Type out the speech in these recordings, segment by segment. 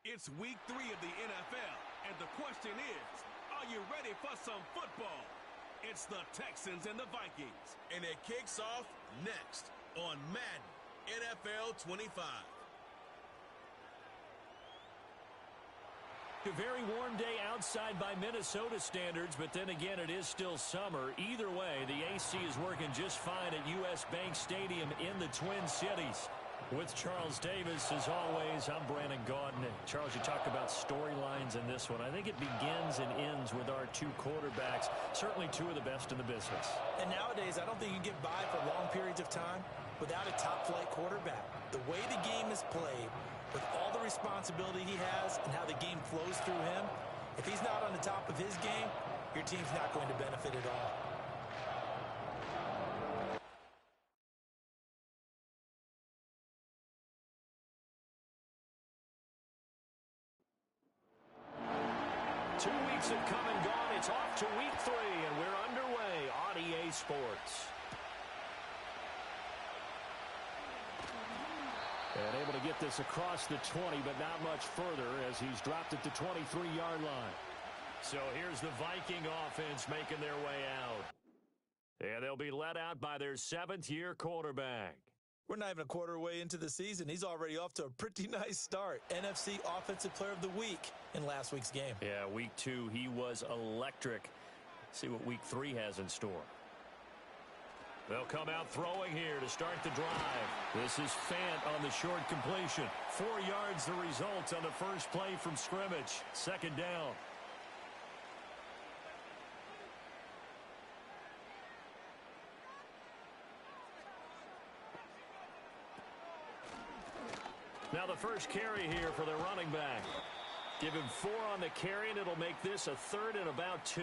It's week 3 of the NFL, and the question is, are you ready for some football? It's the Texans and the Vikings. And it kicks off next on Madden NFL 25. A very warm day outside by Minnesota standards, but then again, it is still summer. Either way, the AC is working just fine at U.S. Bank Stadium in the Twin Cities. With Charles Davis, as always, I'm Brandon Gaudin. Charles, you talk about storylines in this one. I think it begins and ends with our two quarterbacks, certainly two of the best in the business. And nowadays, I don't think you can get by for long periods of time without a top-flight quarterback. The way the game is played, with all the responsibility he has and how the game flows through him, if he's not on the top of his game, your team's not going to benefit at all. Have come and gone. It's off to week 3, and we're underway on EA Sports. And able to get this across the 20, but not much further as he's dropped at the 23-yard line. So here's the Viking offense making their way out. And they'll be led out by their 7th-year quarterback. We're not even a quarter way into the season. He's already off to a pretty nice start. NFC Offensive Player of the Week in last week's game. Yeah, week 2, he was electric. See what week 3 has in store. They'll come out throwing here to start the drive. This is Fant on the short completion. 4 yards the result on the first play from scrimmage. 2nd down. Now the first carry here for the running back. Give him 4 on the carry, and it'll make this a 3rd and about 2.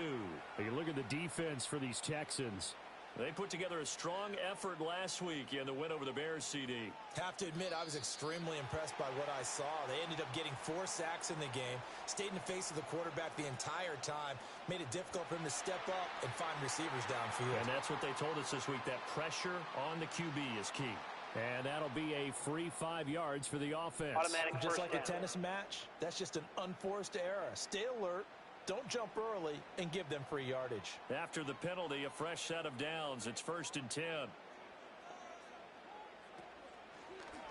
You look at the defense for these Texans. They put together a strong effort last week in the win over the Bears, CD. Have to admit, I was extremely impressed by what I saw. They ended up getting 4 sacks in the game, stayed in the face of the quarterback the entire time, made it difficult for him to step up and find receivers downfield. And that's what they told us this week, that pressure on the QB is key. And that'll be a free 5 yards for the offense. Automatic just like down. a tennis match, that's just an unforced error. Stay alert, don't jump early, and give them free yardage. After the penalty, a fresh set of downs. It's 1st and 10.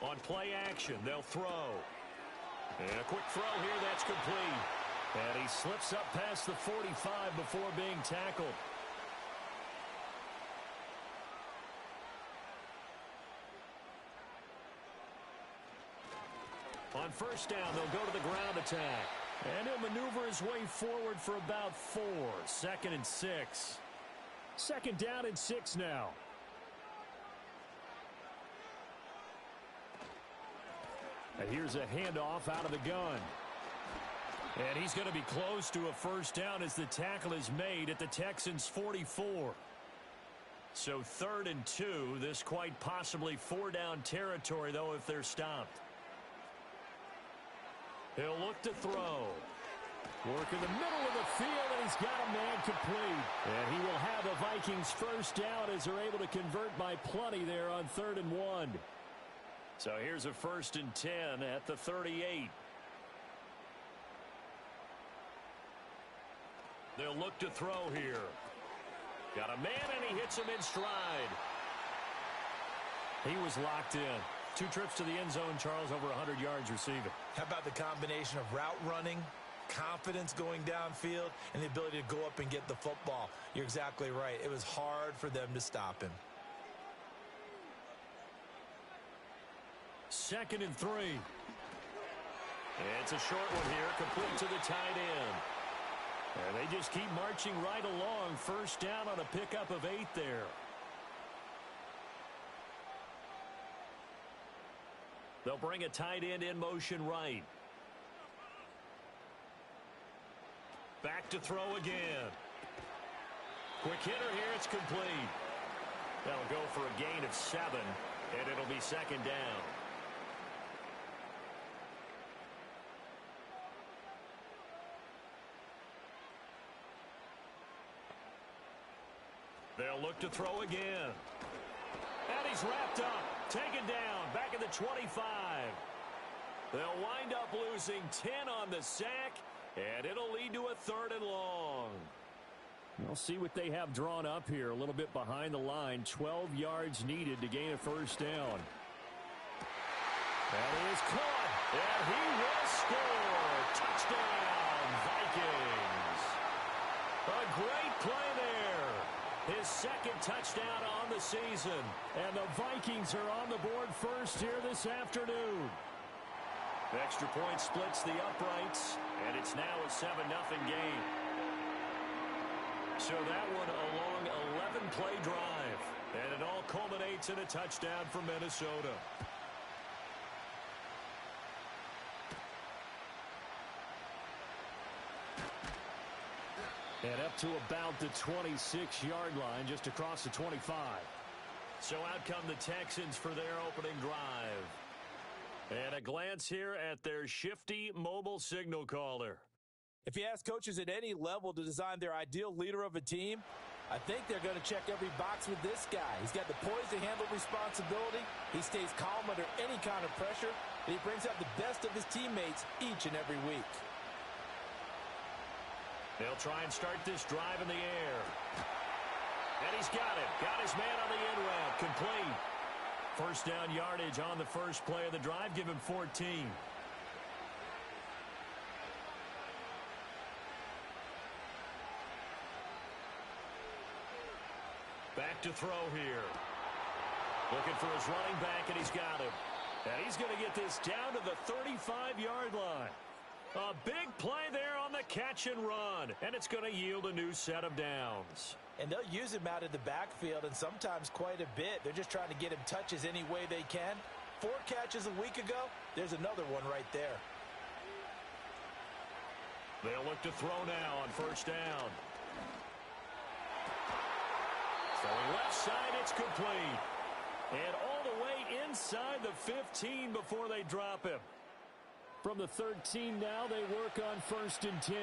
On play action, they'll throw. And a quick throw here, that's complete. And he slips up past the 45 before being tackled. On 1st down, they'll go to the ground attack. And he'll maneuver his way forward for about 4. 2nd and 6. 2nd down and 6 now. And here's a handoff out of the gun. And he's going to be close to a 1st down as the tackle is made at the Texans' 44. So 3rd and 2. This quite possibly 4-down territory, though, if they're stopped. He'll look to throw. Work in the middle of the field, and he's got a man complete. And he will have the Vikings 1st down as they're able to convert by plenty there on 3rd and 1. So here's a 1st and 10 at the 38. They'll look to throw here. Got a man, and he hits him in stride. He was locked in. 2 trips to the end zone, Charles, over 100 yards receiving. How about the combination of route running, confidence going downfield, and the ability to go up and get the football? You're exactly right. It was hard for them to stop him. 2nd and 3. It's a short one here, complete to the tight end. And they just keep marching right along. 1st down on a pickup of 8 there. They'll bring a tight end in motion right. Back to throw again. Quick hitter here, it's complete. That'll go for a gain of 7, and it'll be 2nd down. They'll look to throw again. And he's wrapped up, taken down, back at the 25. They'll wind up losing 10 on the sack, and it'll lead to a 3rd and long. We'll see what they have drawn up here. A little bit behind the line. 12 yards needed to gain a 1st down. That is caught, and he will score. Touchdown, Vikings. A great play there. His 2nd touchdown on the season. And the Vikings are on the board first here this afternoon. Extra point splits the uprights, and it's now a 7-0 game. So that one a long 11-play drive, and it all culminates in a touchdown for Minnesota. And up to about the 26-yard line, just across the 25. So out come the Texans for their opening drive. And a glance here at their shifty mobile signal caller. If you ask coaches at any level to design their ideal leader of a team, I think they're going to check every box with this guy. He's got the poise to handle responsibility. He stays calm under any kind of pressure, and he brings out the best of his teammates each and every week. They'll try and start this drive in the air. And he's got it. Got his man on the end route. Complete. 1st down yardage on the first play of the drive. Give him 14. Back to throw here. Looking for his running back, and he's got him. And he's going to get this down to the 35-yard line. A big play there on the catch and run, and it's going to yield a new set of downs. And they'll use him out of the backfield, and sometimes quite a bit. They're just trying to get him touches any way they can. 4 catches a week ago, there's another one right there. They'll look to throw now on 1st down. Throwing left side, it's complete. And all the way inside the 15 before they drop him. From the 13 now, they work on 1st and 10.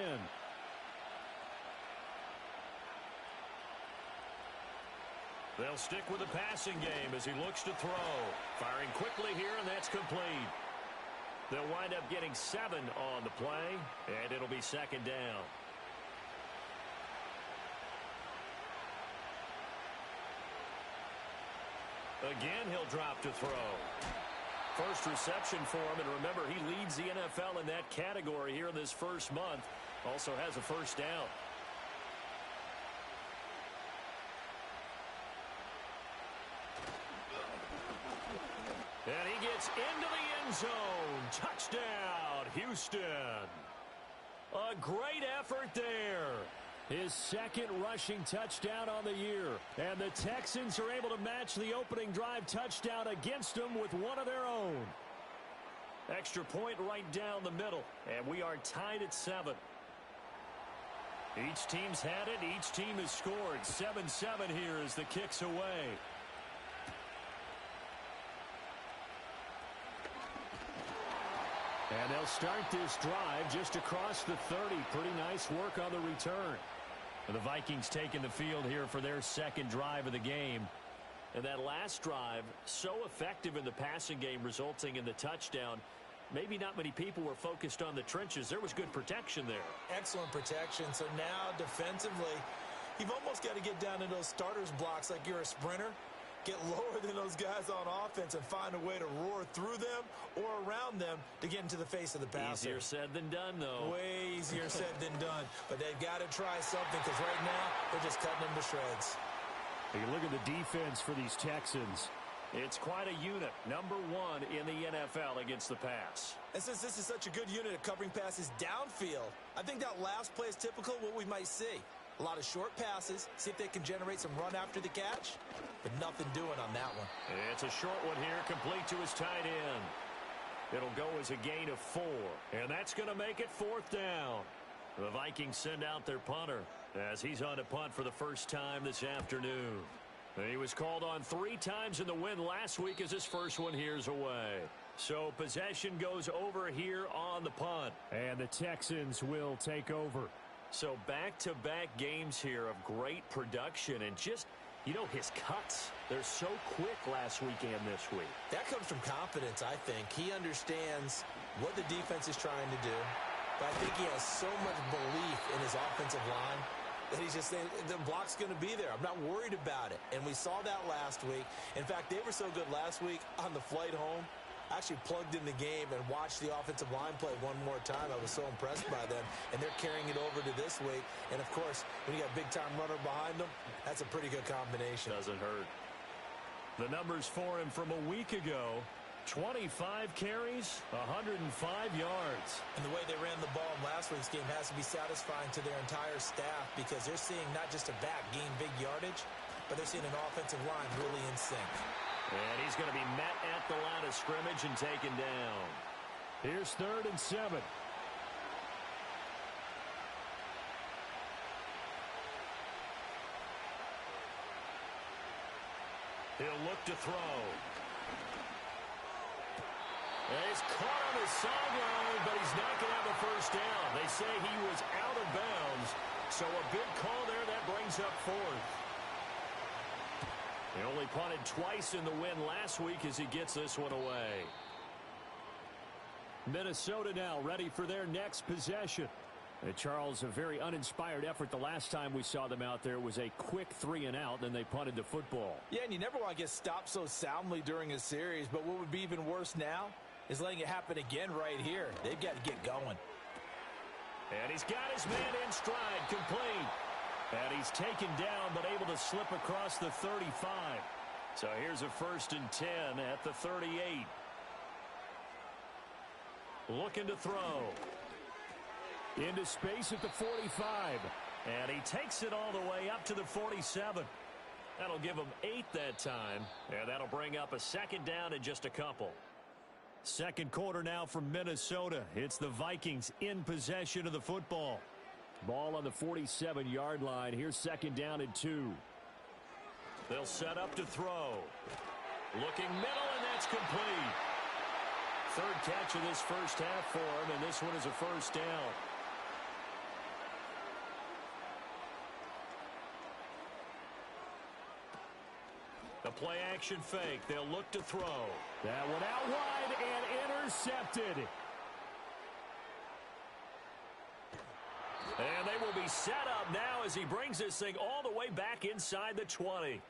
They'll stick with the passing game as he looks to throw. Firing quickly here, and that's complete. They'll wind up getting 7 on the play, and it'll be 2nd down. Again, he'll drop to throw. First reception for him, and remember, he leads the NFL in that category here in this first month. Also has a 1st down. And he gets into the end zone. Touchdown, Houston. A great effort there. His 2nd rushing touchdown on the year. And the Texans are able to match the opening drive touchdown against them with one of their own. Extra point right down the middle. And we are tied at 7. Each team's had it. Each team has scored. 7-7 here as the kick's away. And they'll start this drive just across the 30. Pretty nice work on the return. The Vikings taking the field here for their 2nd drive of the game. And that last drive, so effective in the passing game, resulting in the touchdown. Maybe not many people were focused on the trenches. There was good protection there. Excellent protection. So now defensively, you've almost got to get down to those starters blocks like you're a sprinter. Get lower than those guys on offense and find a way to roar through them or around them to get into the face of the passer. Easier said than done, though. Way easier said than done. But they've got to try something because right now they're just cutting them to shreds. You look at the defense for these Texans. It's quite a unit. Number 1 in the NFL against the pass. And since this is such a good unit at covering passes downfield, I think that last play is typical of what we might see. A lot of short passes, see if they can generate some run after the catch, but nothing doing on that one. It's a short one here, complete to his tight end. It'll go as a gain of 4, and that's going to make it 4th down. The Vikings send out their punter as he's on to punt for the first time this afternoon. He was called on 3 times in the win last week as his first one here's away. So possession goes over here on the punt. And the Texans will take over. So back-to-back games here of great production and just You know, his cuts, they're so quick last week and this week. That comes from confidence, I think. He understands what the defense is trying to do, but I think he has so much belief in his offensive line that he's just saying, the block's going to be there. I'm not worried about it. And we saw that last week. In fact, they were so good last week on the flight home. I actually plugged in the game and watched the offensive line play one more time. I was so impressed by them. And they're carrying it over to this week. And, of course, when you got a big-time runner behind them, that's a pretty good combination. Doesn't hurt. The numbers for him from a week ago, 25 carries, 105 yards. And the way they ran the ball in last week's game has to be satisfying to their entire staff because they're seeing not just a back gain big yardage, but they're seeing an offensive line really in sync. And he's going to be met at the line of scrimmage and taken down. Here's 3rd and 7. He'll look to throw. And he's caught on the sideline, but he's not going to have a first down. They say he was out of bounds, so a big call there that brings up 4th. He only punted twice in the win last week as he gets this one away. Minnesota now ready for their next possession. And Charles, a very uninspired effort the last time we saw them out there was a quick 3-and-out, then they punted the football. Yeah, and you never want to get stopped so soundly during a series, but what would be even worse now is letting it happen again right here. They've got to get going. And he's got his man in stride, complete. And he's taken down, but able to slip across the 35. So here's a 1st and 10 at the 38. Looking to throw. Into space at the 45. And he takes it all the way up to the 47. That'll give him 8 that time. And that'll bring up a 2nd down and just a couple. Second quarter now from Minnesota. It's the Vikings in possession of the football. Ball on the 47-yard line. Here's 2nd down and 2. They'll set up to throw. Looking middle, and that's complete. 3rd catch of this first half for him, and this one is a first down. The play-action fake. They'll look to throw. That one out wide and intercepted. And they will be set up now as he brings this thing all the way back inside the 20.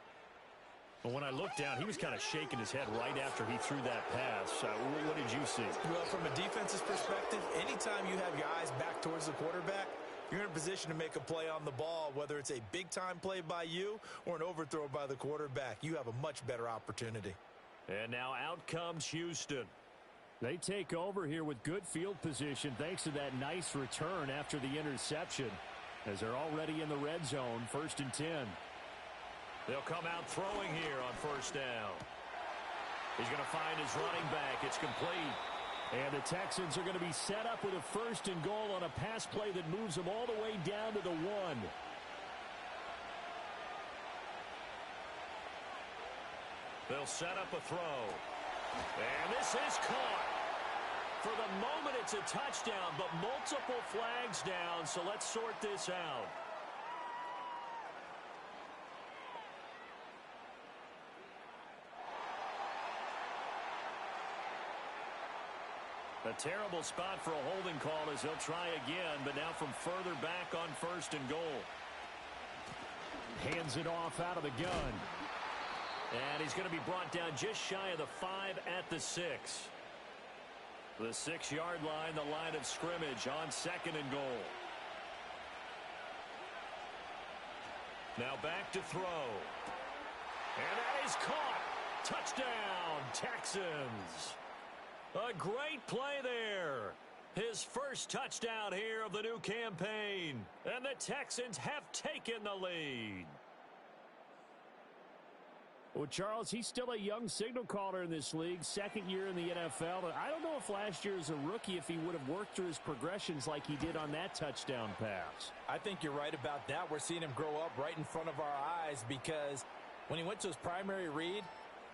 But when I looked down, he was kind of shaking his head right after he threw that pass. What did you see? Well, from a defense's perspective, anytime you have your eyes back towards the quarterback, you're in a position to make a play on the ball, whether it's a big-time play by you or an overthrow by the quarterback. You have a much better opportunity. And now out comes Houston. They take over here with good field position thanks to that nice return after the interception, as they're already in the red zone, 1st and 10. They'll come out throwing here on 1st down. He's going to find his running back. It's complete. And the Texans are going to be set up with a 1st and goal on a pass play that moves them all the way down to the 1. They'll set up a throw. And this is caught. For the moment, it's a touchdown, but multiple flags down, so let's sort this out. A terrible spot for a holding call as they'll try again, but now from further back on 1st and goal. Hands it off out of the gun. And he's going to be brought down just shy of the 5 at the 6. The 6-yard line, the line of scrimmage on 2nd and goal. Now back to throw. And that is caught. Touchdown, Texans. A great play there. His first touchdown here of the new campaign. And the Texans have taken the lead. Well, Charles, he's still a young signal caller in this league, 2nd year in the NFL. I don't know if last year as a rookie, if he would have worked through his progressions like he did on that touchdown pass. I think you're right about that. We're seeing him grow up right in front of our eyes because when he went to his primary read,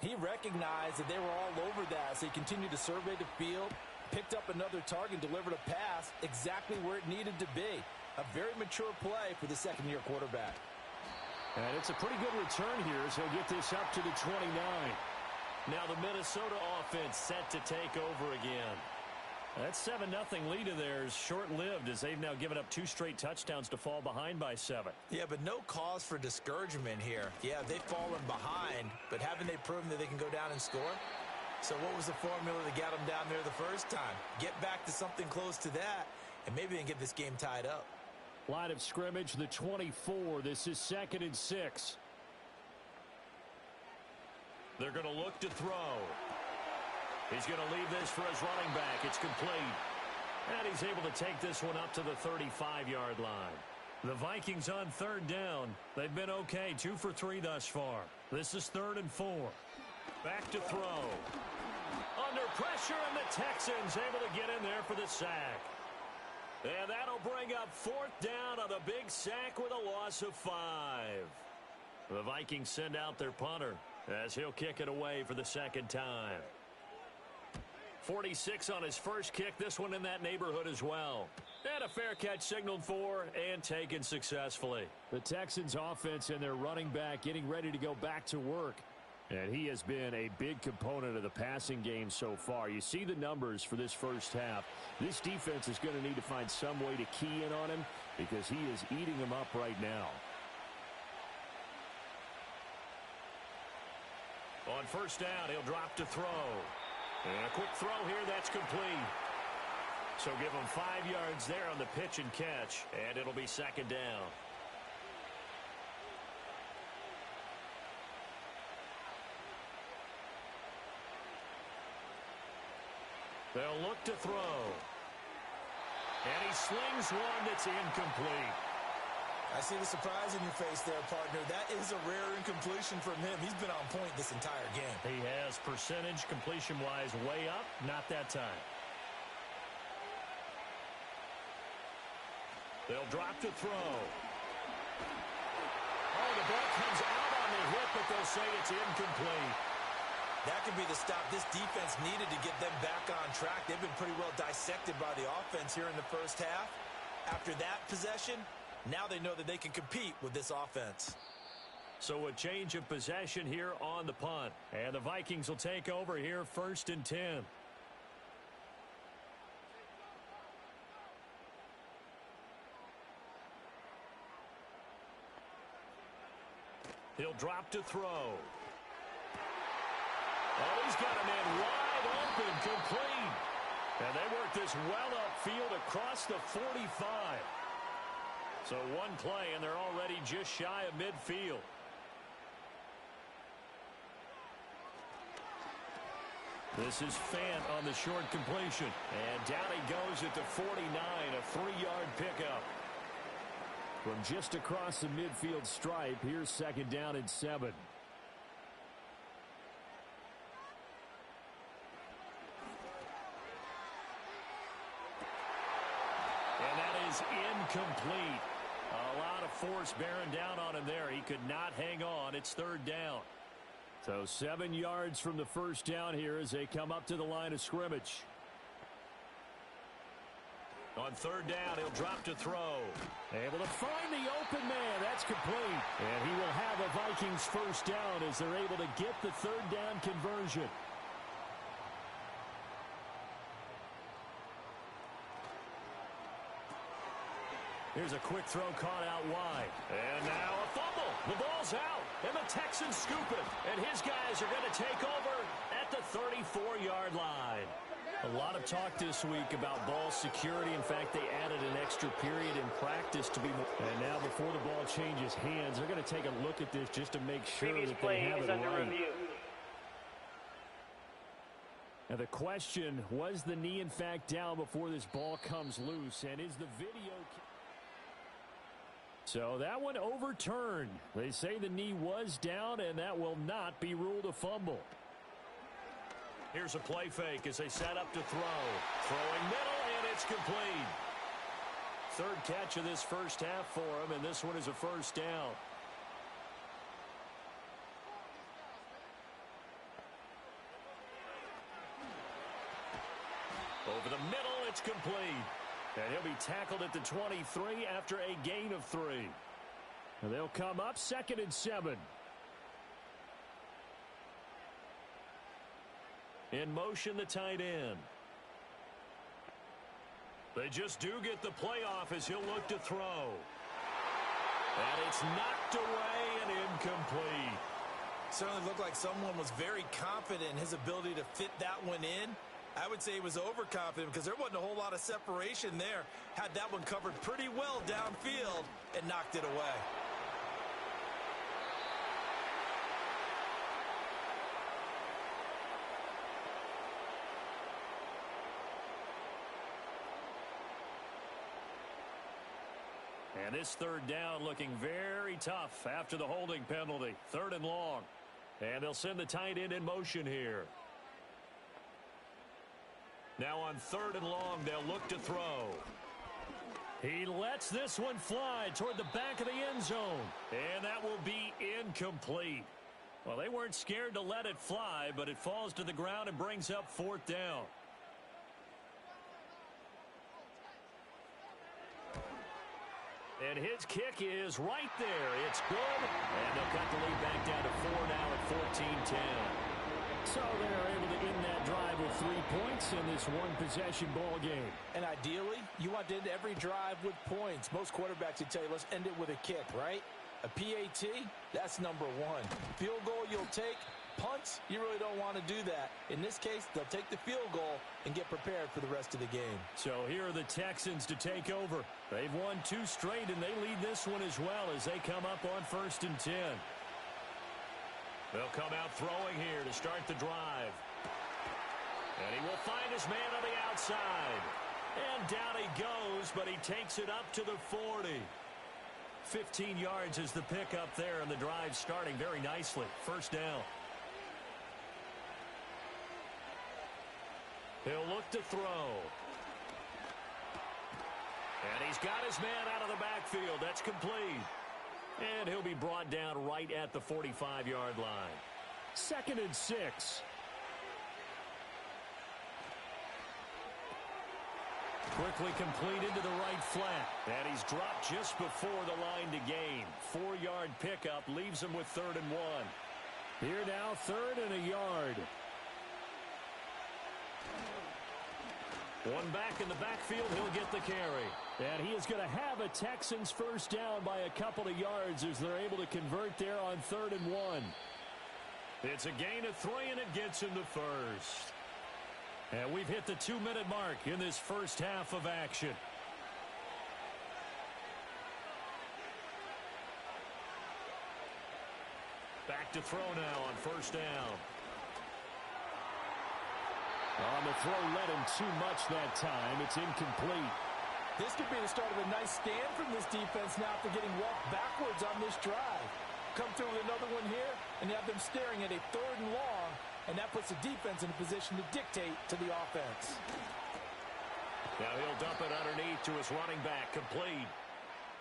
he recognized that they were all over that, so he continued to survey the field, picked up another target, delivered a pass exactly where it needed to be. A very mature play for the 2nd-year quarterback. And it's a pretty good return here as he'll get this up to the 29. Now the Minnesota offense set to take over again. That 7-0 lead of theirs short-lived as they've now given up 2 straight touchdowns to fall behind by 7. Yeah, but no cause for discouragement here. Yeah, they've fallen behind, but haven't they proven that they can go down and score? So what was the formula that got them down there the first time? Get back to something close to that, and maybe they can get this game tied up. Line of scrimmage, the 24. This is 2nd and 6. They're going to look to throw. He's going to leave this for his running back. It's complete. And he's able to take this one up to the 35-yard line. The Vikings on 3rd down. They've been okay, 2 for 3 thus far. This is 3rd and 4. Back to throw. Under pressure, and the Texans able to get in there for the sack. And that'll bring up 4th down on the big sack with a loss of 5. The Vikings send out their punter as he'll kick it away for the 2nd time. 46 on his first kick, this one in that neighborhood as well. And a fair catch signaled for and taken successfully. The Texans offense and their running back getting ready to go back to work. And he has been a big component of the passing game so far. You see the numbers for this first half. This defense is going to need to find some way to key in on him because he is eating them up right now. On 1st down, he'll drop to throw. And a quick throw here, that's complete. So give him 5 yards there on the pitch and catch, and it'll be 2nd down. They'll look to throw. And he slings one that's incomplete. I see the surprise in your face there, partner. That is a rare incompletion from him. He's been on point this entire game. He has percentage completion-wise way up, not that time. They'll drop to throw. Oh, the ball comes out on the hit, but they'll say it's incomplete. That could be the stop this defense needed to get them back on track. They've been pretty well dissected by the offense here in the first half. After that possession, now they know that they can compete with this offense. So a change of possession here on the punt. And the Vikings will take over here 1st and 10. He'll drop to throw. Oh, he's got a man wide open, complete. And they work this well upfield across the 45. So one play, and they're already just shy of midfield. This is Fant on the short completion. And down he goes at the 49, a 3-yard pickup. From just across the midfield stripe, here's 2nd down and 7. And that is incomplete. A lot of force bearing down on him there. He could not hang on. It's 3rd down. So 7 yards from the first down here as they come up to the line of scrimmage. On 3rd down, he'll drop to throw. Able to find the open man. That's complete. And he will have a Vikings first down as they're able to get the 3rd down conversion. Here's a quick throw caught out wide. And now a fumble. The ball's out. And the Texans scoop it. And his guys are going to take over at the 34-yard line. A lot of talk this week about ball security. In fact, they added an extra period in practice to be more. And now before the ball changes hands, they're going to take a look at this just to make sure that they have it right. Now the question, was the knee in fact down before this ball comes loose? And is the video... So that one overturned. They say the knee was down, and that will not be ruled a fumble. Here's a play fake as they set up to throw. Throwing middle, and it's complete. 3rd catch of this first half for him, and this one is a first down. Over the middle, it's complete. And he'll be tackled at the 23 after a gain of 3. And they'll come up 2nd and 7. In motion, the tight end. They just do get the playoff as he'll look to throw. And it's knocked away and incomplete. Certainly looked like someone was very confident in his ability to fit that one in. I would say he was overconfident because there wasn't a whole lot of separation there. Had that one covered pretty well downfield and knocked it away. And this 3rd down looking very tough after the holding penalty. 3rd and long. And they'll send the tight end in motion here. Now on 3rd and long, they'll look to throw. He lets this one fly toward the back of the end zone. And that will be incomplete. Well, they weren't scared to let it fly, but it falls to the ground and brings up 4th down. And his kick is right there. It's good. And they'll cut the lead back down to 4 now at 14-10. So they're able to end that drive with 3 points in this one-possession ball game. And ideally, you want to end every drive with points. Most quarterbacks would tell you, let's end it with a kick, right? A PAT, that's number 1. Field goal you'll take. Punts, you really don't want to do that. In this case, they'll take the field goal and get prepared for the rest of the game. So here are the Texans to take over. They've won 2 straight, and they lead this one as well as they come up on 1st and 10. They'll come out throwing here to start the drive. And he will find his man on the outside. And down he goes, but he takes it up to the 40. 15 yards is the pickup there, and the drive starting very nicely. 1st down. He'll look to throw. And he's got his man out of the backfield. That's complete. And he'll be brought down right at the 45-yard line. 2nd and 6. Quickly complete into the right flat. And he's dropped just before the line to gain. 4-yard pickup leaves him with 3rd and 1. Here now, 3rd and a yard. One back in the backfield, he'll get the carry. And he is going to have a Texans 1st down by a couple of yards as they're able to convert there on 3rd and 1. It's a gain of 3, and it gets him to 1st. And we've hit the 2-minute mark in this first half of action. Back to throw now on 1st down. On the throw, let him too much that time. It's incomplete. This could be the start of a nice stand from this defense now after getting walked backwards on this drive. Come through with another one here, and you have them staring at a 3rd and long, and that puts the defense in a position to dictate to the offense. Now he'll dump it underneath to his running back, complete.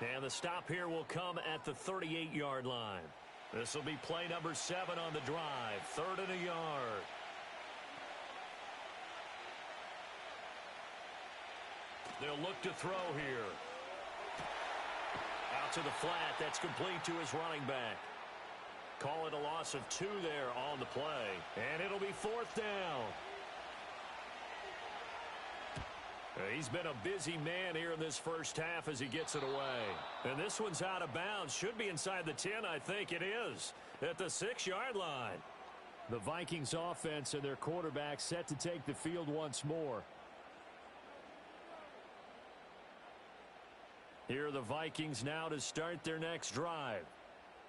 And the stop here will come at the 38-yard line. This will be play number 7 on the drive. 3rd and a yard. They'll look to throw here. Out to the flat. That's complete to his running back. Call it a loss of 2 there on the play. And it'll be 4th down. He's been a busy man here in this first half as he gets it away. And this one's out of bounds. Should be inside the 10, I think it is. At the 6-yard line. The Vikings offense and their quarterback set to take the field once more. Here are the Vikings now to start their next drive.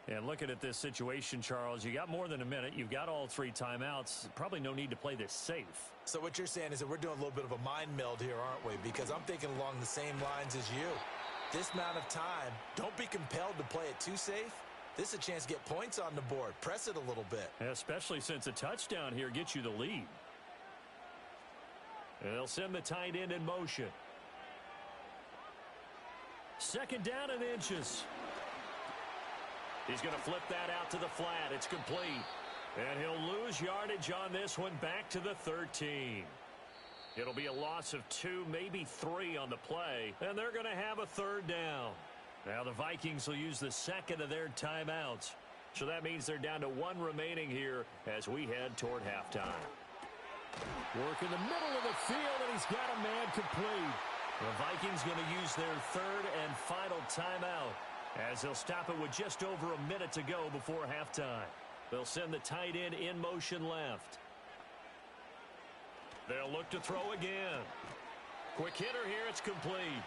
And looking at this situation, Charles, you got more than a minute. You've got all 3 timeouts. Probably no need to play this safe. So what you're saying is that we're doing a little bit of a mind meld here, aren't we? Because I'm thinking along the same lines as you. This amount of time, don't be compelled to play it too safe. This is a chance to get points on the board. Press it a little bit. Especially since a touchdown here gets you the lead. And they'll send the tight end in motion. 2nd down and inches. He's going to flip that out to the flat. It's complete. And he'll lose yardage on this one back to the 13. It'll be a loss of 2, maybe 3 on the play. And they're going to have a 3rd down. Now the Vikings will use the second of their timeouts. So that means they're down to one remaining here as we head toward halftime. Work in the middle of the field, and he's got a man complete. The Vikings going to use their third and final timeout as they'll stop it with just over a minute to go before halftime. They'll send the tight end in motion left. They'll look to throw again. Quick hitter here, it's complete.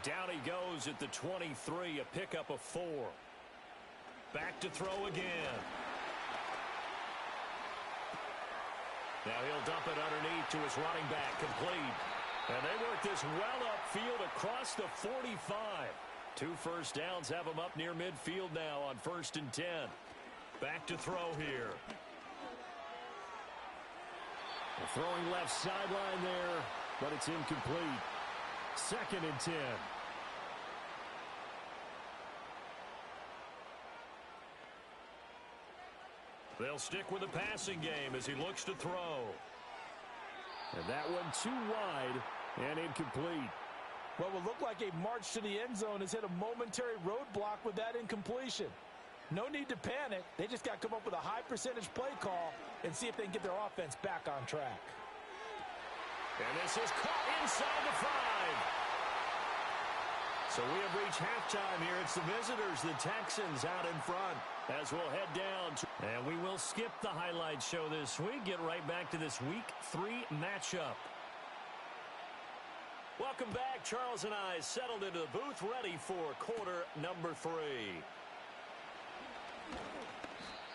Down he goes at the 23, a pickup of 4. Back to throw again. Now he'll dump it underneath to his running back, complete. And they work this well upfield across the 45. 2 first downs have him up near midfield now on 1st and 10. Back to throw here. Throwing left sideline there, but it's incomplete. 2nd and 10. They'll stick with the passing game as he looks to throw. And that one too wide and incomplete. What will look like a march to the end zone has hit a momentary roadblock with that incompletion. No need to panic. They just got to come up with a high percentage play call and see if they can get their offense back on track. And this is caught inside the 5. So we have reached halftime here. It's the visitors, the Texans, out in front as we'll head down. And we will skip the highlight show this week. Get right back to this Week 3 matchup. Welcome back. Charles and I settled into the booth, ready for quarter number 3.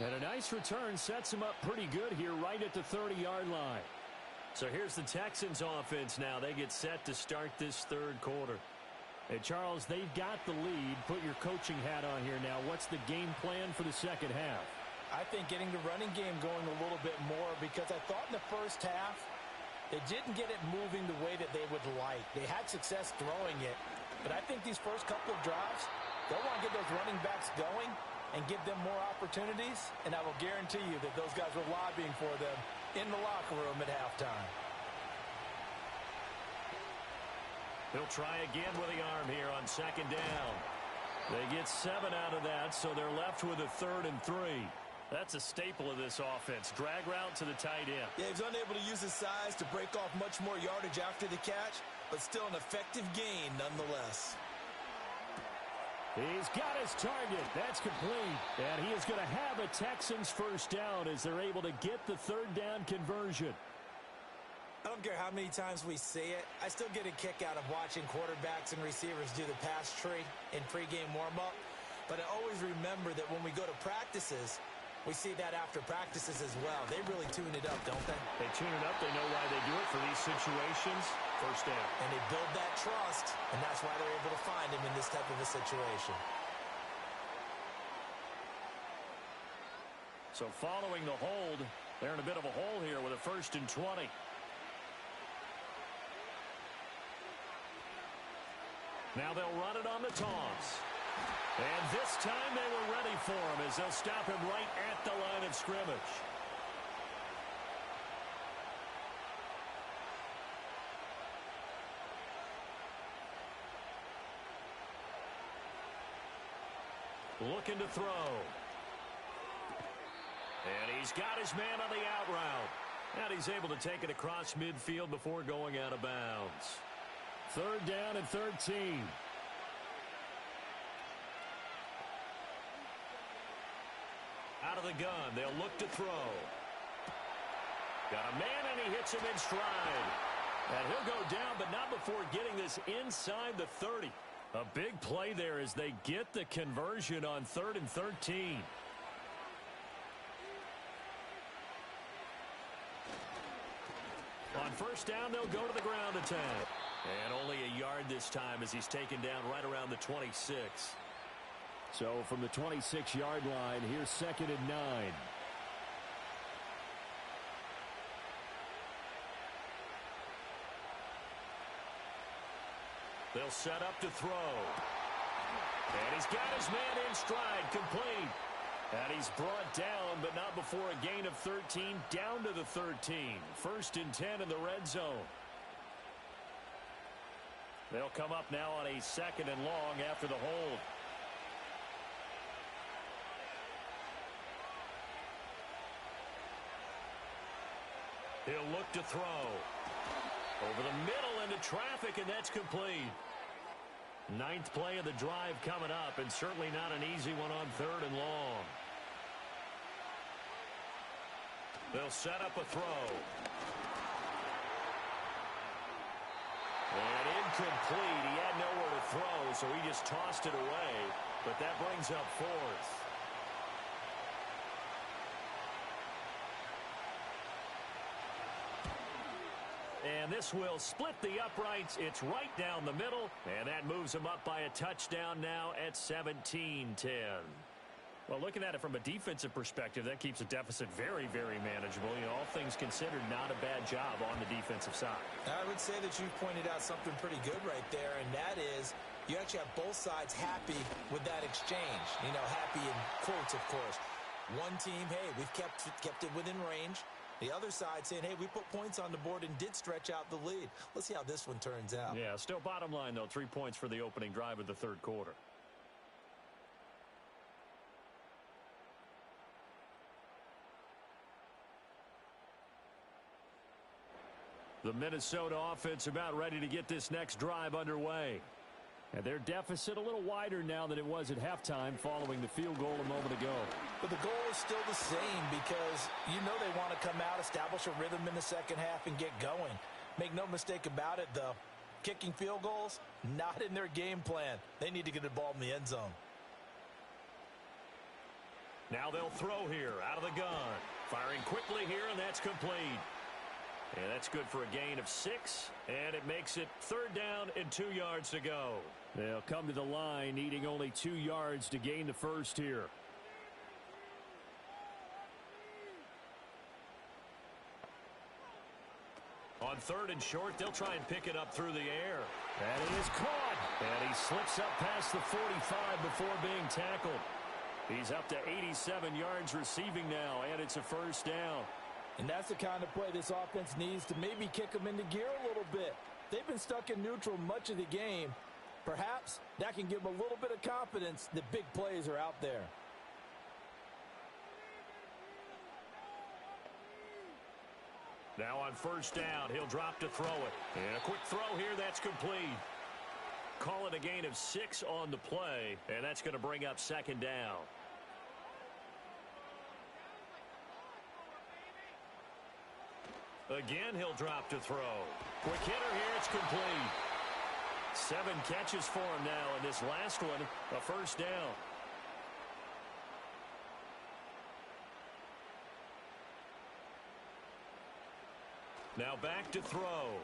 And a nice return sets him up pretty good here right at the 30-yard line. So here's the Texans offense now. They get set to start this third quarter. Hey, Charles, they've got the lead. Put your coaching hat on here now. What's the game plan for the second half? I think getting the running game going a little bit more, because I thought in the first half they didn't get it moving the way that they would like. They had success throwing it, but I think these first couple of drives, they'll want to get those running backs going and give them more opportunities, and I will guarantee you that those guys were lobbying for them in the locker room at halftime. He'll try again with the arm here on 2nd down. They get 7 out of that, so they're left with a 3rd and 3. That's a staple of this offense. Drag route to the tight end. Yeah, he's unable to use his size to break off much more yardage after the catch, but still an effective gain nonetheless. He's got his target. That's complete. And he is going to have a Texans first down as they're able to get the 3rd down conversion. I don't care how many times we say it, I still get a kick out of watching quarterbacks and receivers do the pass tree in pregame warm-up. But I always remember that when we go to practices, we see that after practices as well. They really tune it up, don't they? They tune it up. They know why they do it for these situations. First down. And they build that trust, and that's why they're able to find him in this type of a situation. So following the hold, they're in a bit of a hole here with a 1st and 20. Now they'll run it on the toss. And this time they were ready for him as they'll stop him right at the line of scrimmage. Looking to throw. And he's got his man on the out route. And he's able to take it across midfield before going out of bounds. 3rd down and 13. Out of the gun, they'll look to throw. Got a man, and he hits him in stride. And he'll go down, but not before getting this inside the 30. A big play there as they get the conversion on 3rd and 13. On 1st down, they'll go to the ground attack. And only a yard this time as he's taken down right around the 26. So from the 26-yard line, here's 2nd and 9. They'll set up to throw. And he's got his man in stride, complete. And he's brought down, but not before a gain of 13, down to the 13. 1st and 10 in the red zone. They'll come up now on a 2nd and long after the hold. He'll look to throw. Over the middle into traffic, and that's complete. 9th play of the drive coming up, and certainly not an easy one on 3rd and long. They'll set up a throw. And incomplete. He had nowhere to throw, so he just tossed it away. But that brings up 4th. And this will split the uprights. It's right down the middle, and that moves them up by a touchdown now at 17-10. Well, looking at it from a defensive perspective, that keeps the deficit very, very manageable. You know, all things considered, not a bad job on the defensive side. I would say that you've pointed out something pretty good right there, and that is you actually have both sides happy with that exchange. You know, happy in quotes, of course. One team, hey, we've kept it within range. The other side saying, hey, we put points on the board and did stretch out the lead. Let's see how this one turns out. Yeah, still bottom line, though, 3 points for the opening drive of the 3rd quarter. The Minnesota offense about ready to get this next drive underway. And their deficit a little wider now than it was at halftime following the field goal a moment ago. But the goal is still the same because you know they want to come out, establish a rhythm in the second half, and get going. Make no mistake about it, though. Kicking field goals, not in their game plan. They need to get the ball in the end zone. Now they'll throw here out of the gun. Firing quickly here, and that's complete. And that's good for a gain of 6, and it makes it 3rd down and 2 yards to go. They'll come to the line, needing only 2 yards to gain the first here. On 3rd and short, they'll try and pick it up through the air. And it is caught. And he slips up past the 45 before being tackled. He's up to 87 yards receiving now, and it's a 1st down. And that's the kind of play this offense needs to maybe kick them into gear a little bit. They've been stuck in neutral much of the game. Perhaps that can give them a little bit of confidence that big plays are out there. Now on 1st down, he'll drop to throw it. And a quick throw here, that's complete. Call it a gain of 6 on the play, and that's going to bring up 2nd down. Again, he'll drop to throw. Quick hitter here, it's complete. 7 catches for him now, and this last one, a 1st down. Now back to throw.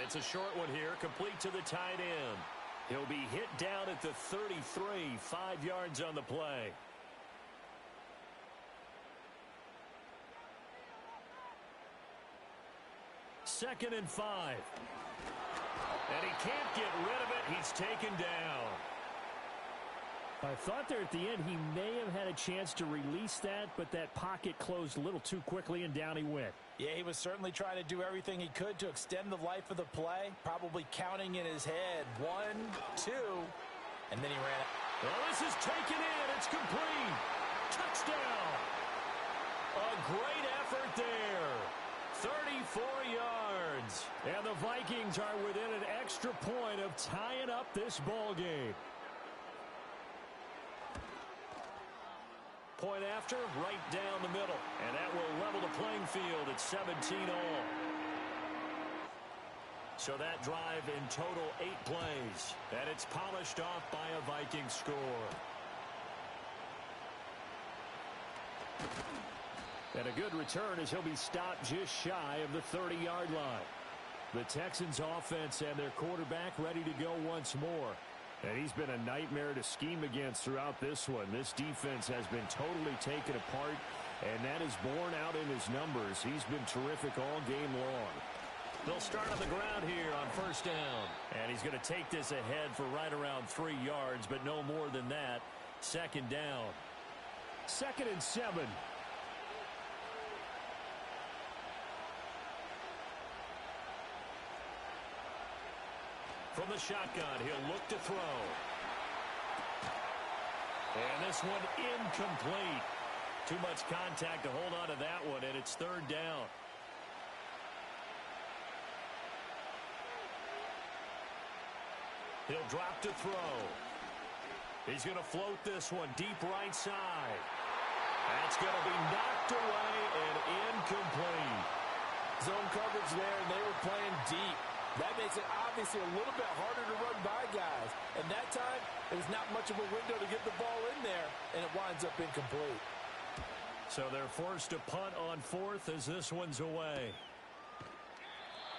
It's a short one here, complete to the tight end. He'll be hit down at the 33, 5 yards on the play. Second and 5. And he can't get rid of it. He's taken down. I thought there at the end he may have had a chance to release that, but that pocket closed a little too quickly, and down he went. Yeah, he was certainly trying to do everything he could to extend the life of the play, probably counting in his head 1, 2, and then he ran it. Well, this is taken in. It's complete. Touchdown. A great effort there. 34 yards. And the Vikings are within an extra point of tying up this ball game. Point after, right down the middle. And that will level the playing field at 17 all. So that drive in total 8 plays. And it's polished off by a Viking score. And a good return as he'll be stopped just shy of the 30-yard line. The Texans offense and their quarterback ready to go once more. And he's been a nightmare to scheme against throughout this one. This defense has been totally taken apart, and that is borne out in his numbers. He's been terrific all game long. They'll start on the ground here on 1st down. And he's going to take this ahead for right around 3 yards, but no more than that. 2nd down. 2nd and 7. From the shotgun, he'll look to throw. And this one incomplete. Too much contact to hold on to that one, and it's third down. He'll drop to throw. He's going to float this one deep right side. That's going to be knocked away and incomplete. Zone coverage there, and they were playing deep. That makes it obviously a little bit harder to run by guys. And that time, there's not much of a window to get the ball in there, and it winds up incomplete. So they're forced to punt on fourth as this one's away.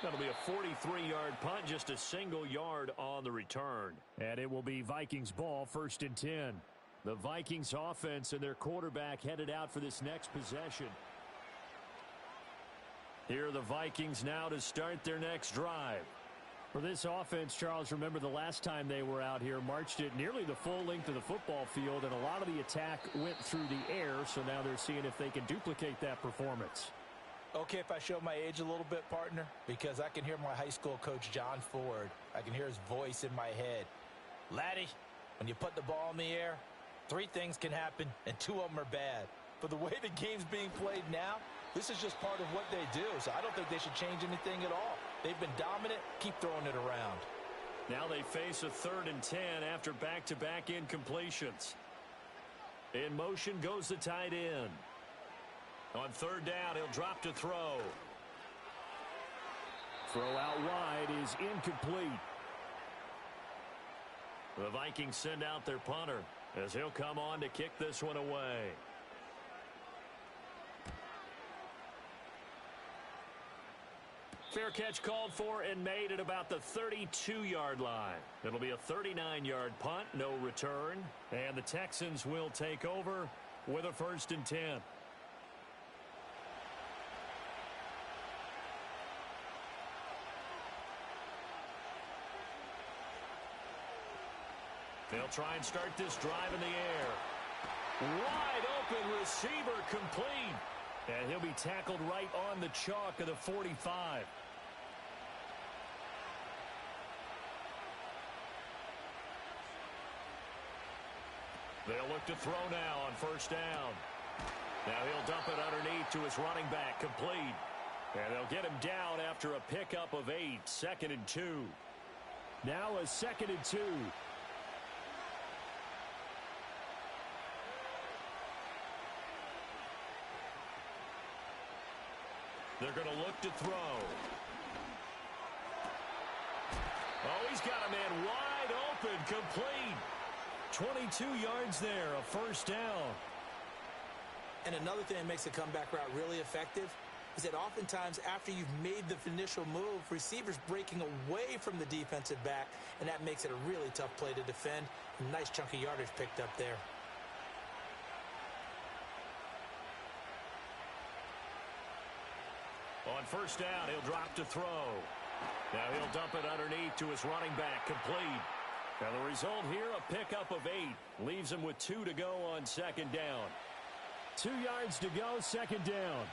That'll be a 43-yard punt, just a single yard on the return. And it will be Vikings ball, 1st and 10. The Vikings offense and their quarterback headed out for this next possession. Here are the Vikings now to start their next drive. For this offense, Charles, remember the last time they were out here, marched it nearly the full length of the football field, and a lot of the attack went through the air, so now they're seeing if they can duplicate that performance. Okay, if I show my age a little bit, partner, because I can hear my high school coach, John Ford. I can hear his voice in my head. Laddie, when you put the ball in the air, 3 things can happen, and 2 of them are bad. For the way the game's being played now, this is just part of what they do, so I don't think they should change anything at all. They've been dominant. Keep throwing it around. Now they face a 3rd and 10 after back-to-back incompletions. In motion goes the tight end. On 3rd down, he'll drop to throw. Throw out wide is incomplete. The Vikings send out their punter as he'll come on to kick this one away. Fair catch called for and made at about the 32-yard line. It'll be a 39-yard punt, no return. And the Texans will take over with a 1st and 10. They'll try and start this drive in the air. Wide open receiver complete. And he'll be tackled right on the chalk of the 45. They'll look to throw now on 1st down. Now he'll dump it underneath to his running back, complete. And they'll get him down after a pickup of 8, 2nd and 2. Now a 2nd and 2. They're going to look to throw. Oh, he's got a man wide open, complete. 22 yards there, a 1st down. And another thing that makes the comeback route really effective is that oftentimes after you've made the initial move, receivers breaking away from the defensive back, and that makes it a really tough play to defend. A nice chunk of yardage picked up there. On 1st down, he'll drop to throw. Now he'll dump it underneath to his running back, complete. Now the result here, a pickup of 8. Leaves him with 2 to go on 2nd down. 2 yards to go, 2nd down.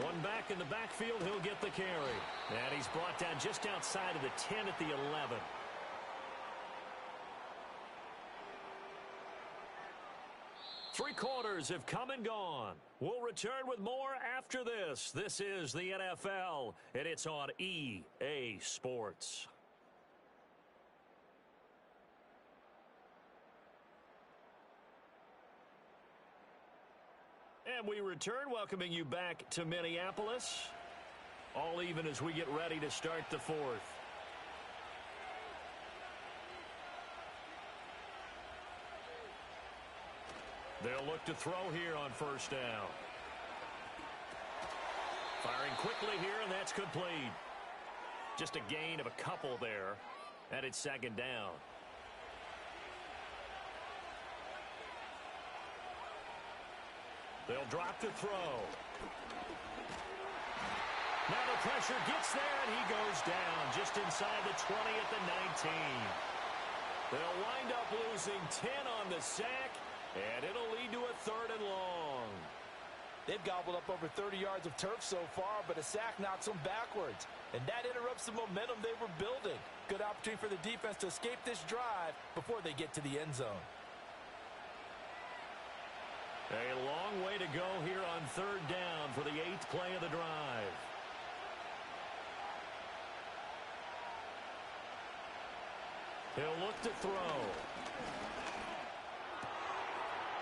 One back in the backfield, he'll get the carry. And he's brought down just outside of the 10 at the 11. Three quarters have come and gone. We'll return with more after this. This is the NFL, and it's on EA Sports. And we return, welcoming you back to Minneapolis. All even as we get ready to start the 4th. They'll look to throw here on 1st down. Firing quickly here, and that's complete. Just a gain of a couple there, and it's 2nd down. They'll drop to throw. Now the pressure gets there, and he goes down just inside the 20 at the 19. They'll wind up losing 10 on the sack, and it'll lead to a 3rd and long. They've gobbled up over 30 yards of turf so far, but a sack knocks them backwards. And that interrupts the momentum they were building. Good opportunity for the defense to escape this drive before they get to the end zone. A long way to go here on third down for the 8th play of the drive. He'll look to throw.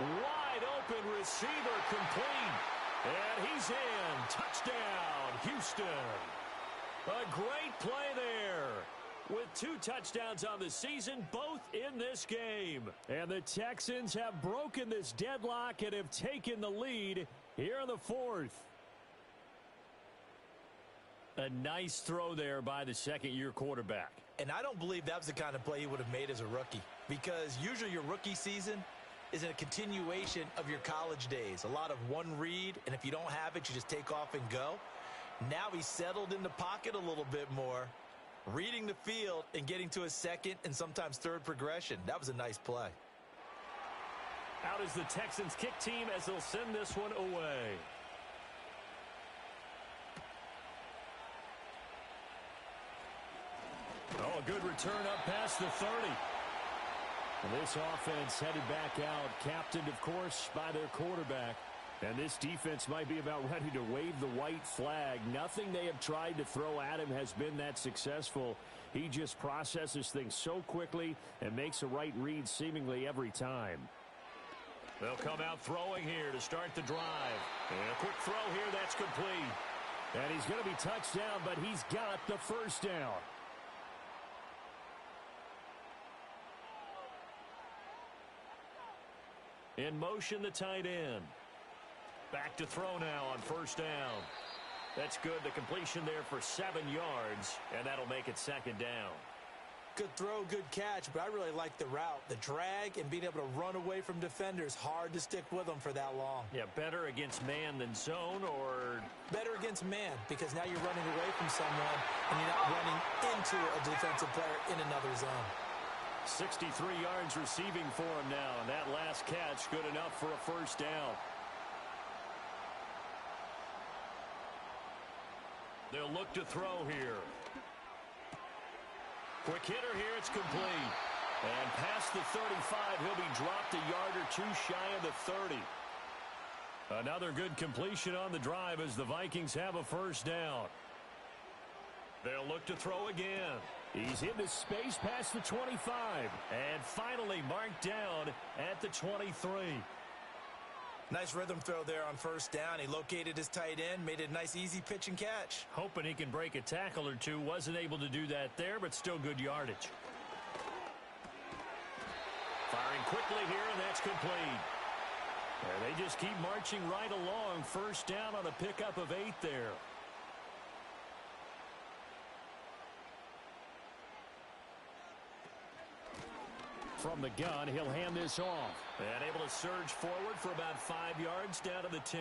Wide open receiver complete. And he's in. Touchdown, Houston. A great play there. With 2 touchdowns on the season, both in this game. And the Texans have broken this deadlock and have taken the lead here in the 4th. A nice throw there by the second-year quarterback. And I don't believe that was the kind of play he would have made as a rookie. Because usually your rookie season is a continuation of your college days. A lot of one read, and if you don't have it, you just take off and go. Now he's settled in the pocket a little bit more, reading the field and getting to a second and sometimes third progression. That was a nice play. Out is the Texans kick team as they'll send this one away. Oh, a good return up past the 30. And this offense headed back out, captained, of course, by their quarterback. And this defense might be about ready to wave the white flag. Nothing they have tried to throw at him has been that successful. He just processes things so quickly and makes a right read seemingly every time. They'll come out throwing here to start the drive. And a quick throw here, that's complete. And he's going to be touched down, but he's got the first down. In motion, the tight end. Back to throw now on first down. That's good. The completion there for 7 yards, and that'll make it second down. Good throw, good catch, but I really like the route. The drag and being able to run away from defenders, hard to stick with them for that long. Yeah, better against man than zone, or? Better against man, because now you're running away from someone, and you're not running into a defensive player in another zone. 63 yards receiving for him now, and that last catch good enough for a first down. They'll look to throw here. Quick hitter here, it's complete. And past the 35, he'll be dropped a yard or 2 shy of the 30. Another good completion on the drive as the Vikings have a first down. They'll look to throw again. He's into space past the 25. And finally marked down at the 23. Nice rhythm throw there on first down. He located his tight end, made it a nice easy pitch and catch. Hoping he can break a tackle or two. Wasn't able to do that there, but still good yardage. Firing quickly here, and that's complete. And they just keep marching right along. First down on a pickup of 8 there. From the gun, he'll hand this off. And able to surge forward for about 5 yards down to the 10.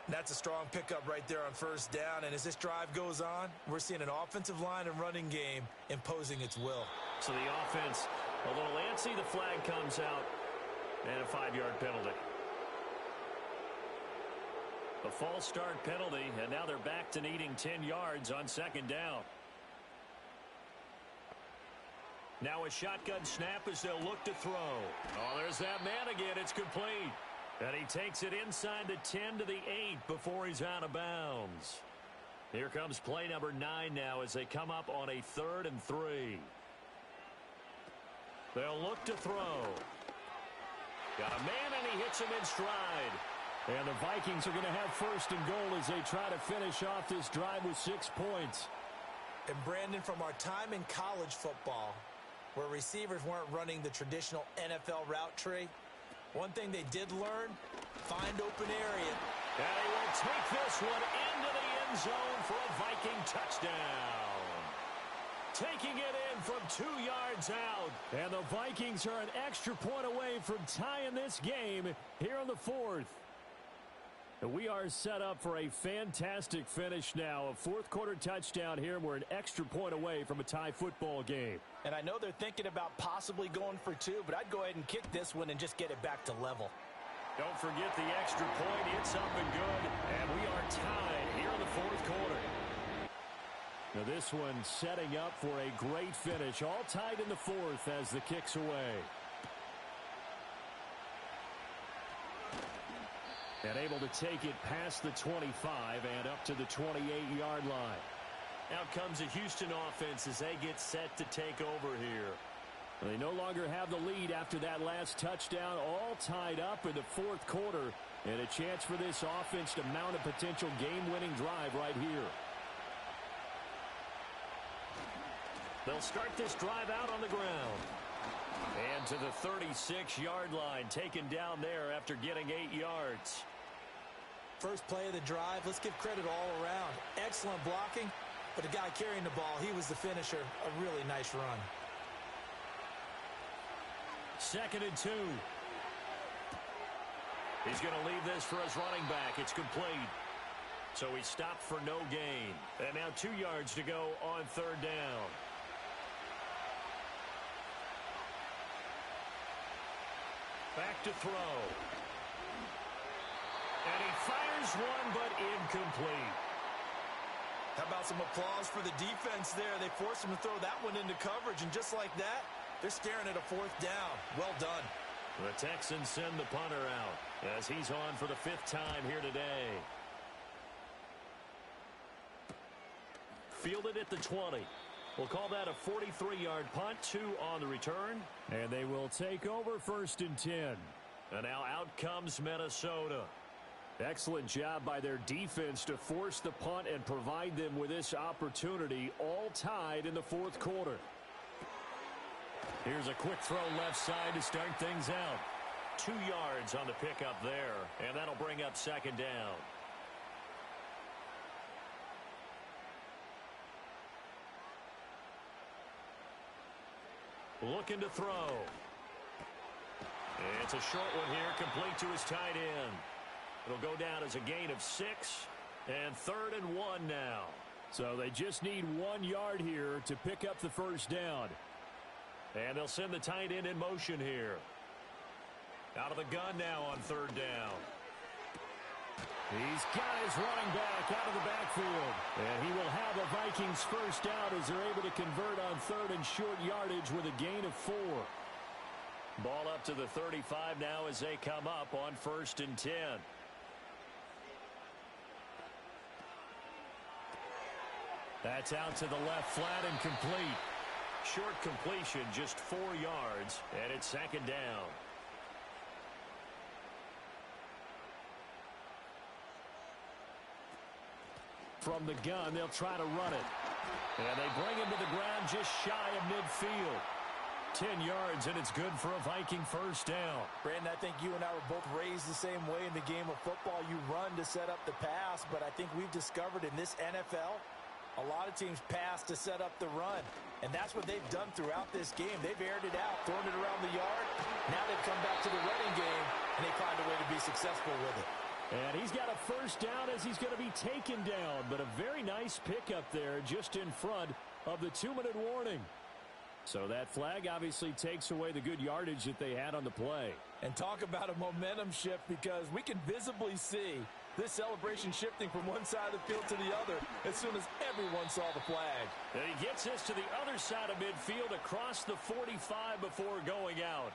That's a strong pickup right there on first down. And as this drive goes on, we're seeing an offensive line and running game imposing its will. So the offense a little antsy. The flag comes out. And a 5-yard penalty. A false start penalty. And now they're back to needing 10 yards on second down. Now a shotgun snap as they'll look to throw. Oh, there's that man again. It's complete. And he takes it inside the 10 to the 8 before he's out of bounds. Here comes play number 9 now as they come up on a 3rd and 3. They'll look to throw. Got a man, and he hits him in stride. And the Vikings are going to have first and goal as they try to finish off this drive with 6 points. And Brandon, from our time in college football, where receivers weren't running the traditional NFL route tree, one thing they did learn, find open area. And he will take this one into the end zone for a Viking touchdown. Taking it in from 2 yards out. And the Vikings are an extra point away from tying this game here in the 4th. We are set up for a fantastic finish now. A 4th quarter touchdown here. We're an extra point away from a tie football game. And I know they're thinking about possibly going for 2, but I'd go ahead and kick this one and just get it back to level. Don't forget the extra point. It's up and good. And we are tied here in the fourth quarter. Now this one setting up for a great finish. All tied in the fourth as the kick's away. And able to take it past the 25 and up to the 28-yard line. Out comes the Houston offense as they get set to take over here. They no longer have the lead after that last touchdown. All tied up in the fourth quarter. And a chance for this offense to mount a potential game-winning drive right here. They'll start this drive out on the ground. And to the 36-yard line, taken down there after getting 8 yards. First play of the drive, let's give credit all around. Excellent blocking, but the guy carrying the ball, he was the finisher. A really nice run. 2nd and 2. He's going to leave this for his running back. It's complete. So he stopped for no gain. And now 2 yards to go on 3rd down. Back to throw. And he fires one, but incomplete. How about some applause for the defense there? They forced him to throw that one into coverage, and just like that, they're staring at a 4th down. Well done. The Texans send the punter out as he's on for the 5th time here today. Fielded at the 20. We'll call that a 43-yard punt, 2 on the return. And they will take over 1st and 10. And now out comes Minnesota. Excellent job by their defense to force the punt and provide them with this opportunity, all tied in the fourth quarter. Here's a quick throw left side to start things out. 2 yards on the pickup there, and that'll bring up 2nd down. Looking to throw. It's a short one here, complete to his tight end. It'll go down as a gain of 6, and 3rd and 1 now. So they just need 1 yard here to pick up the 1st down. And they'll send the tight end in motion here. Out of the gun now on 3rd down. He's got his running back out of the backfield. And he will have a Vikings 1st down as they're able to convert on 3rd and short yardage with a gain of 4. Ball up to the 35 now as they come up on 1st and 10. That's out to the left flat and complete. Short completion, just 4 yards, and it's 2nd down. From the gun, they'll try to run it. And they bring him to the ground just shy of midfield. 10 yards, and it's good for a Viking 1st down. Brandon, I think you and I were both raised the same way in the game of football. You run to set up the pass, but I think we've discovered in this NFL, a lot of teams pass to set up the run. And that's what they've done throughout this game. They've aired it out, thrown it around the yard. Now they've come back to the running game, and they find a way to be successful with it. And he's got a 1st down as he's going to be taken down. But a very nice pickup there just in front of the 2-minute warning. So that flag obviously takes away the good yardage that they had on the play. And talk about a momentum shift, because we can visibly see this celebration shifting from one side of the field to the other as soon as everyone saw the flag. And he gets this to the other side of midfield across the 45 before going out.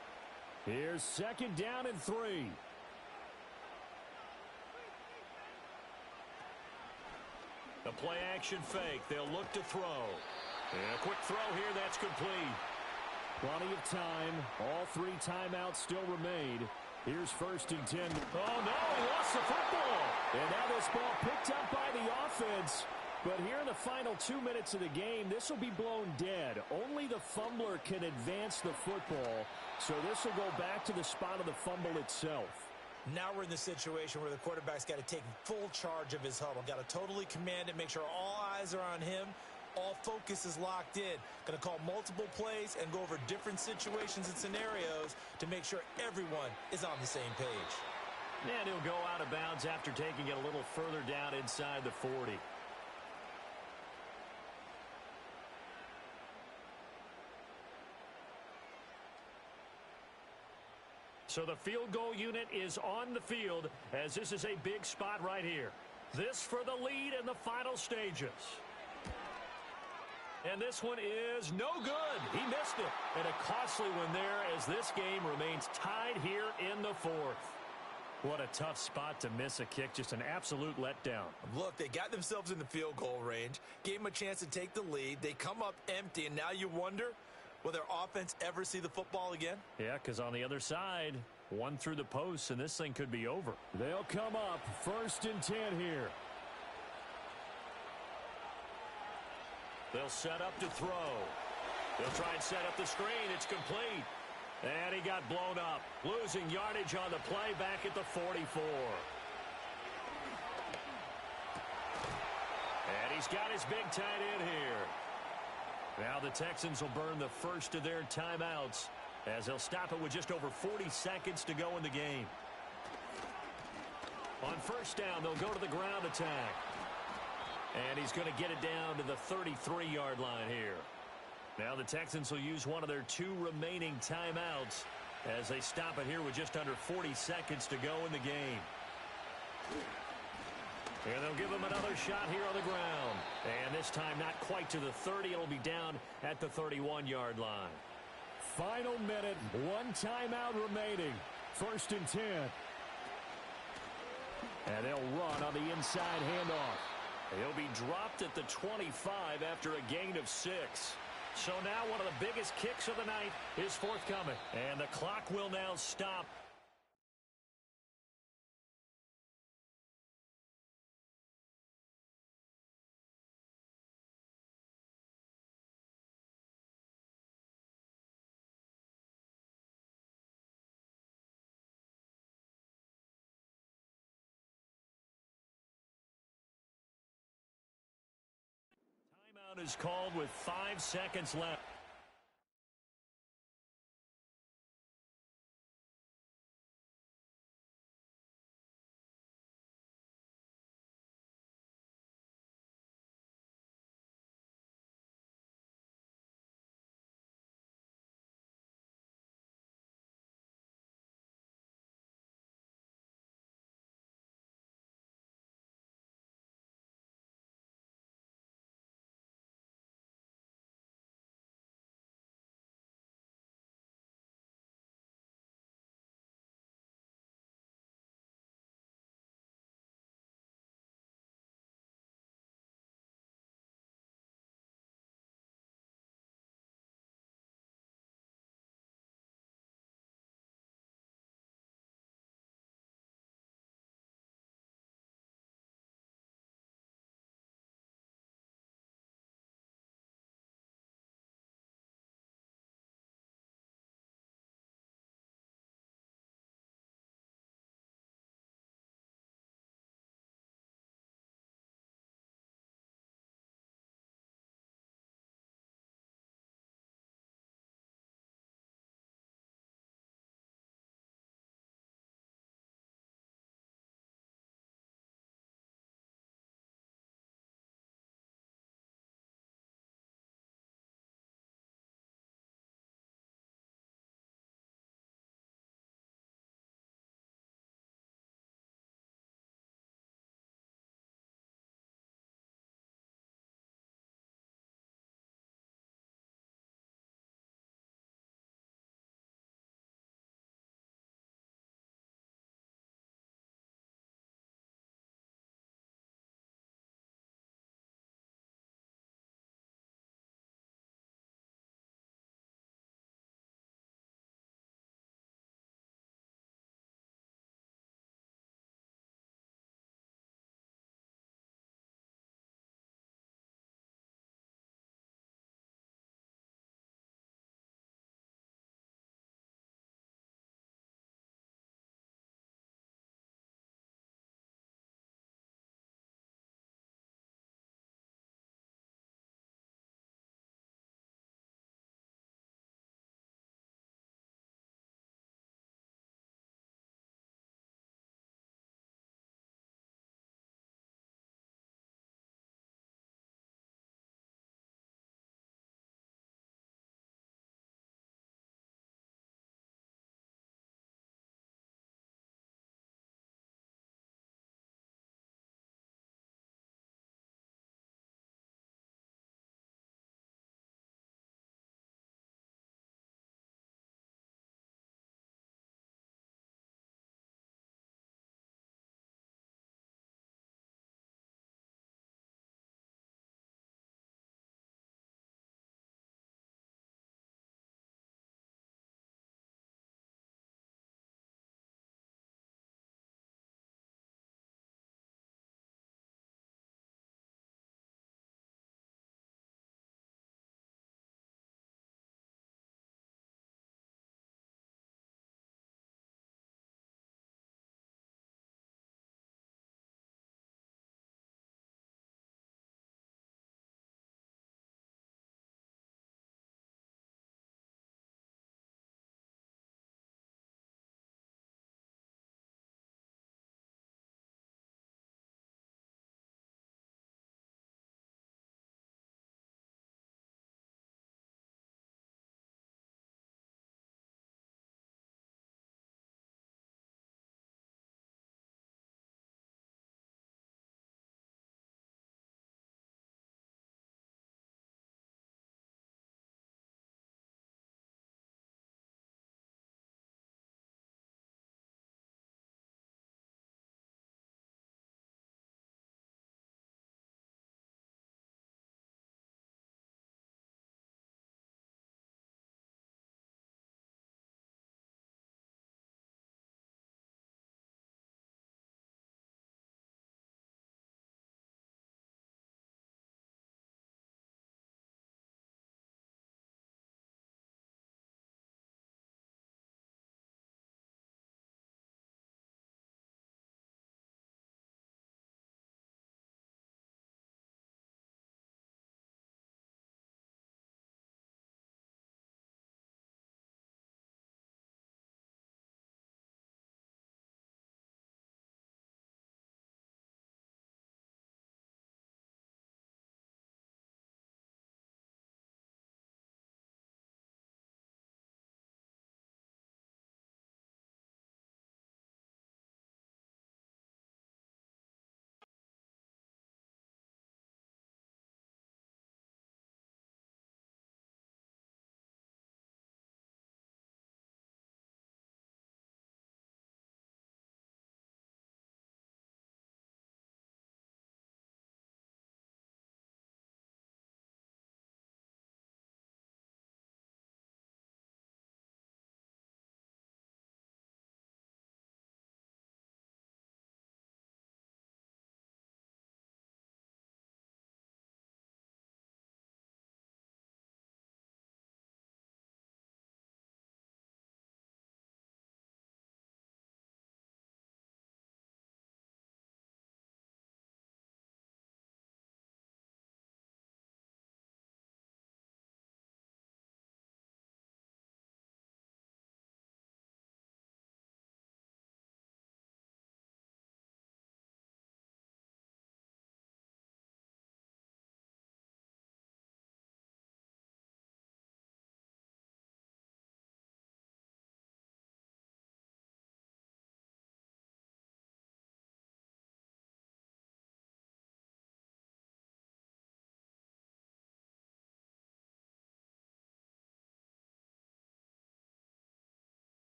Here's 2nd down and 3. The play action fake. They'll look to throw. And a quick throw here. That's complete. Plenty of time. All 3 timeouts still remain. Here's 1st and 10. Oh, no, he lost the football. And now this ball picked up by the offense. But here in the final 2 minutes of the game, this will be blown dead. Only the fumbler can advance the football. So this will go back to the spot of the fumble itself. Now we're in the situation where the quarterback's got to take full charge of his huddle. Got to totally command it, make sure all eyes are on him. All focus is locked in. Going to call multiple plays and go over different situations and scenarios to make sure everyone is on the same page. And he'll go out of bounds after taking it a little further down inside the 40. So the field goal unit is on the field as this is a big spot right here. This for the lead in the final stages. And this one is no good. He missed it. And a costly one there as this game remains tied here in the fourth. What a tough spot to miss a kick. Just an absolute letdown. Look, they got themselves in the field goal range, gave them a chance to take the lead. They come up empty, and now you wonder, will their offense ever see the football again? Yeah, because on the other side, one through the post, and this thing could be over. They'll come up 1st and 10 here. They'll set up to throw. They'll try and set up the screen. It's complete. And he got blown up. Losing yardage on the play back at the 44. And he's got his big tight end here. Now the Texans will burn the first of their timeouts as they'll stop it with just over 40 seconds to go in the game. On 1st down, they'll go to the ground attack. And he's going to get it down to the 33-yard line here. Now the Texans will use one of their 2 remaining timeouts as they stop it here with just under 40 seconds to go in the game. And they'll give him another shot here on the ground. And this time not quite to the 30. It'll be down at the 31-yard line. Final minute, 1 timeout remaining. 1st and 10. And they'll run on the inside handoff. He'll be dropped at the 25 after a gain of 6. So now one of the biggest kicks of the night is forthcoming. And the clock will now stop. Timeout is called with 5 seconds left.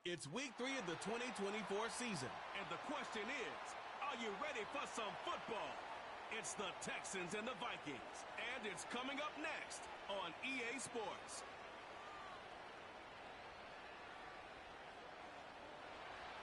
It's week 3 of the 2024 season. And the question is, are you ready for some football? It's the Texans and the Vikings. And it's coming up next on EA Sports.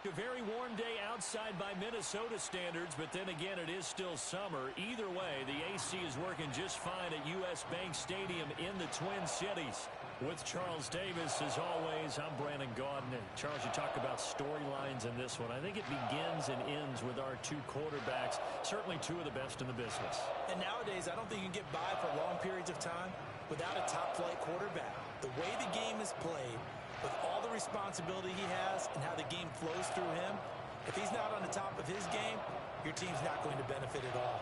A very warm day outside by Minnesota standards, but then again, it is still summer. Either way, the AC is working just fine at U.S. Bank Stadium in the Twin Cities. With Charles Davis, as always, I'm Brandon Gaudin. And Charles, you talk about storylines in this one. I think it begins and ends with our two quarterbacks, certainly two of the best in the business. And nowadays, I don't think you can get by for long periods of time without a top-flight quarterback. The way the game is played, with all the responsibility he has and how the game flows through him, if he's not on the top of his game, your team's not going to benefit at all.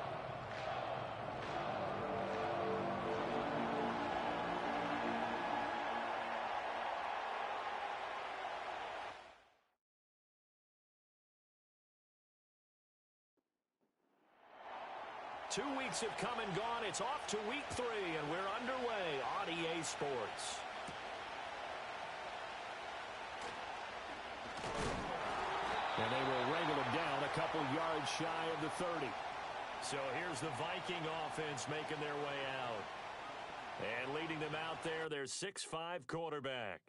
Two weeks have come and gone. It's off to week 3, and we're underway on EA Sports. And they will wrangle him down a couple yards shy of the 30. So here's the Viking offense making their way out. And leading them out there, their 6'5" quarterback.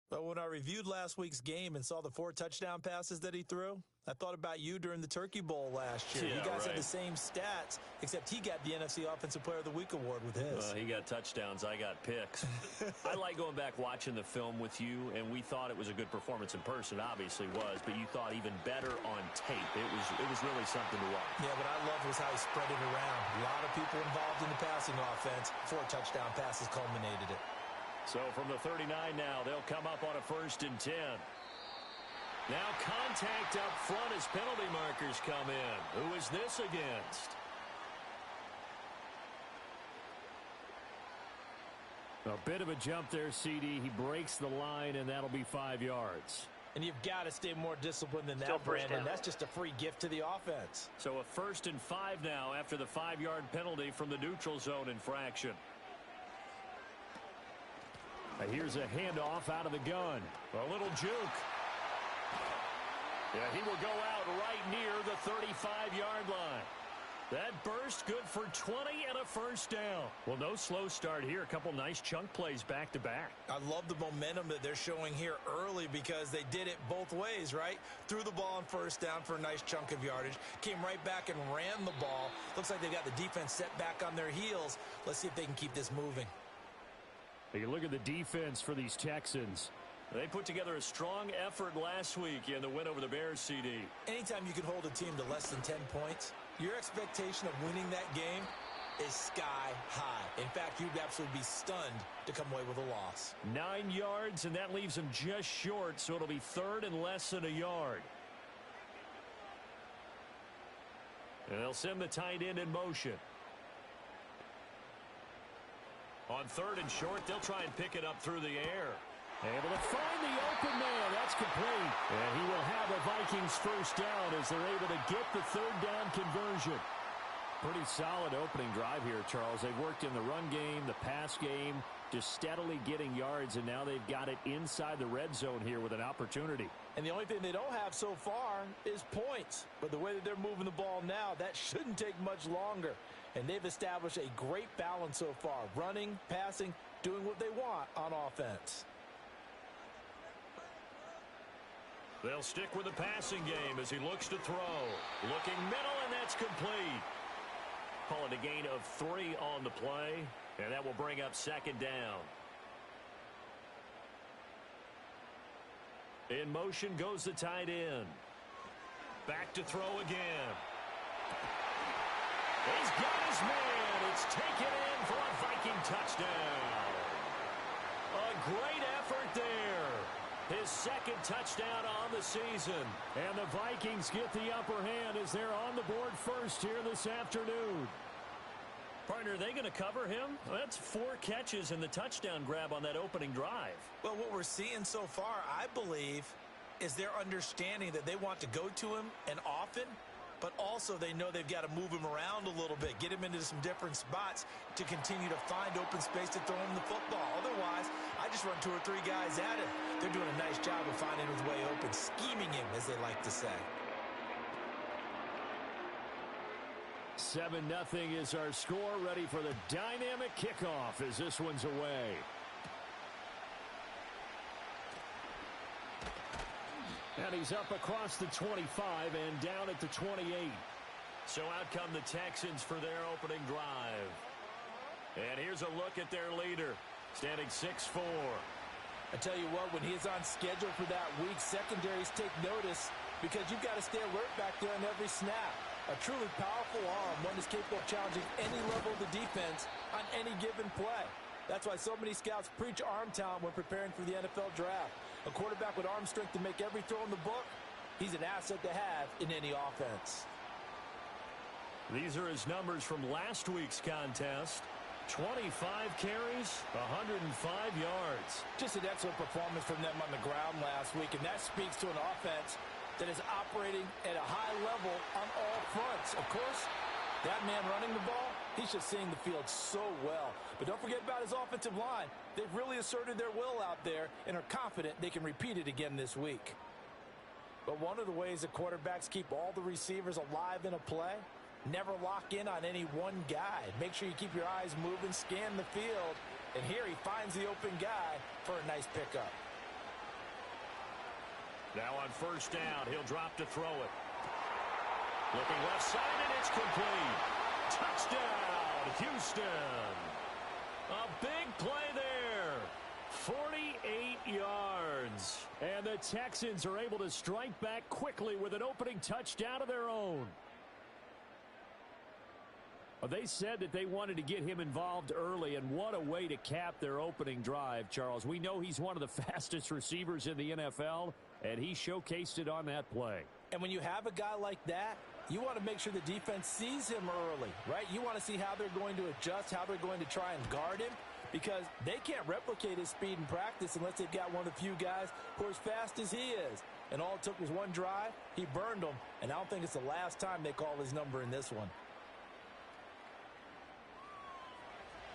But when I reviewed last week's game and saw the 4 touchdown passes that he threw, I thought about you during the Turkey Bowl last year. Yeah, you guys right. had the same stats, except he got the NFC Offensive Player of the Week award with his. He got touchdowns. I got picks. I like going back watching the film with you, and we thought it was a good performance in person. Obviously was, but you thought even better on tape. It was really something to watch. Yeah, what I loved was how he spread it around. A lot of people involved in the passing offense. 4 touchdown passes culminated it. So from the 39 now, they'll come up on a 1st and 10. Now contact up front as penalty markers come in. Who is this against? A bit of a jump there, CD. He breaks the line, and that'll be 5 yards. And you've got to stay more disciplined than that, Brandon. That's just a free gift to the offense. So a 1st and 5 now after the 5-yard penalty from the neutral zone infraction. Here's a handoff out of the gun. A little juke. Yeah, he will go out right near the 35-yard line. That burst good for 20 and a 1st down. Well, no slow start here. A couple nice chunk plays back-to-back. I love the momentum that they're showing here early because they did it both ways, right? Threw the ball on 1st down for a nice chunk of yardage. Came right back and ran the ball. Looks like they've got the defense set back on their heels. Let's see if they can keep this moving. You look at the defense for these Texans. They put together a strong effort last week in the win over the Bears, CD. Anytime you can hold a team to less than 10 points, your expectation of winning that game is sky high. In fact, you'd absolutely be stunned to come away with a loss. 9 yards, and that leaves them just short, so it'll be 3rd and less than a yard. And they'll send the tight end in motion. On 3rd and short, they'll try and pick it up through the air. Able to find the open man. That's complete. And he will have a Vikings 1st down as they're able to get the 3rd down conversion. Pretty solid opening drive here, Charles. They've worked in the run game, the pass game, just steadily getting yards, and now they've got it inside the red zone here with an opportunity. And the only thing they don't have so far is points. But the way that they're moving the ball now, that shouldn't take much longer. And they've established a great balance so far. Running, passing, doing what they want on offense. They'll stick with the passing game as he looks to throw. Looking middle, and that's complete. Call it a gain of 3 on the play, and that will bring up 2nd down. In motion goes the tight end. Back to throw again. He's got his man. It's taken in for a Viking touchdown. A great effort there. His 2nd touchdown on the season. And the Vikings get the upper hand as they're on the board first here this afternoon. Partner, are they going to cover him? Well, that's 4 catches and the touchdown grab on that opening drive. Well, what we're seeing so far, I believe, is their understanding that they want to go to him and often but also they know they've got to move him around a little bit, get him into some different spots to continue to find open space to throw him the football. Otherwise, I just run 2 or 3 guys at him. They're doing a nice job of finding his way open, scheming him, as they like to say. 7-0 is our score. Ready for the dynamic kickoff as this one's away. And he's up across the 25 and down at the 28. So out come the Texans for their opening drive. And here's a look at their leader, standing 6'4". I tell you what, when he's on schedule for that week, secondaries take notice because you've got to stay alert back there on every snap. A truly powerful arm, one that's capable of challenging any level of the defense on any given play. That's why so many scouts preach arm talent when preparing for the NFL draft. A quarterback with arm strength to make every throw in the book, he's an asset to have in any offense. These are his numbers from last week's contest. 25 carries, 105 yards. Just an excellent performance from them on the ground last week, and that speaks to an offense that is operating at a high level on all fronts. Of course, that man running the ball, he's just seeing the field so well. But don't forget about his offensive line. They've really asserted their will out there and are confident they can repeat it again this week. But one of the ways that quarterbacks keep all the receivers alive in a play, never lock in on any one guy. Make sure you keep your eyes moving, scan the field, and here he finds the open guy for a nice pickup. Now on first down, he'll drop to throw it. Looking left side, and it's complete. Touchdown, Houston. A big play there. 48 yards. And the Texans are able to strike back quickly with an opening touchdown of their own. Well, they said that they wanted to get him involved early, and what a way to cap their opening drive, Charles. We know he's one of the fastest receivers in the NFL, and he showcased it on that play. And when you have a guy like that, you want to make sure the defense sees him early, right? You want to see how they're going to adjust, how they're going to try and guard him, because they can't replicate his speed in practice unless they've got one of the few guys who are as fast as he is. And all it took was one drive. He burned them, and I don't think it's the last time they call his number in this one.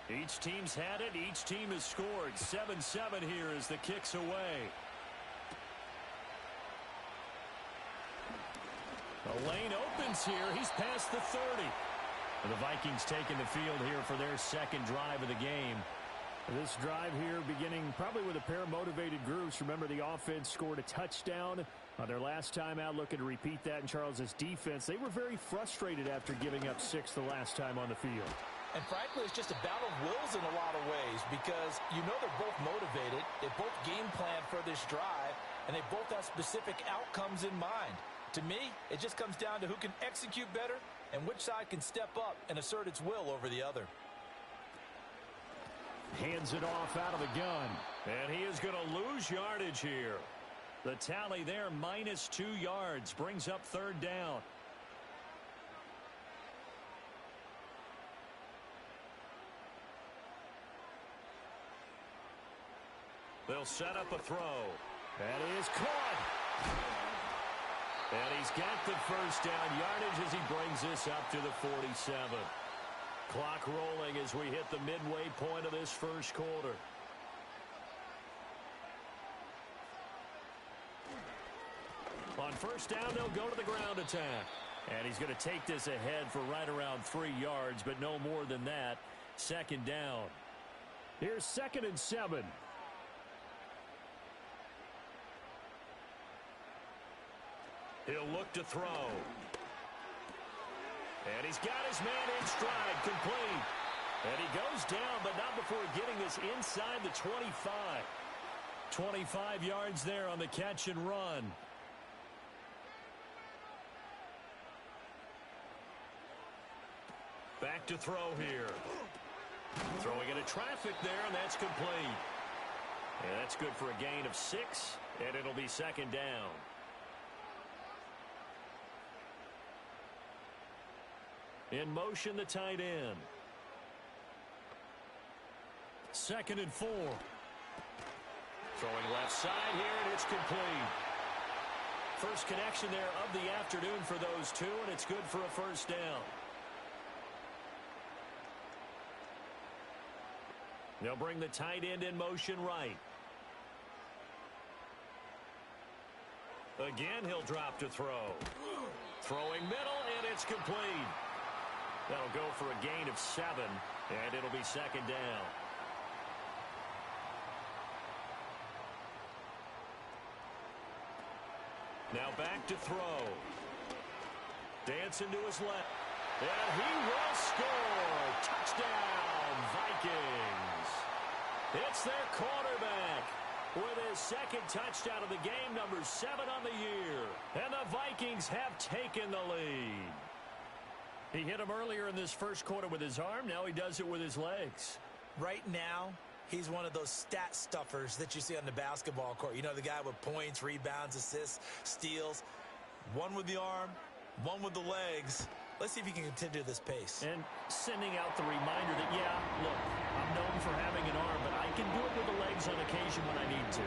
Each team's had it. Each team has scored. 7-7 here as the kick's away. The lane opens here. He's past the 30. And the Vikings taking the field here for their second drive of the game. This drive here beginning probably with a pair of motivated groups. Remember, the offense scored a touchdown on their last time out, looking to repeat that in Charles's defense. They were very frustrated after giving up 6 the last time on the field. And frankly, it's just a battle of wills in a lot of ways because you know they're both motivated. They both game plan for this drive, and they both have specific outcomes in mind. To me, it just comes down to who can execute better and which side can step up and assert its will over the other. Hands it off out of the gun. And he is going to lose yardage here. The tally there, -2 yards, brings up third down. They'll set up a throw. That is caught. And he's got the first down yardage as he brings this up to the 47. Clock rolling as we hit the midway point of this first quarter. On first down, they'll go to the ground attack. And he's going to take this ahead for right around 3 yards, but no more than that. Second down. Here's 2nd and 7. He'll look to throw. And he's got his man in stride, complete. And he goes down, but not before getting this inside the 25. 25 yards there on the catch and run. Back to throw here. Throwing into traffic there, and that's complete. And that's good for a gain of 6, and it'll be second down. In motion, the tight end. 2nd and 4. Throwing left side here, and it's complete. First connection there of the afternoon for those two, and it's good for a first down. They'll bring the tight end in motion right. Again, he'll drop to throw. Throwing middle, and it's complete. That'll go for a gain of 7, and it'll be second down. Now back to throw. Dancing to his left. And he will score. Touchdown, Vikings. It's their quarterback with his second touchdown of the game, number 7 on the year. And the Vikings have taken the lead. He hit him earlier in this first quarter with his arm. Now he does it with his legs. Right now, he's one of those stat stuffers that you see on the basketball court. You know, the guy with points, rebounds, assists, steals. One with the arm, one with the legs. Let's see if he can continue this pace. And sending out the reminder that, yeah, look, I'm known for having an arm, but I can do it with the legs on occasion when I need to.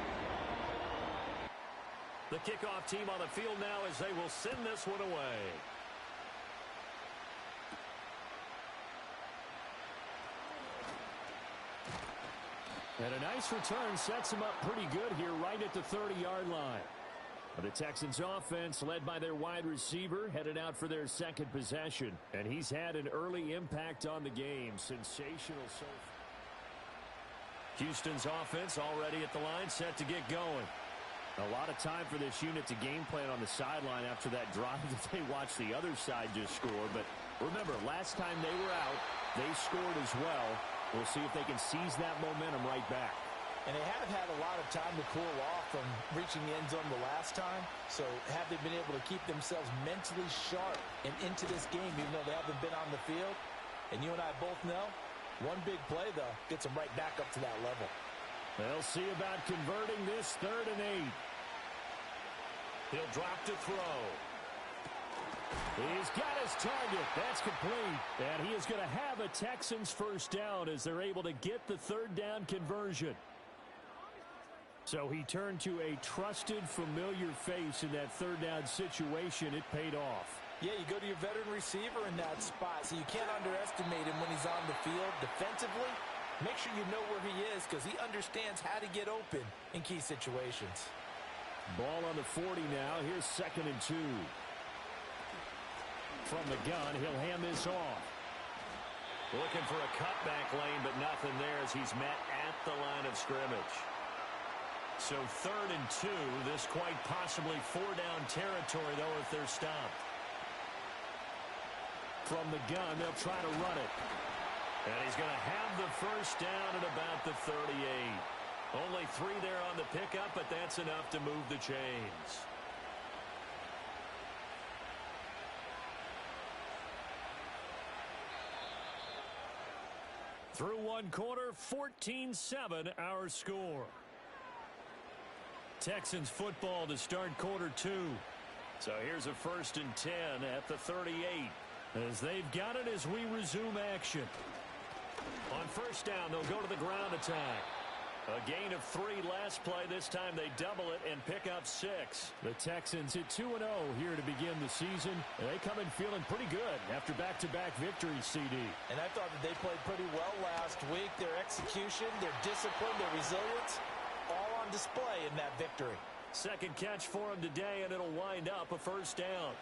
The kickoff team on the field now as they will send this one away. And a nice return sets him up pretty good here right at the 30-yard line. The Texans offense led by their wide receiver headed out for their second possession. And he's had an early impact on the game. Sensational so far. Houston's offense already at the line, set to get going. A lot of time for this unit to game plan on the sideline after that drive that they watched the other side just score. But remember, last time they were out, they scored as well. We'll see if they can seize that momentum right back. And they haven't had a lot of time to cool off from reaching the end zone the last time. So have they been able to keep themselves mentally sharp and into this game, even though they haven't been on the field? And you and I both know, one big play, though, gets them right back up to that level. They'll see about converting this 3rd and 8. He'll drop to throw. He's got his target. That's complete. And he is going to have a Texans first down as they're able to get the 3rd down conversion. So he turned to a trusted, familiar face in that 3rd down situation. It paid off. Yeah, you go to your veteran receiver in that spot, so you can't underestimate him when he's on the field. Defensively, make sure you know where he is because he understands how to get open in key situations. Ball on the 40 now. Here's 2nd and 2. From the gun, he'll hand this off. Looking for a cutback lane, but nothing there as he's met at the line of scrimmage. So 3rd and 2. This quite possibly 4-down territory, though, if they're stopped. From the gun, they'll try to run it. And he's going to have the first down at about the 38. Only 3 there on the pickup, but that's enough to move the chains. Through one quarter, 14-7 our score. Texans football to start quarter 2. So here's a 1st and 10 at the 38. As they've got it as we resume action. On first down, they'll go to the ground attack. A gain of 3 last play. This time they double it and pick up 6. The Texans hit 2-0 here to begin the season. They come in feeling pretty good after back-to-back victories, CD. And I thought that they played pretty well last week. Their execution, their discipline, their resilience, all on display in that victory. Second catch for him today, and it'll wind up a first down.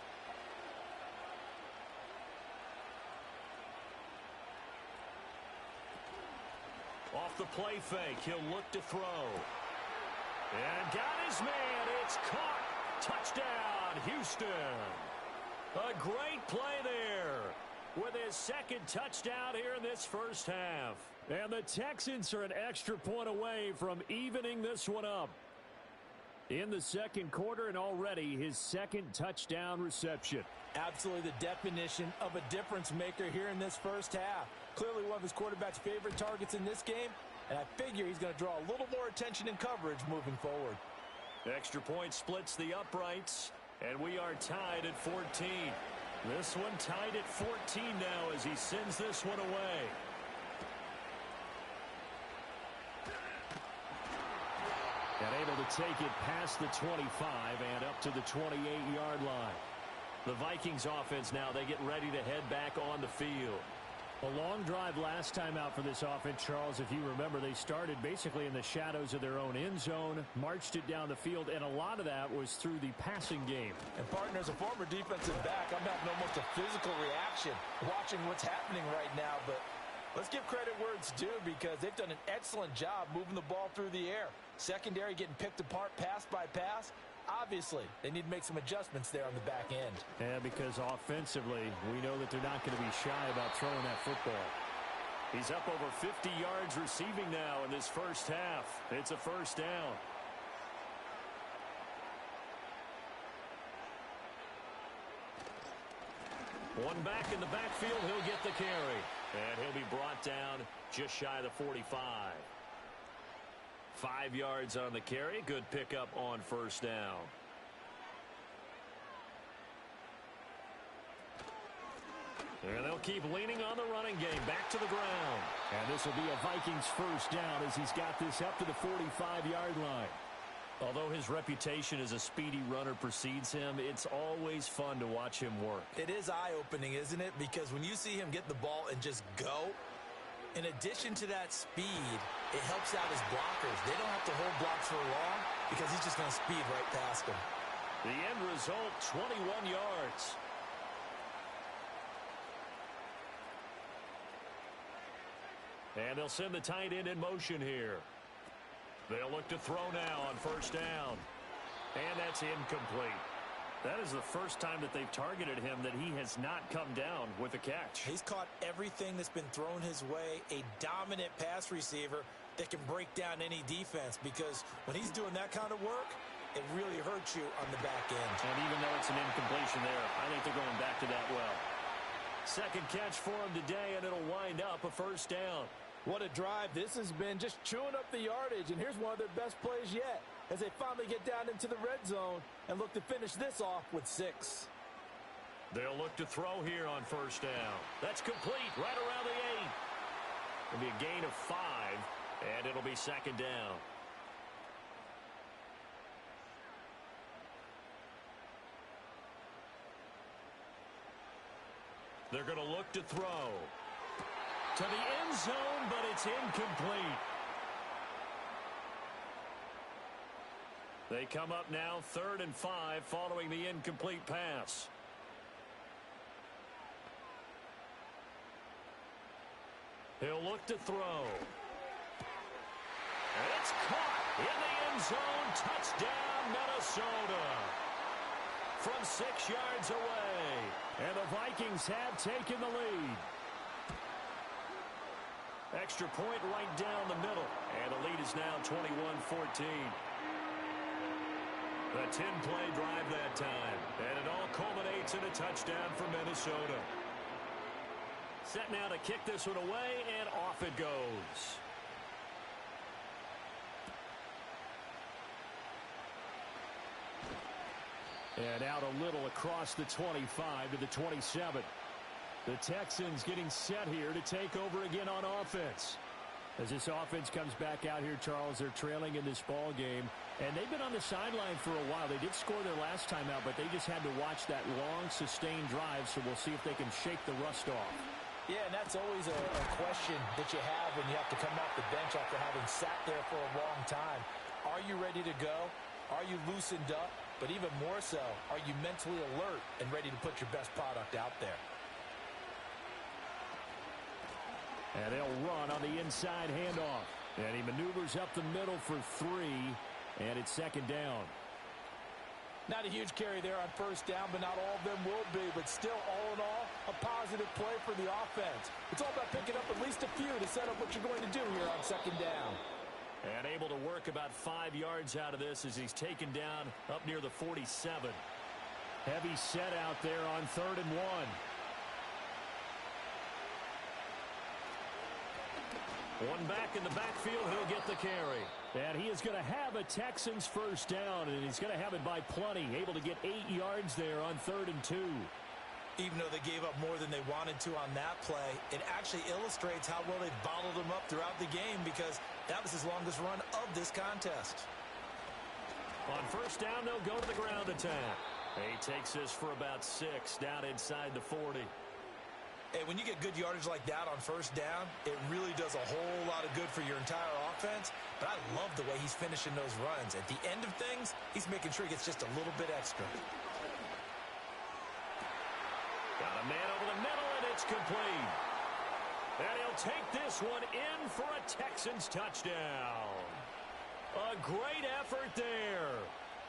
Off the play fake, he'll look to throw. And got his man. It's caught. Touchdown, Houston. A great play there with his second touchdown here in this first half. And the Texans are an extra point away from evening this one up. In the second quarter, and already his second touchdown reception. Absolutely the definition of a difference maker here in this first half. Clearly one of his quarterback's favorite targets in this game, and I figure he's going to draw a little more attention and coverage moving forward. Extra point splits the uprights, and we are tied at 14. This one tied at 14 now as he sends this one away. And able to take it past the 25 and up to the 28-yard line. The Vikings offense now, they get ready to head back on the field. A long drive last time out for this offense, Charles. If you remember, they started basically in the shadows of their own end zone, marched it down the field, and a lot of that was through the passing game. And partner, as a former defensive back, I'm having almost a physical reaction watching what's happening right now. But let's give credit where it's due, because they've done an excellent job moving the ball through the air. Secondary getting picked apart pass by pass. Obviously, they need to make some adjustments there on the back end. Yeah, because offensively, we know that they're not going to be shy about throwing that football. He's up over 50 yards receiving now in this first half. It's a first down. One back in the backfield, he'll get the carry. And he'll be brought down just shy of the 45. 5 yards on the carry. Good pickup on first down. And they'll keep leaning on the running game. Back to the ground. And this will be a Vikings first down as he's got this up to the 45-yard line. Although his reputation as a speedy runner precedes him, it's always fun to watch him work. It is eye-opening, isn't it? Because when you see him get the ball and just go, in addition to that speed, it helps out his blockers. They don't have to hold blocks for long because he's just going to speed right past them. The end result, 21 yards. And they'll send the tight end in motion here. They'll look to throw now on first down. And that's incomplete. That is the first time that they've targeted him that he has not come down with a catch. He's caught everything that's been thrown his way. A dominant pass receiver that can break down any defense, because when he's doing that kind of work, it really hurts you on the back end. And even though it's an incompletion there, I think they're going back to that well. Second catch for him today, and it'll wind up a first down. What a drive this has been, just chewing up the yardage. And here's one of their best plays yet, as they finally get down into the red zone and look to finish this off with 6. They'll look to throw here on first down. That's complete right around the 8. It'll be a gain of 5, and it'll be second down. They're going to look to throw to the end zone, but it's incomplete. They come up now 3rd and 5 following the incomplete pass. He'll look to throw. And it's caught in the end zone. Touchdown, Minnesota. From 6 yards away. And the Vikings have taken the lead. Extra point right down the middle. And the lead is now 21-14. A 10-play drive that time. And it all culminates in a touchdown for Minnesota. Set now to kick this one away, and off it goes. And out a little across the 25 to the 27. The Texans getting set here to take over again on offense. As this offense comes back out here, Charles, they're trailing in this ball game. And they've been on the sideline for a while. They did score their last time out, but they just had to watch that long, sustained drive, so we'll see if they can shake the rust off. Yeah, and that's always a question that you have when you have to come off the bench after having sat there for a long time. Are you ready to go? Are you loosened up? But even more so, are you mentally alert and ready to put your best product out there? And they'll run on the inside handoff. And he maneuvers up the middle for 3, and it's second down. Not a huge carry there on first down, but not all of them will be. But still, all in all, a positive play for the offense. It's all about picking up at least a few to set up what you're going to do here on second down. And able to work about 5 yards out of this as he's taken down up near the 47. Heavy set out there on 3rd and 1. One back in the backfield, he'll get the carry. And he is going to have a Texans first down, and he's going to have it by plenty. Able to get 8 yards there on 3rd and 2. Even though they gave up more than they wanted to on that play, it actually illustrates how well they've bottled him up throughout the game, because that was his longest run of this contest. On first down, they'll go to the ground attack. He takes this for about 6 down inside the 40. Hey, when you get good yardage like that on first down, it really does a whole lot of good for your entire offense. But I love the way he's finishing those runs. At the end of things, he's making sure he gets just a little bit extra. Got a man over the middle, and it's complete. And he'll take this one in for a Texans touchdown. A great effort there.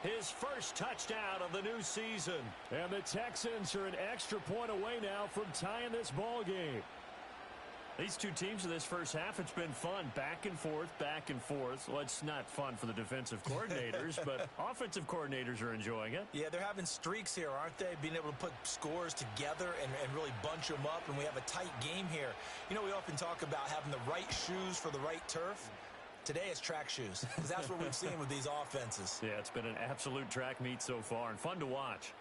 His first touchdown of the new season. And the Texans are an extra point away now from tying this ball game. These two teams in this first half, it's been fun. Back and forth, back and forth. Well, it's not fun for the defensive coordinators, but offensive coordinators are enjoying it. Yeah, they're having streaks here, aren't they? Being able to put scores together and really bunch them up, and we have a tight game here. You know, we often talk about having the right shoes for the right turf. Today it's track shoes, because that's what we've seen with these offenses. Yeah, it's been an absolute track meet so far, and fun to watch.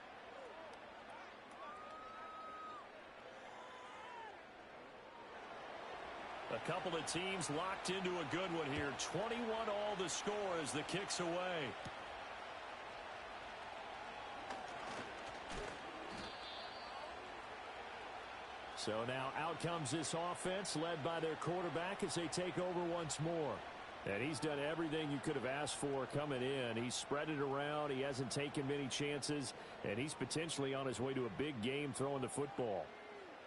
A couple of teams locked into a good one here. 21 all the score as the kick's away. So now out comes this offense led by their quarterback as they take over once more. And he's done everything you could have asked for coming in. He's spread it around. He hasn't taken many chances. And he's potentially on his way to a big game throwing the football.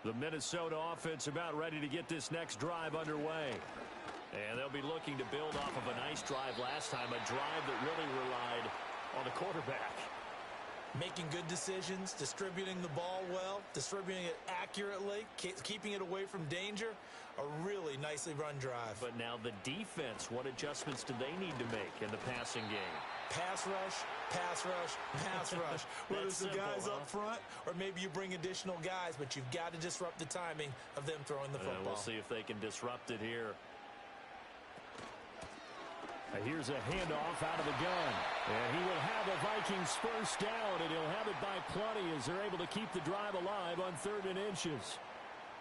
The Minnesota offense about ready to get this next drive underway. And they'll be looking to build off of a nice drive last time, a drive that really relied on the quarterback. Making good decisions, distributing the ball well, distributing it accurately, keeping it away from danger. A really nicely run drive. But now the defense, what adjustments do they need to make in the passing game? Pass rush, pass rush, pass rush. Whether it's the guys up front or maybe you bring additional guys, but you've got to disrupt the timing of them throwing the football. We'll see if they can disrupt it here. Here's a handoff out of the gun. And he will have the Vikings first down, and he'll have it by plenty as they're able to keep the drive alive on 3rd and inches.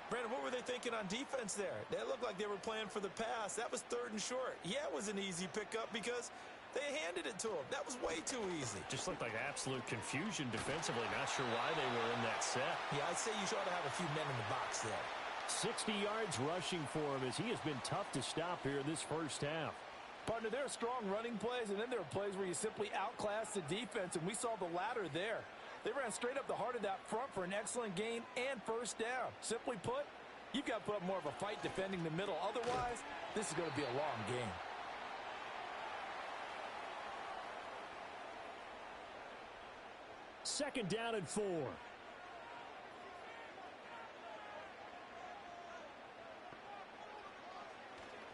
Brandon, what were they thinking on defense there? They looked like they were playing for the pass. That was 3rd and short. Yeah, it was an easy pickup because they handed it to him. That was way too easy. Just looked like absolute confusion defensively. Not sure why they were in that set. Yeah, I'd say you ought to have a few men in the box there. 60 yards rushing for him as he has been tough to stop here in this first half. Partner, there are strong running plays, and then there are plays where you simply outclass the defense, and we saw the latter there. They ran straight up the heart of that front for an excellent gain and first down. Simply put, you've got to put up more of a fight defending the middle. Otherwise, this is going to be a long game. Second down and 4.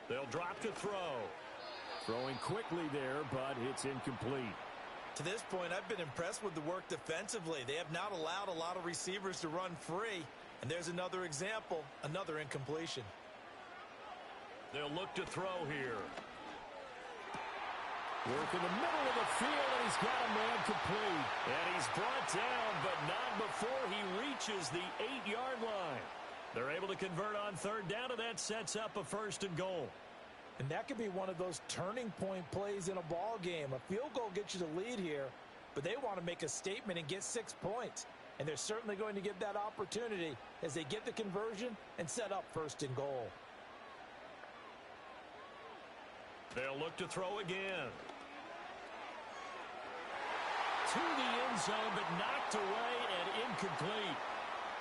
They'll drop to throw. Throwing quickly there, but it's incomplete. To this point, I've been impressed with the work defensively. They have not allowed a lot of receivers to run free. And there's another example, another incompletion. They'll look to throw here. Work in the middle of the field, and he's got a man complete. And he's brought down, but not before he reaches the 8-yard line. They're able to convert on 3rd down, and that sets up a 1st and goal. And that could be one of those turning point plays in a ball game. A field goal gets you the lead here, but they want to make a statement and get 6 points. And they're certainly going to get that opportunity as they get the conversion and set up 1st and goal. They'll look to throw again. To the end zone, but knocked away and incomplete.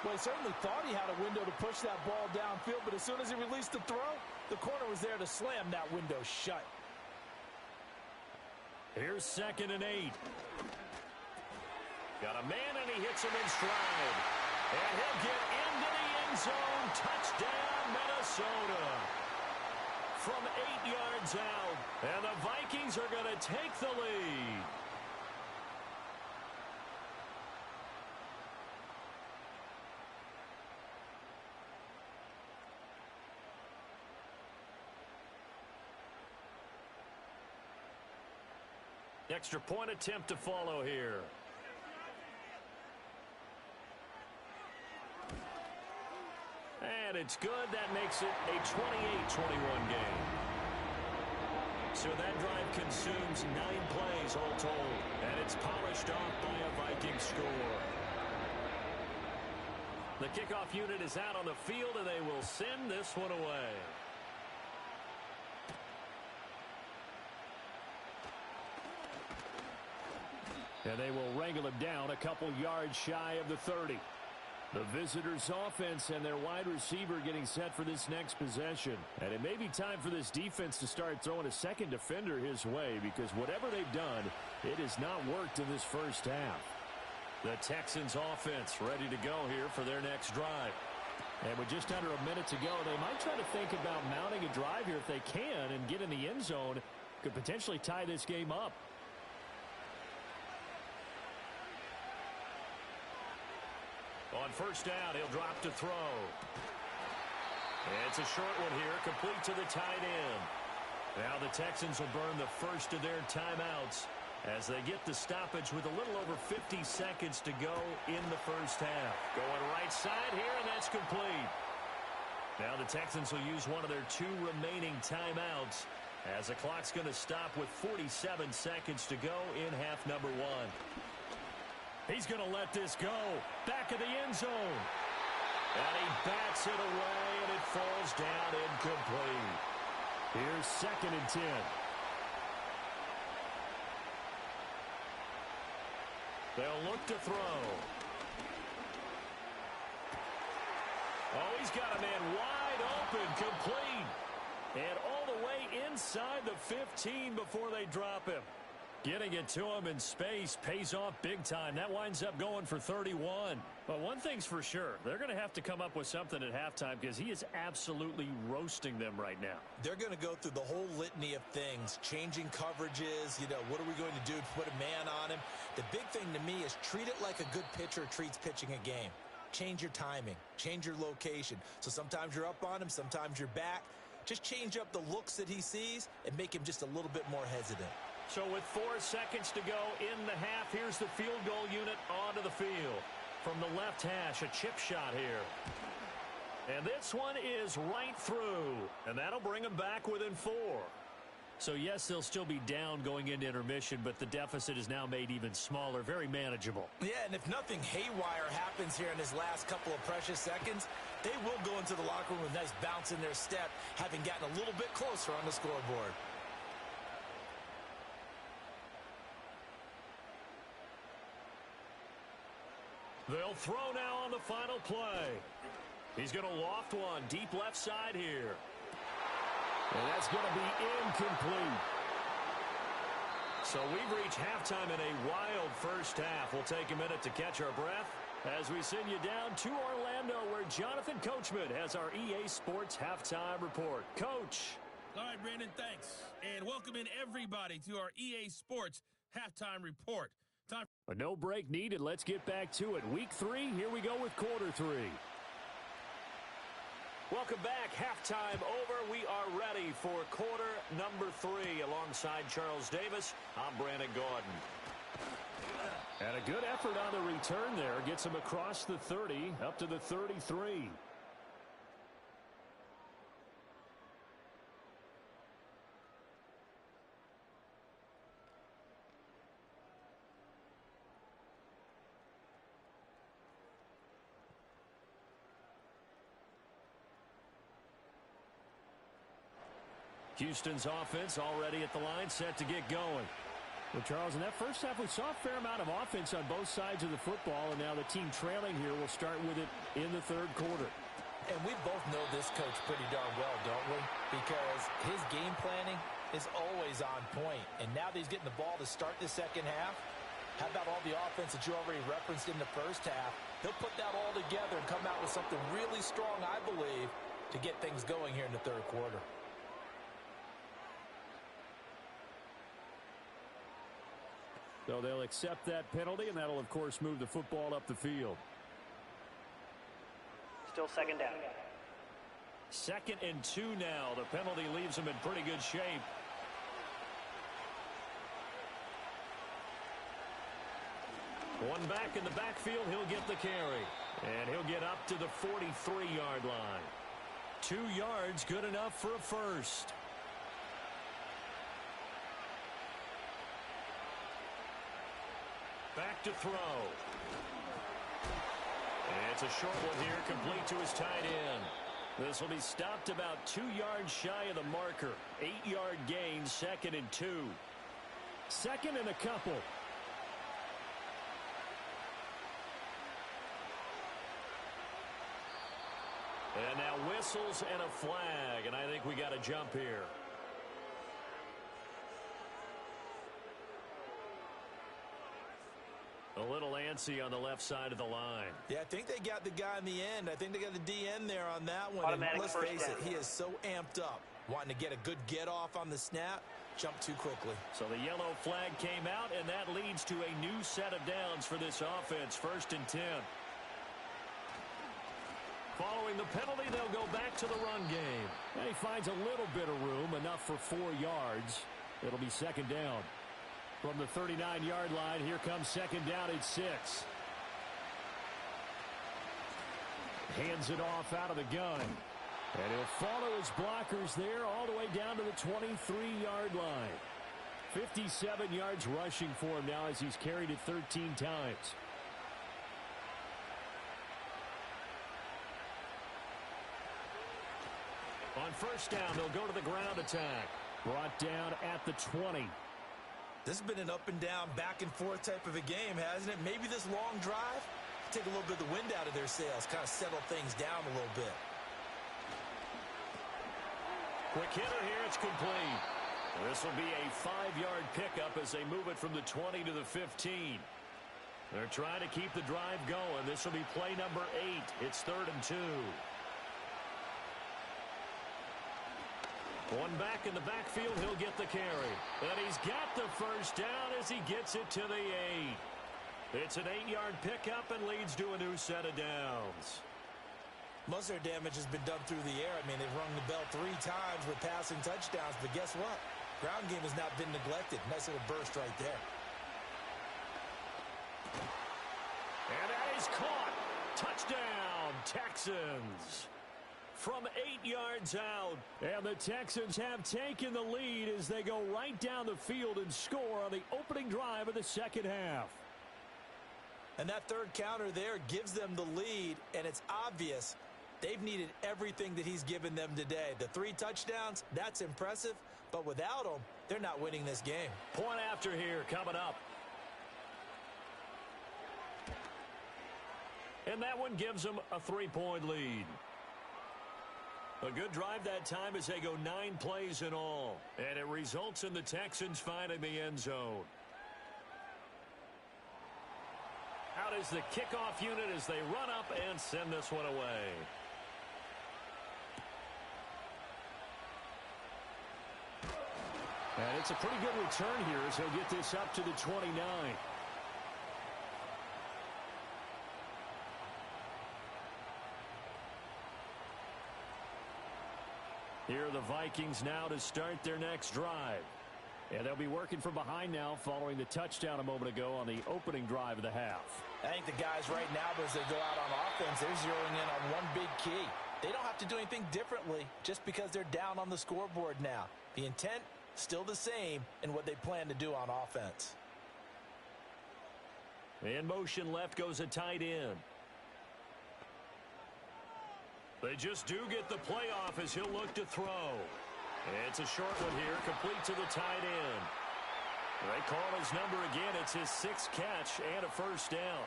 Well, he certainly thought he had a window to push that ball downfield, but as soon as he released the throw, the corner was there to slam that window shut. Here's 2nd and 8. Got a man, and he hits him in stride. And he'll get into the end zone. Touchdown, Minnesota. From 8 yards out. And the Vikings are going to take the lead. Extra point attempt to follow here. And it's good. That makes it a 28-21 game. So that drive consumes 9 plays all told. And it's polished off by a Viking score. The kickoff unit is out on the field, and they will send this one away. And they will wrangle him down a couple yards shy of the 30. The visitors' offense and their wide receiver getting set for this next possession. And it may be time for this defense to start throwing a second defender his way, because whatever they've done, it has not worked in this first half. The Texans' offense ready to go here for their next drive. And with just under a minute to go, they might try to think about mounting a drive here if they can and get in the end zone. Could potentially tie this game up. On first down, he'll drop to throw. It's a short one here, complete to the tight end. Now the Texans will burn the first of their timeouts as they get the stoppage with a little over 50 seconds to go in the first half. Going right side here, and that's complete. Now the Texans will use one of their 2 remaining timeouts as the clock's going to stop with 47 seconds to go in half number 1. He's going to let this go. Back of the end zone. And he bats it away, and it falls down incomplete. Here's 2nd and 10. They'll look to throw. Oh, he's got a man wide open, complete. And all the way inside the 15 before they drop him. Getting it to him in space pays off big time. That winds up going for 31. But one thing's for sure, they're going to have to come up with something at halftime because he is absolutely roasting them right now. They're going to go through the whole litany of things, changing coverages, what are we going to do to put a man on him? The big thing to me is treat it like a good pitcher treats pitching a game. Change your timing, change your location. So sometimes you're up on him, sometimes you're back. Just change up the looks that he sees and make him just a little bit more hesitant. So with 4 seconds to go in the half, here's the field goal unit onto the field. From the left hash, a chip shot here. And this one is right through. And that'll bring them back within 4. So yes, they'll still be down going into intermission, but the deficit is now made even smaller, very manageable. Yeah, and if nothing haywire happens here in his last couple of precious seconds, they will go into the locker room with a nice bounce in their step, having gotten a little bit closer on the scoreboard. They'll throw now on the final play. He's going to loft one deep left side here. And that's going to be incomplete. So we've reached halftime in a wild first half. We'll take a minute to catch our breath as we send you down to Orlando, where Jonathan Coachman has our EA Sports Halftime Report. Coach. All right, Brandon, thanks. And welcome in everybody to our EA Sports Halftime Report. A no break needed. Let's get back to it. Week 3, here we go with quarter 3. Welcome back. Halftime over. We are ready for quarter number 3. Alongside Charles Davis, I'm Brandon Gordon. And a good effort on the return there. Gets him across the 30, up to the 33. Houston's offense already at the line, set to get going. Well, Charles, in that first half, we saw a fair amount of offense on both sides of the football, and now the team trailing here will start with it in the third quarter. And we both know this coach pretty darn well, don't we? Because his game planning is always on point. And now that he's getting the ball to start the second half, how about all the offense that you already referenced in the first half? He'll put that all together and come out with something really strong, I believe, to get things going here in the third quarter. So they'll accept that penalty, and that'll, of course, move the football up the field. Still second down. 2nd and 2 now. The penalty leaves them in pretty good shape. One back in the backfield, he'll get the carry. And he'll get up to the 43-yard line. 2 yards, good enough for a first. to throw. It's a short one here, complete to his tight end. This will be stopped about 2 yards shy of the marker. 8-yard gain, 2nd and 2. 2nd and a couple. And now whistles and a flag, and I think we got a jump here. A little antsy on the left side of the line. Yeah, I think they got the guy in the end. I think they got the DN there on that one. Automatic and let's first face down. it, he is so amped up. Wanting to get a good get off on the snap, jump too quickly. So the yellow flag came out, and that leads to a new set of downs for this offense. 1st and 10. Following the penalty, they'll go back to the run game. And he finds a little bit of room, enough for 4 yards. It'll be 2nd down. From the 39-yard line, here comes 2nd down at 6. Hands it off out of the gun. And he'll follow his blockers there all the way down to the 23-yard line. 57 yards rushing for him now as he's carried it 13 times. On 1st down, they'll go to the ground attack. Brought down at the 20. This has been an up and down, back and forth type of a game, hasn't it? Maybe this long drive, take a little bit of the wind out of their sails, kind of settle things down a little bit. Quick hitter here, it's complete. This will be a 5-yard pickup as they move it from the 20 to the 15. They're trying to keep the drive going. This will be play number 8. It's 3rd and 2. One back in the backfield, he'll get the carry. And he's got the first down as he gets it to the 8. It's an 8-yard pickup and leads to a new set of downs. Most of their damage has been done through the air. I mean, they've rung the bell 3 times with passing touchdowns, but guess what? Ground game has not been neglected. Nice little burst right there. And that is caught. Touchdown, Texans. From 8 yards out. And the Texans have taken the lead as they go right down the field and score on the opening drive of the 2nd half. And that 3rd counter there gives them the lead, and it's obvious they've needed everything that he's given them today. The 3 touchdowns, that's impressive, but without them, they're not winning this game. Point after here coming up. And that one gives them a 3-point lead. A good drive that time as they go 9 plays in all. And it results in the Texans finding the end zone. Out is the kickoff unit as they run up and send this one away. And it's a pretty good return here as he'll get this up to the 29. Here are the Vikings now to start their next drive. And they'll be working from behind now following the touchdown a moment ago on the opening drive of the half. I think the guys right now, as they go out on offense, they're zeroing in on one big key. They don't have to do anything differently just because they're down on the scoreboard now. The intent, still the same in what they plan to do on offense. In motion left goes a tight end. They just do get the playoff as he'll look to throw. It's a short one here, complete to the tight end. They call his number again. It's his 6th catch and a first down.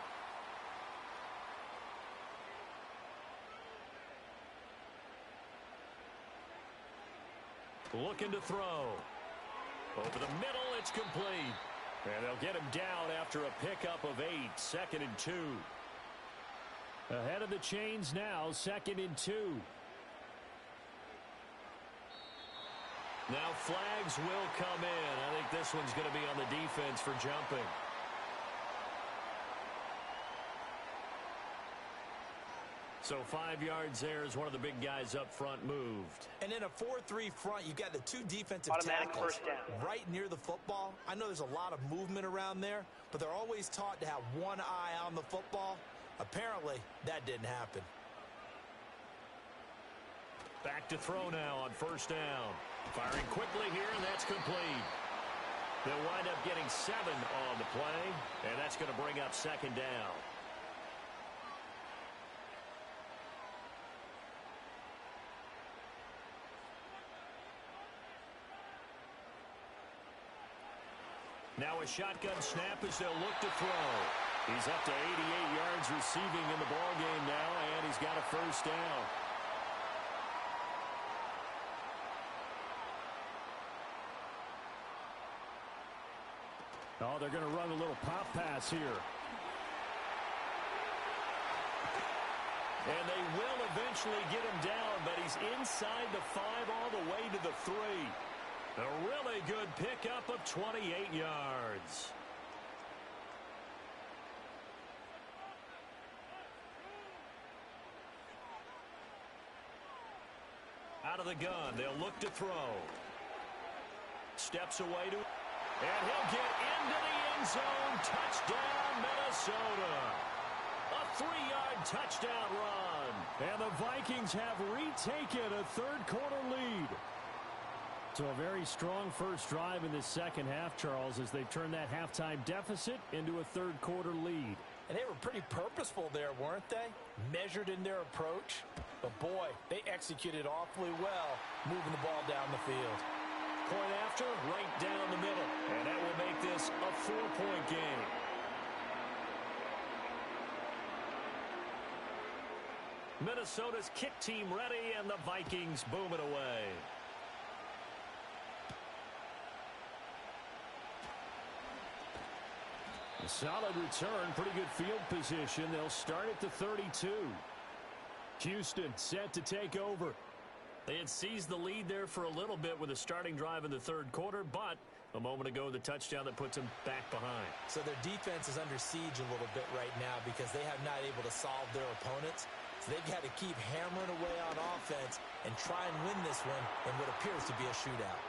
Looking to throw. Over the middle, it's complete. And they'll get him down after a pickup of 8, 2nd and 2. Ahead of the chains now, 2nd and 2. Now flags will come in. I think this one's going to be on the defense for jumping. So 5 yards there as one of the big guys up front moved. And in a 4-3 front, you've got the 2 defensive Automatic tackles first down. right near the football. I know there's a lot of movement around there, but they're always taught to have one eye on the football. Apparently, that didn't happen. Back to throw now on first down. Firing quickly here, and that's complete. They'll wind up getting 7 on the play, and that's going to bring up second down. Now a shotgun snap as they'll look to throw. He's up to 88 yards receiving in the ballgame now, and he's got a first down. Oh, they're going to run a little pop pass here. And they will eventually get him down, but he's inside the 5 all the way to the 3. A really good pickup of 28 yards. Out of the gun, they'll look to throw. Steps away to... And he'll get into the end zone. Touchdown, Minnesota. A 3-yard touchdown run. And the Vikings have retaken a third-quarter lead. So a very strong first drive in the second half, Charles, as they've turned that halftime deficit into a third-quarter lead. And they were pretty purposeful there, weren't they? Measured in their approach. But, boy, they executed awfully well moving the ball down the field. Point after, right down the middle. And that will make this a 4-point game. Minnesota's kick team ready, and the Vikings boom it away. A solid return, pretty good field position. They'll start at the 32. Houston set to take over. They had seized the lead there for a little bit with a starting drive in the third quarter, but a moment ago, the touchdown that puts them back behind. So their defense is under siege a little bit right now because they have not able to solve their opponents. So they've got to keep hammering away on offense and try and win this one in what appears to be a shootout.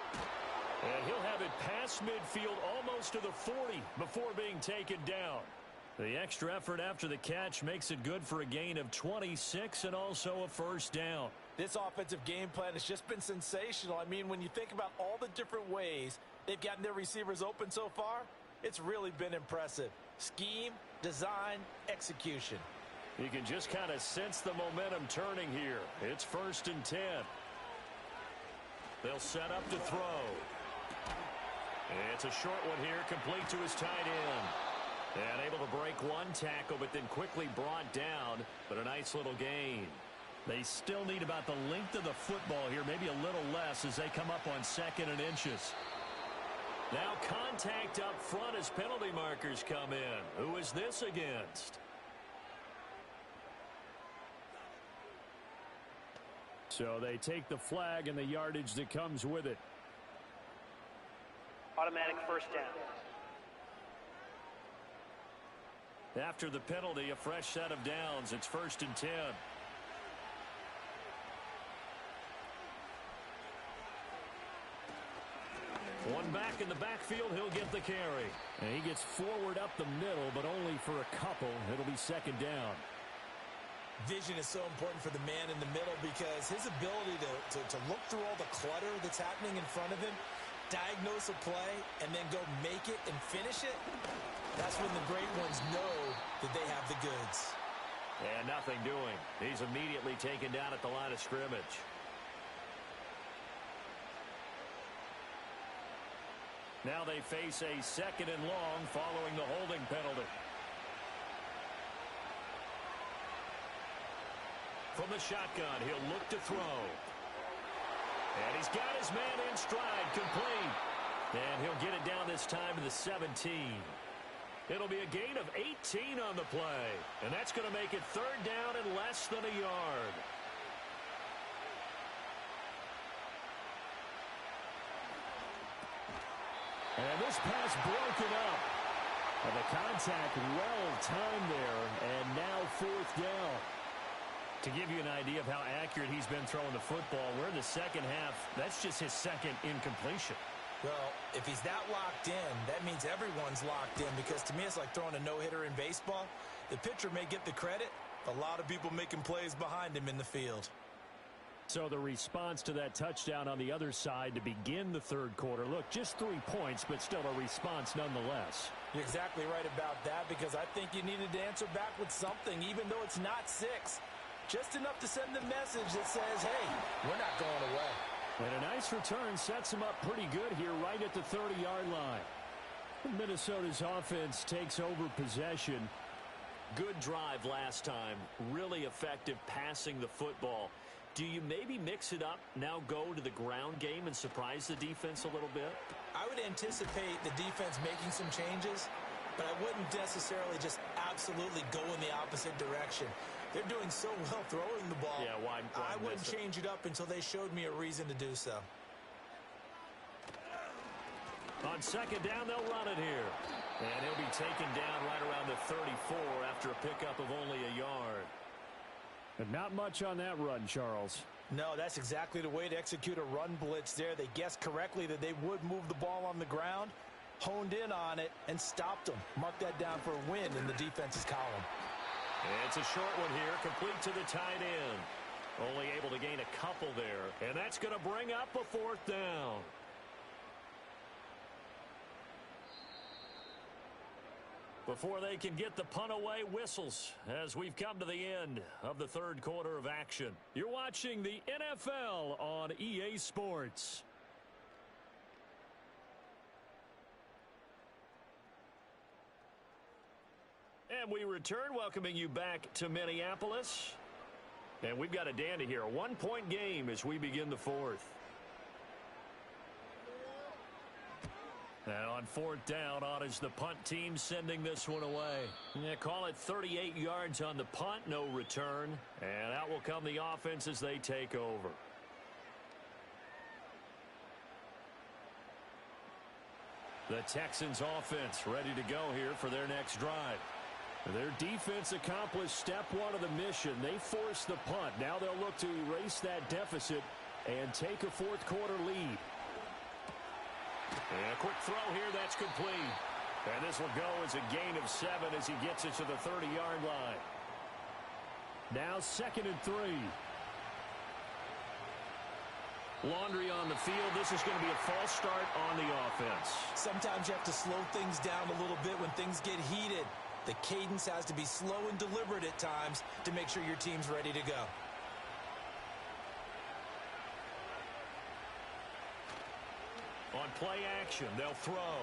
And he'll have it past midfield almost to the 40 before being taken down. The extra effort after the catch makes it good for a gain of 26 and also a first down. This offensive game plan has just been sensational. I mean, when you think about all the different ways they've gotten their receivers open so far, it's really been impressive. Scheme, design, execution. You can just kind of sense the momentum turning here. It's 1st and 10. They'll set up to throw. It's a short one here, complete to his tight end. And able to break one tackle, but then quickly brought down, but a nice little gain. They still need about the length of the football here, maybe a little less as they come up on 2nd and inches. Now contact up front as penalty markers come in. Who is this against? So they take the flag and the yardage that comes with it. Automatic first down. After the penalty, a fresh set of downs. It's 1st and 10. One back in the backfield, he'll get the carry. And he gets forward up the middle, but only for a couple. It'll be 2nd down. Vision is so important for the man in the middle because his ability to look through all the clutter that's happening in front of him, diagnose a play, and then go make it and finish it, that's when the great ones know that they have the goods. And nothing doing. He's immediately taken down at the line of scrimmage. Now they face a 2nd and long following the holding penalty. From the shotgun, he'll look to throw. And he's got his man in stride, complete. And he'll get it down this time to the 17. It'll be a gain of 18 on the play. And that's going to make it 3rd down and less than a yard. And this pass broken up. And the contact well timed there. And now 4th down. To give you an idea of how accurate he's been throwing the football, we're in the second half. That's just his 2nd incompletion. Well, if he's that locked in, that means everyone's locked in because to me it's like throwing a no-hitter in baseball. The pitcher may get the credit, a lot of people making plays behind him in the field. So the response to that touchdown on the other side to begin the third quarter. Look, just 3 points, but still a response nonetheless. You're exactly right about that, because I think you needed to answer back with something, even though it's not 6. Just enough to send the message that says, hey, we're not going away. And a nice return sets him up pretty good here right at the 30-yard line. Minnesota's offense takes over possession. Good drive last time. Really effective passing the football. Do you maybe mix it up, now go to the ground game and surprise the defense a little bit? I would anticipate the defense making some changes, but I wouldn't necessarily just absolutely go in the opposite direction. They're doing so well throwing the ball. Yeah, why I wouldn't change it up until they showed me a reason to do so. On second down, they'll run it here. And he'll be taken down right around the 34 after a pickup of only a yard. And not much on that run, Charles. No, that's exactly the way to execute a run blitz there. They guessed correctly that they would move the ball on the ground, honed in on it, and stopped them. Mark that down for a win in the defense's column. It's a short one here, complete to the tight end. Only able to gain a couple there, and that's going to bring up a 4th down. Before they can get the punt away, whistles as we've come to the end of the third quarter of action. You're watching the NFL on EA Sports. And we return, welcoming you back to Minneapolis. And we've got a dandy here, a 1-point game as we begin the 4th. And on 4th down, on is the punt team sending this one away. Yeah, call it 38 yards on the punt, no return. And out will come the offense as they take over. The Texans offense ready to go here for their next drive. Their defense accomplished step 1 of the mission. They forced the punt. Now they'll look to erase that deficit and take a 4th quarter lead. And a quick throw here, that's complete. And this will go as a gain of 7 as he gets it to the 30-yard line. Now 2nd and 3. Laundry on the field. This is going to be a false start on the offense. Sometimes you have to slow things down a little bit when things get heated. The cadence has to be slow and deliberate at times to make sure your team's ready to go. On play action, they'll throw.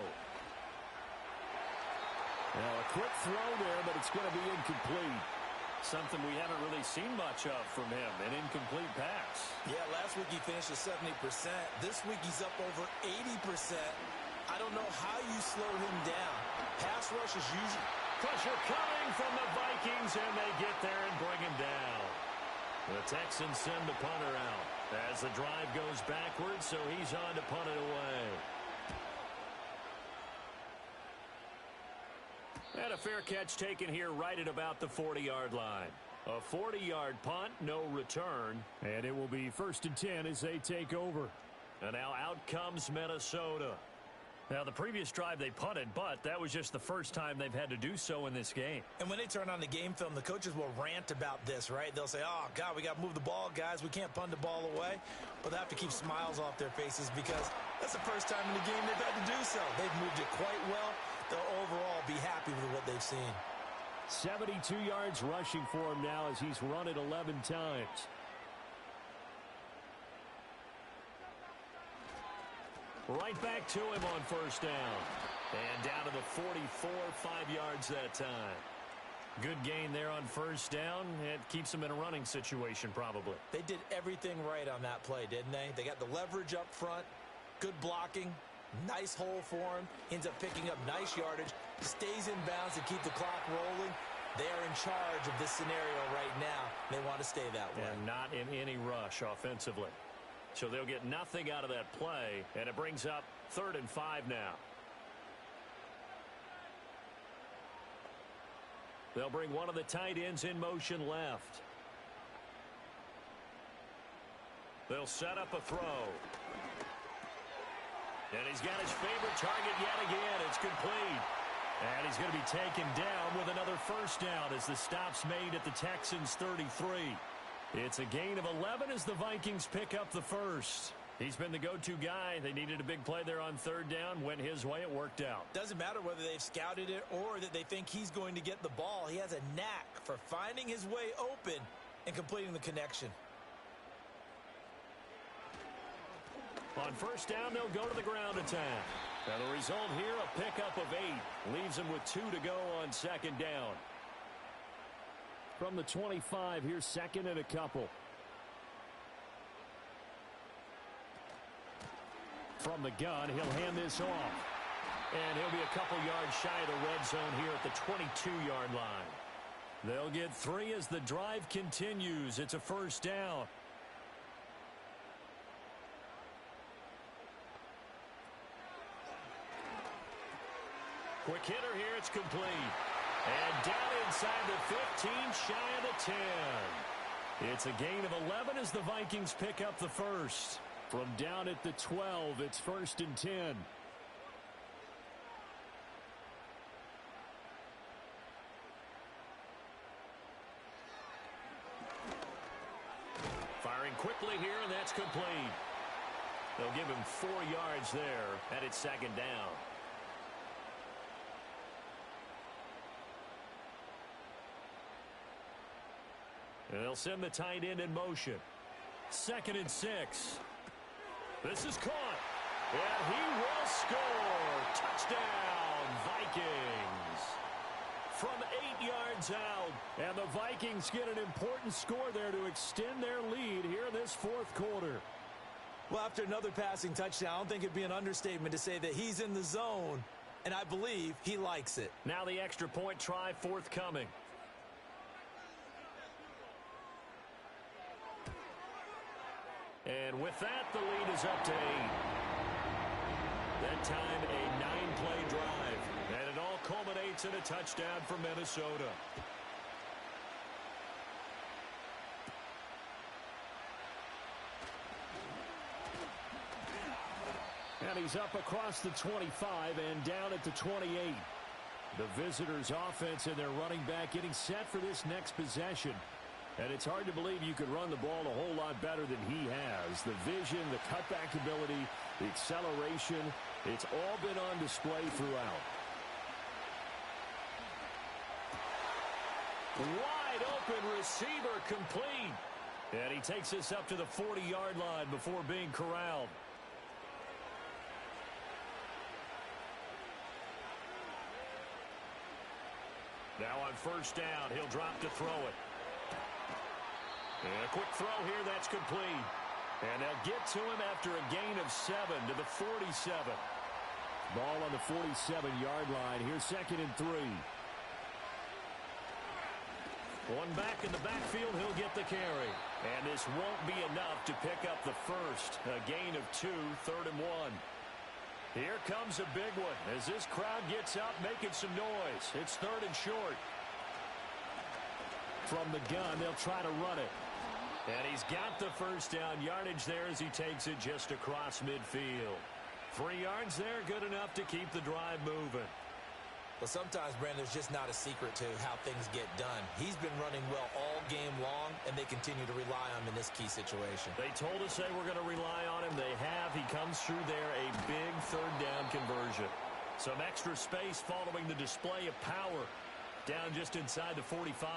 Now a quick throw there, but it's going to be incomplete. Something we haven't really seen much of from him, an incomplete pass. Yeah, last week he finished at 70%. This week he's up over 80%. I don't know how you slow him down. Pass rush is usually... Pressure coming from the Vikings, and they get there and bring him down. The Texans send the punter out as the drive goes backwards, so he's on to punt it away. And a fair catch taken here right at about the 40-yard line. A 40-yard punt, no return. And it will be 1st and 10 as they take over. And now out comes Minnesota. Now, the previous drive they punted, but that was just the first time they've had to do so in this game. And when they turn on the game film, the coaches will rant about this, right? They'll say, oh, God, we got to move the ball, guys. We can't punt the ball away. But they have to keep smiles off their faces because that's the first time in the game they've had to do so. They've moved it quite well. They'll overall be happy with what they've seen. 72 yards rushing for him now as he's run it 11 times. Right back to him on 1st down. And down to the 44, 5 yards that time. Good gain there on 1st down. It keeps them in a running situation probably. They did everything right on that play, didn't they? They got the leverage up front, good blocking, nice hole for him, ends up picking up nice yardage, stays in bounds to keep the clock rolling. They are in charge of this scenario right now. They want to stay that way. And not in any rush offensively. So they'll get nothing out of that play, and it brings up 3rd and 5 now. They'll bring one of the tight ends in motion left. They'll set up a throw. And he's got his favorite target yet again. It's complete. And he's going to be taken down with another 1st down as the stop's made at the Texans' 33. It's a gain of 11 as the Vikings pick up the first. He's been the go-to guy. They needed a big play there on third down. Went his way. It worked out. Doesn't matter whether they've scouted it or that they think he's going to get the ball. He has a knack for finding his way open and completing the connection. On first down, they'll go to the ground attack. Now the result here, a pickup of 8. Leaves them with 2 to go on second down. From the 25, here's second and a couple. From the gun, he'll hand this off. And he'll be a couple yards shy of the red zone here at the 22-yard line. They'll get 3 as the drive continues. It's a first down. Quick hitter here, it's complete. And down inside the 15, shy of the 10. It's a gain of 11 as the Vikings pick up the first. From down at the 12, it's first and 10. Firing quickly here, and that's complete. They'll give him 4 yards there, and it's second down. And they'll send the tight end in motion. Second and 6. This is caught. And he will score. Touchdown, Vikings. From 8 yards out. And the Vikings get an important score there to extend their lead here in this fourth quarter. Well, after another passing touchdown, I don't think it'd be an understatement to say that he's in the zone, and I believe he likes it. Now the extra point try forthcoming. And with that, the lead is up to 8. That time, a 9-play drive. And it all culminates in a touchdown for Minnesota. And he's up across the 25 and down at the 28. The visitors' offense and their running back getting set for this next possession. And it's hard to believe you could run the ball a whole lot better than he has. The vision, the cutback ability, the acceleration, it's all been on display throughout. Wide open receiver complete. And he takes this up to the 40-yard line before being corralled. Now on first down, he'll drop to throw it. And a quick throw here, that's complete. And they'll get to him after a gain of 7 to the 47. Ball on the 47-yard line. Here's second and 3. One back in the backfield, he'll get the carry. And this won't be enough to pick up the first. A gain of 2, third and 1. Here comes a big one as this crowd gets up making some noise. It's third and short. From the gun, they'll try to run it. And he's got the first down yardage there as he takes it just across midfield. 3 yards there, good enough to keep the drive moving. Well, sometimes, Brandon, there's just not a secret to how things get done. He's been running well all game long, and they continue to rely on him in this key situation. They told us they were going to rely on him. They have. He comes through there, a big third down conversion. Some extra space following the display of power. Down just inside the 45.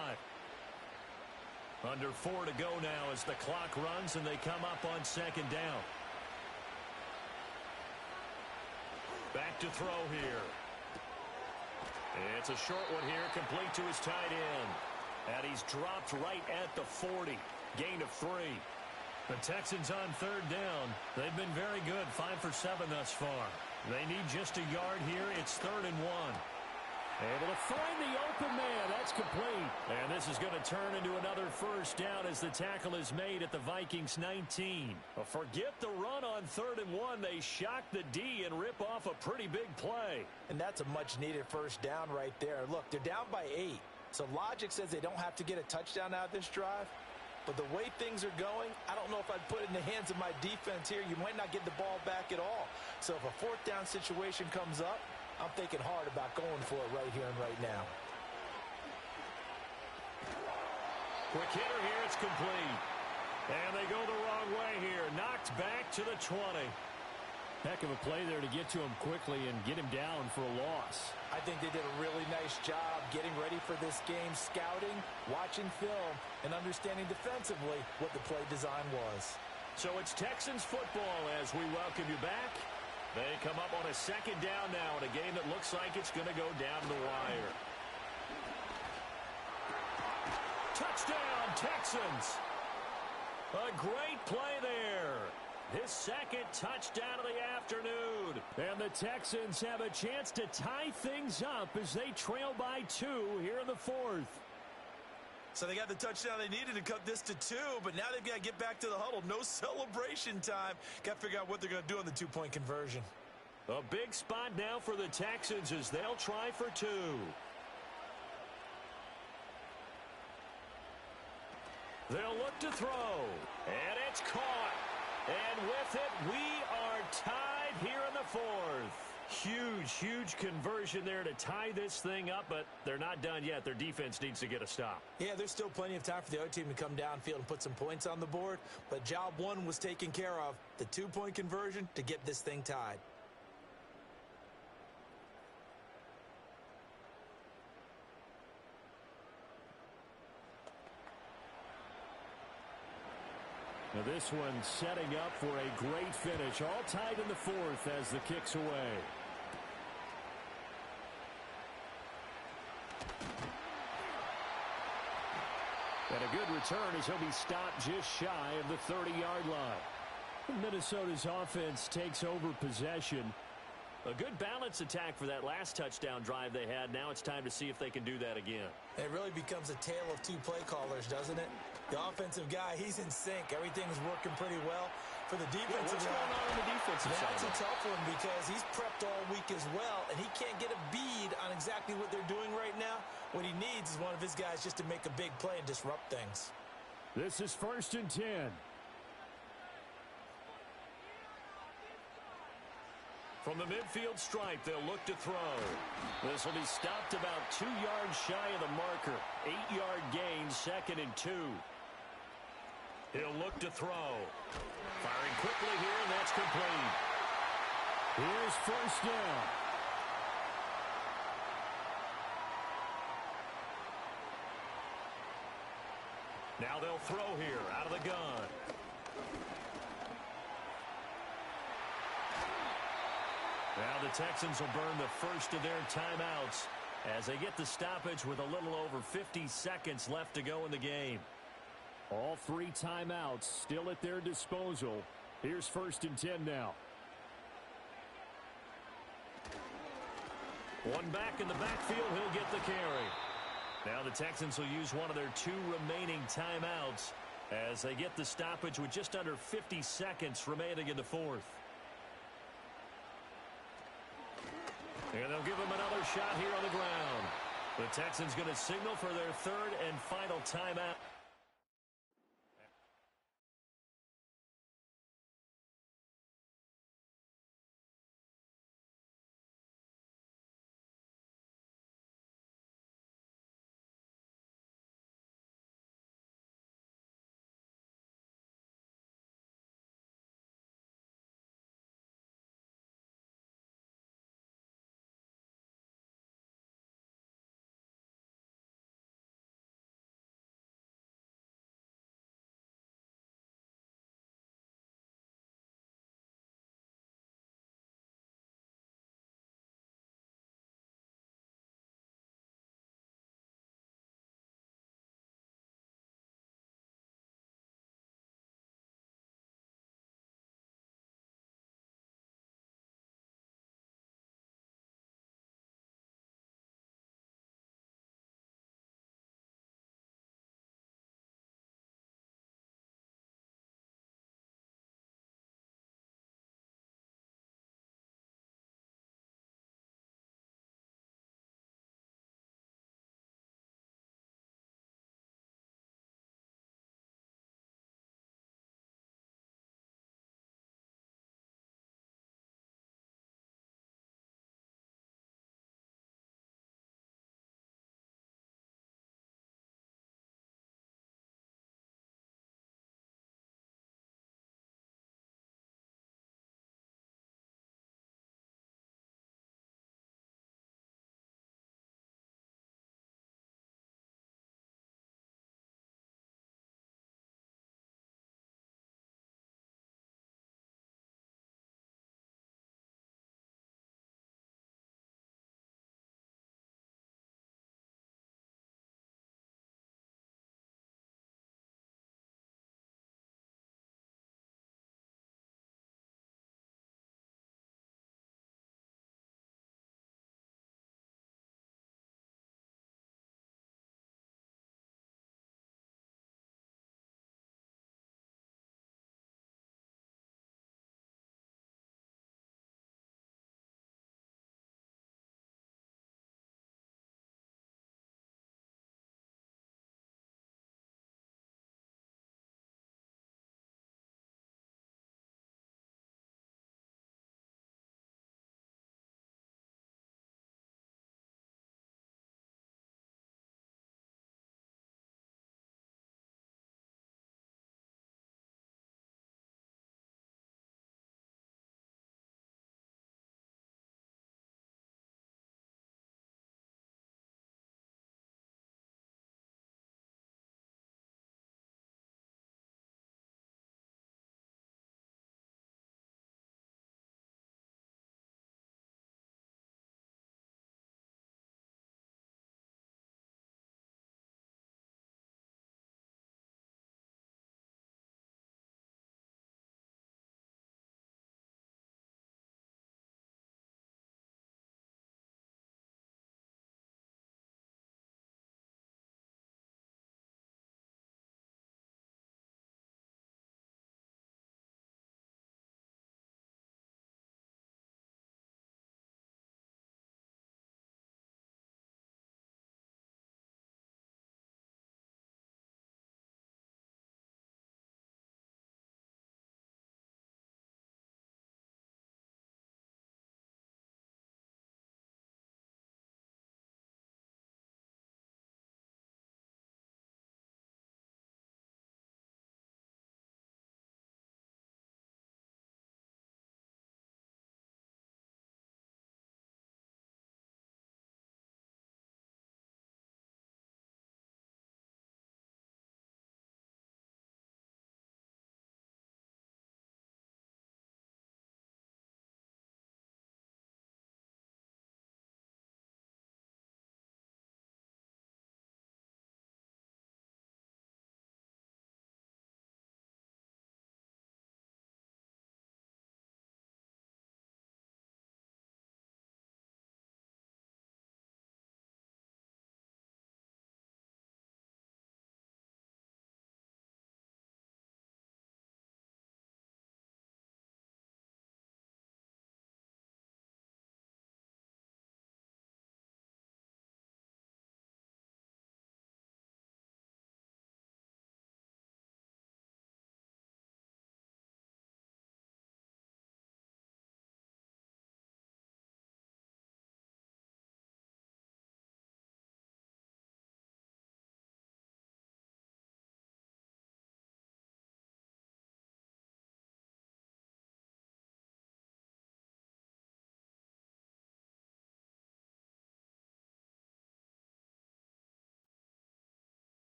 Under 4 to go now as the clock runs and they come up on second down. Back to throw here. It's a short one here, complete to his tight end. And he's dropped right at the 40. Gain of 3. The Texans on third down. They've been very good, 5 for 7 thus far. They need just a yard here. It's third and 1. Able to find the open man. That's complete. And this is going to turn into another first down as the tackle is made at the Vikings 19. Forget the run on third and 1. They shock the D and rip off a pretty big play. And that's a much-needed first down right there. Look, they're down by 8. So logic says they don't have to get a touchdown out of this drive. But the way things are going, I don't know if I'd put it in the hands of my defense here. You might not get the ball back at all. So if a fourth down situation comes up, I'm thinking hard about going for it right here and right now. Quick hitter here. It's complete. And they go the wrong way here. Knocked back to the 20. Heck of a play there to get to him quickly and get him down for a loss. I think they did a really nice job getting ready for this game, scouting, watching film, and understanding defensively what the play design was. So it's Texans football as we welcome you back. They come up on a second down now in a game that looks like it's going to go down the wire. Touchdown, Texans! A great play there. His second touchdown of the afternoon. And the Texans have a chance to tie things up as they trail by 2 here in the 4th. So they got the touchdown they needed to cut this to 2, but now they've got to get back to the huddle. No celebration time. Got to figure out what they're going to do on the 2-point conversion. A big spot now for the Texans as they'll try for 2. They'll look to throw. And it's caught. And with it, we are tied here in the 4th. Huge conversion there to tie this thing up, but they're not done yet. Their defense needs to get a stop. Yeah, there's still plenty of time for the other team to come downfield and put some points on the board, but job 1 was taken care of. The 2-point conversion to get this thing tied. Now this one setting up for a great finish. All tied in the 4th as the kick's away. And a good return as he'll be stopped just shy of the 30-yard line. Minnesota's offense takes over possession. A good balance attack for that last touchdown drive they had. Now it's time to see if they can do that again. It really becomes a tale of 2 play callers, doesn't it? The offensive guy, he's in sync. Everything's working pretty well. For the defensive what's guy, going on the defensive side? that's a tough one because he's prepped all week as well, and he can't get a bead on exactly what they're doing right now. What he needs is one of his guys just to make a big play and disrupt things. This is 1st and 10. From the midfield stripe, they'll look to throw. This will be stopped about 2 yards shy of the marker. 8-yard gain, 2nd and 2. He'll look to throw. Firing quickly here, and that's complete. Here's 1st down. Now they'll throw here out of the gun. Now the Texans will burn the first of their timeouts as they get the stoppage with a little over 50 seconds left to go in the game. All 3 timeouts still at their disposal. Here's 1st and 10 now. One back in the backfield, he'll get the carry. Now the Texans will use one of their 2 remaining timeouts as they get the stoppage with just under 50 seconds remaining in the 4th. And they'll give him another shot here on the ground. The Texans going to signal for their 3rd and final timeout.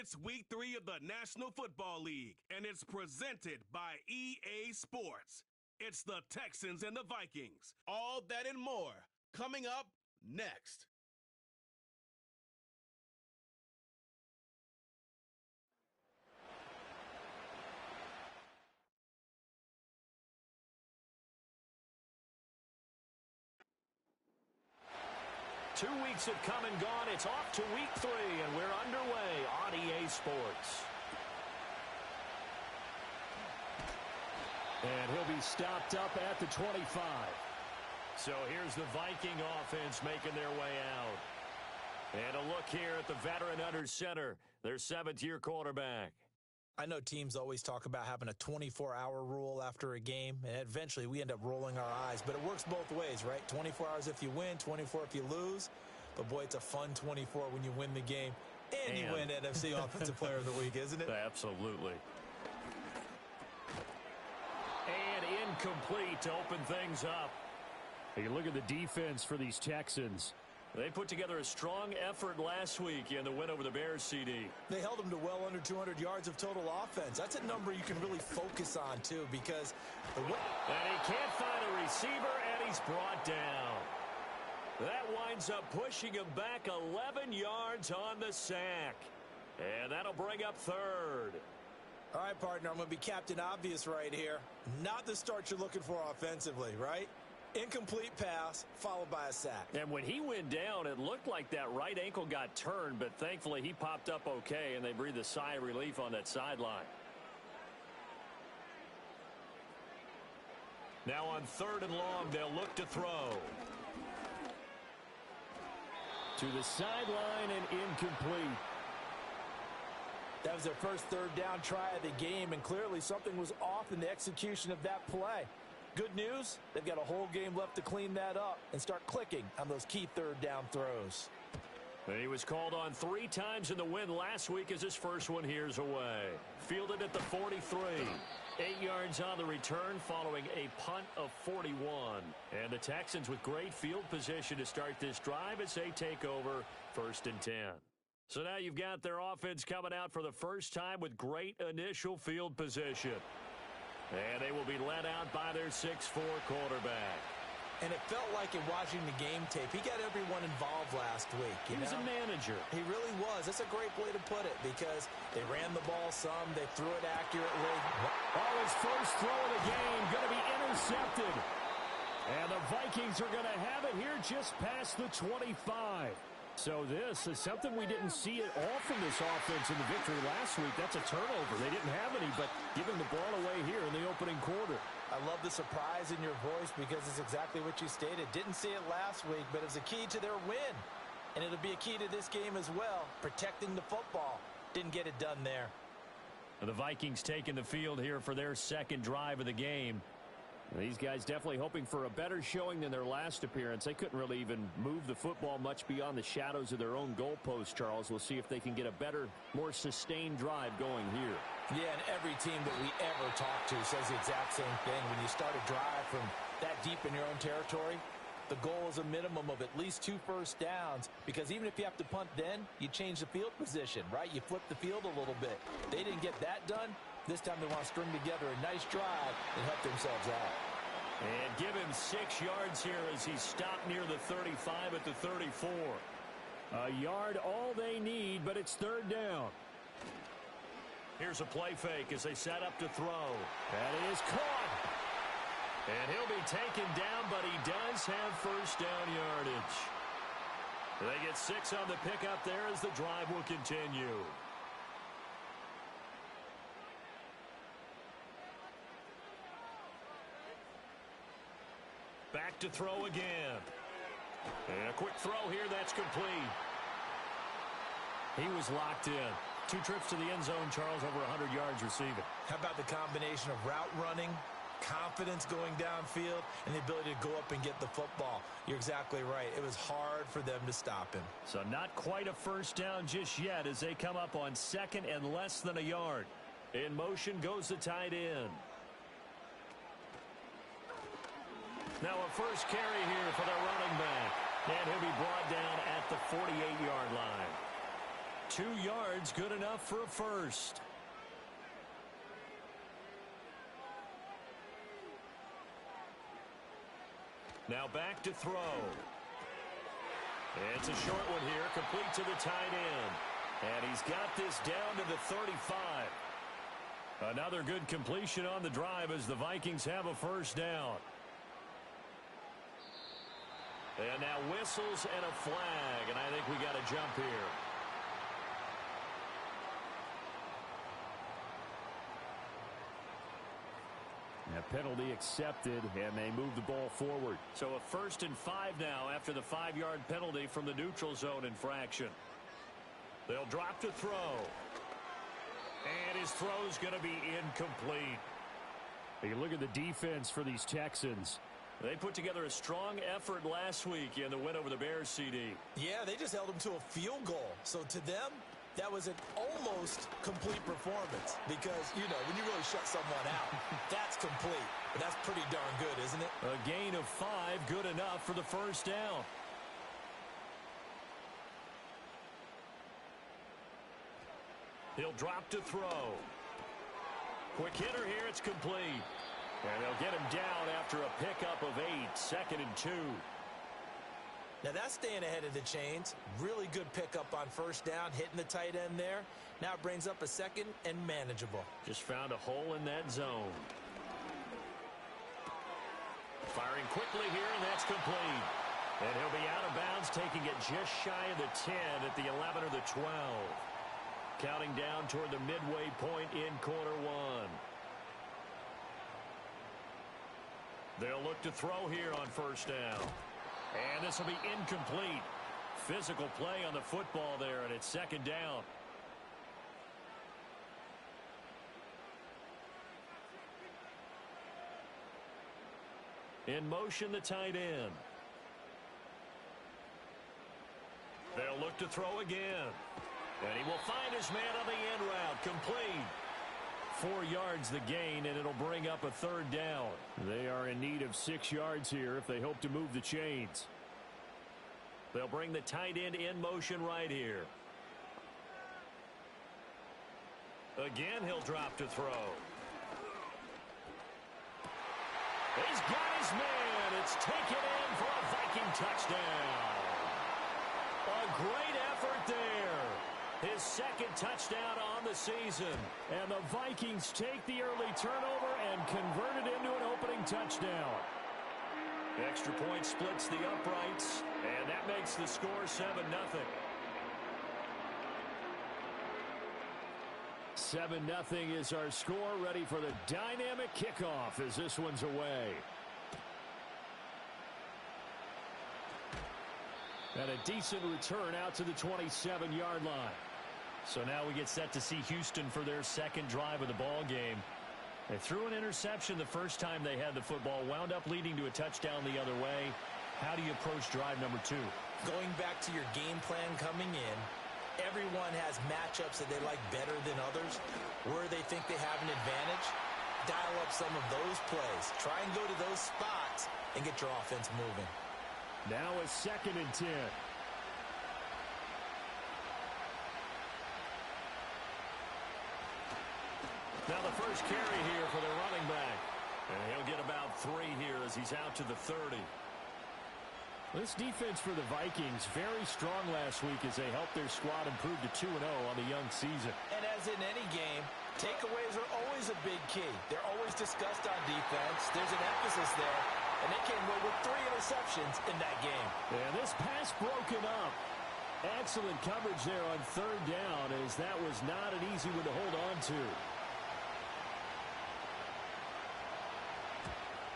It's week 3 of the National Football League, and it's presented by EA Sports. It's the Texans and the Vikings. All that and more coming up next. Two weeks have come and gone. It's off to week 3, and we're underway on EA Sports. And he'll be stopped up at the 25. So here's the Viking offense making their way out. And a look here at the veteran under center, their 7th-year quarterback. I know teams always talk about having a 24-hour rule after a game, and eventually we end up rolling our eyes. But it works both ways, right? 24 hours if you win, 24 if you lose. But, boy, it's a fun 24 when you win the game and you win NFC Offensive Player of the Week, isn't it? Absolutely. And incomplete to open things up. You look at the defense for these Texans. They put together a strong effort last week in the win over the Bears, CD. They held them to well under 200 yards of total offense. That's a number you can really focus on, too, because and he can't find a receiver, and he's brought down. That winds up pushing him back 11 yards on the sack. And that'll bring up 3rd. All right, partner, I'm going to be Captain Obvious right here. Not the start you're looking for offensively, right? Incomplete pass, followed by a sack. And when he went down, it looked like that right ankle got turned, but thankfully he popped up okay, and they breathed a sigh of relief on that sideline. Now on 3rd and long, they'll look to throw. To the sideline and incomplete. That was their first 3rd down try of the game, and clearly something was off in the execution of that play. Good news, they've got a whole game left to clean that up and start clicking on those key 3rd down throws. He was called on 3 times in the win last week as his first one here's away. Fielded at the 43. 8 yards on the return following a punt of 41. And the Texans with great field position to start this drive as they take over 1st and 10. So now you've got their offense coming out for the first time with great initial field position. And they will be led out by their 6'4" quarterback. And it felt like in watching the game tape, he got everyone involved last week. He was a manager. He really was. That's a great way to put it because they ran the ball some, they threw it accurately. Oh, his first throw of the game going to be intercepted. And the Vikings are going to have it here just past the 25. So this is something we didn't see at all from this offense in the victory last week. That's a turnover. They didn't have any, but giving the ball away here in the opening quarter. I love the surprise in your voice because it's exactly what you stated. Didn't see it last week, but it was a key to their win. And it'll be a key to this game as well, protecting the football. Didn't get it done there. And the Vikings taking the field here for their 2nd drive of the game. These guys definitely hoping for a better showing than their last appearance. They couldn't really even move the football much beyond the shadows of their own goalpost, Charles. We'll see if they can get a better, more sustained drive going here. Yeah, and every team that we ever talk to says the exact same thing. When you start a drive from that deep in your own territory, the goal is a minimum of at least 2 first downs because even if you have to punt then, you change the field position, right? You flip the field a little bit. They didn't get that done. This time they want to string together a nice drive and help themselves out. And give him 6 yards here as he stopped near the 35 at the 34. A yard all they need, but it's 3rd down. Here's a play fake as they set up to throw. That is caught. And he'll be taken down, but he does have first down yardage. They get 6 on the pickup there as the drive will continue. Back to throw again. And a quick throw here, that's complete. He was locked in. 2 trips to the end zone, Charles, over 100 yards receiving. How about the combination of route running, confidence going downfield, and the ability to go up and get the football? You're exactly right. It was hard for them to stop him. So not quite a first down just yet as they come up on 2nd and less than a yard. In motion goes the tight end. Now a first carry here for the running back. And he'll be brought down at the 48-yard line. 2 yards, good enough for a first. Now back to throw. It's a short one here, complete to the tight end. And he's got this down to the 35. Another good completion on the drive as the Vikings have a first down. And now whistles and a flag, and I think we got a jump here. A penalty accepted, and they move the ball forward. So a 1st and 5 now after the 5-yard penalty from the neutral zone infraction. They'll drop to throw. And his throw's going to be incomplete. You look at the defense for these Texans. They put together a strong effort last week in the win over the Bears, CD. Yeah, they just held them to a field goal. So to them, that was an almost complete performance because, you know, when you really shut someone out, that's complete. But that's pretty darn good, isn't it? A gain of 5, good enough for the first down. He'll drop to throw. Quick hitter here, it's complete. And they'll get him down after a pickup of 8, 2nd and 2. Now that's staying ahead of the chains. Really good pickup on first down, hitting the tight end there. Now it brings up a 2nd and manageable. Just found a hole in that zone. Firing quickly here, and that's complete. And he'll be out of bounds, taking it just shy of the 10 at the 11 or the 12. Counting down toward the midway point in quarter 1. They'll look to throw here on first down. And this will be incomplete. Physical play on the football there, and it's 2nd down. In motion, the tight end. They'll look to throw again. And he will find his man on the end route. Complete. 4 yards the gain, and it'll bring up a 3rd down. They are in need of 6 yards here if they hope to move the chains. They'll bring the tight end in motion right here. Again, he'll drop to throw. He's got his man. It's taken in for a Viking touchdown. A great effort there. His 2nd touchdown on the season. And the Vikings take the early turnover and convert it into an opening touchdown. Extra point splits the uprights, and that makes the score 7-0. 7-0 is our score, ready for the dynamic kickoff as this one's away. And a decent return out to the 27-yard line. So now we get set to see Houston for their 2nd drive of the ball game. They threw an interception the first time they had the football, wound up leading to a touchdown the other way. How do you approach drive number 2? Going back to your game plan coming in, everyone has matchups that they like better than others. Where they think they have an advantage, dial up some of those plays. Try and go to those spots and get your offense moving. Now a 2nd and 10. Now the first carry here for the running back. And he'll get about 3 here as he's out to the 30. This defense for the Vikings, very strong last week as they helped their squad improve to 2-0 on the young season. And as in any game, takeaways are always a big key. They're always discussed on defense. There's an emphasis there. And they came away with 3 interceptions in that game. And this pass broken up. Excellent coverage there on 3rd down, as that was not an easy one to hold on to.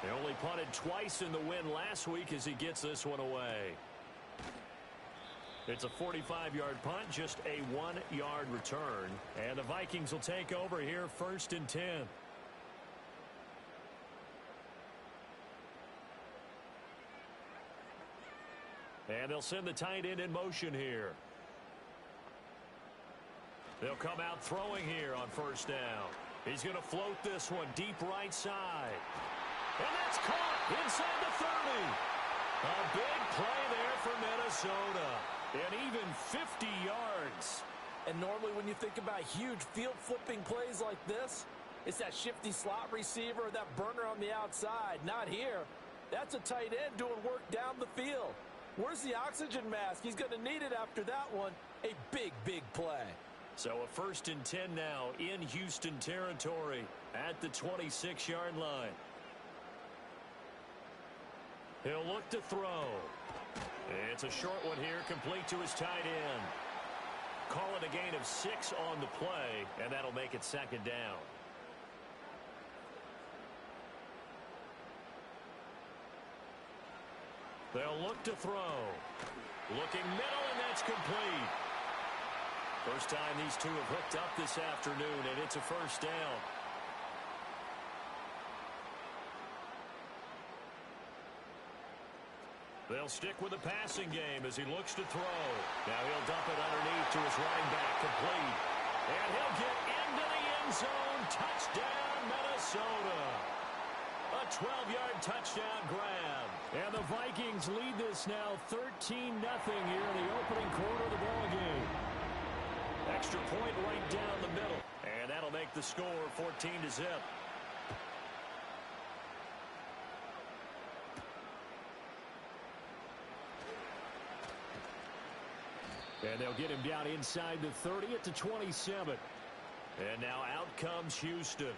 They only punted twice in the win last week as he gets this one away. It's a 45-yard punt, just a 1-yard return. And the Vikings will take over here 1st and 10. And they'll send the tight end in motion here. They'll come out throwing here on 1st down. He's going to float this one deep right side. And that's caught inside the 30. A big play there for Minnesota. And even 50 yards. And normally when you think about huge field-flipping plays like this, it's that shifty slot receiver or that burner on the outside. Not here. That's a tight end doing work down the field. Where's the oxygen mask? He's going to need it after that one. A big, big play. So a 1st and 10 now in Houston territory at the 26-yard line. He'll look to throw. It's a short one here, complete to his tight end. Call it a gain of 6 on the play, and that'll make it 2nd down. They'll look to throw. Looking middle, and that's complete. First time these two have hooked up this afternoon, and it's a 1st down. They'll stick with the passing game as he looks to throw. Now he'll dump it underneath to his running back, complete. And he'll get into the end zone. Touchdown, Minnesota. A 12-yard touchdown grab. And the Vikings lead this now 13-0 here in the opening quarter of the ballgame. Extra point right down the middle. And that'll make the score 14-0. And they'll get him down inside the 30 at the 27. And now out comes Houston.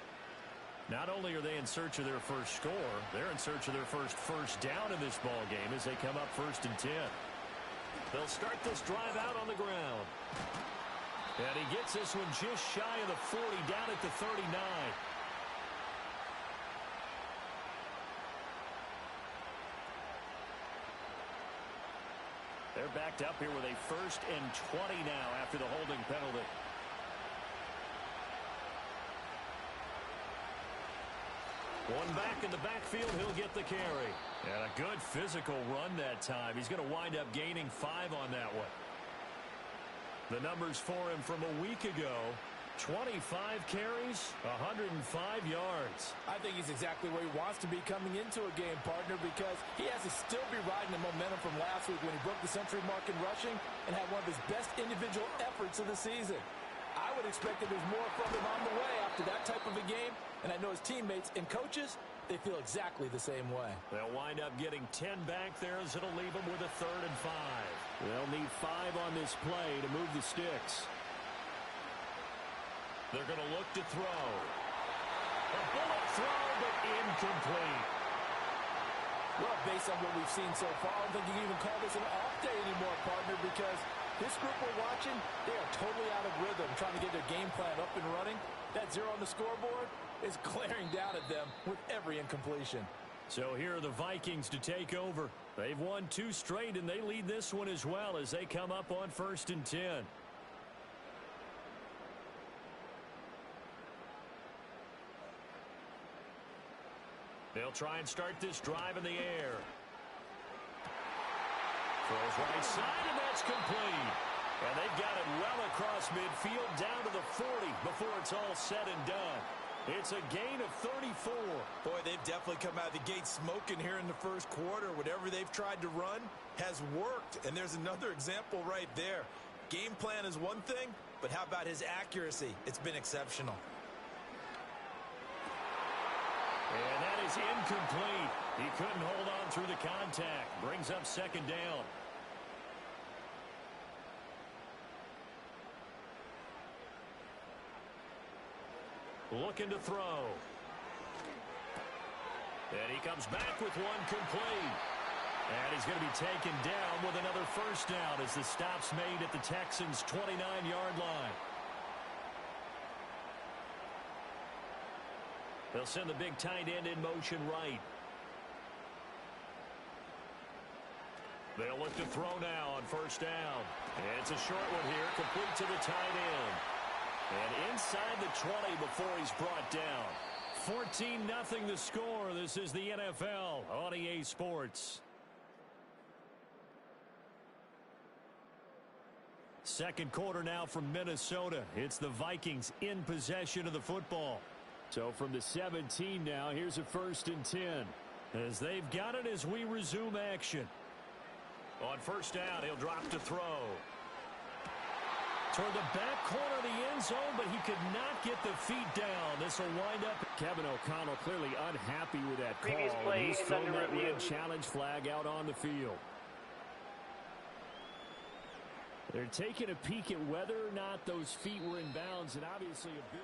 Not only are they in search of their first score, they're in search of their first down in this ball game as they come up 1st and 10. They'll start this drive out on the ground. And he gets this one just shy of the 40, down at the 39. They're backed up here with a 1st and 20 now after the holding penalty. One back in the backfield, he'll get the carry. And a good physical run that time. He's going to wind up gaining 5 on that one. The numbers for him from a week ago: 25 carries, 105 yards. I think he's exactly where he wants to be coming into a game, partner, because he has to still be riding the momentum from last week when he broke the century mark in rushing and had one of his best individual efforts of the season. I would expect that there's more from him on the way after that type of a game, and I know his teammates and coaches, they feel exactly the same way. They'll wind up getting 10 back there as it'll leave them with a 3rd and 5. They'll need 5 on this play to move the sticks. They're going to look to throw. A bullet throw, but incomplete. Well, based on what we've seen so far, I don't think you can even call this an off day anymore, partner, because this group we're watching, they are totally out of rhythm, trying to get their game plan up and running. That 0 on the scoreboard is glaring down at them with every incompletion. So here are the Vikings to take over. They've won 2 straight, and they lead this one as well as they come up on 1st and 10. They'll try and start this drive in the air. Throws right side, and that's complete. And they've got it well across midfield down to the 40 before it's all said and done. It's a gain of 34. Boy, they've definitely come out of the gate smoking here in the first quarter. Whatever they've tried to run has worked. And there's another example right there. Game plan is one thing, but how about his accuracy? It's been exceptional. And that is incomplete. He couldn't hold on through the contact. Brings up 2nd down. Looking to throw. And he comes back with one complete. And he's going to be taken down with another 1st down as the stop's made at the Texans' 29-yard line. They'll send the big tight end in motion right. They'll look to throw now on 1st down. It's a short one here, complete to the tight end. And inside the 20 before he's brought down. 14-0 the score. This is the NFL on EA Sports. Second quarter now from Minnesota. It's the Vikings in possession of the football. So from the 17 now, here's a 1st and 10. As they've got it as we resume action. On 1st down, he'll drop to throw. Toward the back corner of the end zone, but he could not get the feet down. This will wind up. Kevin O'Connell clearly unhappy with that call. Previous play He's is thrown under that review. red challenge flag out on the field. They're taking a peek at whether or not those feet were in bounds, and obviously a big...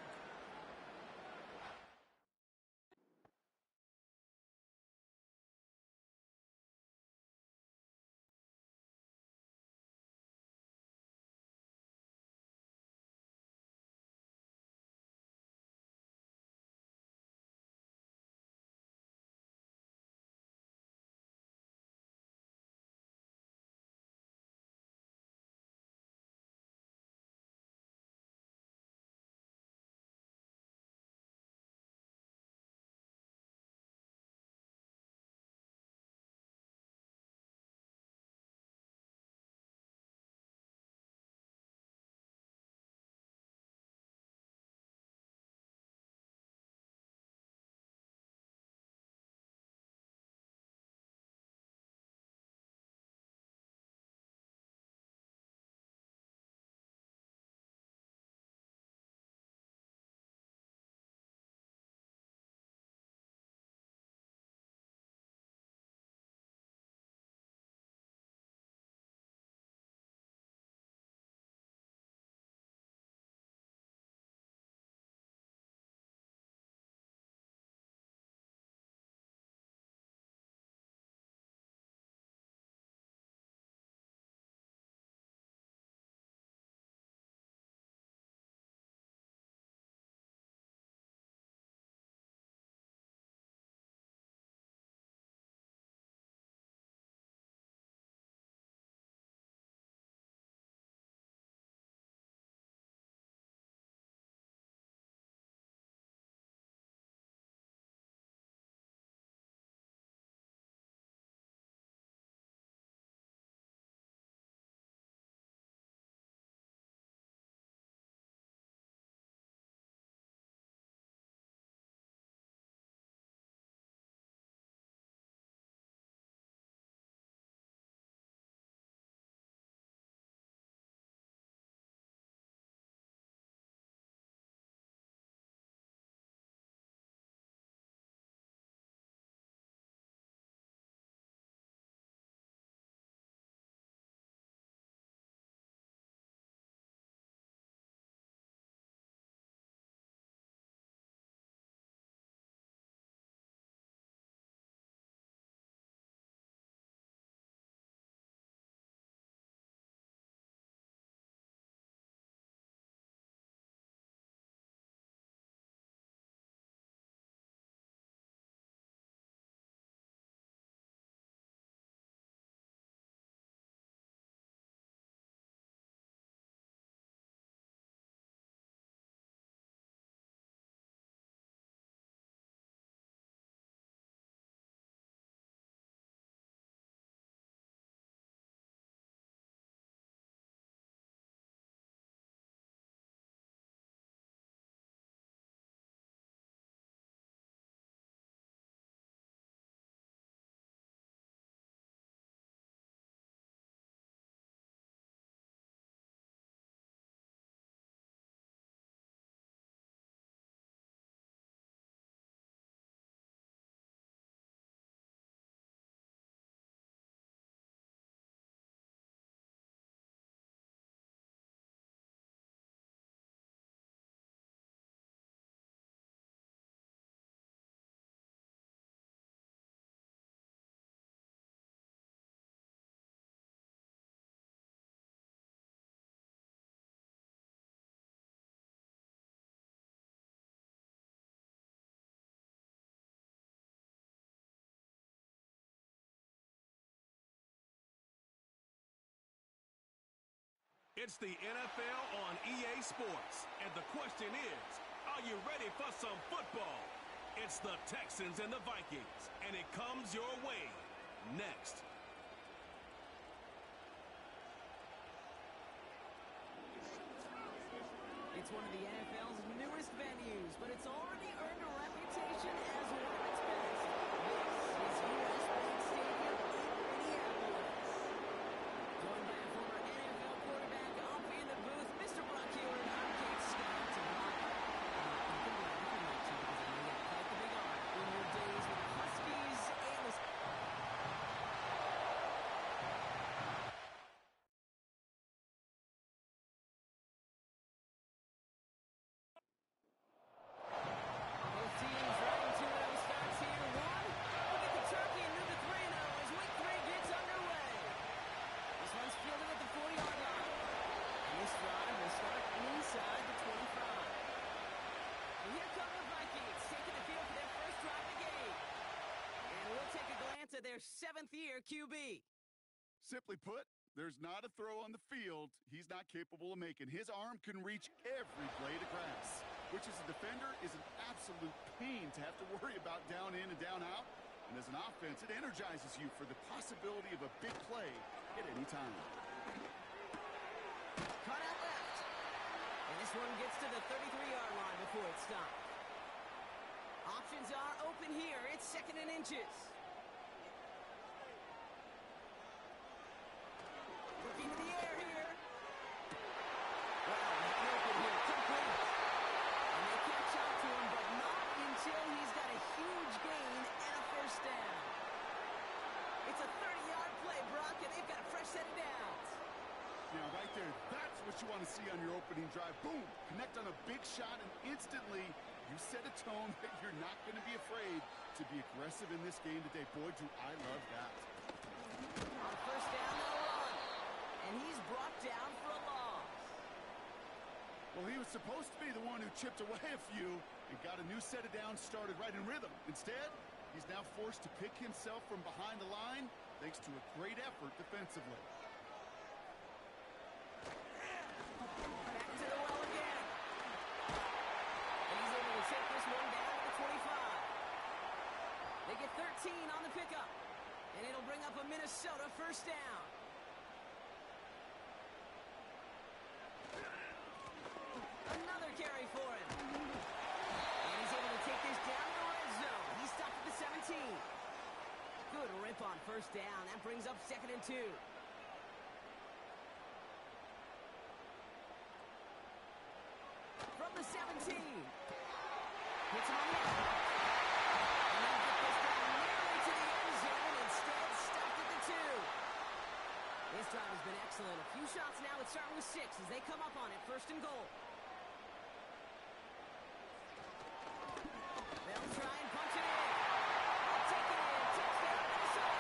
It's the NFL on EA Sports, and the question is, are you ready for some football? It's the Texans and the Vikings, and it comes your way next. It's one of the NFL's newest venues, but it's already earned a reputation as one of its best. This is U.S. Bank Stadium in Minneapolis. Joined by former NFL quarterback up in the booth, Mr. to their 7th-year QB. Simply put, there's not a throw on the field he's not capable of making. His arm can reach every blade of grass, which as a defender is an absolute pain to have to worry about down in and down out. And as an offense, it energizes you for the possibility of a big play at any time. Cut out left. And this one gets to the 33-yard line before it's stopped. Options are open here. It's 2nd and inches. Looking to the air here. Wow, open here. Complete. And they catch up to him, but not until he's got a huge gain and a first down. It's a 30-yard play, Brock, and they've got a fresh set of downs. Now, right there, that's what you want to see on your opening drive. Boom! Connect on a big shot, and instantly you set a tone that you're not going to be afraid to be aggressive in this game today. Boy, do I love that. On first down, they'll run. And he's brought down for a loss. Well, he was supposed to be the one who chipped away a few and got a new set of downs started right in rhythm. Instead, he's now forced to pick himself from behind the line thanks to a great effort defensively. Back to the well again. And he's able to take this one down to the 25. They get 13 on the pickup. And it'll bring up a Minnesota first down. Another carry for him. And he's able to take this down to the red zone. He's stopped at the 17. Good rip on first down. That brings up 2nd and 2. From the 17. Hits him on the edge. And they'll get this down nearly to the end zone. Instead, stopped at the 2. This drive has been excellent. A few shots now. It's starting with 6 as they come up on it. 1st and goal. They'll try and punch it in. Take it in. Touchdown, Minnesota.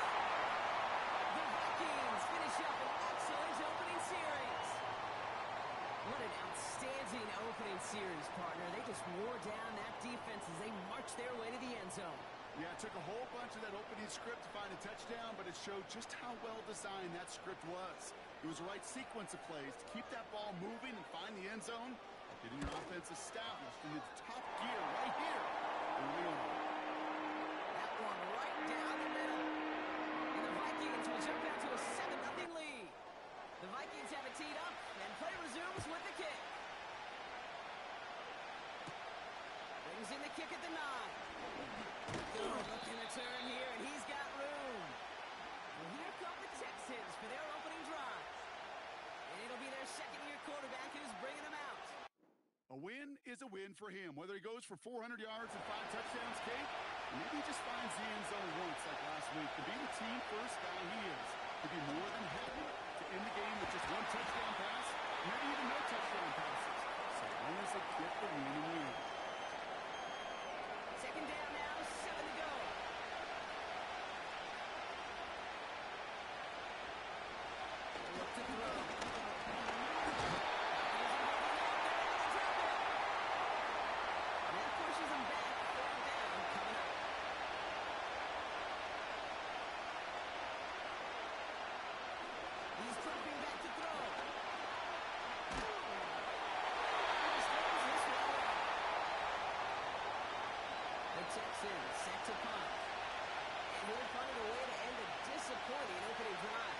The Vikings finish up an excellent opening series. What an outstanding opening series, partner. They just wore down that defense as they marched their way to the end zone. Yeah, it took a whole bunch of that opening script to find a touchdown, but it showed just how well designed that script was. It was the right sequence of plays to keep that ball moving and find the end zone, getting your offense established in its top gear right here. That one right down the middle. And the Vikings will jump out to a 7-0 lead. The Vikings have it teed up, and play resumes with the kick. Brings in the kick at the 9. Good looking return here, and he's got room. Well, here come the Texans for their opening drive. And it'll be their 2nd-year quarterback who's bringing them out. A win is a win for him, whether he goes for 400 yards and 5 touchdowns, Kate, or maybe he just finds the end zone once like last week. To be the team first guy he is, to be more than happy to end the game with just 1 touchdown pass, maybe even no touchdown passes. So long as they get the win in the end. 2nd down now, 7 to go. Look to throw. That pushes him back. 3rd down coming up. He's dropping back to throw. He throws this one away. The Texans set to punt. And he'll punt it away to end a disappointing opening drive.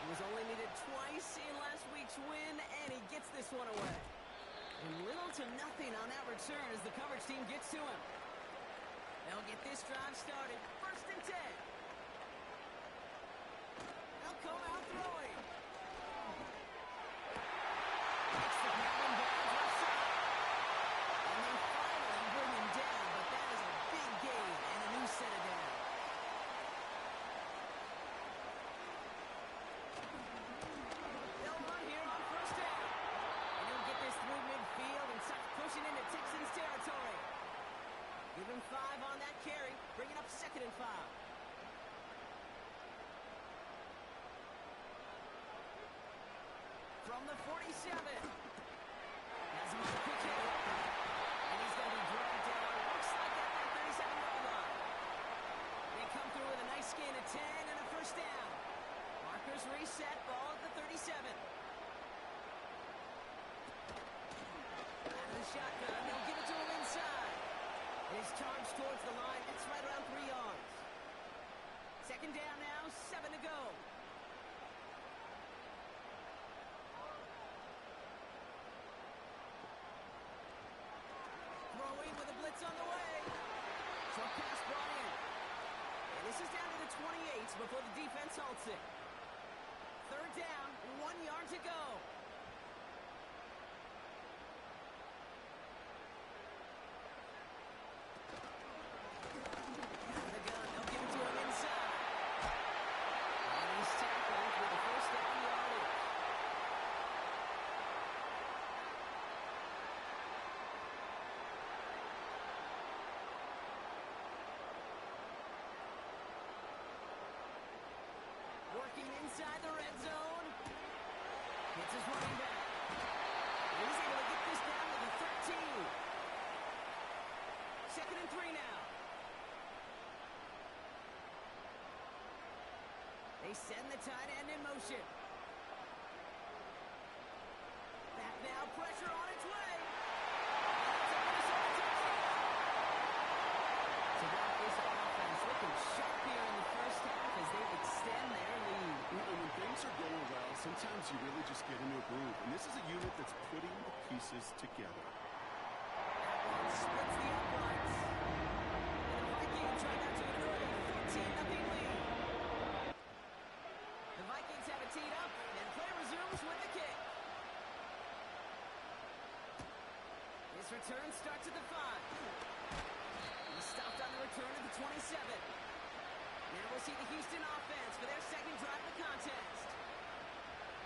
He was only needed twice in last week's win, and he gets this one away. And little to nothing on that return as the coverage team gets to him. They'll get this drive started. 1st and 10. They'll come out throwing. Takes the ground down left side. And they finally bring him down, but that is a big gain and a new set of downs. They'll run here on 1st down. And he'll get this through midfield and start pushing into Texans territory. Give him 5 on that carry, bringing up 2nd and 5. shotgun. They'll give it to him inside. His charge towards the line. It's right around 3 yards. Second down now, 7 to go. Throwing with a blitz on the way. Short pass brought in. And this is down to the 28 before the defense halts it. Third down, 1 yard to go. The gun, they'll give it to him inside. And he's tackled with the first down yardage. Working inside the red zone. Hits his running back. And he's able to get this down to the 13. Second and 3 now. They send the tight end in motion. Back now, pressure on its way. It's a Minnesota touchdown. So that is offense looking sharp here in the first half as they extend their lead. When things are going well, sometimes you really just get into a groove. And this is a unit that's putting the pieces together. Splits the uprights. And the Vikings try not to ignore a 14-0 lead. The Vikings have it teed up, and play resumes with the kick. His return starts at the 5. He's stopped on the return at the 27. Now we'll see the Houston offense for their second drive of the contest.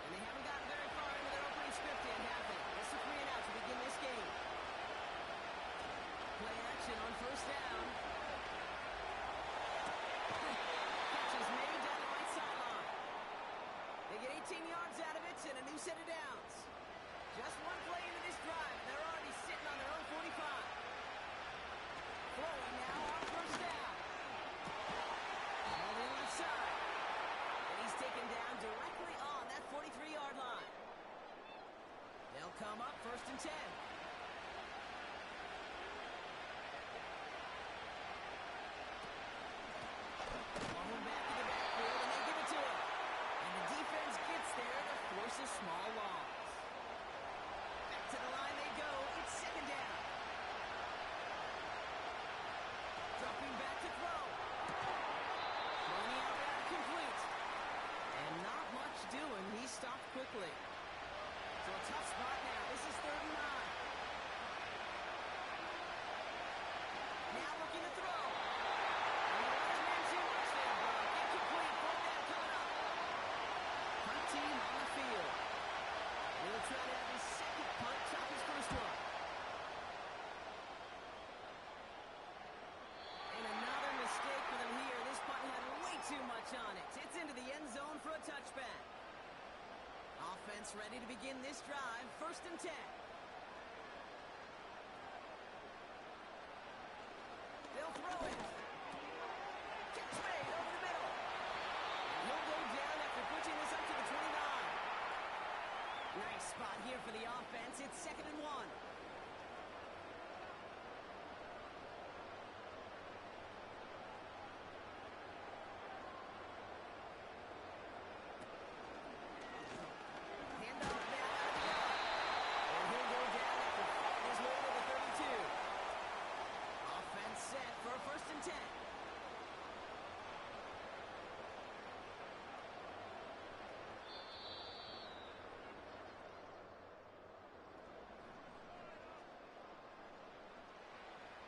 And they haven't gotten very far into their opening script yet, have they? It's a 3 and out to begin this game. Play action on first down. Catch is made down the right sideline. They get 18 yards out of it and a new set of downs. Just one play into this drive, and they're already sitting on their own 45. Throwing now on first down. On the left side. And he's taken down directly on that 43-yard line. They'll come up first and 10. Ball back in the backfield, and they give it to him. And the defense gets there to force a small loss. Back to the line they go. It's second down. Dropping back to throw. Running out there, complete. And not much doing. He stopped quickly. So a tough spot now. This is 3rd and 9. Now looking to throw. And the last man too much there, Brock. Incomplete. 4th down coming up. Punt team on the field. He'll try to have his second punt, chop his first one. And another mistake for them here. This punt had way too much on it. It's into the end zone for a touchback. Offense ready to begin this drive. First and 10. They'll throw it. Catch made over the middle. And he'll go down after pushing this up to the 29. Nice spot here for the offense. It's 2nd and 1. Handoff now out of the gun. And he'll go down after fighting his way to the 32. Offense set for a first and 10.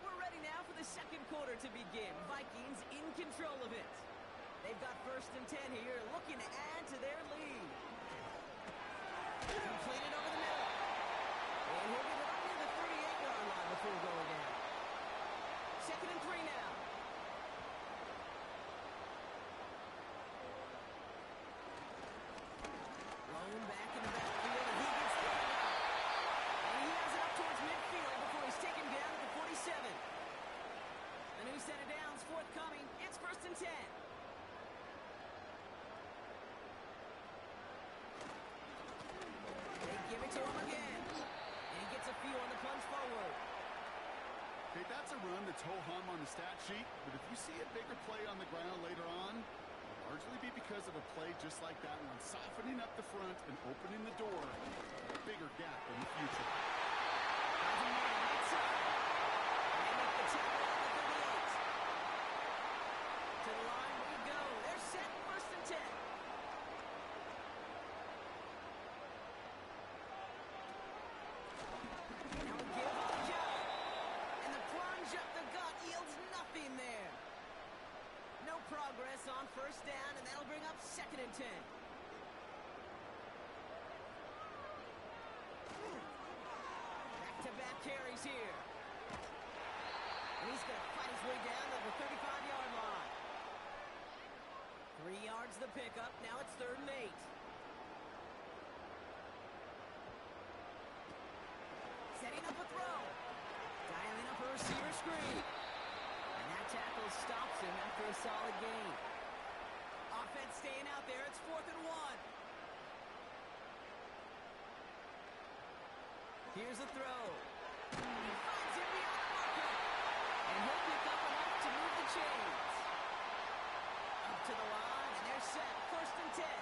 We're ready now for the second quarter to begin. Vikings in control of it. They've got first and 10 here, looking to add to their lead. Completed over the middle. And he'll get it up near the 38-yard line before going down. 2nd and 3 now. Blown back in the backfield, and he gets the out. And he has it up towards midfield before he's taken down at the 47. A new set of downs forthcoming. It's first and 10. They give it to him again. And he gets a few on the punch forward. its ho-hum on the stat sheet, but if you see a bigger play on the ground later on, it'll largely be because of a play just like that one, softening up the front and opening the door for a bigger gap in the future. To the line we go. They're set, 1st and 10. Now a give on the job. And the plunge up the gut yields nothing there. No progress on 1st down, and that'll bring up 2nd and 10. Back-to-back carries here. And he's going to fight his way down to the 35-yard line. 3 yards the pickup. Now it's 3rd and 8. Setting up a throw. Dialing up a receiver screen. And that tackle stops him after a solid gain. Offense staying out there. It's 4th and 1. Here's a throw. He finds him beyond the marker. And he'll pick up enough to move the chains. Up to the line, and they're set. 1st and 10.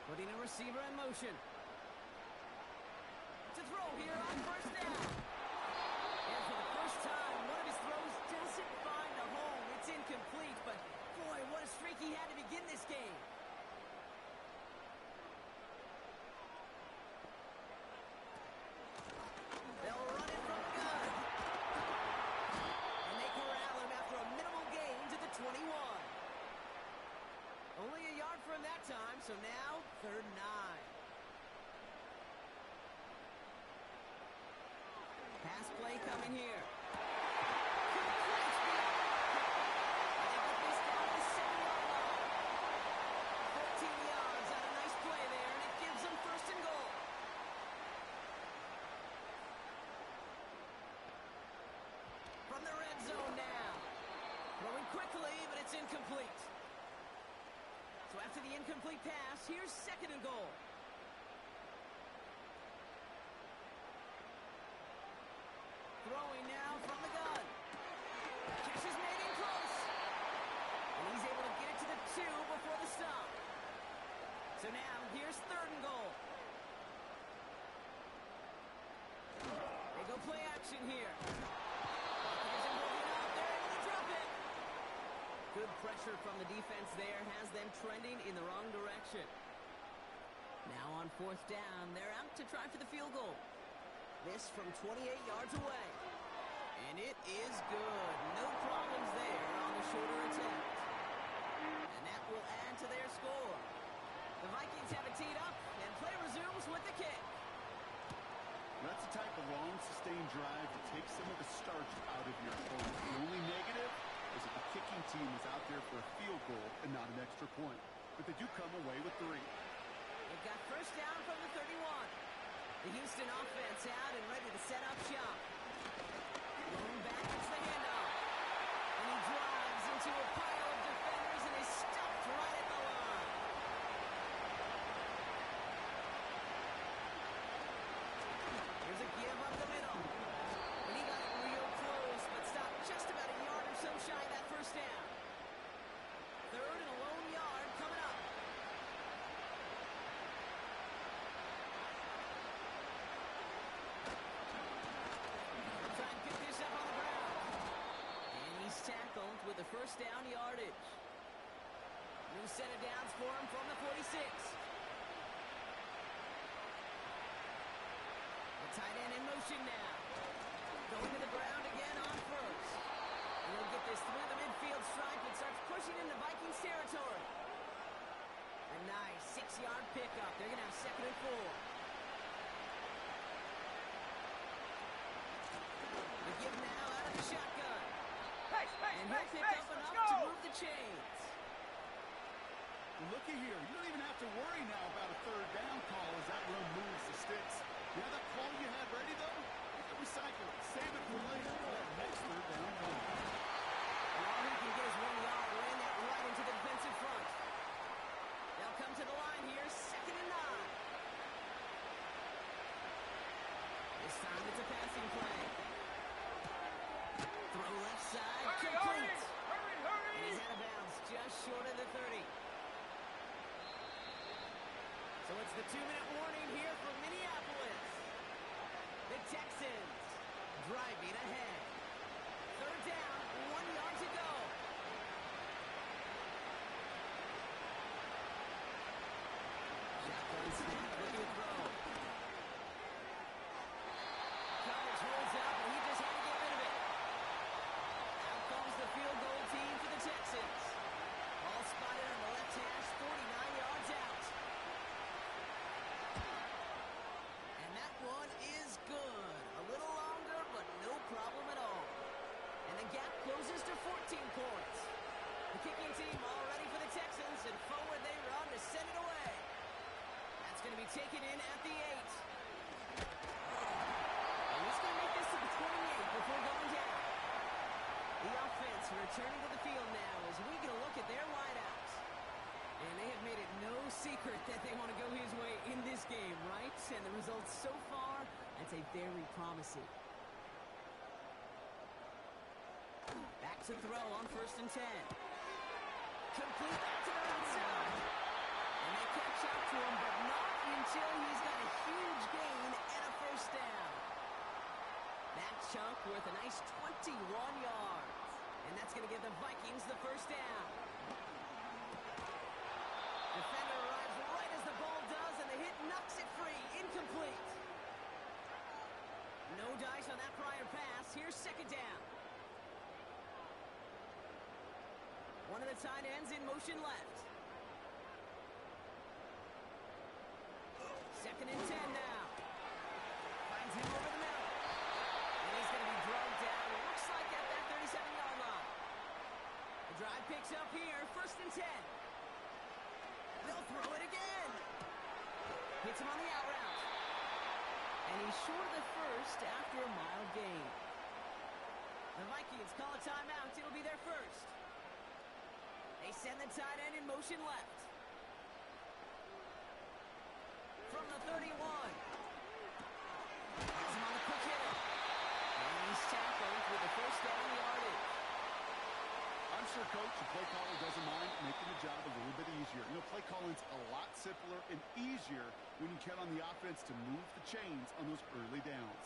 Putting a receiver in motion. To throw here on 1st down. And for the first time, one of his throws doesn't find a home. It's incomplete, but boy, what a streak he had to begin this game. They'll run it from the gun. And they corral him after a minimal gain to the 21. Only a yard from that time, so now 3rd and 9. Pass play coming here. Complete beyond the marker. And they get this down to the 7-yard line. 14 yards on a nice play there, and it gives them 1st and goal. From the red zone now. Throwing quickly, but it's incomplete. So after the incomplete pass, here's 2nd and goal. Throwing now from the gun. Catch is made in close. And he's able to get it to the 2 before the stop. So now here's 3rd and goal. They go play action here. Isn't moving up. They're able to drop it. Good pressure from the defense there has them trending in the wrong direction. Now on 4th down, they're out to try for the field goal. This from 28 yards away. And it is good. No problems there on the shorter attempt. And that will add to their score. The Vikings have it teed up, and play resumes with the kick. That's the type of long, sustained drive that takes some of the starch out of your opponent. The only negative is that the kicking team is out there for a field goal and not an extra point. But they do come away with 3. They've got 1st down from the 31. The Houston offense out and ready to set up shop. Going back, it's the handoff. And he drives into a pile of defenders and is stopped right at the line. Here's a give up the middle. And he got it real close, but stopped just about a yard or so shy of that 1st down. 3rd and a lone yard coming up. Try and pick this up on the ground. And he's tackled with the 1st down yardage. New set of downs for him from the 46. The tight end in motion now. Going to the ground again on 1st. And he'll get this through the midfield stripe and starts pushing into Vikings territory. A nice 6-yard pickup. They're going to have 2nd and 4. The give now out of the shotgun. And he'll pick up enough to move the chains. Looky here. You don't even have to worry now about a 3rd down call as that run moves the sticks. You have that call you had ready, though? You can recycle it. Save it for later for that next 3rd down call. And all he can get is 1 yard. Ran that right into the defensive front. They'll come to the line here. 2nd and 9. This time it's a passing a 2-minute warning here for Minneapolis. The Texans driving ahead. Third down, 1 yard to go. Shotgun snap, looking to throw. Coverage holds up, and he just had to get rid of it. Out comes the field goal team for the Texans. Ball spotted on the left hash, 49 yards out. And that one is good. A little longer, but no problem at all. And the gap closes to 14 points. The kicking team all ready for the Texans, and forward they run to send it away. That's going to be taken in at the 8. And he's going to make this to the 28 before going down. The offense returning to the field now as we get a look at their wideouts. And they have made it no secret that they want to go his way in this game, right? And the results so far, I'd say very promising. Back to throw on 1st and 10. Complete back to the outside. And they catch up to him, but not until he's got a huge gain and a 1st down. That chunk worth a nice 21 yards. And that's going to give the Vikings the 1st down. Defender arrives right as the ball does, and the hit knocks it free. Incomplete. No dice on that prior pass. Here's 2nd down. One of the tight ends in motion left. 2nd and 10 now. Finds him over the middle. And he's going to be drugged down. Looks like at that 37-yard line. The drive picks up here. 1st and 10. They'll throw it again. Hits him on the out route. And he's short of the 1st after a mild gain. The Vikings call a timeout. It'll be their 1st. They send the tight end in motion left. From the 31. He's on the quick hitter. And he's tackled with the 1st down yardage. I'm sure Coach, the play caller doesn't mind making the job a little bit easier. You know, play calling's a lot simpler and easier when you count on the offense to move the chains on those early downs.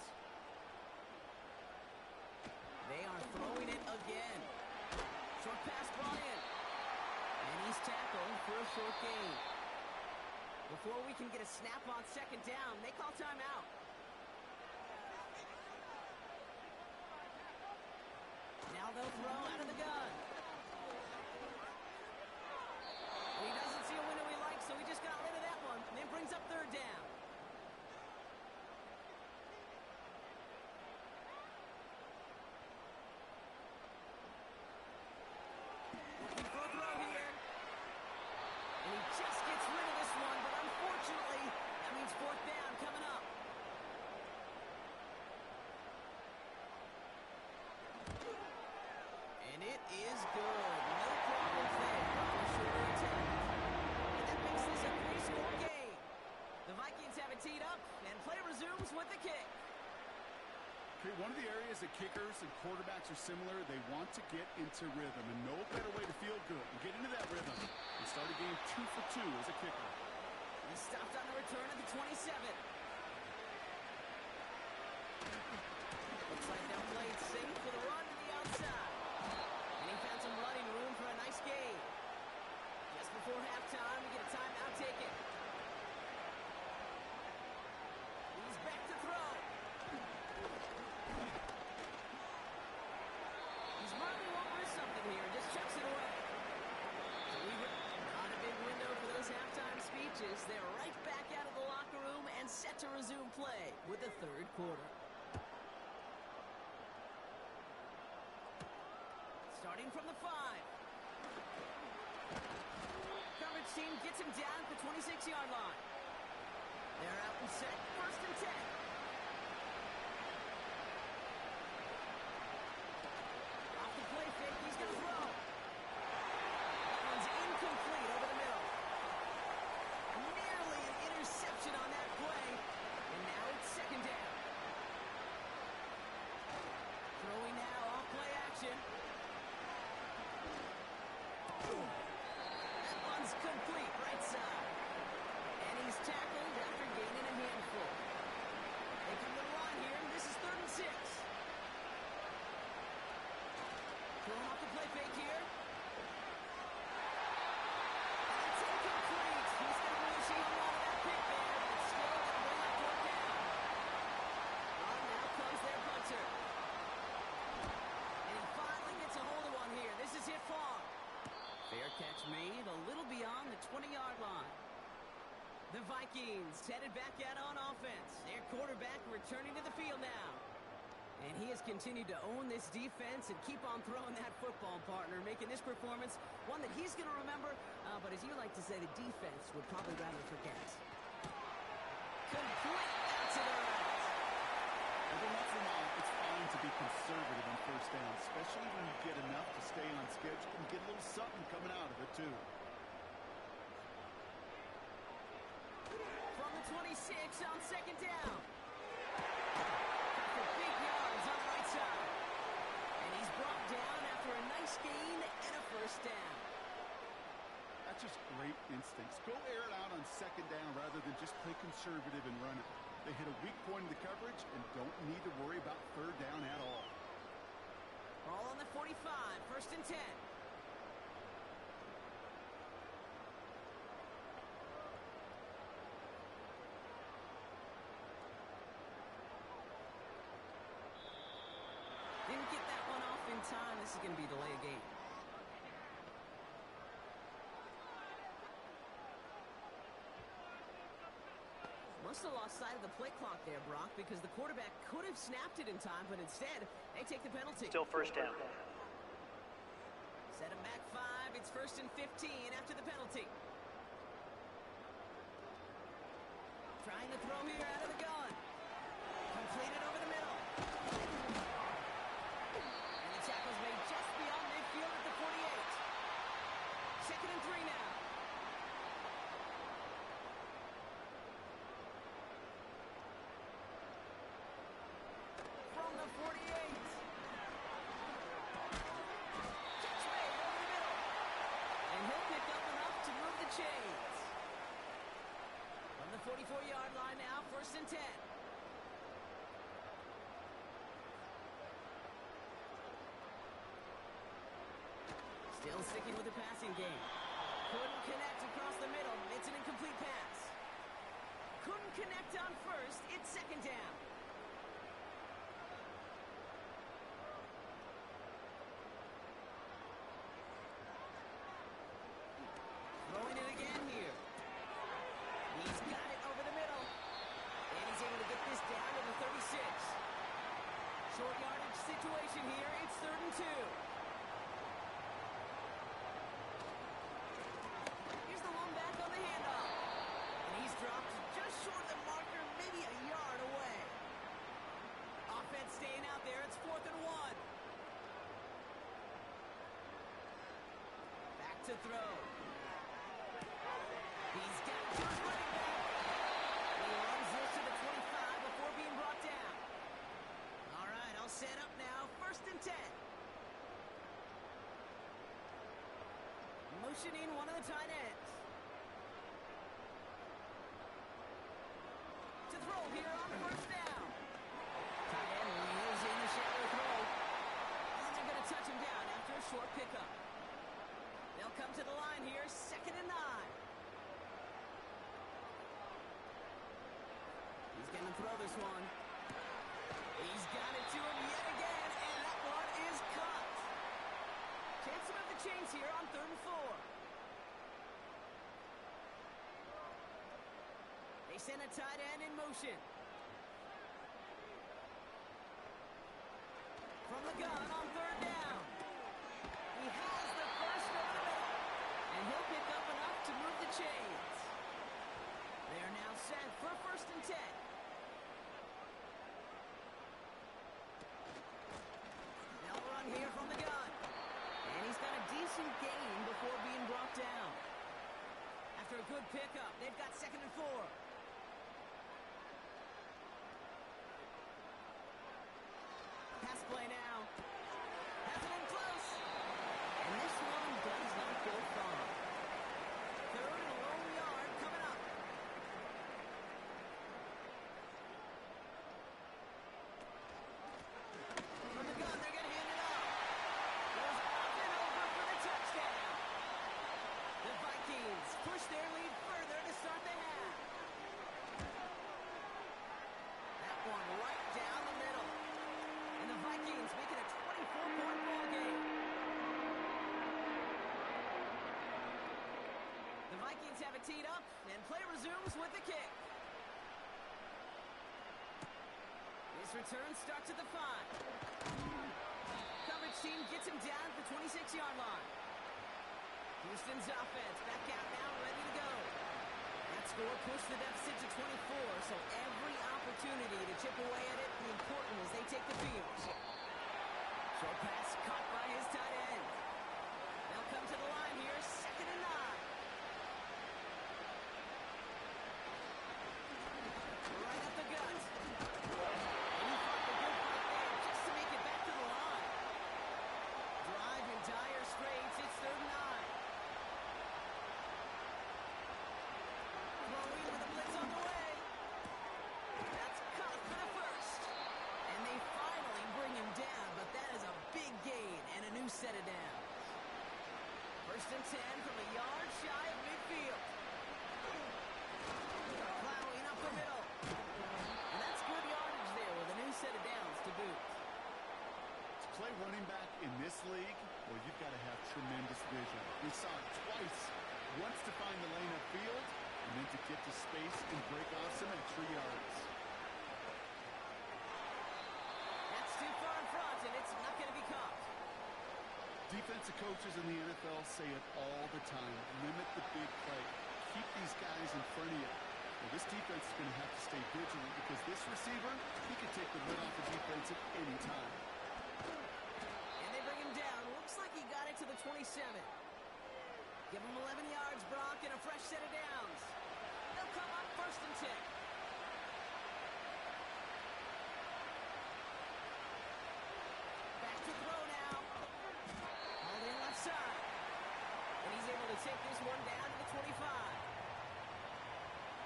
They are throwing it again. Short pass brought in. And he's tackled for a short gain. Before we can get a snap on 2nd down, they call timeout. Now they'll throw out of the gun. He doesn't see a window he likes, so he just got rid of that one. And it brings up 3rd down. Looking for a throw here. And he just gets rid of this one, but unfortunately, that means 4th down coming up. And it is good. No problems there on the shorter attempt. And that makes this a 3-score game. The Vikings have it teed up, and play resumes with the kick. Okay, one of the areas that kickers and quarterbacks are similar, they want to get into rhythm, and no better way to feel good and get into that rhythm and start a game 2 for 2 as a kicker. He stopped on the return at the 27. Looks like they'll play it safe with a run to the outside. And he found some running room for a nice gain. Just before halftime, we get a timeout taken. He's back to throw. He's running over something here. Just chucks it away. So not a big window for those halftime speeches. They're right back out of the locker room and set to resume play with the 3rd quarter. Starting from the 5. Coverage team gets him down at the 26-yard line. They're out and set, 1st and 10. Off the play fake, he's going to throw. That one's incomplete over the middle. Nearly an interception on that play. And now it's 2nd down. Throwing now off play action. That one's complete, right side. And he's tackled The Vikings headed back out on offense. Their quarterback returning to the field now. And he has continued to own this defense and keep on throwing that football, partner, making this performance one that he's going to remember. But as you like to say, the defense would probably rather forget. Complete out to the right. Every once in a while, it's fine to be conservative on first down, especially when you get enough to stay on schedule and get a little something coming out of it, too. From the 26 on second down. For big yards on the right side. And he's brought down after a nice gain and a first down. That's just great instincts. Go air it out on second down rather than just play conservative and run it. They hit a weak point in the coverage and don't need to worry about third down at all. Ball on the 45, first and 10. Didn't get that one off in time. This is going to be a delay of game. Must have lost sight of the play clock there, Brock, because the quarterback could have snapped it in time, but instead, they take the penalty. Still first down. Set him back 5. It's first and 15 after the penalty. Trying to throw here out of the gun. Completed over the middle. And the tackle's made just beyond midfield at the 48. Second and 3 now. From the 48. Catch made over the middle. And he'll pick up enough to move the chains. From the 44-yard line now, first and 10. Still sticking with the passing game. Couldn't connect across the middle. It's an incomplete pass. Couldn't connect on first. It's second down. Throwing it again here. He's got it over the middle. And he's able to get this down to the 36. Short yardage situation here. It's third and 2. Here's the one back on the handoff. And he's dropped just short of the marker, maybe a yard away. Offense staying out there. It's 4th and 1. Back to throw. He's got it to his running back. He runs this to the 25 before being brought down. All right, all set up now. First and 10. Motioning one of the tight ends. To throw here on first down. Tight end wheels in the shallow throw. And they're going to touch him down after a short pickup. They'll come to the line here, second and 9. He's going to throw this one. He's got it to him yet again, and that one is caught. Chance to move the chains here on third and 4. They send a tight end in motion. From the gun on third down. He has the first over the middle, and he'll pick up enough to move the chains. They are now set for first and 10. They'll run here from the gun. And he's got a decent gain before being brought down. After a good pickup, they've got second and 4. Pass play now. Has it in close. And this one does not go far. Third and a long yard coming up. From the gun, they're going to hand it off. Goes up and over for the touchdown. The Vikings push their lead further to start the half. teed up, and play resumes with the kick. His return starts at the 5. Coverage team gets him down at the 26-yard line. Houston's offense back out now, ready to go. That score pushed the deficit to 24, so every opportunity to chip away at it is important as they take the field. Short pass caught by his tight end. They'll come to the line here, 2nd and 9. Right up the gut. And he fought the good fight there just to make it back to the line. Drive in dire straits, it's 3rd and 9. Throwing with a blitz on the way. That's caught for the first. And they finally bring him down, but that is a big gain and a new set of downs. 1st and 10 from a yard shy of midfield. Plowing up the middle. And that's good yardage there with a new set of downs to boot. To play running back in this league, well, you've got to have tremendous vision. We saw it twice. Once to find the lane upfield, and then to get to space and break off some extra yards. That's too far in front, and it's not going to be caught. Defensive coaches in the NFL say it all the time. Limit the big play. Keep these guys in front of you. Well, this defense is going to have to stay vigilant because this receiver, he can take the lid off the defense at any time. And they bring him down. Looks like he got it to the 27. Give him 11 yards, Brock, and a fresh set of downs. They'll come up 1st and 10. Back to throw now. All in left side. And he's able to take this one down to the 25.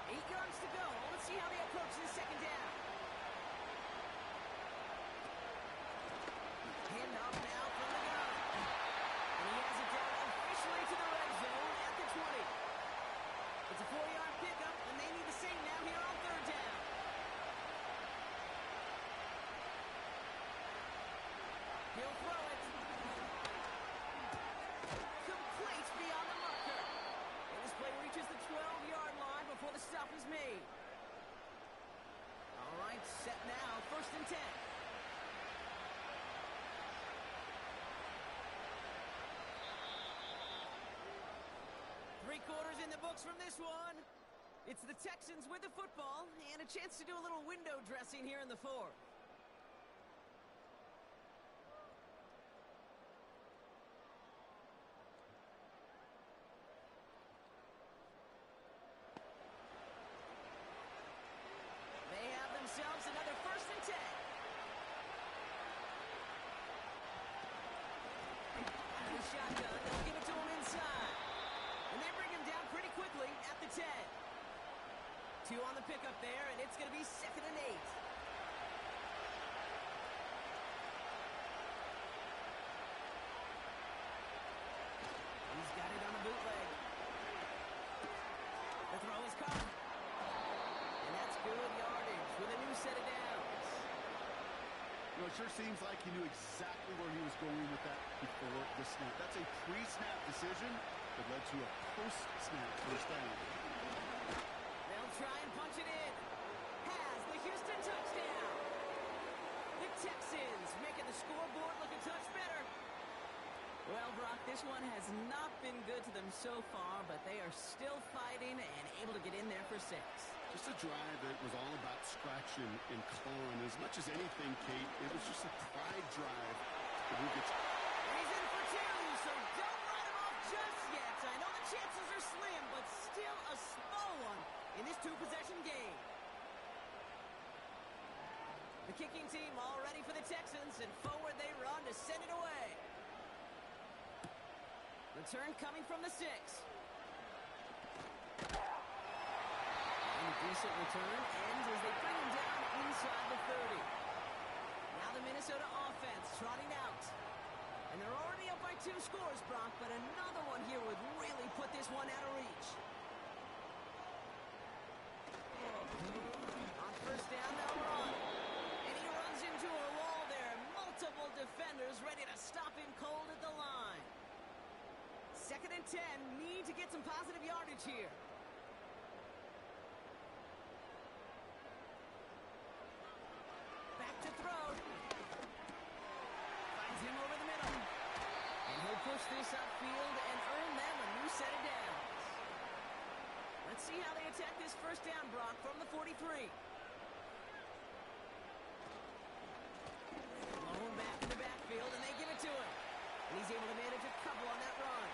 8 yards to go. Let's see how they approach this 2nd down. Hand off now from the gun. And he has it down officially to the red zone at the 20. It's a 4-yard pickup, and they need the same now here on 3rd down. He'll throw it. Complete beyond the marker. And this play reaches the 12-yard line before the stop is made. All right, set now, 1st and 10. 3 quarters in the books from this one. It's the Texans with the football and a chance to do a little window dressing here in the 4th. They have themselves another 1st and 10. And the shotgun, they'll give it to him inside. And they bring him down pretty quickly at the 10. 2 on the pickup there, and it's going to be 2nd and 8. He's got it on the bootleg. The throw is caught. And that's good yardage with a new set of downs. You know, it sure seems like he knew exactly where he was going with that before the snap. That's a pre-snap decision that led to a post-snap 1st down. They'll try and punch it in. Has the Houston touchdown. The Texans making the scoreboard look a touch better. Well, Brock, this one has not been good to them so far, but they are still fighting and able to get in there for 6. Just a drive that was all about scratching and clawing. As much as anything, Kate, it was just a pride drive. He's in for 2, so don't write him off just yet. I know the chances are slim, but still a small one in this 2-possession game. The kicking team all ready for the Texans, and forward they run to send it away. Return coming from the 6. And a decent return ends as they bring him down inside the 30. Now the Minnesota offense trotting out. And they're already up by 2 scores, Brock, but another one here would really put this one out of reach. On 1st down, they'll run. And he runs into a wall there. Multiple defenders ready to stop him cold at the line. 2nd and 10, need to get some positive yardage here. this first down, Brock, from the 43. Blown back in the backfield, and they give it to him. And he's able to manage a couple on that run.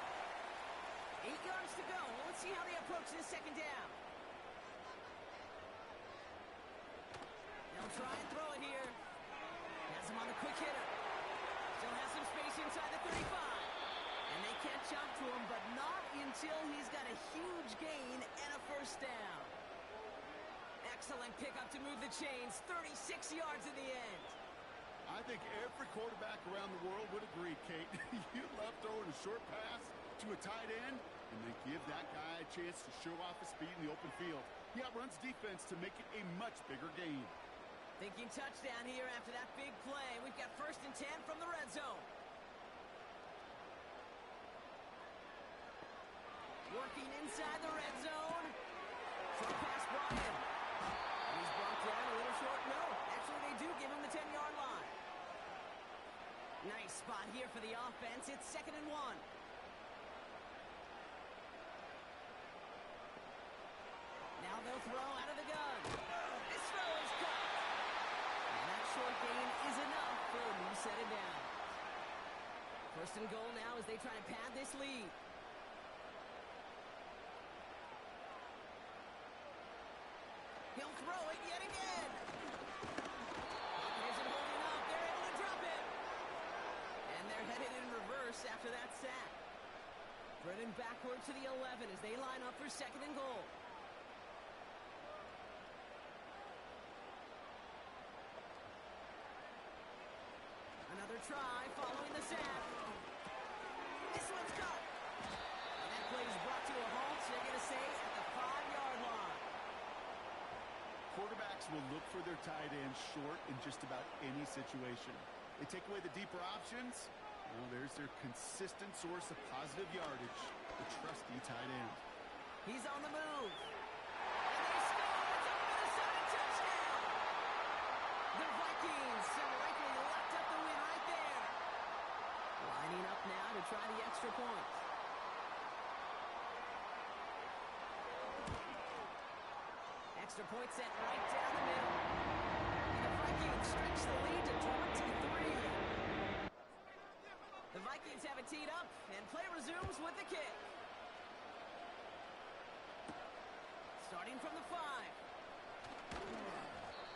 8 yards to go. Let's see how they approach this second down. They'll try and throw it here. Has him on the quick hitter. Still has some space inside the 35. And they catch up to him, but not until he's got a huge gain and a first down. Excellent pickup to move the chains. 36 yards in the end. I think every quarterback around the world would agree, Kate. You love throwing a short pass to a tight end, and then give that guy a chance to show off his speed in the open field. He outruns defense to make it a much bigger gain. Thinking touchdown here after that big play. We've got 1st and 10 from the red zone. Working inside the red zone. Short pass brought in. And he's brought down a little short. No, actually they do give him the 10-yard line. Nice spot here for the offense. It's 2nd and 1. Now they'll throw out of the gun. This throw is caught. And that short gain is enough for a new set of downs. 1st and goal now as they try to pad this lead. He'll throw it yet again. Isn't holding up. They're able to drop it. And they're headed in reverse after that sack. Driven backward to the 11 as they line up for 2nd and goal. Another try following the sack. This one's caught. And that play is brought to a halt, so they're going to say at the 5-yard line. Quarterbacks will look for their tight end short in just about any situation. They take away the deeper options. Well, there's their consistent source of positive yardage, the trusty tight end. He's on the move. And they score. It's a Minnesota touchdown. The Vikings have likely locked up the win right there. Lining up now to try the extra point. Extra point set right down the middle. And the Vikings stretch the lead to 23. The Vikings have it teed up, and play resumes with the kick. Starting from the 5.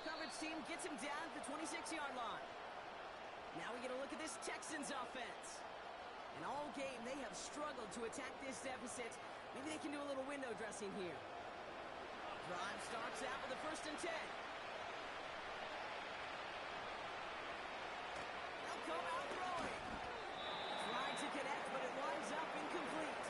Coverage team gets him down at the 26-yard line. Now we get a look at this Texans offense. And all game, they have struggled to attack this deficit. Maybe they can do a little window dressing here. Drive starts out with the 1st and 10. They'll come out throwing. Tried to connect, but it winds up incomplete.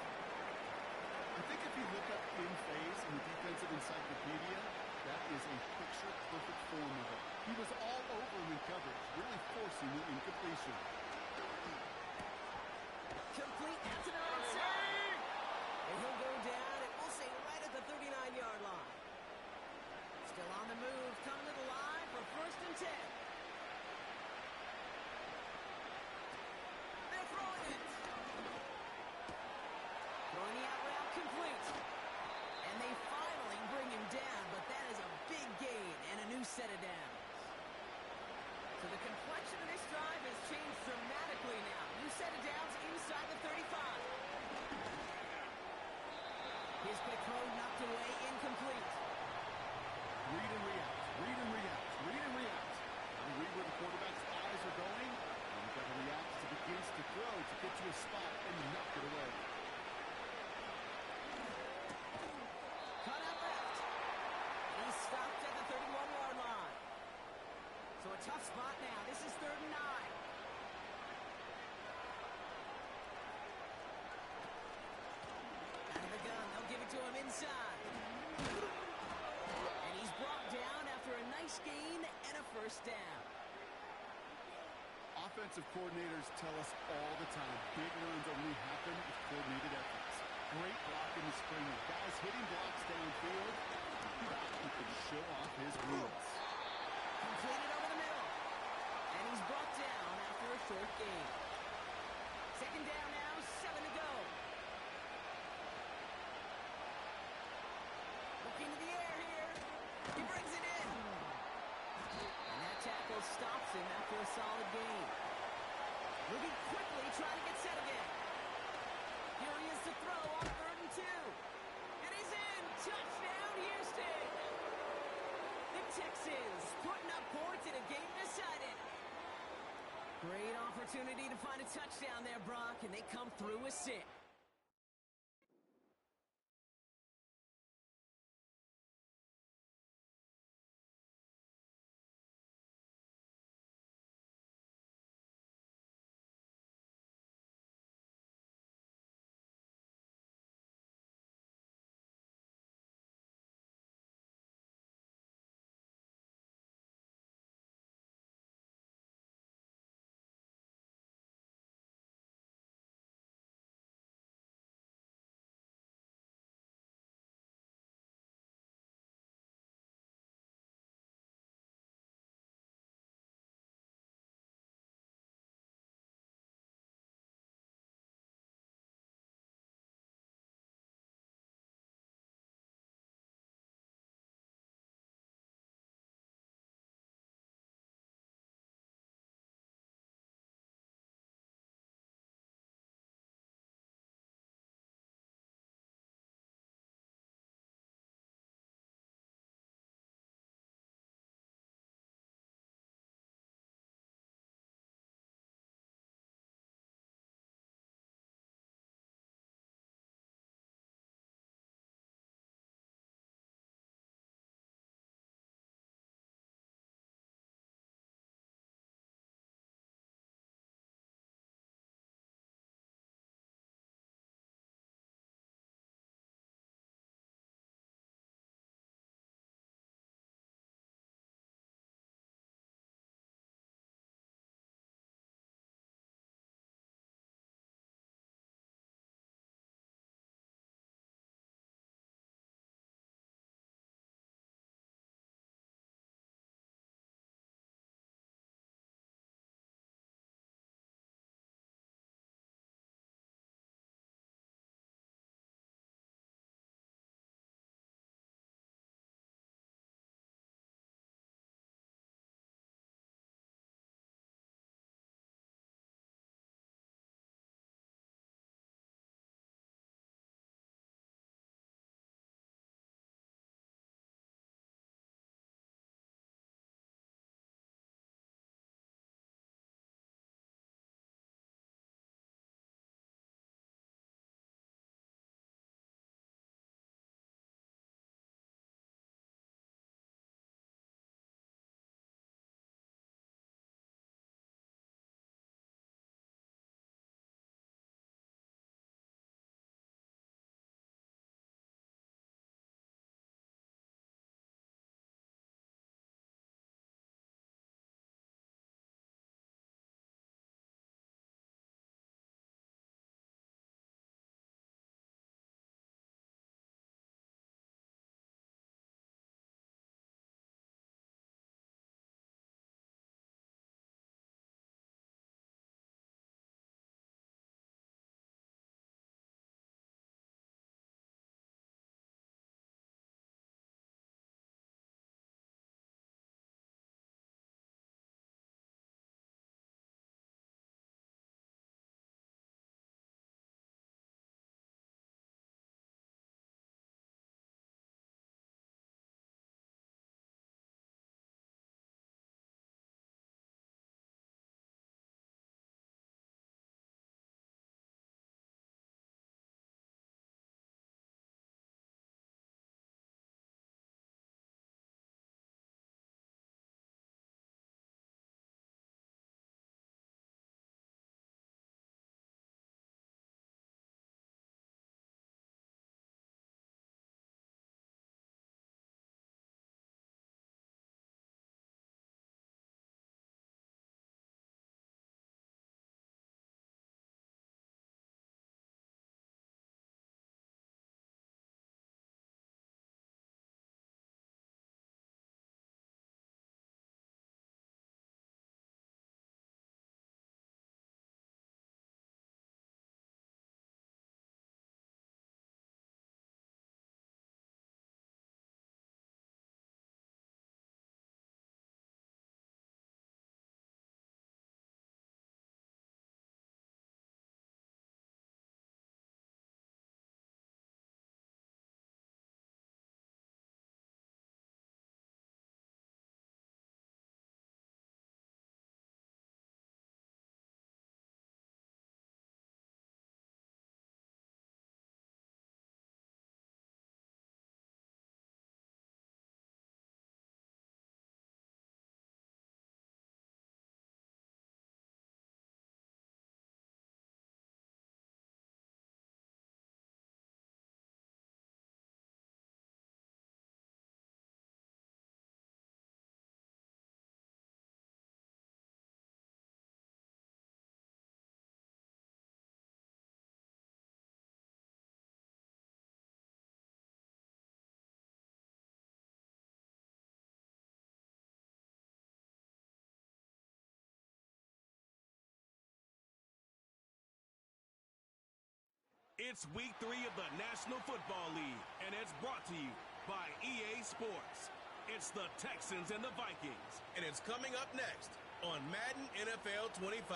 I think if you look up in phase in the defensive encyclopedia, that is a picture-perfect form of it. He was all over him in coverage, really forcing the incompletion. Complete out to the right side. And he'll go down, and we'll say right at the 39-yard line. Still on the move, coming to the line for 1st and 10. They're throwing it. Throwing the out route complete. And they finally bring him down, but that is a big gain and a new set of downs. So the complexion of this drive has changed dramatically now. New set of downs inside the 35. His quick throw knocked away, incomplete. Read and react, read and react, read and react. You read where the quarterback's eyes are going, and you've got to react as he begins to throw to get to a spot and knock it away. Cut out left. And he's stopped at the 31-yard line. So a tough spot now. This is 3rd and 9. Out of the gun. They'll give it to him inside. And he's brought down after a nice gain and a 1st down. Offensive coordinators tell us all the time, big runs only happen with coordinated efforts. Great block in the springer. Guys hitting blocks downfield. He can show off his wheels. Completed over the middle. And he's brought down after a short gain. 2nd down now, 7 to go. Looking to the air. solid gain. Moving quickly, trying to get set again. Here he is to throw on 3rd and 2. And he's in. Touchdown, Houston. The Texans putting up points in a game decided. Great opportunity to find a touchdown there, Brock, and they come through with 6. It's week 3 of the National Football League, and it's brought to you by EA Sports. It's the Texans and the Vikings, and it's coming up next on Madden NFL 25.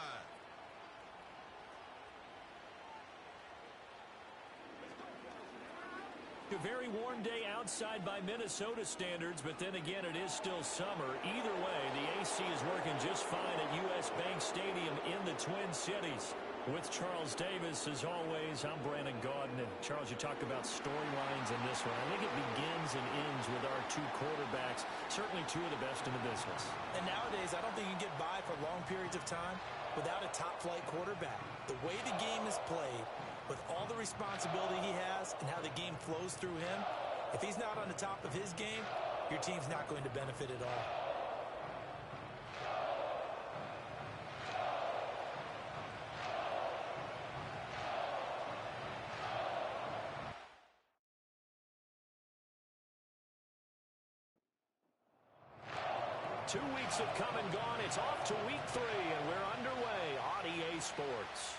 A very warm day outside by Minnesota standards, but then again, it is still summer. Either way, the AC is working just fine at U.S. Bank Stadium in the Twin Cities. With Charles Davis, as always, I'm Brandon Gaudin. And Charles, you talked about storylines in this one. I think it begins and ends with our two quarterbacks, certainly two of the best in the business. And nowadays, I don't think you can get by for long periods of time without a top-flight quarterback. The way the game is played, with all the responsibility he has and how the game flows through him, if he's not on the top of his game, your team's not going to benefit at all. Two weeks have come and gone. It's off to week 3, and we're underway on EA Sports.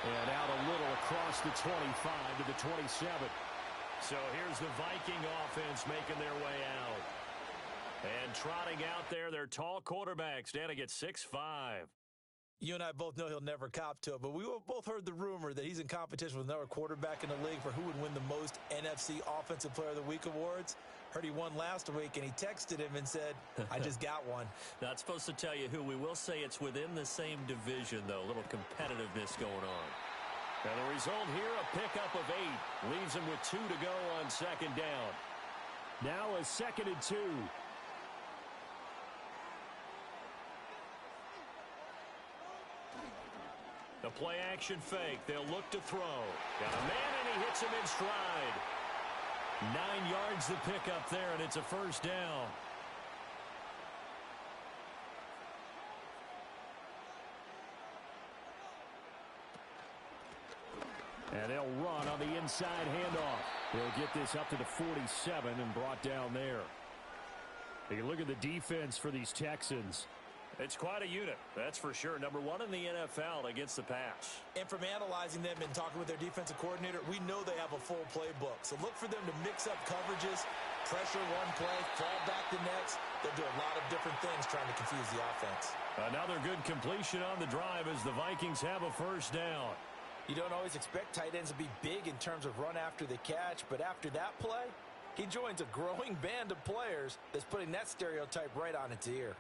And out a little across the 25 to the 27. So here's the Viking offense making their way out. And trotting out there, their tall quarterback standing at 6'5". You and I both know he'll never cop to it, but we both heard the rumor that he's in competition with another quarterback in the league for who would win the most NFC Offensive Player of the Week awards. Heard he won last week, and he texted him and said, I just got one. Not supposed to tell you who. We will say it's within the same division, though. A little competitiveness going on. And the result here, a pickup of 8. Leaves him with 2 to go on second down. Now a 2nd and 2. The play action fake. They'll look to throw. Got a man, and he hits him in stride. 9 yards to pick up there, and it's a first down. And they'll run on the inside handoff. They'll get this up to the 47 and brought down there. You look at the defense for these Texans. It's quite a unit, that's for sure. Number 1 in the NFL against the pass. And from analyzing them and talking with their defensive coordinator, we know they have a full playbook. So look for them to mix up coverages, pressure one play, fall back the next. They'll do a lot of different things trying to confuse the offense. Another good completion on the drive as the Vikings have a first down. You don't always expect tight ends to be big in terms of run after the catch, but after that play, he joins a growing band of players that's putting that stereotype right on its ear.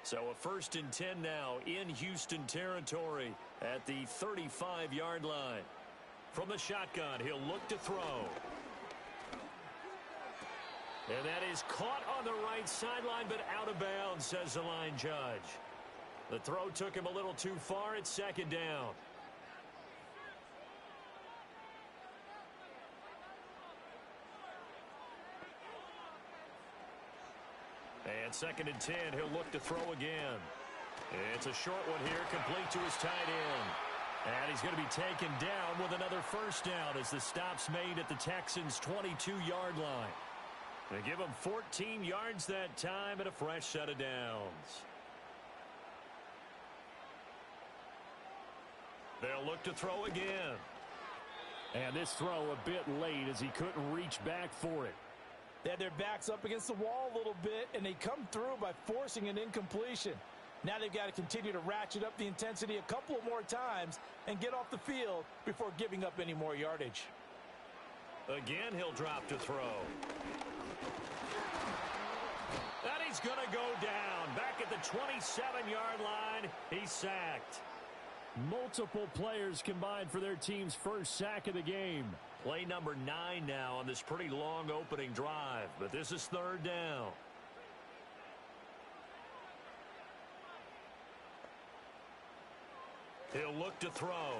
So a 1st and 10 now in Houston territory at the 35-yard line. From the shotgun, he'll look to throw. And that is caught on the right sideline, but out of bounds, says the line judge. The throw took him a little too far. It's 2nd down. And 2nd and 10, he'll look to throw again. It's a short one here, complete to his tight end. And he's going to be taken down with another first down as the stop's made at the Texans' 22-yard line. They give him 14 yards that time and a fresh set of downs. They'll look to throw again. And this throw a bit late as he couldn't reach back for it. They had their backs up against the wall a little bit, and they come through by forcing an incompletion. Now they've got to continue to ratchet up the intensity a couple of more times and get off the field before giving up any more yardage. Again, he'll drop to throw. And he's going to go down. Back at the 27-yard line, he's sacked. Multiple players combined for their team's first sack of the game. Play number 9 now on this pretty long opening drive, but this is 3rd down. He'll look to throw.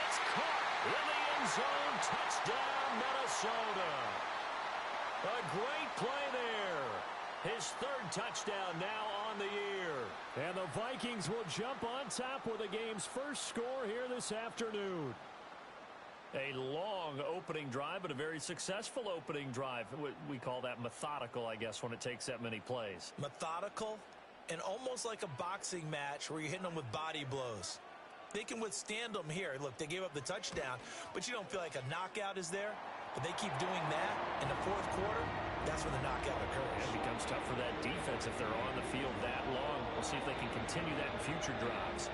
It's caught in the end zone. Touchdown, Minnesota. A great play there. His 3rd touchdown now on the year. And the Vikings will jump on top with the game's first score here this afternoon. A long opening drive, but a very successful opening drive. We call that methodical, I guess, when it takes that many plays. Methodical and almost like a boxing match where you're hitting them with body blows. They can withstand them here. Look, they gave up the touchdown, but you don't feel like a knockout is there. But they keep doing that in the fourth quarter, that's when the knockout occurs. It becomes tough for that defense if they're on the field that long. We'll see if they can continue that in future drives.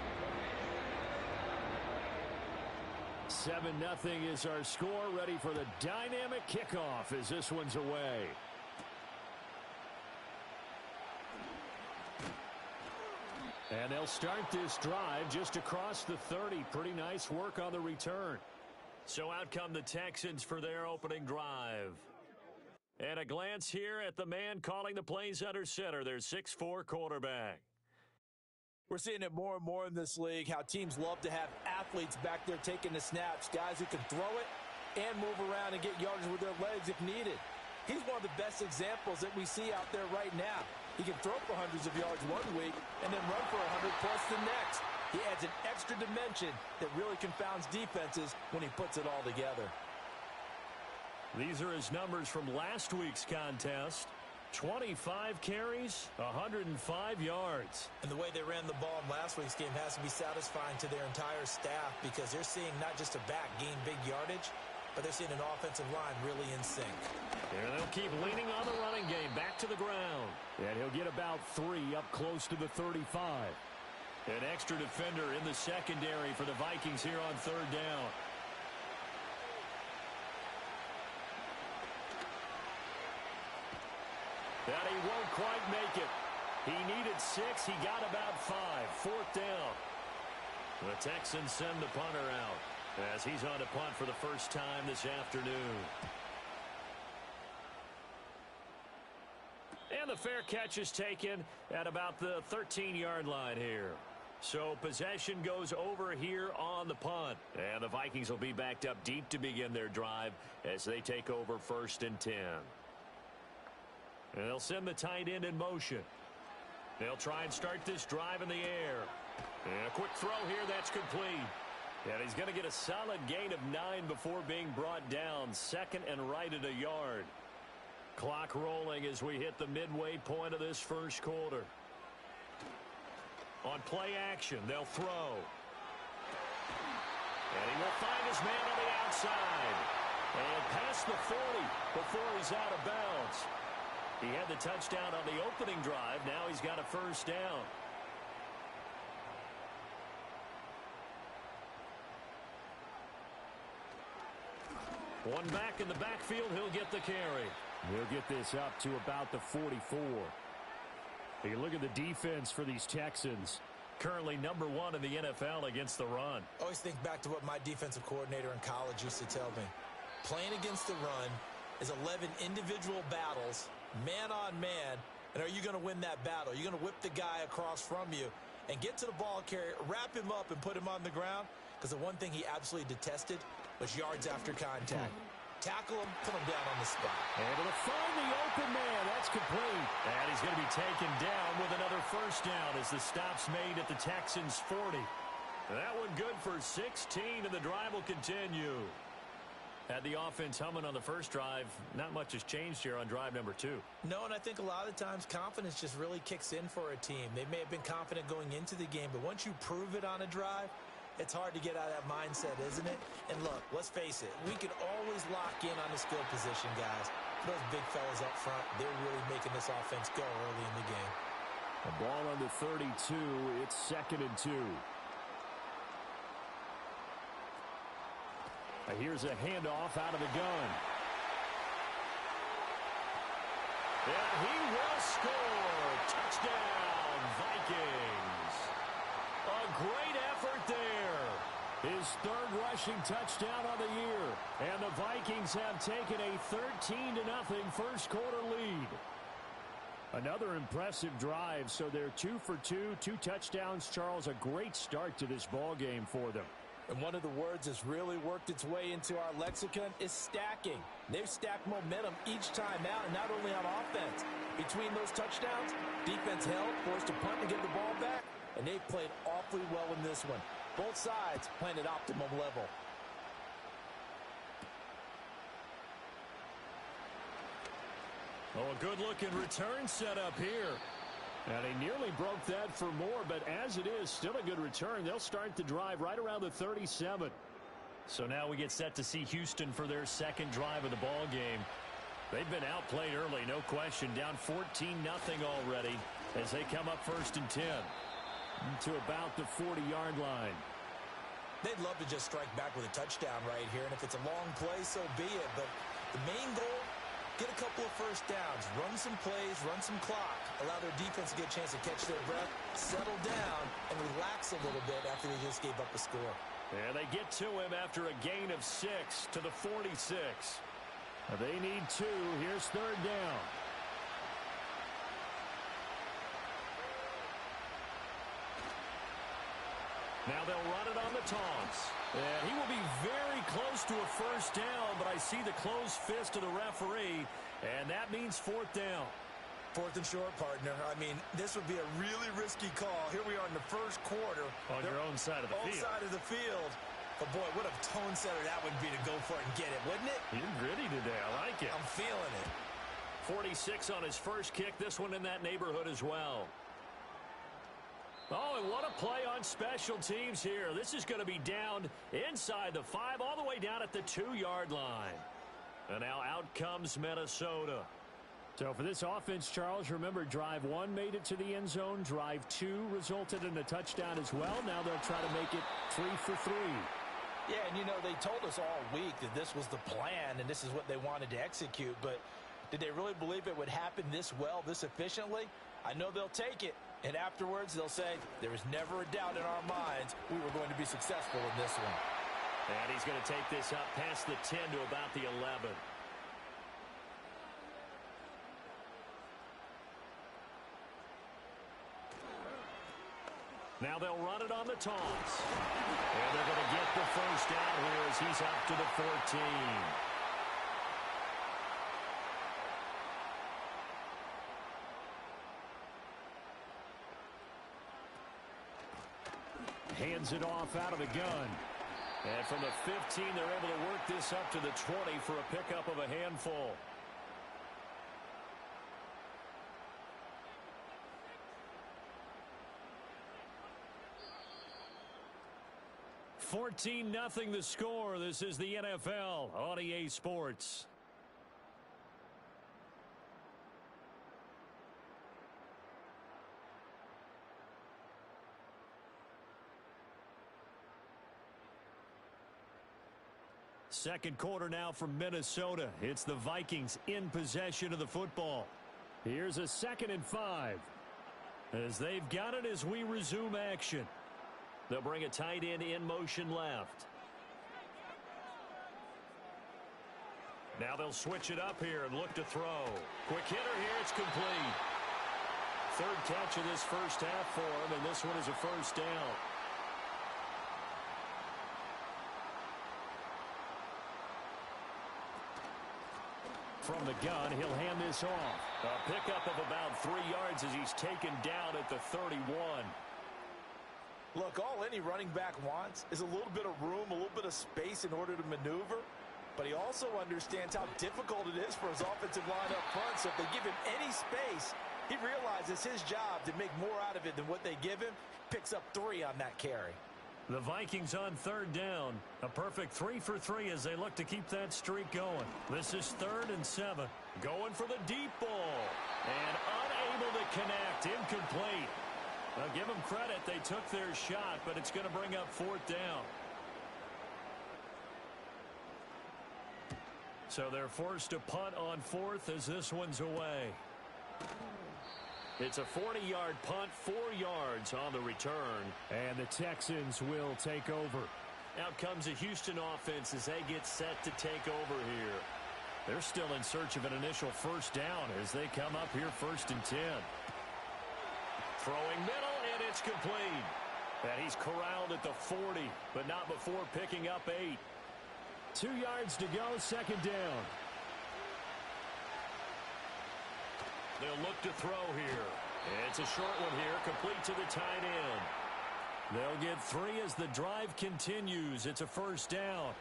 7-0 is our score. Ready for the dynamic kickoff as this one's away. And they'll start this drive just across the 30. Pretty nice work on the return. So out come the Texans for their opening drive. And a glance here at the man calling the plays under center, their 6'4" quarterback. We're seeing it more and more in this league, how teams love to have athletes back there taking the snaps, guys who can throw it and move around and get yardage with their legs if needed. He's one of the best examples that we see out there right now. He can throw for hundreds of yards one week and then run for 100+ the next. He adds an extra dimension that really confounds defenses when he puts it all together. These are his numbers from last week's contest. 25 carries, 105 yards. And the way they ran the ball in last week's game has to be satisfying to their entire staff because they're seeing not just a back gain big yardage, but they're seeing an offensive line really in sync. And they'll keep leaning on the running game back to the ground. And he'll get about 3 up close to the 35. An extra defender in the secondary for the Vikings here on third down. And he won't quite make it. He needed 6. He got about 5. Fourth down. The Texans send the punter out as he's on to punt for the first time this afternoon. And the fair catch is taken at about the 13-yard line here. So possession goes over here on the punt. And the Vikings will be backed up deep to begin their drive as they take over 1st and 10. And they'll send the tight end in motion. They'll try and start this drive in the air. And a quick throw here, that's complete. And he's going to get a solid gain of 9 before being brought down. 2nd and right at a yard. Clock rolling as we hit the midway point of this first quarter. On play action, they'll throw. And he will find his man on the outside. And past the 40 before he's out of bounds. He had the touchdown on the opening drive. Now he's got a first down. One back in the backfield. He'll get the carry. He'll get this up to about the 44. Hey, look at the defense for these Texans. Currently number 1 in the NFL against the run. Always think back to what my defensive coordinator in college used to tell me. Playing against the run is 11 individual battles, man on man, and are you going to win that battle? You're going to whip the guy across from you and get to the ball carrier, wrap him up, and put him on the ground, because the one thing he absolutely detested was yards after contact. Tackle him, put him down on the spot. Able to find the open man. That's complete. And he's going to be taken down with another first down as the stop's made at the Texans' 40. That one good for 16, and the drive will continue. Had the offense humming on the first drive. Not much has changed here on drive number 2. No, and I think a lot of times confidence just really kicks in for a team. They may have been confident going into the game, but once you prove it on a drive, it's hard to get out of that mindset, isn't it? And look, let's face it, we can always lock in on the skill position, guys. Those big fellas up front, they're really making this offense go early in the game. A ball on the 32. It's 2nd and 2. Here's a handoff out of the gun. And he will score. Touchdown, Vikings. A great effort there. His 3rd rushing touchdown on the year. And the Vikings have taken a 13-0 first quarter lead. Another impressive drive, so they're 2 for 2, 2 touchdowns. Charles, a great start to this ball game for them. And one of the words that's really worked its way into our lexicon is stacking. They've stacked momentum each time out, and not only on offense. Between those touchdowns, defense held, forced to punt to get the ball back, and they played awfully well in this one. Both sides playing at optimum level. Oh, a good-looking return set up here. And he nearly broke that for more, but as it is, still a good return. They'll start the drive right around the 37. So now we get set to see Houston for their second drive of the ball game. They've been outplayed early, no question. Down 14-0 already as they come up 1st and 10 to about the 40-yard line. They'd love to just strike back with a touchdown right here, and if it's a long play, so be it. But the main goal, get a couple of first downs, run some plays, run some clock, allow their defense to get a chance to catch their breath, settle down, and relax a little bit after they just gave up a score. And they get to him after a gain of 6 to the 46. They need 2. Here's 3rd down. Now they'll run it on the toss. And he will be very close to a first down, but I see the closed fist of the referee, and that means 4th down. 4th and short, partner. I mean, this would be a really risky call. Here we are in the first quarter. On your own side of the field. Own side of the field. But, boy, what a tone setter that would be to go for it and get it, wouldn't it? You're gritty today. I like it. I'm feeling it. 46 on his first kick. This one in that neighborhood as well. Oh, and what a play on special teams here. This is going to be down inside the 5, all the way down at the 2-yard line. And now out comes Minnesota. So for this offense, Charles, remember, drive 1 made it to the end zone. Drive 2 resulted in a touchdown as well. Now they'll try to make it 3 for 3. Yeah, and you know, they told us all week that this was the plan and this is what they wanted to execute, but did they really believe it would happen this well, this efficiently? I know they'll take it, and afterwards they'll say, there was never a doubt in our minds we were going to be successful in this one. And he's going to take this up past the 10 to about the 11. Now they'll run it on the toss. And they're going to get the first down here as he's up to the 14. Hands it off out of the gun. And from the 15, they're able to work this up to the 20 for a pickup of a handful. 14-0 the score. This is the NFL on EA Sports. Second quarter now from Minnesota. It's the Vikings in possession of the football. Here's a 2nd and 5. As they've got it as we resume action. They'll bring a tight end in motion left. Now they'll switch it up here and look to throw. Quick hitter here. It's complete. 3rd catch of this first half for him, and this one is a first down. From the gun, he'll hand this off. A pickup of about 3 yards as he's taken down at the 31. Look, all any running back wants is a little bit of room, a little bit of space in order to maneuver. But he also understands how difficult it is for his offensive line up front. So if they give him any space, he realizes his job to make more out of it than what they give him. Picks up 3 on that carry. The Vikings on 3rd down. A perfect 3 for 3 as they look to keep that streak going. This is 3rd and 7. Going for the deep ball. And unable to connect. Incomplete. Now give them credit. They took their shot, but it's going to bring up 4th down. So they're forced to punt on 4th as this one's away. It's a 40-yard punt, 4 yards on the return. And the Texans will take over. Out comes the Houston offense as they get set to take over here. They're still in search of an initial first down as they come up here 1st and 10. Throwing middle, and it's complete. And he's corralled at the 40, but not before picking up 8. 2 yards to go, 2nd down. They'll look to throw here. It's a short one here, complete to the tight end. They'll get 3 as the drive continues. It's a first down.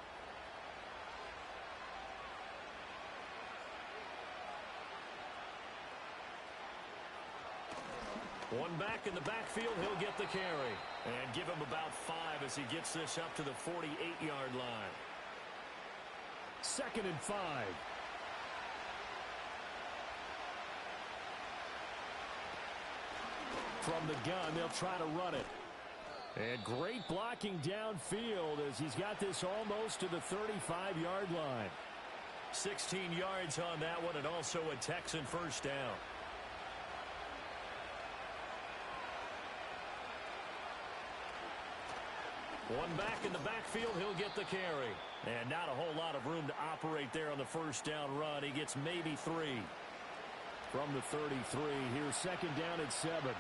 One back in the backfield, he'll get the carry. And give him about 5 as he gets this up to the 48-yard line. 2nd and 5. From the gun, they'll try to run it. And great blocking downfield as he's got this almost to the 35-yard line. 16 yards on that one, and also a Texan first down. One back in the backfield, he'll get the carry. And not a whole lot of room to operate there on the first down run. He gets maybe 3. From the 33, here's 2nd down and 7.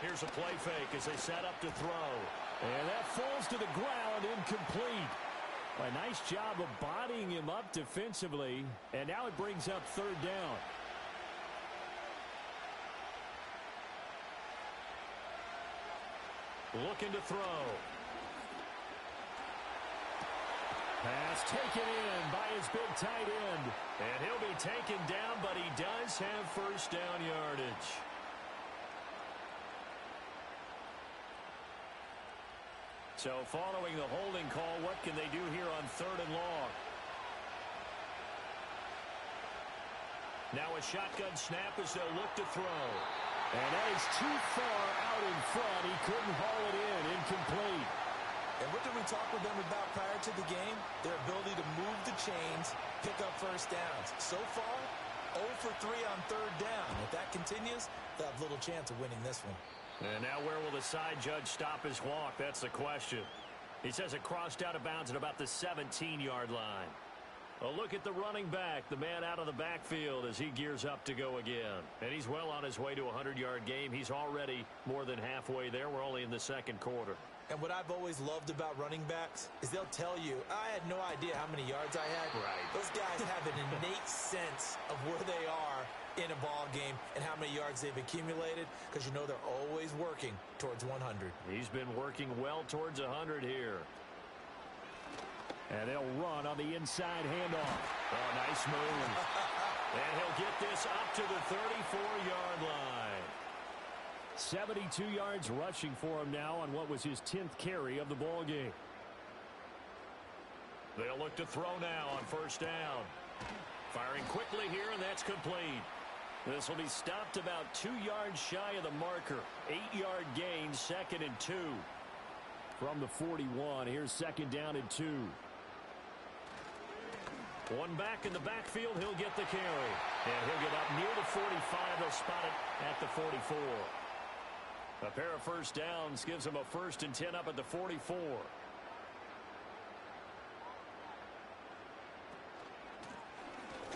Here's a play fake as they set up to throw. And that falls to the ground, incomplete. A nice job of bodying him up defensively. And now it brings up 3rd down. Looking to throw. Pass taken in by his big tight end. And he'll be taken down, but he does have first down yardage. So following the holding call, what can they do here on 3rd and long? Now a shotgun snap as they'll look to throw. And that is too far out in front. He couldn't haul it in. Incomplete. And what did we talk with them about prior to the game? Their ability to move the chains, pick up first downs. So far, 0 for 3 on 3rd down. If that continues, they'll have little chance of winning this one. And now where will the side judge stop his walk? That's the question. He says it crossed out of bounds at about the 17-yard line. A look at the running back, the man out of the backfield as he gears up to go again. And he's well on his way to a 100-yard game. He's already more than halfway there. We're only in the 2nd quarter. And what I've always loved about running backs is they'll tell you, I had no idea how many yards I had. Right. Those guys have an innate sense of where they are in a ball game and how many yards they've accumulated, because you know they're always working towards 100. He's been working well towards 100 here. And they'll run on the inside handoff. Oh, nice move. And he'll get this up to the 34-yard line. 72 yards rushing for him now on what was his 10th carry of the ball game. They'll look to throw now on first down. Firing quickly here, and that's complete. This will be stopped about 2 yards shy of the marker. 8-yard gain, 2nd and 2. From the 41, here's 2nd down and 2. One back in the backfield, he'll get the carry. And he'll get up near the 45. They'll spot it at the 44. A pair of first downs gives him a 1st and 10 up at the 44.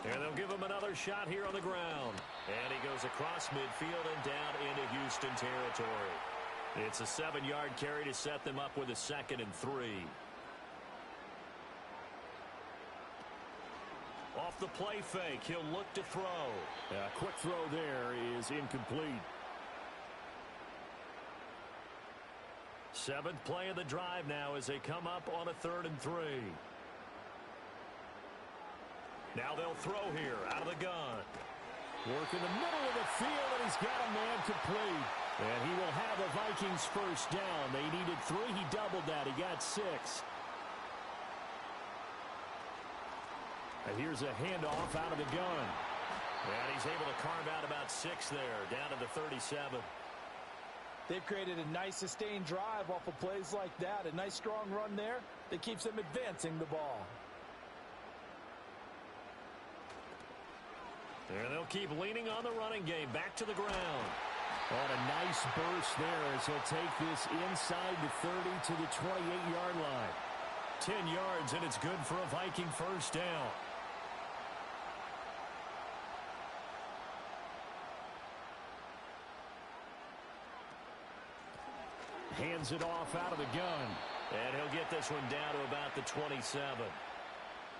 And they'll give him another shot here on the ground. And he goes across midfield and down into Houston territory. It's a 7-yard carry to set them up with a 2nd and 3. Off the play fake, he'll look to throw. A quick throw there is incomplete. 7th play of the drive now as they come up on a 3rd and 3. Now they'll throw here out of the gun. Work in the middle of the field, and he's got a man complete. And he will have the Vikings first down. They needed 3. He doubled that. He got 6. And here's a handoff out of the gun. And he's able to carve out about 6 there, down to the 37. They've created a nice sustained drive off of plays like that. A nice strong run there that keeps them advancing the ball. And they'll keep leaning on the running game. Back to the ground. On a nice burst there as he'll take this inside the 30 to the 28-yard line. 10 yards, and it's good for a Viking first down. Hands it off out of the gun. And he'll get this one down to about the 27.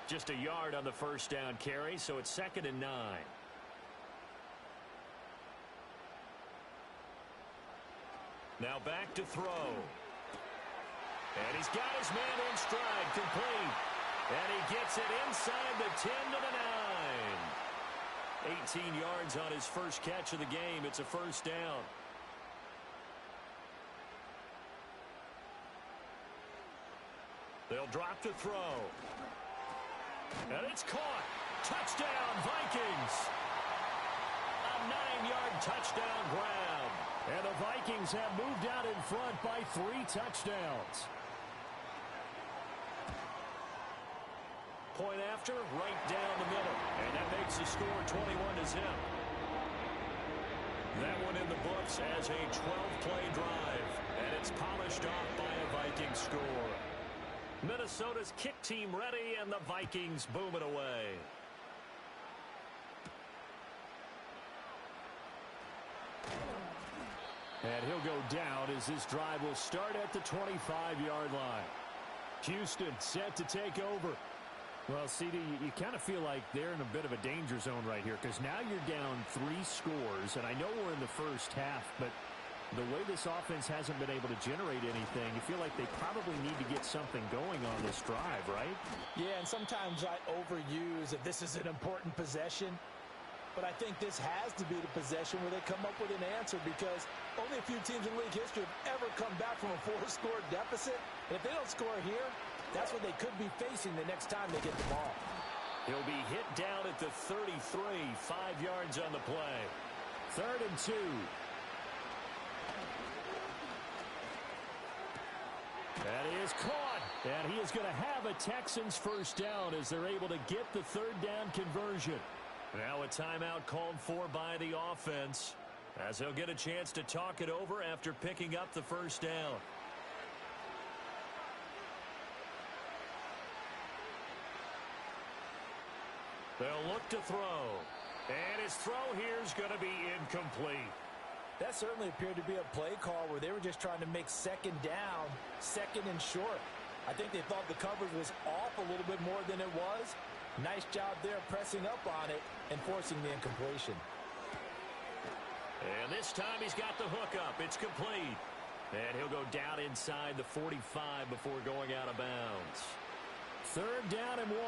Just a yard on the first down carry, so it's 2nd and 9. Now back to throw. And he's got his man in stride, complete. And he gets it inside the 10 to the 9. 18 yards on his first catch of the game. It's a first down. They'll drop to throw. And it's caught. Touchdown, Vikings. A 9-yard touchdown grab. And the Vikings have moved out in front by 3 touchdowns. Point after, right down the middle. And that makes the score 21-0. That one in the books as a 12-play drive. And it's polished off by a Viking score. Minnesota's kick team ready, and the Vikings boom it away. And he'll go down as this drive will start at the 25-yard line. Houston set to take over. Well, CD, you kind of feel like they're in a bit of a danger zone right here because now you're down 3 scores, and I know we're in the first half, but the way this offense hasn't been able to generate anything, you feel like they probably need to get something going on this drive, right? Yeah, and sometimes I overuse that this is an important possession, but I think this has to be the possession where they come up with an answer because only a few teams in league history have ever come back from a 4-score deficit. And if they don't score here, that's what they could be facing the next time they get the ball. He'll be hit down at the 33, 5 yards on the play. 3rd and 2. That is caught. And he is going to have a Texans first down as they're able to get the 3rd down conversion. Now a timeout called for by the offense as they'll get a chance to talk it over after picking up the first down. They'll look to throw. And his throw here is going to be incomplete. That certainly appeared to be a play call where they were just trying to make 2nd down, 2nd and short. I think they thought the coverage was off a little bit more than it was. Nice job there pressing up on it and forcing the incompletion. And this time he's got the hook up. It's complete. And he'll go down inside the 45 before going out of bounds. 3rd down and 1.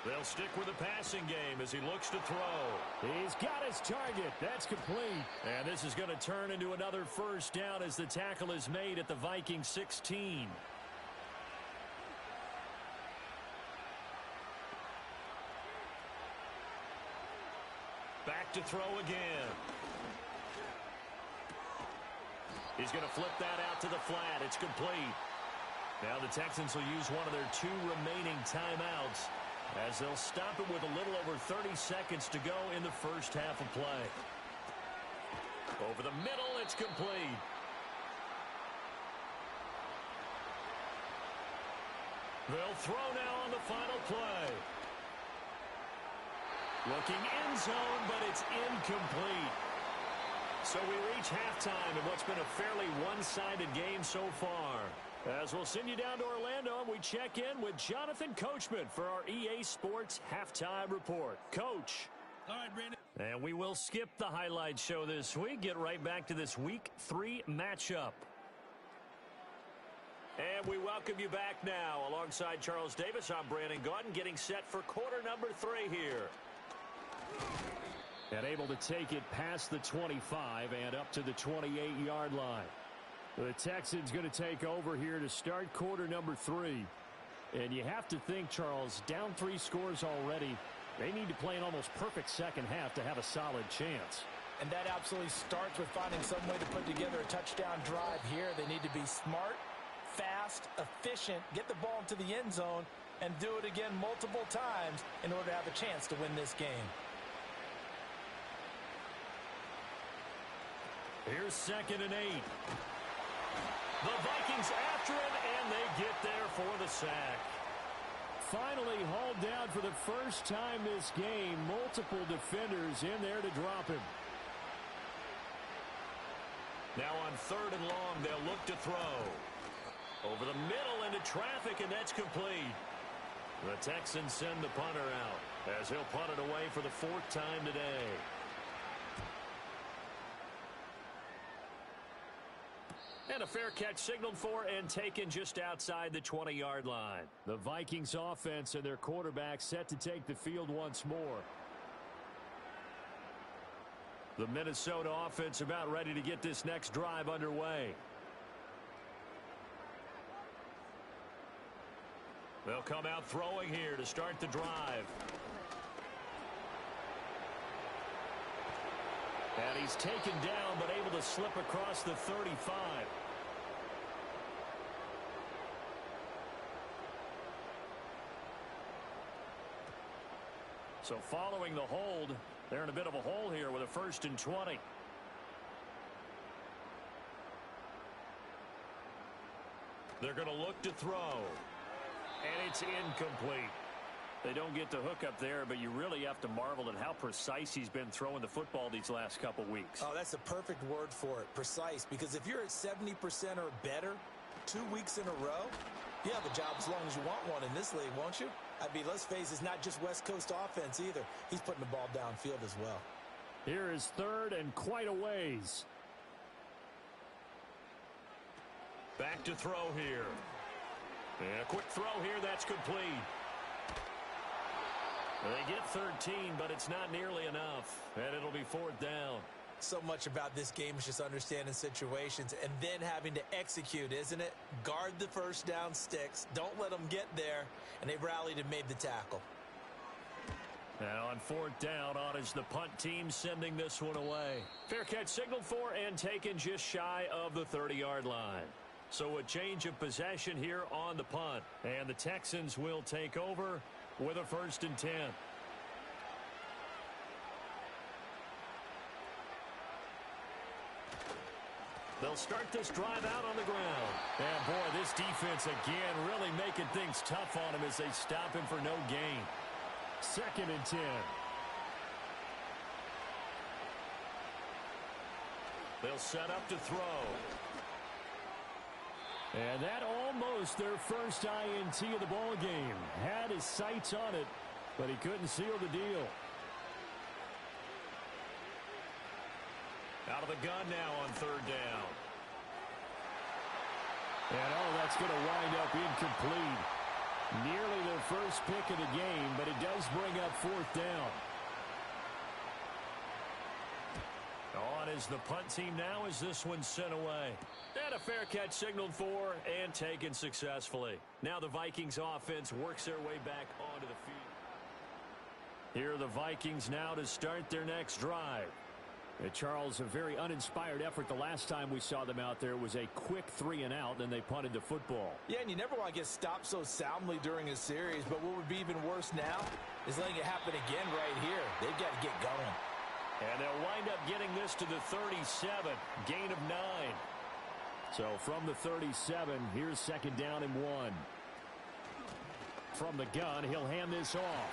They'll stick with the passing game as he looks to throw. He's got his target. That's complete. And this is going to turn into another first down as the tackle is made at the Viking 16. Back to throw again. He's going to flip that out to the flat. It's complete. Now the Texans will use one of their 2 remaining timeouts as they'll stop it with a little over 30 seconds to go in the first half of play. Over the middle, it's complete. They'll throw now on the final play. Looking end zone, but it's incomplete. So we reach halftime in what's been a fairly one-sided game so far. As we'll send you down to Orlando, and we check in with Jonathan Coachman for our EA Sports Halftime Report. Coach. All right, Brandon. And we will skip the highlight show this week. Get right back to this Week 3 matchup. And we welcome you back now. Alongside Charles Davis, I'm Brandon Gaudin, getting set for quarter number 3 here. And able to take it past the 25 and up to the 28-yard line. The Texans going to take over here to start quarter number 3. And you have to think, Charles, down 3 scores already. They need to play an almost perfect second half to have a solid chance. And that absolutely starts with finding some way to put together a touchdown drive here. They need to be smart, fast, efficient, get the ball into the end zone, and do it again multiple times in order to have a chance to win this game. Here's 2nd and 8. The Vikings after him, and they get there for the sack. Finally hauled down for the first time this game. Multiple defenders in there to drop him. Now on 3rd and long, they'll look to throw. Over the middle into traffic, and that's complete. The Texans send the punter out as he'll punt it away for the 4th time today. And a fair catch signaled for and taken just outside the 20-yard line. The Vikings offense and their quarterback set to take the field once more. The Minnesota offense about ready to get this next drive underway. They'll come out throwing here to start the drive. And he's taken down but able to slip across the 35. So following the hold, they're in a bit of a hole here with a 1st and 20. They're going to look to throw. And it's incomplete. They don't get the hook up there, but you really have to marvel at how precise he's been throwing the football these last couple weeks. Oh, that's the perfect word for it, precise. Because if you're at 70% or better 2 weeks in a row, you have a job as long as you want one in this league, won't you? I mean, let's face it, it's not just West Coast offense either. He's putting the ball downfield as well. Here is 3rd and quite a ways. Back to throw here. And a quick throw here, that's complete. They get 13, but it's not nearly enough. And it'll be 4th down. So much about this game is just understanding situations and then having to execute, isn't it? Guard the first down sticks. Don't let them get there. And they rallied and made the tackle. Now on 4th down, on is the punt team sending this one away. Fair catch signaled for and taken just shy of the 30-yard line. So a change of possession here on the punt. And the Texans will take over with a 1st and 10. They'll start this drive out on the ground. And boy, this defense again really making things tough on him as they stop him for no gain. 2nd and 10. They'll set up to throw. And that almost their first INT of the ball game. Had his sights on it, but he couldn't seal the deal. Out of the gun now on 3rd down. And that's going to wind up incomplete. Nearly their first pick of the game, but it does bring up 4th down. On is the punt team now as this one's sent away. And a fair catch signaled for and taken successfully. Now the Vikings offense works their way back onto the field. Here are the Vikings now to start their next drive. Charles, a very uninspired effort the last time we saw them out there was a quick 3 and out, then they punted the football. Yeah, and you never want to get stopped so soundly during a series, but what would be even worse now is letting it happen again right here. They've got to get going. And they'll wind up getting this to the 37, gain of 9. So from the 37, here's 2nd down and 1. From the gun, he'll hand this off.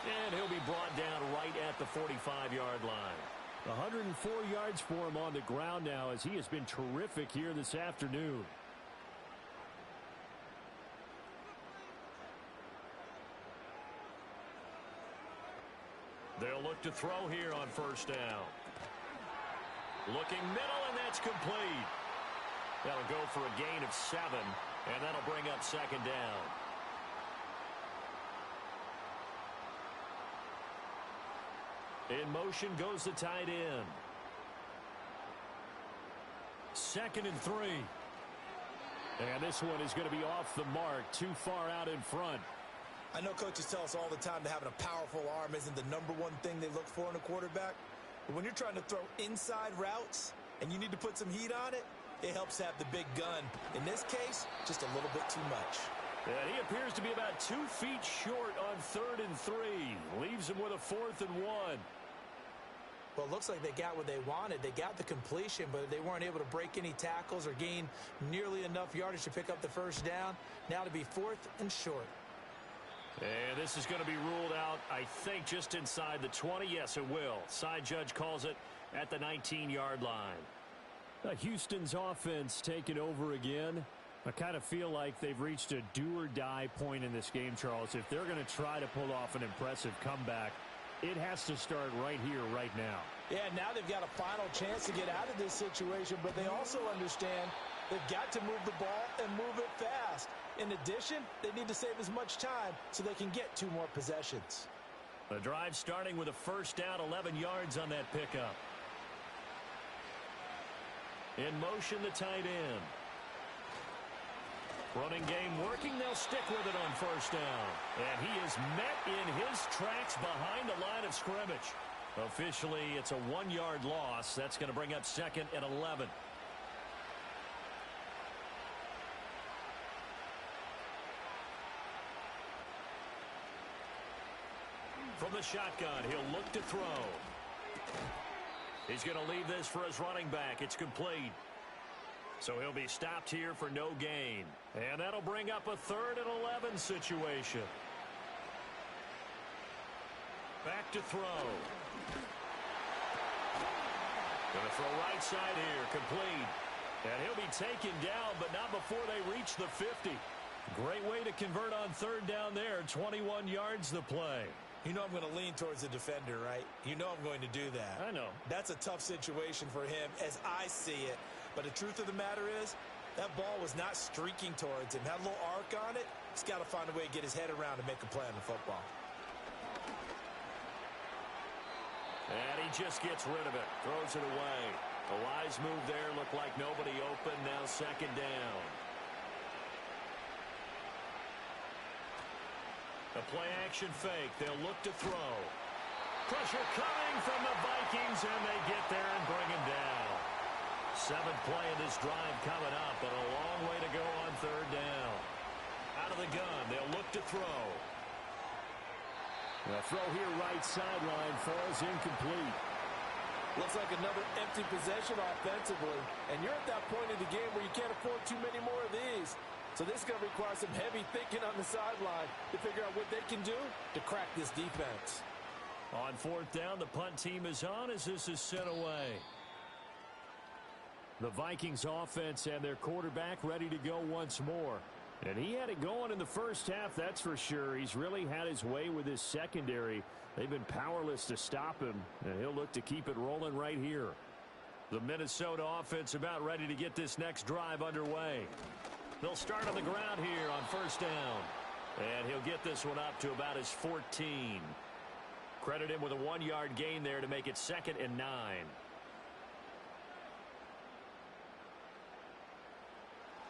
And he'll be brought down right at the 45-yard line. 104 yards for him on the ground now as he has been terrific here this afternoon. They'll look to throw here on 1st down. Looking middle, and that's complete. That'll go for a gain of 7, and that'll bring up 2nd down. In motion goes the tight end. 2nd and 3. And this one is going to be off the mark, too far out in front. I know coaches tell us all the time that having a powerful arm isn't the #1 thing they look for in a quarterback. But when you're trying to throw inside routes and you need to put some heat on it, it helps have the big gun. In this case, just a little bit too much. And he appears to be about 2 feet short on 3rd and 3. Leaves him with a 4th and 1. Well, it looks like they got what they wanted. They got the completion, but they weren't able to break any tackles or gain nearly enough yardage to pick up the 1st down. Now to be 4th and short. And this is going to be ruled out, I think, just inside the 20. Yes, it will. Side judge calls it at the 19-yard line. Houston's offense taking over again. I kind of feel like they've reached a do-or-die point in this game, Charles. If they're going to try to pull off an impressive comeback, It has to start right here, right now. Yeah, now they've got a final chance to get out of this situation, but they also understand they've got to move the ball and move it fast. In addition, they need to save as much time so they can get 2 more possessions. The drive starting with a first down, 11 yards on that pickup. In motion, the tight end. Running game working. They'll stick with it on first down. And he is met in his tracks behind the line of scrimmage. Officially, it's a 1-yard loss. That's going to bring up 2nd and 11. From the shotgun, he'll look to throw. He's going to leave this for his running back. It's complete. So he'll be stopped here for no gain. And that'll bring up a 3rd and 11 situation. Back to throw. Going to throw right side here, complete. And he'll be taken down, but not before they reach the 50. Great way to convert on 3rd down there. 21 yards the play. You know I'm going to lean towards the defender, right? You know I'm going to do that. I know. That's a tough situation for him as I see it. But the truth of the matter is, that ball was not streaking towards him. Had a little arc on it. He's got to find a way to get his head around and make a play on the football. And he just gets rid of it. Throws it away. A wise move there. Looked like nobody open. Now 2nd down. A play-action fake. They'll look to throw. Pressure coming from the Vikings, and they get there and bring him down. 7th play of this drive coming up, but a long way to go on 3rd down. Out of the gun, they'll look to throw. The throw here right sideline falls incomplete. Looks like another empty possession offensively. And you're at that point in the game where you can't afford too many more of these. So this is going to require some heavy thinking on the sideline to figure out what they can do to crack this defense. On 4th down, the punt team is on as this is sent away. The Vikings offense and their quarterback ready to go once more. And he had it going in the first half, that's for sure. He's really had his way with his secondary. They've been powerless to stop him, and he'll look to keep it rolling right here. The Minnesota offense about ready to get this next drive underway. They'll start on the ground here on first down. And he'll get this one up to about his 14. Credit him with a 1-yard gain there to make it 2nd and 9.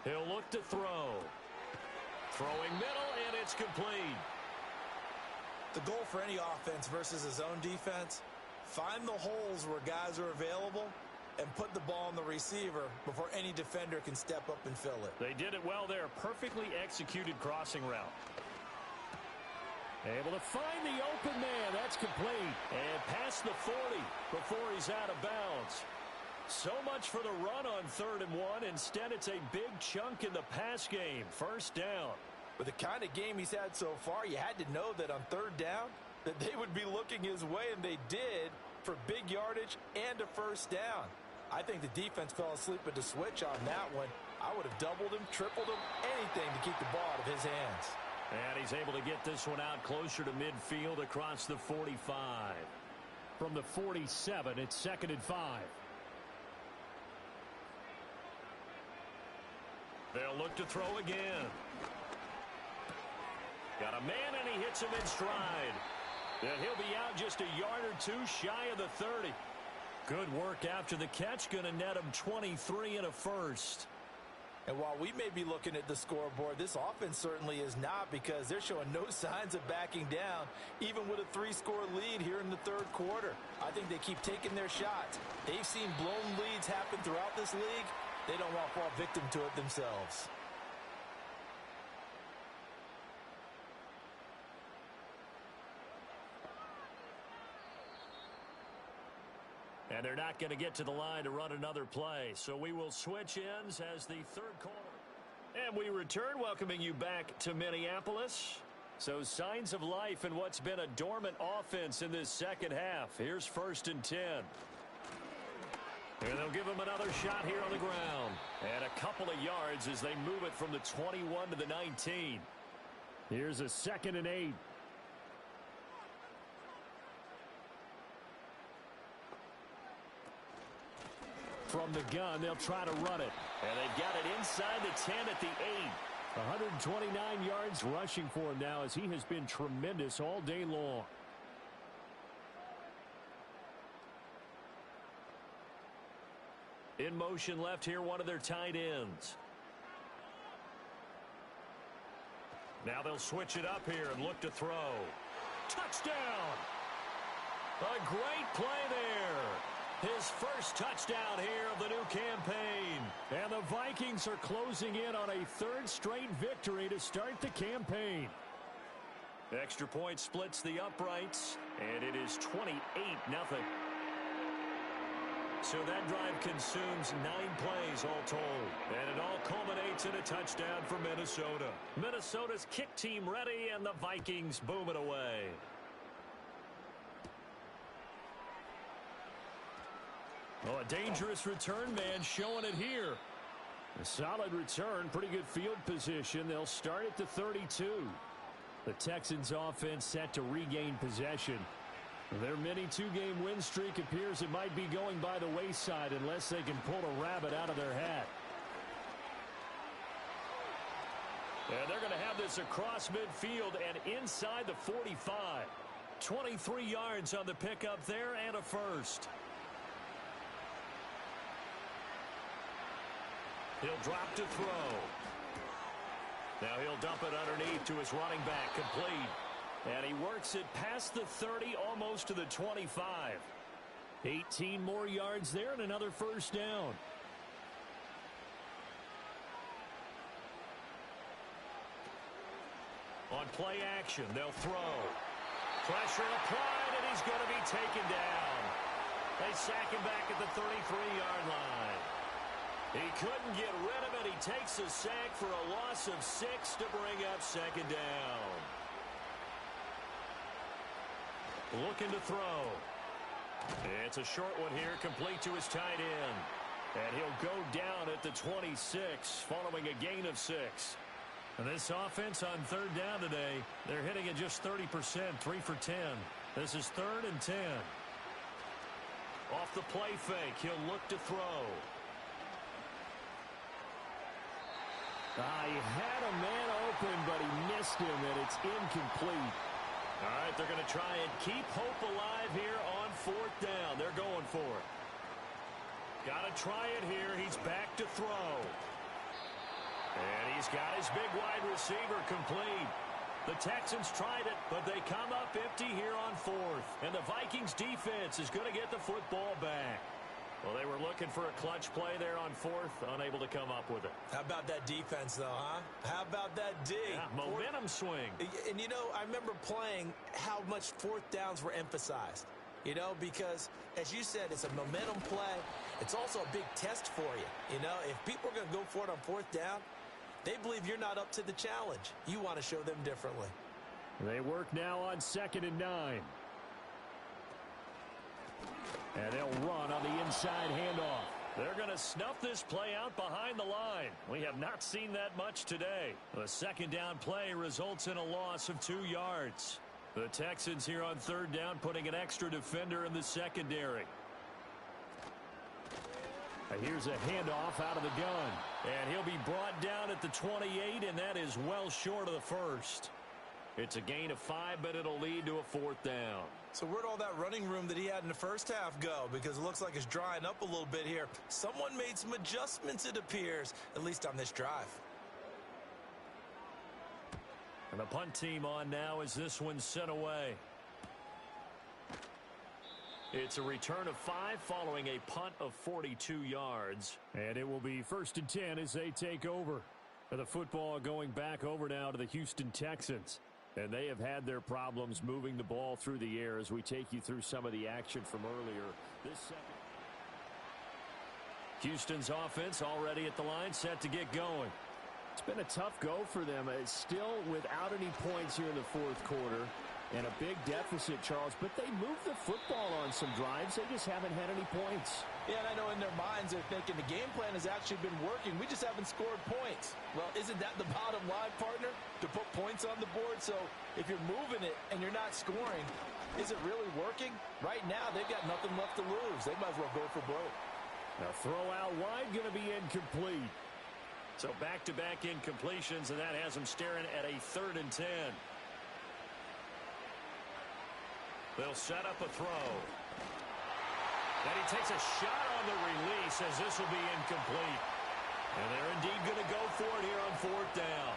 He'll look to throw. Throwing middle, and it's complete. The goal for any offense versus his own defense, find the holes where guys are available and put the ball on the receiver before any defender can step up and fill it. They did it well there. Perfectly executed crossing route. Able to find the open man. That's complete. And past the 40 before he's out of bounds. So much for the run on 3rd and 1. Instead, it's a big chunk in the pass game. First down. With the kind of game he's had so far, you had to know that on 3rd down that they would be looking his way, and they did, for big yardage and a first down. I think the defense fell asleep at the switch on that one. I would have doubled him, tripled him, anything to keep the ball out of his hands. And he's able to get this one out closer to midfield across the 45. From the 47, it's 2nd and 5. They'll look to throw again. Got a man, and he hits him in stride. And he'll be out just a yard or 2 shy of the 30. Good work after the catch. Going to net him 23 and a first. And while we may be looking at the scoreboard, this offense certainly is not, because they're showing no signs of backing down, even with a 3-score lead here in the 3rd quarter. I think they keep taking their shots. They've seen blown leads happen throughout this league. They don't want to fall victim to it themselves. And they're not going to get to the line to run another play. So we will switch ends as the 3rd quarter. And we return, welcoming you back to Minneapolis. So signs of life in what's been a dormant offense in this 2nd half. Here's 1st and 10. And they'll give him another shot here on the ground. And a couple of yards as they move it from the 21 to the 19. Here's a 2nd and 8. From the gun, they'll try to run it. And they've got it inside the 10 at the 8. 129 yards rushing for him now as he has been tremendous all day long. In motion left here, one of their tight ends. Now they'll switch it up here and look to throw. Touchdown! A great play there. His first touchdown here of the new campaign. And the Vikings are closing in on a third straight victory to start the campaign. Extra point splits the uprights, and it is 28-0. So that drive consumes 9 plays all told. And it all culminates in a touchdown for Minnesota. Minnesota's kick team ready, and the Vikings boom it away. Oh, a dangerous return man showing it here. A solid return, pretty good field position. They'll start at the 32. The Texans offense set to regain possession. Their mini 2-game win streak appears it might be going by the wayside unless they can pull a rabbit out of their hat. And they're going to have this across midfield and inside the 45. 23 yards on the pickup there and a first. He'll drop to throw. Now he'll dump it underneath to his running back, complete. And he works it past the 30, almost to the 25. 18 more yards there and another first down. On play action, they'll throw. Pressure applied, and he's going to be taken down. They sack him back at the 33-yard line. He couldn't get rid of it. He takes a sack for a loss of 6 to bring up second down. Looking to throw. It's a short one here, complete to his tight end. And he'll go down at the 26, following a gain of 6. And this offense on third down today, they're hitting it just 30%, 3 for 10. This is 3rd and 10. Off the play fake, he'll look to throw. He had a man open, but he missed him, and it's incomplete. All right, they're going to try and keep hope alive here on 4th down. They're going for it. Got to try it here. He's back to throw. And he's got his big wide receiver complete. The Texans tried it, but they come up empty here on 4th. And the Vikings defense is going to get the football back. Well, they were looking for a clutch play there on 4th, unable to come up with it. How about that defense, though, huh? How about that D? Yeah, momentum swing. And, you know, I remember playing how much 4th downs were emphasized. You know, because, as you said, it's a momentum play. It's also a big test for you. You know, if people are going to go for it on 4th down, they believe you're not up to the challenge. You want to show them differently. They work now on 2nd and 9. And they'll run on the inside handoff. They're going to snuff this play out behind the line. We have not seen that much today. The second down play results in a loss of 2 yards. The Texans here on 3rd down putting an extra defender in the secondary. Here's a handoff out of the gun. And he'll be brought down at the 28, and that is well short of the first. It's a gain of 5, but it'll lead to a 4th down. So where'd all that running room that he had in the first half go? Because it looks like it's drying up a little bit here. Someone made some adjustments, it appears, at least on this drive. And the punt team on now as this one's sent away. It's a return of 5 following a punt of 42 yards. And it will be 1st and 10 as they take over. The football going back over now to the Houston Texans. And they have had their problems moving the ball through the air as we take you through some of the action from earlier. This second. Houston's offense already at the line, set to get going. It's been a tough go for them. It's still without any points here in the 4th quarter. And a big deficit, Charles. But they moved the football on some drives. They just haven't had any points. Yeah, and I know in their minds they're thinking the game plan has actually been working. We just haven't scored points. Well, isn't that the bottom line, partner? To put points on the board? So if you're moving it and you're not scoring, is it really working? Right now, they've got nothing left to lose. They might as well go for broke. Now throw out wide, going to be incomplete. So back-to-back incompletions, and that has them staring at a 3rd and 10. They'll set up a throw. And he takes a shot on the release as this will be incomplete. And they're indeed going to go for it here on 4th down.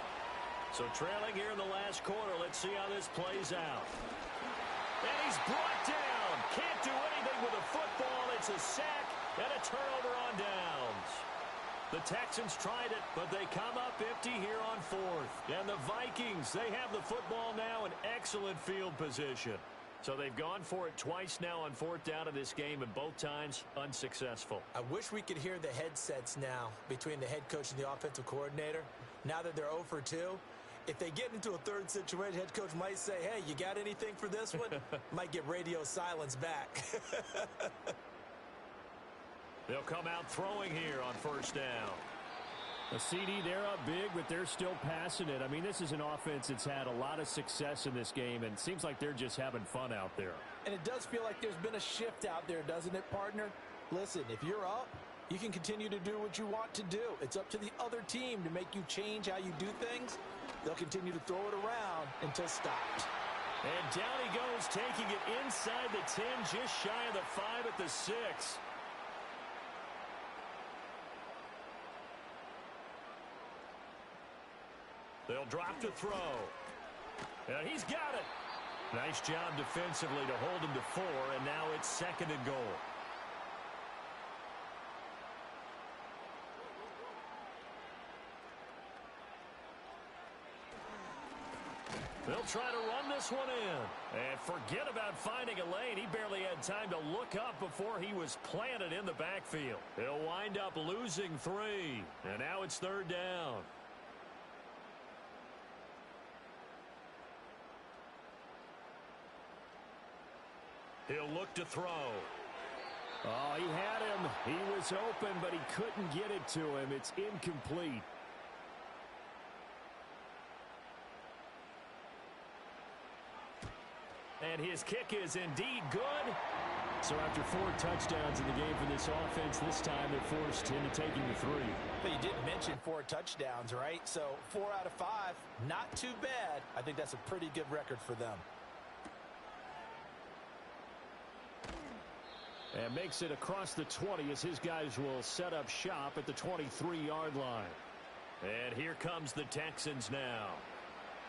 So trailing here in the last quarter, let's see how this plays out. And he's brought down. Can't do anything with a football. It's a sack and a turnover on downs. The Texans tried it, but they come up empty here on 4th. And the Vikings, they have the football now in excellent field position. So they've gone for it twice now on 4th down in this game, and both times unsuccessful. I wish we could hear the headsets now between the head coach and the offensive coordinator. Now that they're 0 for 2, if they get into a 3rd situation, head coach might say, hey, you got anything for this one? Might get radio silence back. They'll come out throwing here on 1st down. A CD, they're up big, but they're still passing it. I mean, this is an offense that's had a lot of success in this game, and it seems like they're just having fun out there. And it does feel like there's been a shift out there, doesn't it, partner? Listen, if you're up, you can continue to do what you want to do. It's up to the other team to make you change how you do things. They'll continue to throw it around until stopped. And down he goes, taking it inside the 10, just shy of the 5 at the 6. They'll drop to throw. And he's got it. Nice job defensively to hold him to 4, and now it's 2nd and goal. They'll try to run this one in. And forget about finding a lane. He barely had time to look up before he was planted in the backfield. He'll wind up losing 3. And now it's 3rd down. He'll look to throw. Oh, he had him. He was open, but he couldn't get it to him. It's incomplete. And his kick is indeed good. So after 4 touchdowns in the game for this offense, this time they're forced into taking the 3. But you did mention 4 touchdowns, right? So 4 out of 5, not too bad. I think that's a pretty good record for them. And makes it across the 20 as his guys will set up shop at the 23-yard line. And here comes the Texans now.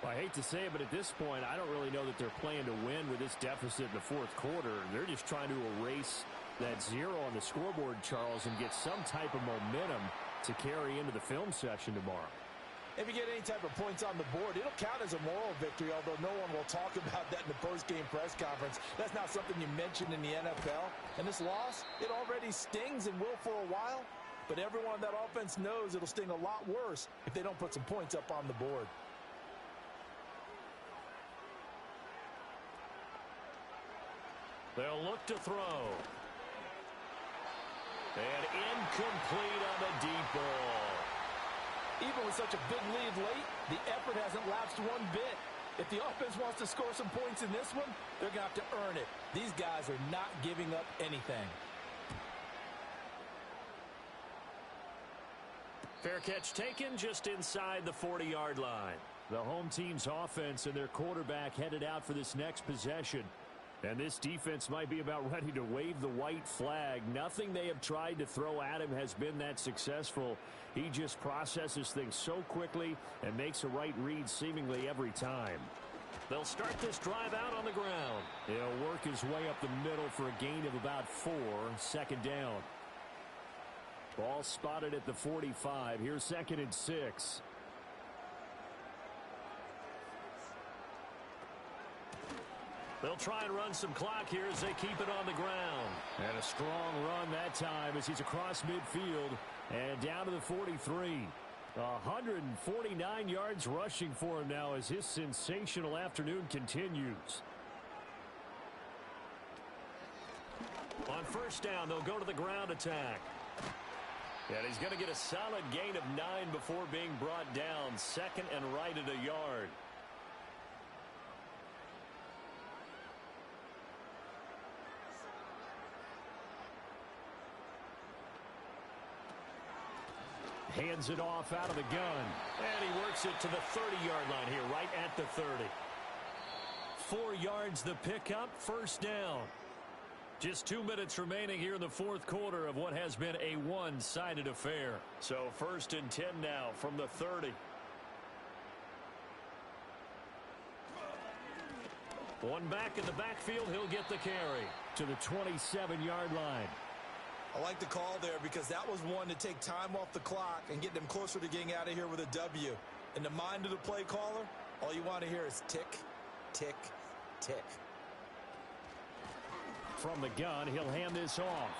Well, I hate to say it, but at this point, I don't really know that they're playing to win with this deficit in the 4th quarter. They're just trying to erase that 0 on the scoreboard, Charles, and get some type of momentum to carry into the film session tomorrow. If you get any type of points on the board, it'll count as a moral victory, although no one will talk about that in the post-game press conference. That's not something you mentioned in the NFL. And this loss, it already stings and will for a while. But everyone on that offense knows it'll sting a lot worse if they don't put some points up on the board. They'll look to throw. And incomplete on the deep ball. Even with such a big lead late, the effort hasn't lapsed one bit. If the offense wants to score some points in this one, they're going to have to earn it. These guys are not giving up anything. Fair catch taken just inside the 40-yard line. The home team's offense and their quarterback headed out for this next possession. And this defense might be about ready to wave the white flag. Nothing they have tried to throw at him has been that successful. He just processes things so quickly and makes a right read seemingly every time. They'll start this drive out on the ground. He'll work his way up the middle for a gain of about 4, 2nd down. Ball spotted at the 45. Here's 2nd and 6. They'll try and run some clock here as they keep it on the ground. And a strong run that time as he's across midfield and down to the 43. 149 yards rushing for him now as his sensational afternoon continues. On 1st down, they'll go to the ground attack. And he's going to get a solid gain of 9 before being brought down. 2nd and right at a yard. Hands it off out of the gun. And he works it to the 30-yard line here, right at the 30. 4 yards the pickup, first down. Just 2 minutes remaining here in the fourth quarter of what has been a one-sided affair. So 1st and 10 now from the 30. One back in the backfield, he'll get the carry to the 27-yard line. I like the call there because that was one to take time off the clock and get them closer to getting out of here with a W. In the mind of the play caller, all you want to hear is tick, tick, tick. From the gun, he'll hand this off.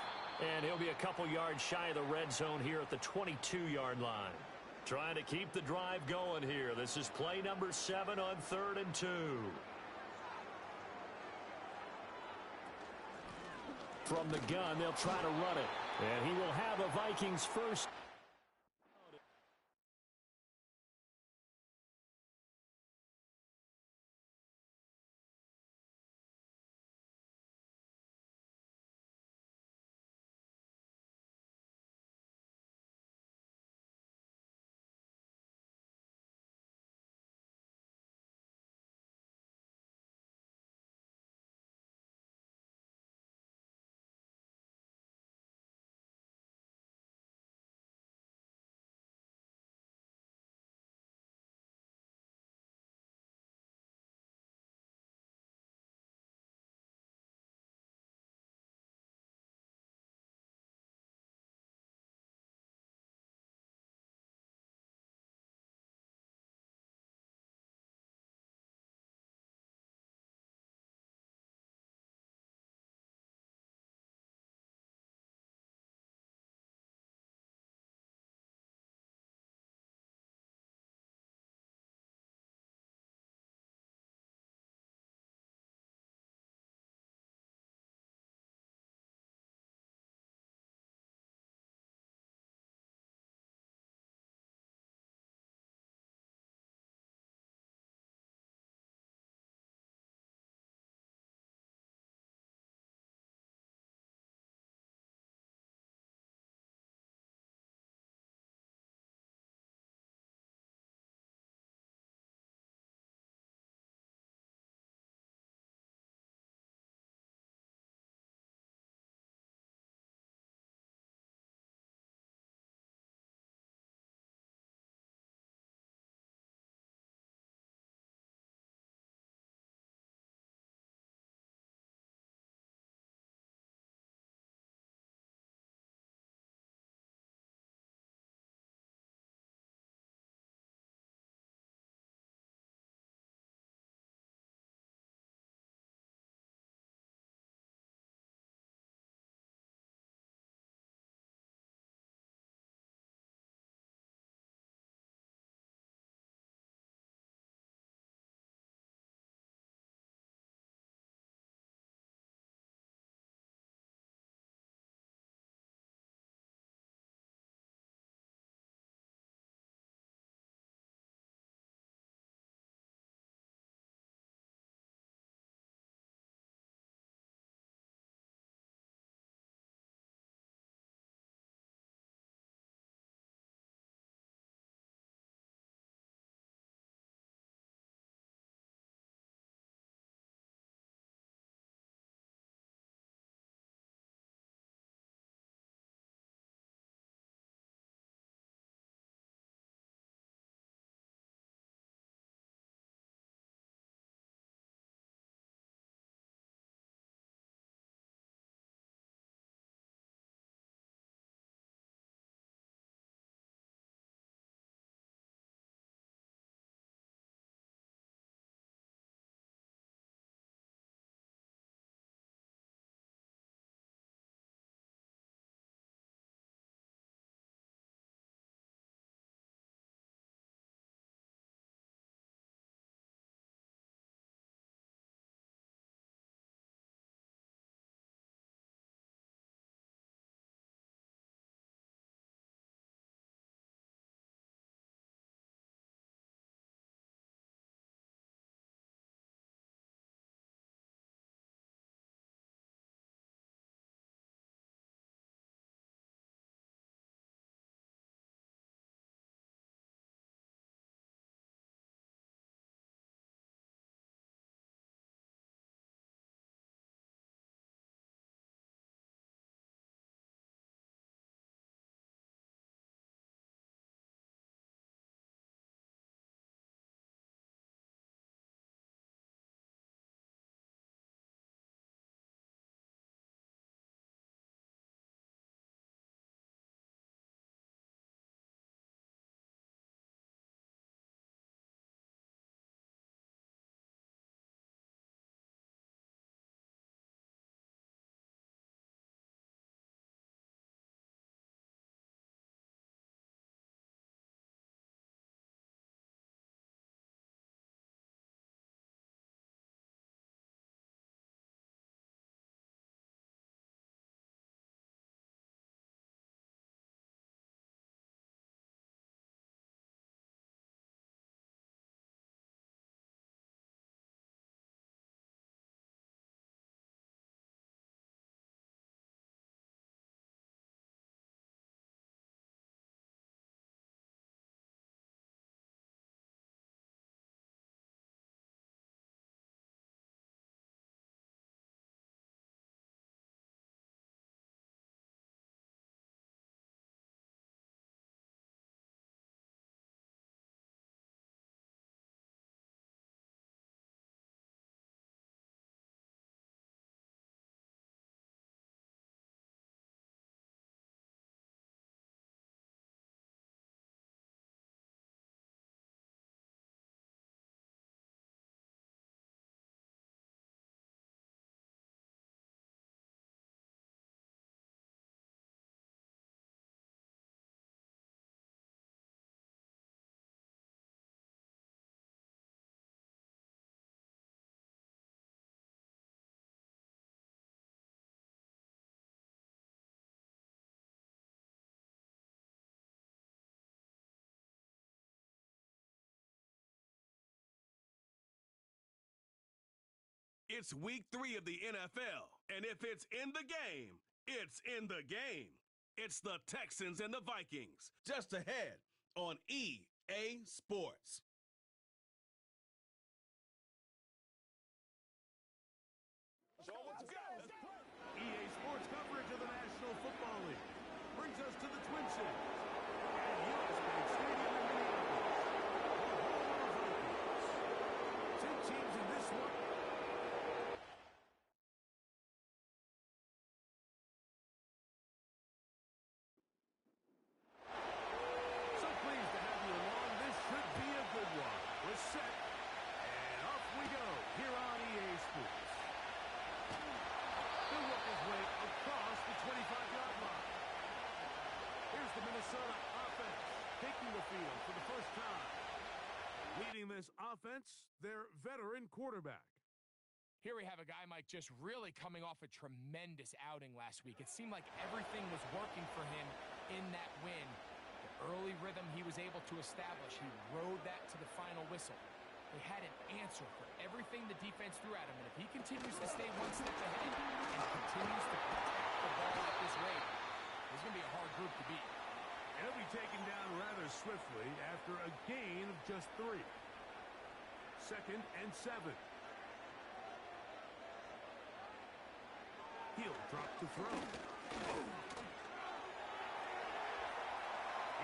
And he'll be a couple yards shy of the red zone here at the 22-yard line. Trying to keep the drive going here. This is play number 7 on 3rd and 2. From the gun, they'll try to run it. And he will have a Vikings first. It's week 3 of the NFL, and if it's in the game, it's in the game. It's the Texans and the Vikings, just ahead on EA Sports. EA Sports coverage of the National Football League brings us to the Twin Cities and U.S. Bank Stadium in Minneapolis. The home of the Vikings. 2 teams in this one. So pleased to have you along. This should be a good one. We're set, and off we go here on EA Sports. He'll work his way across the 25-yard line. Here's the Minnesota offense taking the field for the first time. Leading this offense, their veteran quarterback. Here we have a guy, Mike, just really coming off a tremendous outing last week. It seemed like everything was working for him in that win. The early rhythm he was able to establish, he rode that to the final whistle. They had an answer for everything the defense threw at him, and if he continues to stay one step ahead and continues to protect the ball at this rate, it's going to be a hard group to beat. And he'll be taken down rather swiftly after a gain of just 3. 2nd and 7. He'll drop to throw.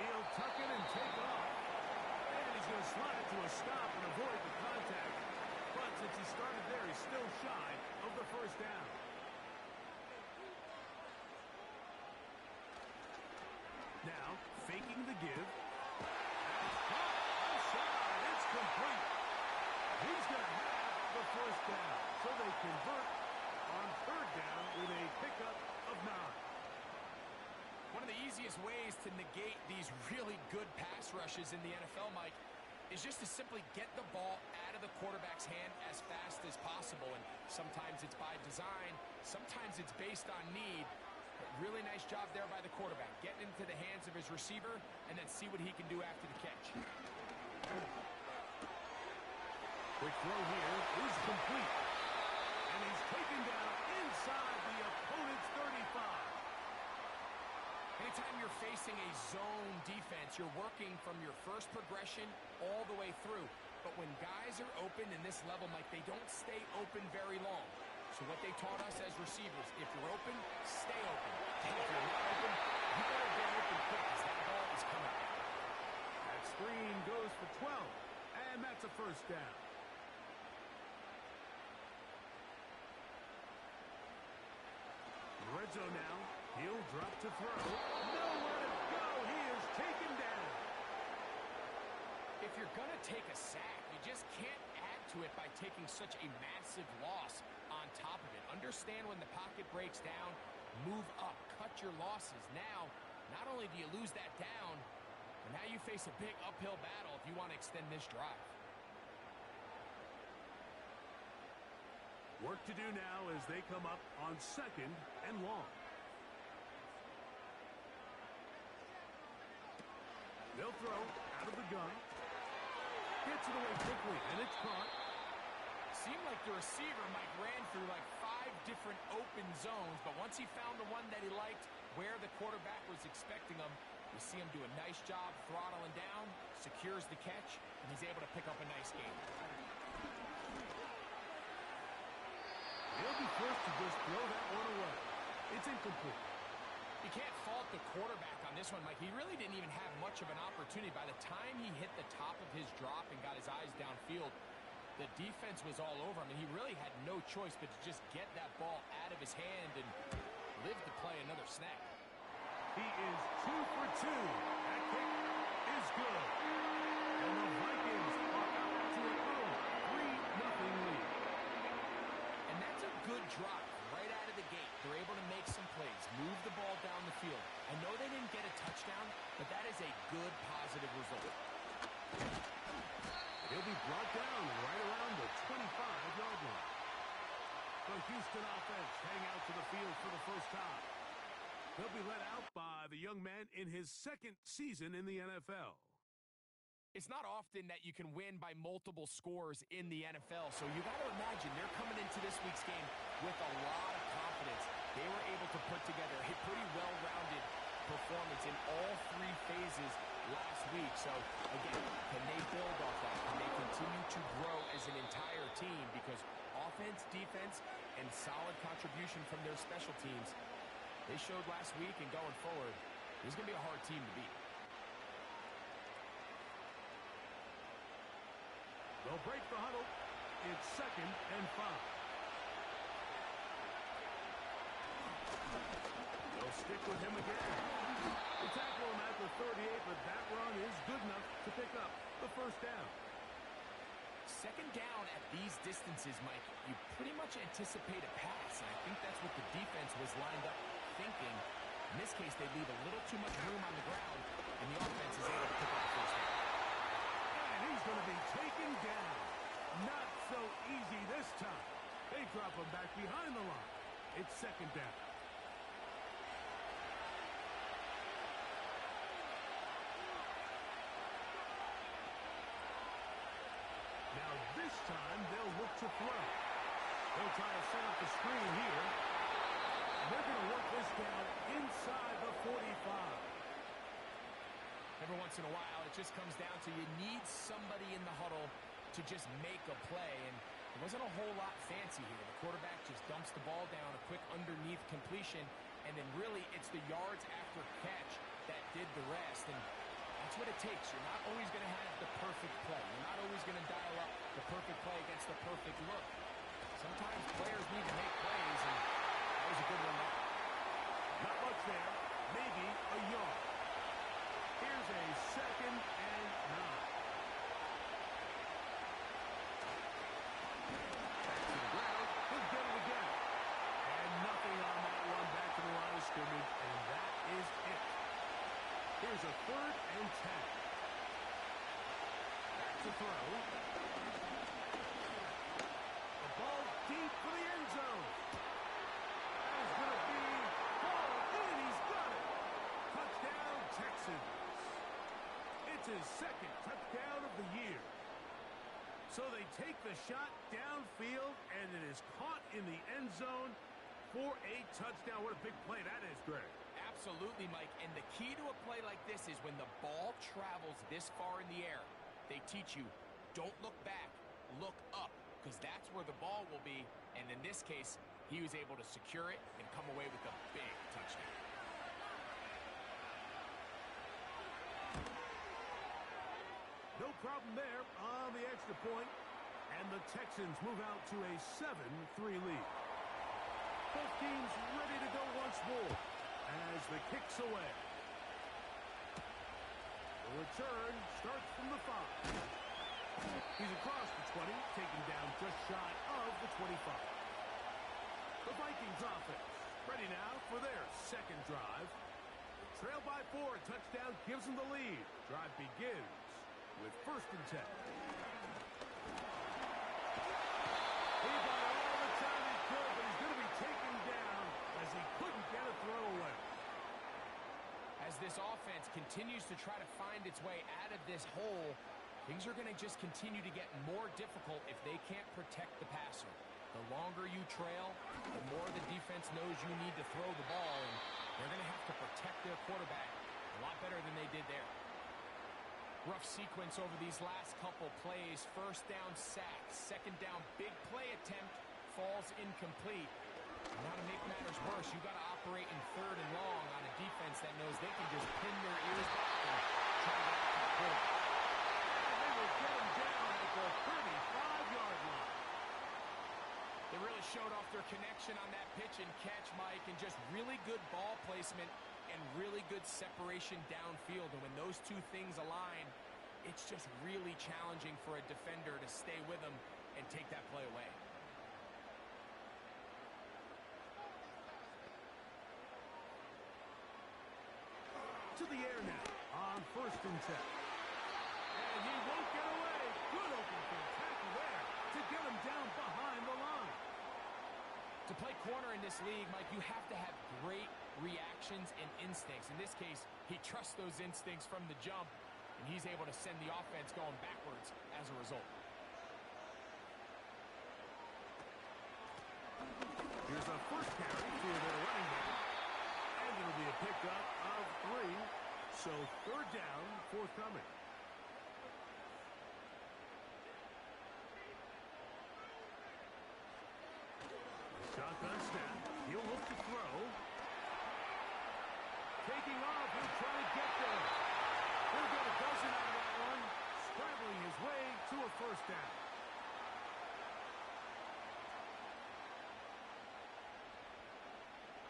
He'll tuck it and take off. And he's going to slide it to a stop and avoid the contact. But since he started there, he's still shy of the first down. Now, faking the give. Outside, it's complete. He's going to have the first down. So they convert on 3rd down with a pickup of 9. One of the easiest ways to negate these really good pass rushes in the NFL, Mike, is just to simply get the ball out of the quarterback's hand as fast as possible. And sometimes it's by design, sometimes it's based on need. But really nice job there by the quarterback, getting into the hands of his receiver and then see what he can do after the catch. Quick throw here is complete. And he's taken down inside the opponent's 35. Anytime you're facing a zone defense, you're working from your first progression all the way through. But when guys are open in this level, Mike, they don't stay open very long. So what they taught us as receivers, if you're open, stay open. And if you're not open, you better get open quick because that ball is coming. That screen goes for 12, and that's a first down. Red zone now. He'll drop to throw. Nowhere to go. He is taken down. If you're going to take a sack, you just can't add to it by taking such a massive loss on top of it. Understand when the pocket breaks down, move up, cut your losses. Now, not only do you lose that down, but now you face a big uphill battle if you want to extend this drive. Work to do now as they come up on 2nd and long. They'll throw out of the gun. Gets it away quickly, and it's caught. Seemed like the receiver, Mike, ran through like 5 different open zones, but once he found the one that he liked, where the quarterback was expecting him, you see him do a nice job throttling down, secures the catch, and he's able to pick up a nice gain. He'll be forced to just throw that one away. It's incomplete. You can't fault the quarterback on this one, Mike. He really didn't even have much of an opportunity. By the time he hit the top of his drop and got his eyes downfield, the defense was all over him, and he really had no choice but to just get that ball out of his hand and live to play another snap. He is 2 for 2. That kick is good. And the Vikings are out to an early 3-0 lead. And that's a good drive right out of the gate. They're able to make some plays, move the ball down the field. I know they didn't get a touchdown, but that is a good, positive result. He'll be brought down right around the 25-yard line. The Houston offense heading out to the field for the first time. They'll be led out by the young man in his 2nd season in the NFL. It's not often that you can win by multiple scores in the NFL, so you got to imagine they're coming into this week's game with a lot of confidence. They were able to put together a pretty well-rounded performance in all three phases last week. So, again, can they build off that? Can they continue to grow as an entire team? Because offense, defense, and solid contribution from their special teams, they showed last week, and going forward, this is going to be a hard team to beat. They'll break the huddle. It's 2nd and 5. They'll stick with him again. They tackle him at the 38, but that run is good enough to pick up the first down. 2nd down at these distances, Mike, you pretty much anticipate a pass, and I think that's what the defense was lined up thinking. In this case, they leave a little too much room on the ground, and the offense is able to pick up the first down. And he's going to be taken down. Not so easy this time. They drop him back behind the line. It's 2nd down. Now this time they'll look to throw. They'll try to set up the screen here. They're going to work this down inside the 45. Every once in a while, it just comes down to you need somebody in the huddle to just make a play, and there wasn't a whole lot fancy here. The quarterback just dumps the ball down, a quick underneath completion, and then really it's the yards after catch that did the rest, and that's what it takes. You're not always going to have the perfect play. You're not always going to dial up the perfect play against the perfect look. Sometimes players need to make plays, and that was a good one there. Not much there. Maybe a yard. Here's a 2nd and 9. Back to the ground. He'll get it again. And nothing on that one. Back to the line of scrimmage, and that is it. Here's a 3rd and 10. Back to throw. The ball deep for the end zone. That is going to be hauled in. He's got it. Touchdown, Texans. It's his 2nd touchdown of the year. So they take the shot downfield, and it is caught in the end zone for a touchdown. What a big play that is, Greg. Absolutely, Mike. And the key to a play like this is when the ball travels this far in the air, they teach you, don't look back, look up, because that's where the ball will be. And in this case, he was able to secure it and come away with a big touchdown. No problem there on the extra point, and the Texans move out to a 7-3 lead. Both teams ready to go once more as the kick's away. The return starts from the 5. He's across the 20, taken down just shy of the 25. The Vikings offense ready now for their 2nd drive. Trail by 4, a touchdown gives them the lead. Drive begins with 1st and 10. He got all the time he could, but he's going to be taken down as he couldn't get a throw away. As this offense continues to try to find its way out of this hole, things are going to just continue to get more difficult if they can't protect the passer. The longer you trail, the more the defense knows you need to throw the ball, and they're going to have to protect their quarterback a lot better than they did there. Rough sequence over these last couple plays. 1st down, sack. 2nd down, big play attempt, falls incomplete. Now to make matters worse, you got to operate in 3rd and long on a defense that knows they can just pin their ears back and try to get to the quarterback. And they will get him down at the 35-yard line. They really showed off their connection on that pitch and catch, Mike, and just really good ball placement and really good separation downfield. And when those two things align, it's just really challenging for a defender to stay with them and take that play away. To the air now on 1st and 10. And he won't get away. Good open field tackle there to get him down behind the line. To play corner in this league, Mike, you have to have great reactions and instincts. In this case, he trusts those instincts from the jump, and he's able to send the offense going backwards as a result. Here's a first carry for their running back, and it'll be a pickup of 3, so third down forthcoming. Shotgun snap. He'll look to throw. Taking off. He'll try to get there. He'll get a dozen out of that one. Scrambling his way to a first down.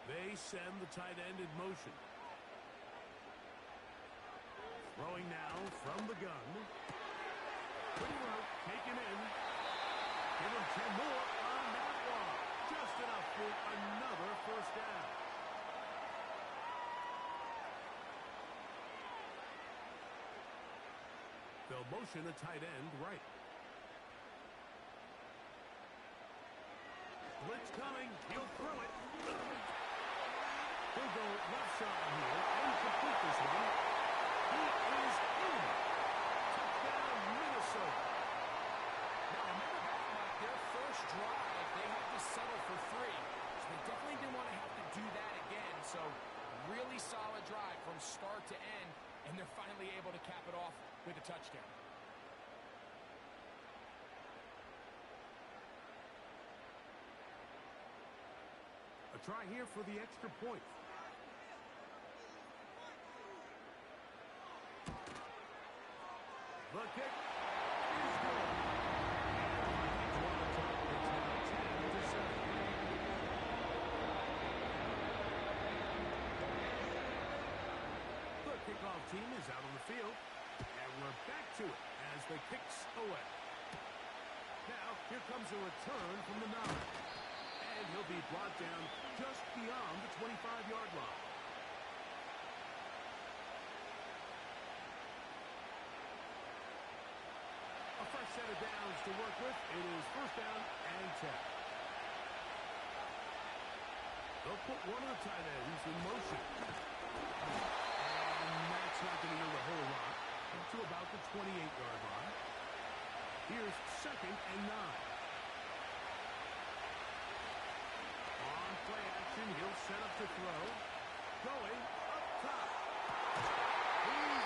They send the tight end in motion. Throwing now from the gun. Quick route taken in. Give him 10 more on that one. Just enough for another first down. They'll motion the tight end right. Blitz coming. He'll throw it. He'll go left side here and complete this one. He is in. Touchdown, Minnesota. Now, remember back, Mike, their first drive, they had to settle for 3. So they definitely didn't want to have to do that again. So really solid drive from start to end, and they're finally able to cap it off with a touchdown. A try here for the extra point. The kick is good. The kickoff team is out on the field, and we're back to it as the kick's away. Now, here comes a return from the 9. And he'll be brought down just beyond the 25-yard line. A fresh set of downs to work with. It is first down and 10. They'll put one of the tight ends in motion. And that's not going to yield a whole lot. To about the 28-yard line. Here's second and 9. Play action, he'll set up to throw. Going up top. And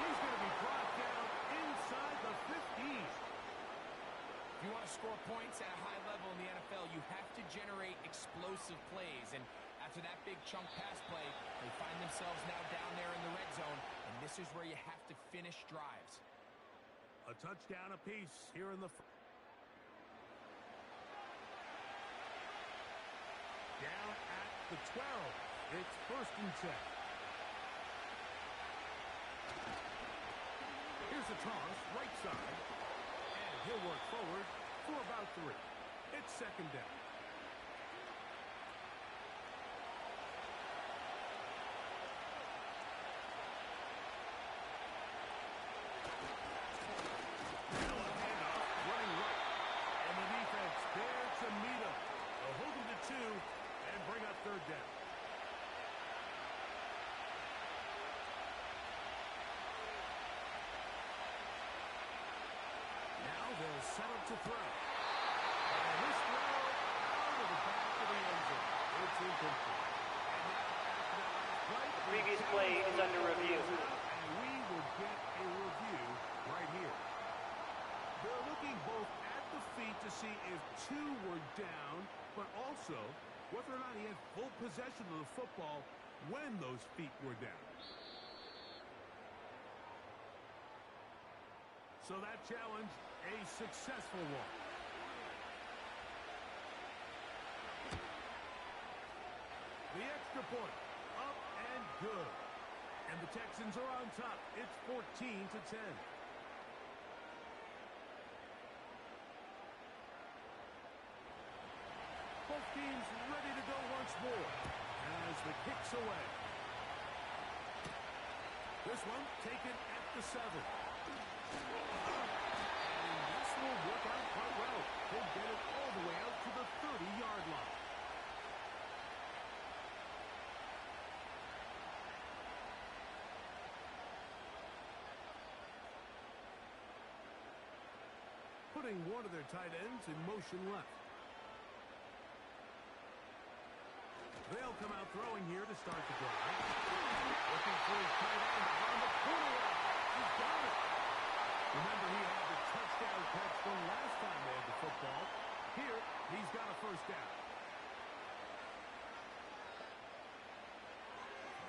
he's going to be brought down inside the 15. If you want to score points at a high level in the NFL, you have to generate explosive plays. And after that big chunk pass play, they find themselves now down there in the red zone. And this is where you have to finish drives. A touchdown apiece here in the front. Down at the 12. It's first and 10. Here's a toss, right side. And he'll work forward for about 3. It's second down. Now a handoff, running right. And the defense there to meet him. They'll hold him to 2. And bring up third down. Now they'll set up to throw. And this throw out of the back of the end zone. It's incomplete. And now after that last play, the previous play is under review. And we will get a review right here. They're looking both at the feet to see if 2 were down, but also whether or not he had full possession of the football when those feet were down. So that challenge, a successful one. The extra point, up and good. And the Texans are on top. It's 14-10. Both teams ready to go once more as the kick's away. This one taken at the 7. And this will work out quite well. He'll get it all the way out to the 30-yard line. putting one of their tight ends in motion left. They'll come out throwing here to start the drive. Looking for his tight end on the corner route. He's got it. Remember, he had the touchdown catch from last time they had the football. Here, he's got a first down.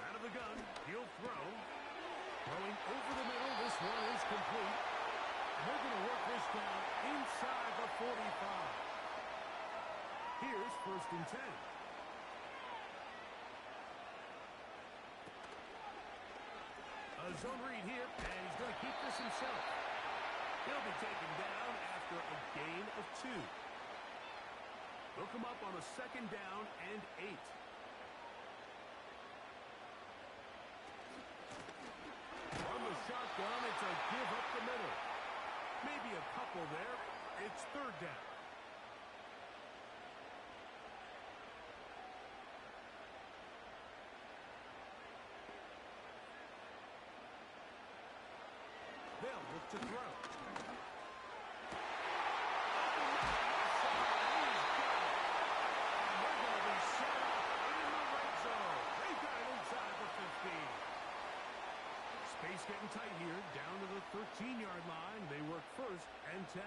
Out of the gun, he'll throw. Throwing over the middle, this one is complete. And they're going to work this down inside the 45. Here's 1st and 10. A zone read here, and he's going to keep this himself. He'll be taken down after a gain of 2. They'll come up on a 2nd down and 8. On the shotgun, it's a give up the middle. Maybe a couple there. It's 3rd down. They'll look to throw. Space getting tight here, down to the 13-yard line. They work 1st and 10.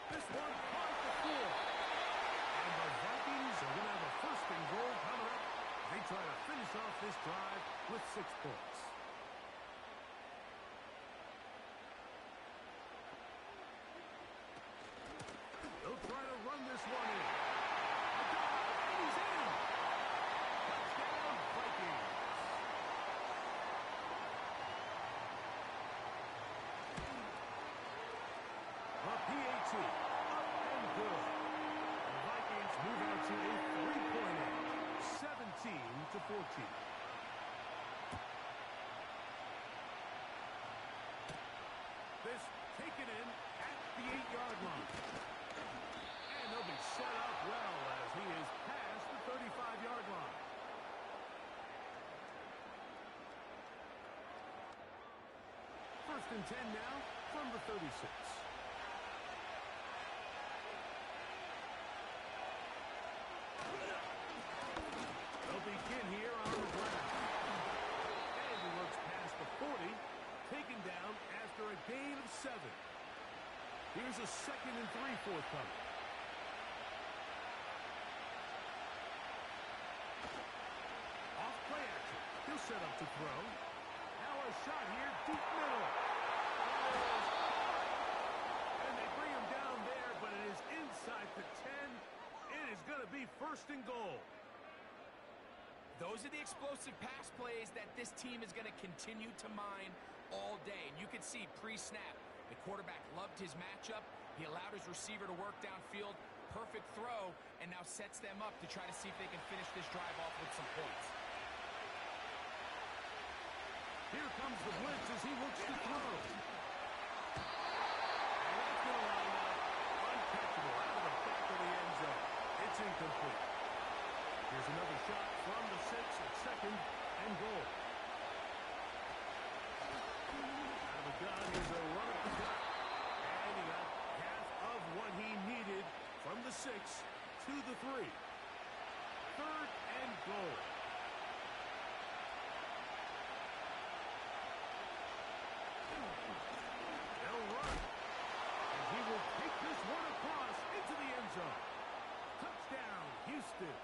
This one caught the floor. And the Vikings are going to have a 1st and goal coming up. They try to finish off this drive with 6 points. They'll try to run this one in. And he's in. Touchdown, Vikings. A PAT, up and good. The Vikings move out to a 3-point edge, 17-14. This taken in at the 8-yard line. And they'll be set up well as he is past the 35-yard line. First and 10 now from the 36. They'll begin here on the ground. And he looks past the 40, taken down after a gain of 7. Here's a 2nd and 3 forthcoming. Off play action. He'll set up to throw. Now a shot here, deep middle. And they bring him down there, but it is inside the 10. It is going to be 1st and goal. Those are the explosive pass plays that this team is going to continue to mine all day. And you can see pre-snap, the quarterback loved his matchup. He allowed his receiver to work downfield. Perfect throw, and now sets them up to try to see if they can finish this drive off with some points. Here comes the blitz as he looks to throw. And that's going to line up uncatchable out of the back of the end zone. It's incomplete. Here's another shot from the 6 at 2nd and goal. Out of the gun, here's a run at the gut. And he got half of what he needed from the 6 to the 3. 3rd and goal. They'll run. And he will take this one across into the end zone. Touchdown, Houston.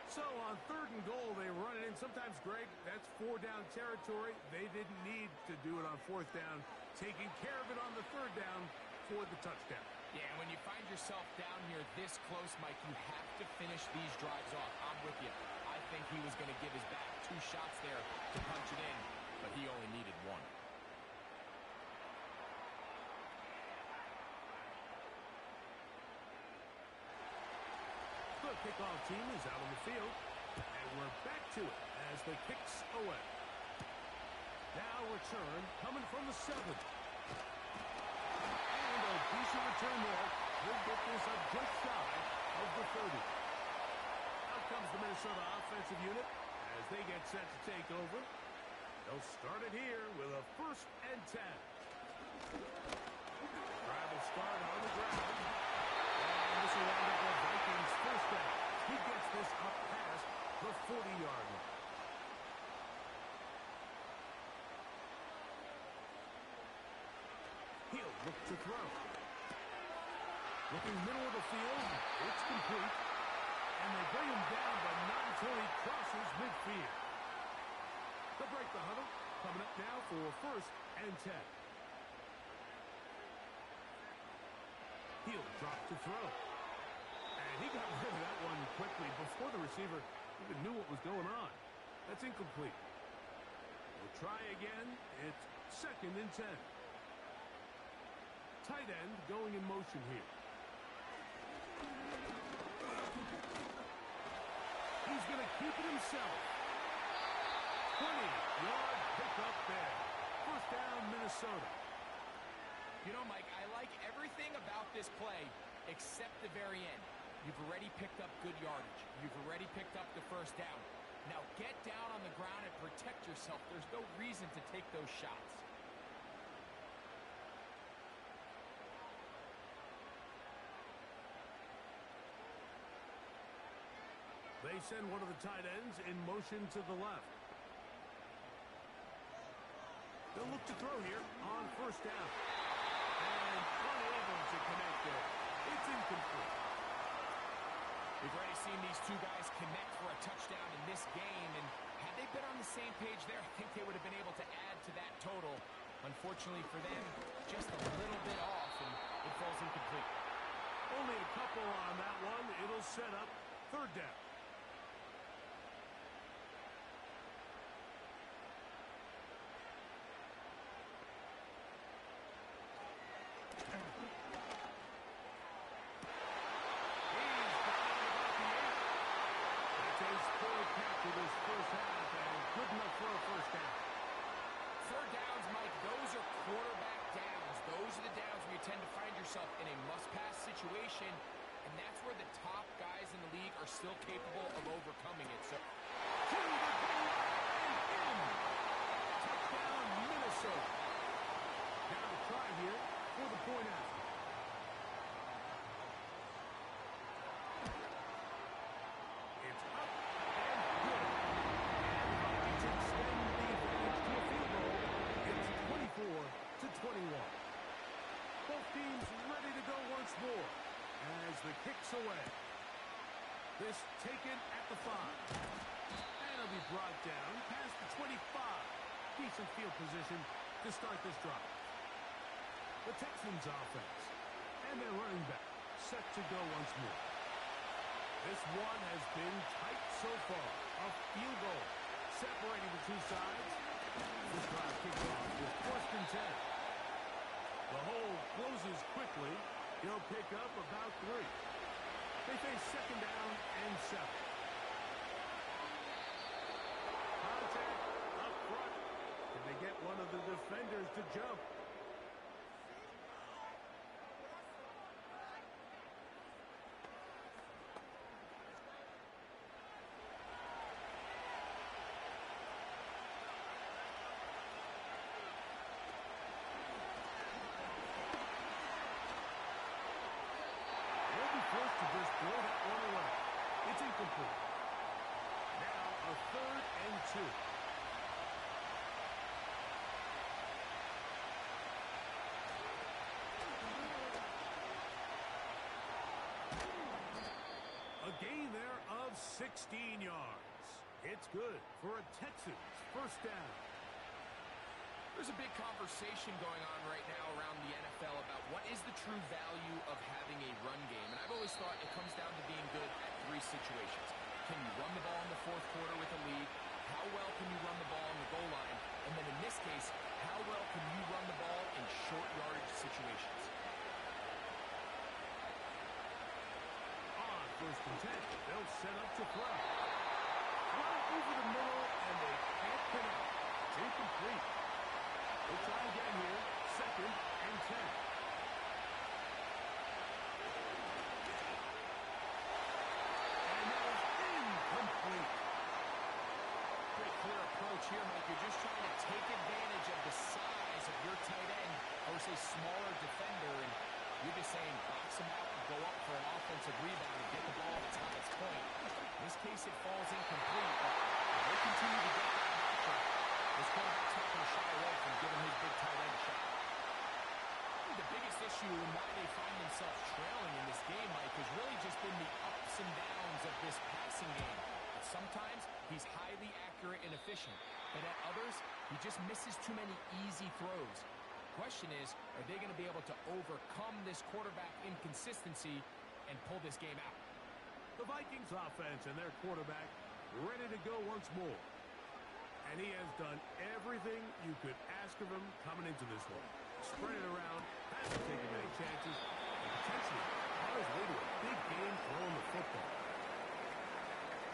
So on 3rd and goal, they run it in. Sometimes, Greg, that's 4-down territory. They didn't need to do it on 4th down. Taking care of it on the 3rd down for the touchdown. Yeah, and when you find yourself down here this close, Mike, you have to finish these drives off. I'm with you. I think he was going to give his back 2 shots there to punch it in, but he only needed 1. The kickoff team is out on the field, and we're back to it as the kicks away. Now return coming from the 7. And a decent return there. He'll get this up just shy of the 30. Out comes the Minnesota offensive unit as they get set to take over. They'll start it here with a 1st and 10. Look to throw. Looking middle of the field. It's complete. And they bring him down, but not until he crosses midfield. They'll break the huddle. Coming up now for 1st and 10. He'll drop to throw. And he got rid of that one quickly before the receiver even knew what was going on. That's incomplete. We'll try again. It's 2nd and 10. Tight end going in motion here. He's going to keep it himself. 20-yard pickup there. 1st down, Minnesota. You know, Mike, I like everything about this play except the very end. You've already picked up good yardage. You've already picked up the 1st down. Now get down on the ground and protect yourself. There's no reason to take those shots. They send one of the tight ends in motion to the left. They'll look to throw here on 1st down. And unable to connect there. It's incomplete. We've already seen these two guys connect for a touchdown in this game, and had they been on the same page there, I think they would have been able to add to that total. Unfortunately for them, just a little bit off, and it falls incomplete. Only a couple on that one. It'll set up 3rd down. In a must-pass situation, and that's where the top guys in the league are still capable of overcoming it. So, to the goal line and in. Touchdown, Minnesota. Now to try here for the point after. It's up and good. And to extend the advantage to a field goal, it's 24-21. Both teams ready to go once more as the kick's away. This taken at the 5. And it'll be brought down past the 25. Decent field position to start this drive. The Texans offense and their running back set to go once more. This one has been tight so far. A field goal separating the two sides. This drive kicks off with 1st and 10. The hole closes quickly. He'll pick up about 3. They face 2nd down and 7. Contact up front. Did they get one of the defenders to jump? Forced to just throw that one away. It's incomplete. Now a 3rd and 2. A gain there of 16 yards. It's good for a Texans 1st down. There's a big conversation going on right now around the NFL about what is the true value of having a run game. And I've always thought it comes down to being good at 3 situations. Can you run the ball in the 4th quarter with a lead? How well can you run the ball on the goal line? And then in this case, how well can you run the ball in short yardage situations? On 1st and 10, they'll set up to throw. Right over the middle, and they can't connect. It's incomplete. We'll try again here. 2nd and 10. And that is incomplete. Pretty clear approach here, Mike. You're just trying to take advantage of the size of your tight end versus a smaller defender, and you're just saying box him out and go up for an offensive rebound and get the ball at its highest point. In this case, it falls incomplete, but if they continue to get that matchup, this quarterback's not going to shy away from giving his big tight end a shot. The big issue and why they find themselves trailing in this game, Mike, has really just been the ups and downs of this passing game. Sometimes he's highly accurate and efficient, but at others, he just misses too many easy throws. The question is, are they going to be able to overcome this quarterback inconsistency and pull this game out? The Vikings offense and their quarterback ready to go once more. And he has done everything you could ask of him coming into this one. Spread it around, hasn't taken many chances, and potentially on his way to a big game throwing the football.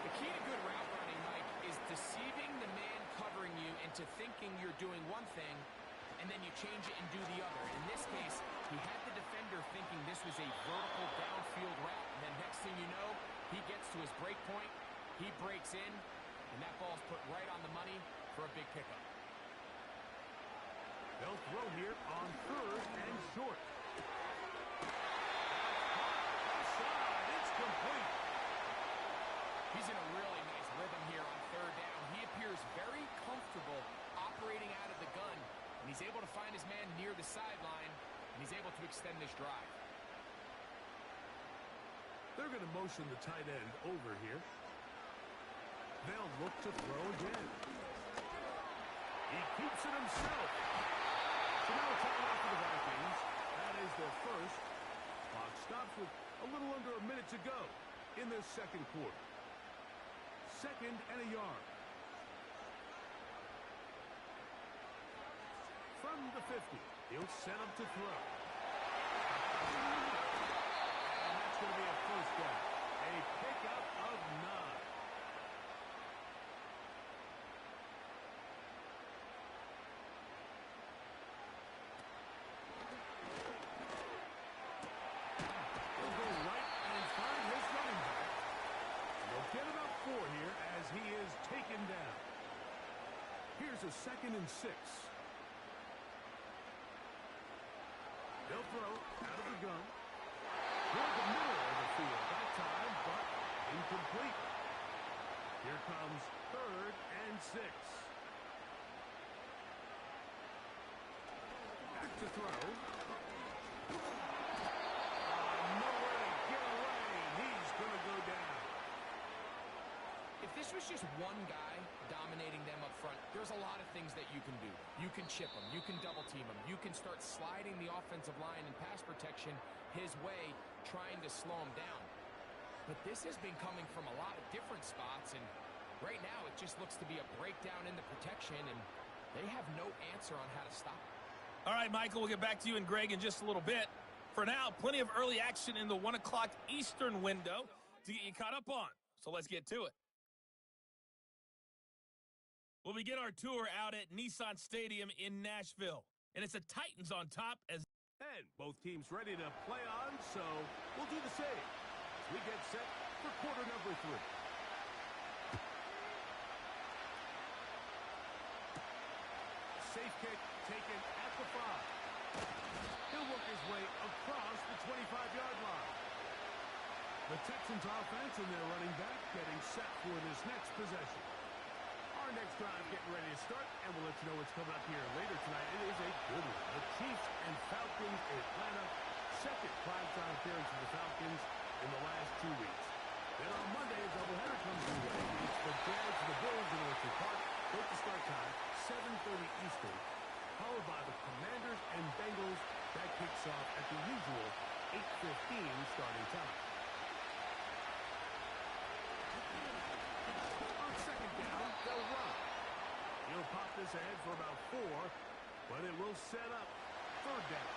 The key to good route running, Mike, is deceiving the man covering you into thinking you're doing one thing, and then you change it and do the other. In this case, he had the defender thinking this was a vertical downfield route, and then next thing you know, he gets to his break point, he breaks in, and that ball's put right on the money for a big pickup. They'll throw here on 3rd and short. Outside, it's complete. He's in a really nice rhythm here on 3rd down. He appears very comfortable operating out of the gun, and he's able to find his man near the sideline, and he's able to extend this drive. They're going to motion the tight end over here. They'll look to throw again. He keeps it himself. So now a timeout for the Vikings. That is their first. Clock stops with a little under a minute to go in this second quarter. 2nd and a yard. From the 50, he'll set up to throw. And that's going to be a first down. A pickup of 9. Get about 4 here as he is taken down. Here's a 2nd and 6. They'll throw out of the gun. Toward the middle of the field that time, but incomplete. Here comes 3rd and 6. Back to throw. Nowhere to get away. He's going to go down. If this was just one guy dominating them up front, there's a lot of things that you can do. You can chip him. You can double team him. You can start sliding the offensive line and pass protection his way, trying to slow him down. But this has been coming from a lot of different spots, and right now it just looks to be a breakdown in the protection, and they have no answer on how to stop it. All right, Michael, we'll get back to you and Greg in just a little bit. For now, plenty of early action in the 1 o'clock Eastern window to get you caught up on. So let's get to it. We'll begin our tour out at Nissan Stadium in Nashville. And it's the Titans on top as... And both teams ready to play on, so we'll do the same as we get set for quarter number 3. Safe kick taken at the 5. He'll work his way across the 25-yard line. The Texans offense and their running back getting set for this next possession. Our next drive getting ready to start, and we'll let you know what's coming up here later tonight. It is a good one. The Chiefs and Falcons in Atlanta. Second primetime appearance for the Falcons in the last 2 weeks. Then on Monday, a doubleheader comes your way. It's the Jags and the Bills in Orchard Park. Both the start time, 7:30 Eastern, followed by the Commanders and Bengals. That kicks off at the usual 8:15 starting time. They'll run. He'll pop this ahead for about 4, but it will set up 3rd down.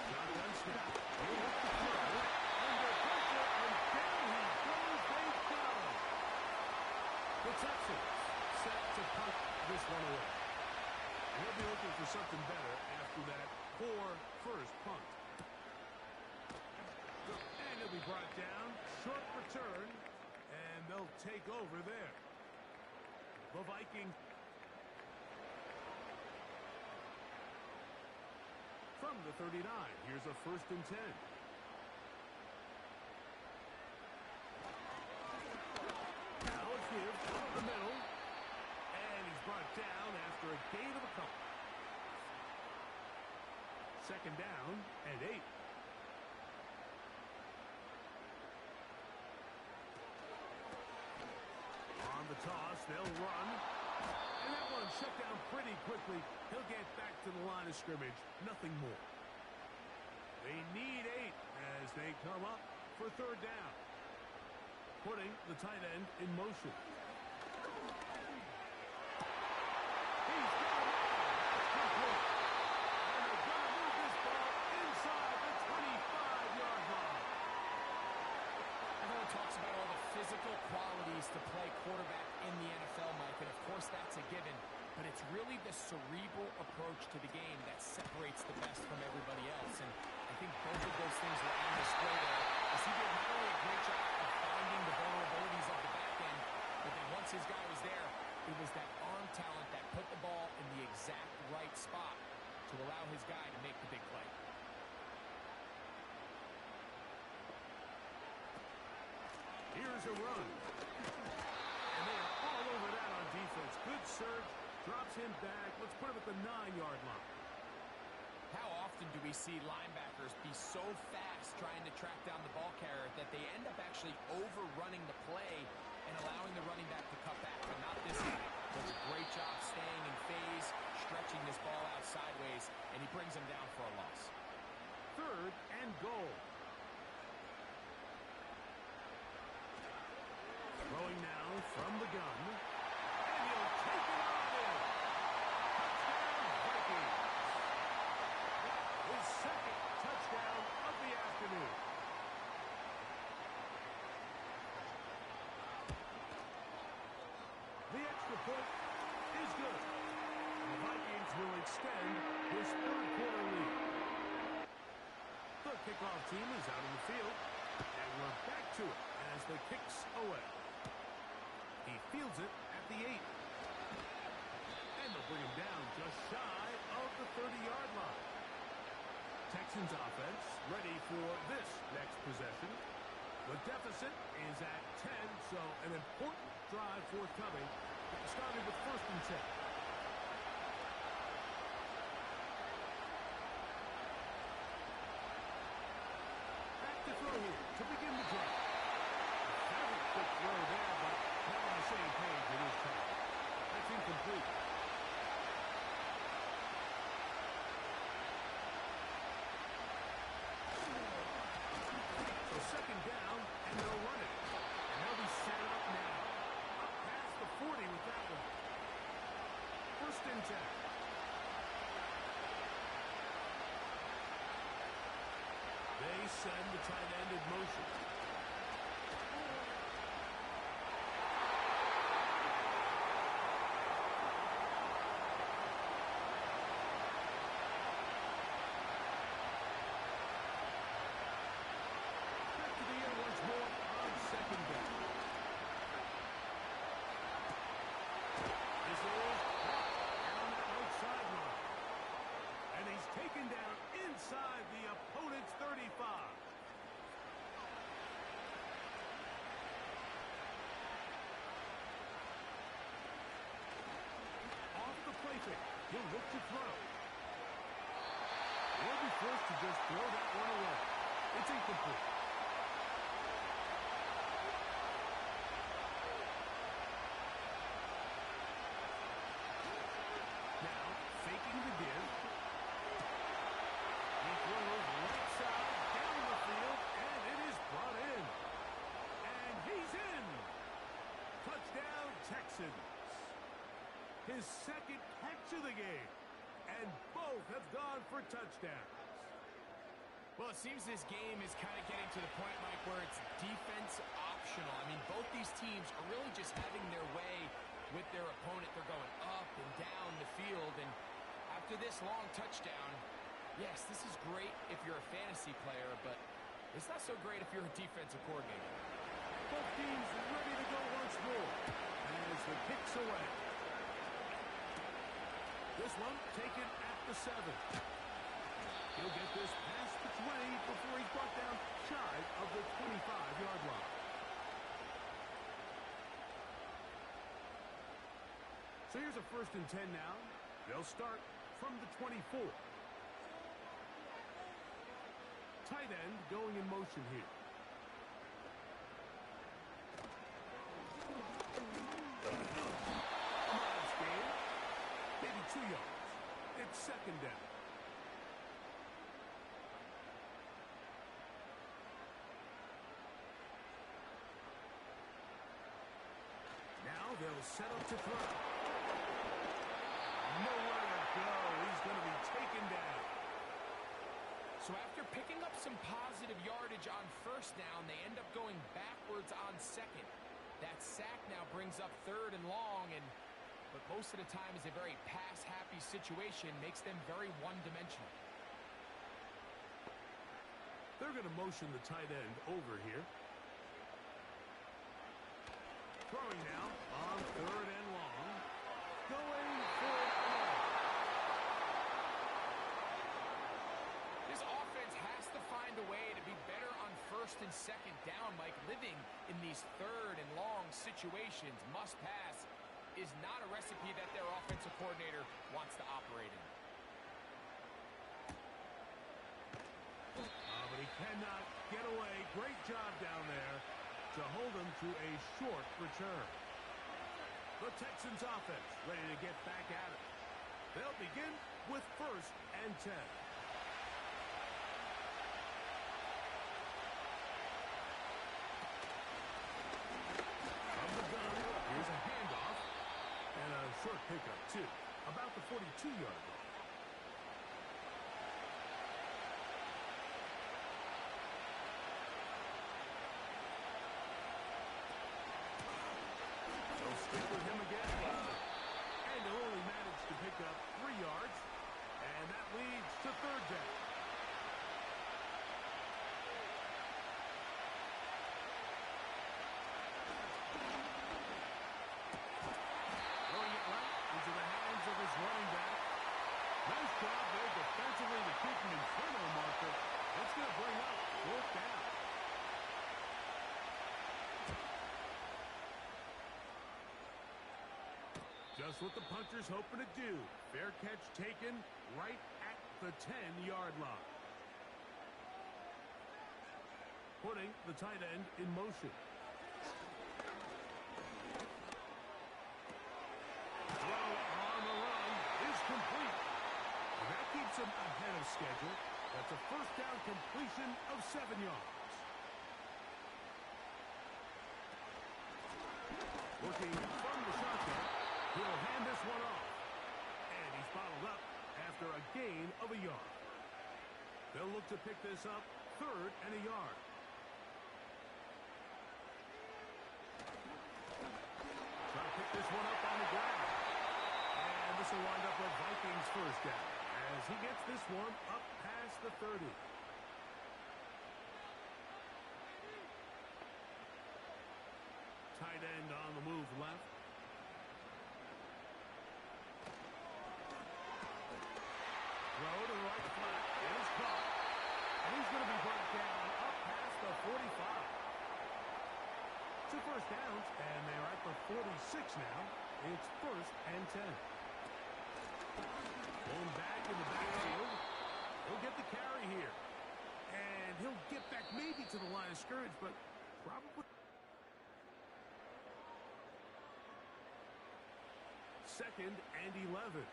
Shotgun snap. He'll look to throw. Under pressure, and down he goes. They got him. The Texans set to punt this one away. He'll be looking for something better after that poor first punt. And he'll be brought down. Short return. And they'll take over there. The Vikings. From the 39, here's a 1st and 10. Now it's give up the middle. second down and 8. On the toss, they'll run. And that one shut down pretty quickly. He'll get back to the line of scrimmage. Nothing more. They need 8 as they come up for third down. Putting the tight end in motion. He's got it. That's complete. And they're going to move this ball inside the 25-yard line. Everyone talks about all the physical qualities to play quarterback in the NFL, Mike, and of course that's a given. But it's really the cerebral approach to the game that separates the best from everybody else. And I think both of those things were on display there, as he did not only a great job of finding the vulnerabilities of the back end, but then once his guy was there, it was that arm talent that put the ball in the exact right spot to allow his guy to make the big play. Here's a run. And they are all over that on defense. Good surge. Drops him back. Let's put him at the 9-yard line. How often do we see linebackers be so fast trying to track down the ball carrier that they end up actually overrunning the play and allowing the running back to cut back? But not this guy. Does a great job staying in phase, stretching this ball out sideways, and he brings him down for a loss. Third and goal. Throwing now from the gun. And he'll take it on in. Touchdown, Vikings. His second touchdown of the afternoon. The extra point is good. The Vikings will extend this third-quarter lead. The kickoff team is out in the field, and we're back to it as the kick's away. He fields it at the 8. And they'll bring him down just shy of the 30-yard line. Texans offense ready for this next possession. The deficit is at 10, so an important drive forthcoming. Started with 1st and 10. Back to throw here to begin the drive. Very quick throw there, but not on the same page at this time. That's incomplete. So second down, and they'll run it. And they'll be set up now. Up past the 40 with that one. 1st and 10. They send the tight end in motion. Inside the opponent's 35. Off the play fake. He'll look to throw. He'll be forced to just throw that one away. It's incomplete. Now, faking the give. Right side, down the field, and it is brought in. And he's in. Touchdown, Texans. His second catch of the game. And both have gone for touchdowns. Well, it seems this game is kind of getting to the point, Mike, where it's defense optional. I mean, both these teams are really just having their way with their opponent. They're going up and down the field. And after this long touchdown, yes, this is great if you're a fantasy player, but it's not so great if you're a defensive coordinator. Both teams ready to go once more as the kick's away. This one taken at the 7. He'll get this past the 20 before he's brought down shy of the 25-yard line. So here's a 1st and 10 now. They'll start from the 24. Tight end going in motion here. Gain, maybe 2 yards. It's second down. Now they'll set up to throw. Nowhere to go. He's going to be taken down. So after picking up some positive yardage on first down, they end up going backwards on second. That sack now brings up third and long, but most of the time is a very pass-happy situation, makes them very one-dimensional. They're going to motion the tight end over here. Throwing now on third and long. Going for it. This offense has to find a way to be better on first and second down, Mike. Living in these third and long situations, must pass, is not a recipe that their offensive coordinator wants to operate in. But he cannot get away. Great job down there to hold him to a short return. The Texans offense ready to get back at it. They'll begin with first and 10. From the gun, here's a handoff and a short pickup too. About the 42-yard line. Stick with him again. And he'll only manage to pick up 3 yards. And that leads to third down. Throwing it right into the hands of his running back. Nice job there defensively to keep him in front of the marker. That's going to bring up fourth down. Just what the punter's hoping to do. Fair catch taken right at the 10-yard line. Putting the tight end in motion. Throw on the run is complete. And that keeps him ahead of schedule. That's a first down completion of 7 yards. Working from the shotgun. He'll hand this one off. And he's bottled up after a gain of a yard. They'll look to pick this up third and a yard. Try to pick this one up on the ground. And this will wind up a Vikings first down as he gets this one up past the 30. Tight end on the move left. Throw to the right flat. It is caught. And he's going to be brought down up past the 45. 2 first downs, and they're at the 46 now. It's first and 10. Going back in the backfield. He'll get the carry here. And he'll get back maybe to the line of scrimmage, but probably. Second and 11.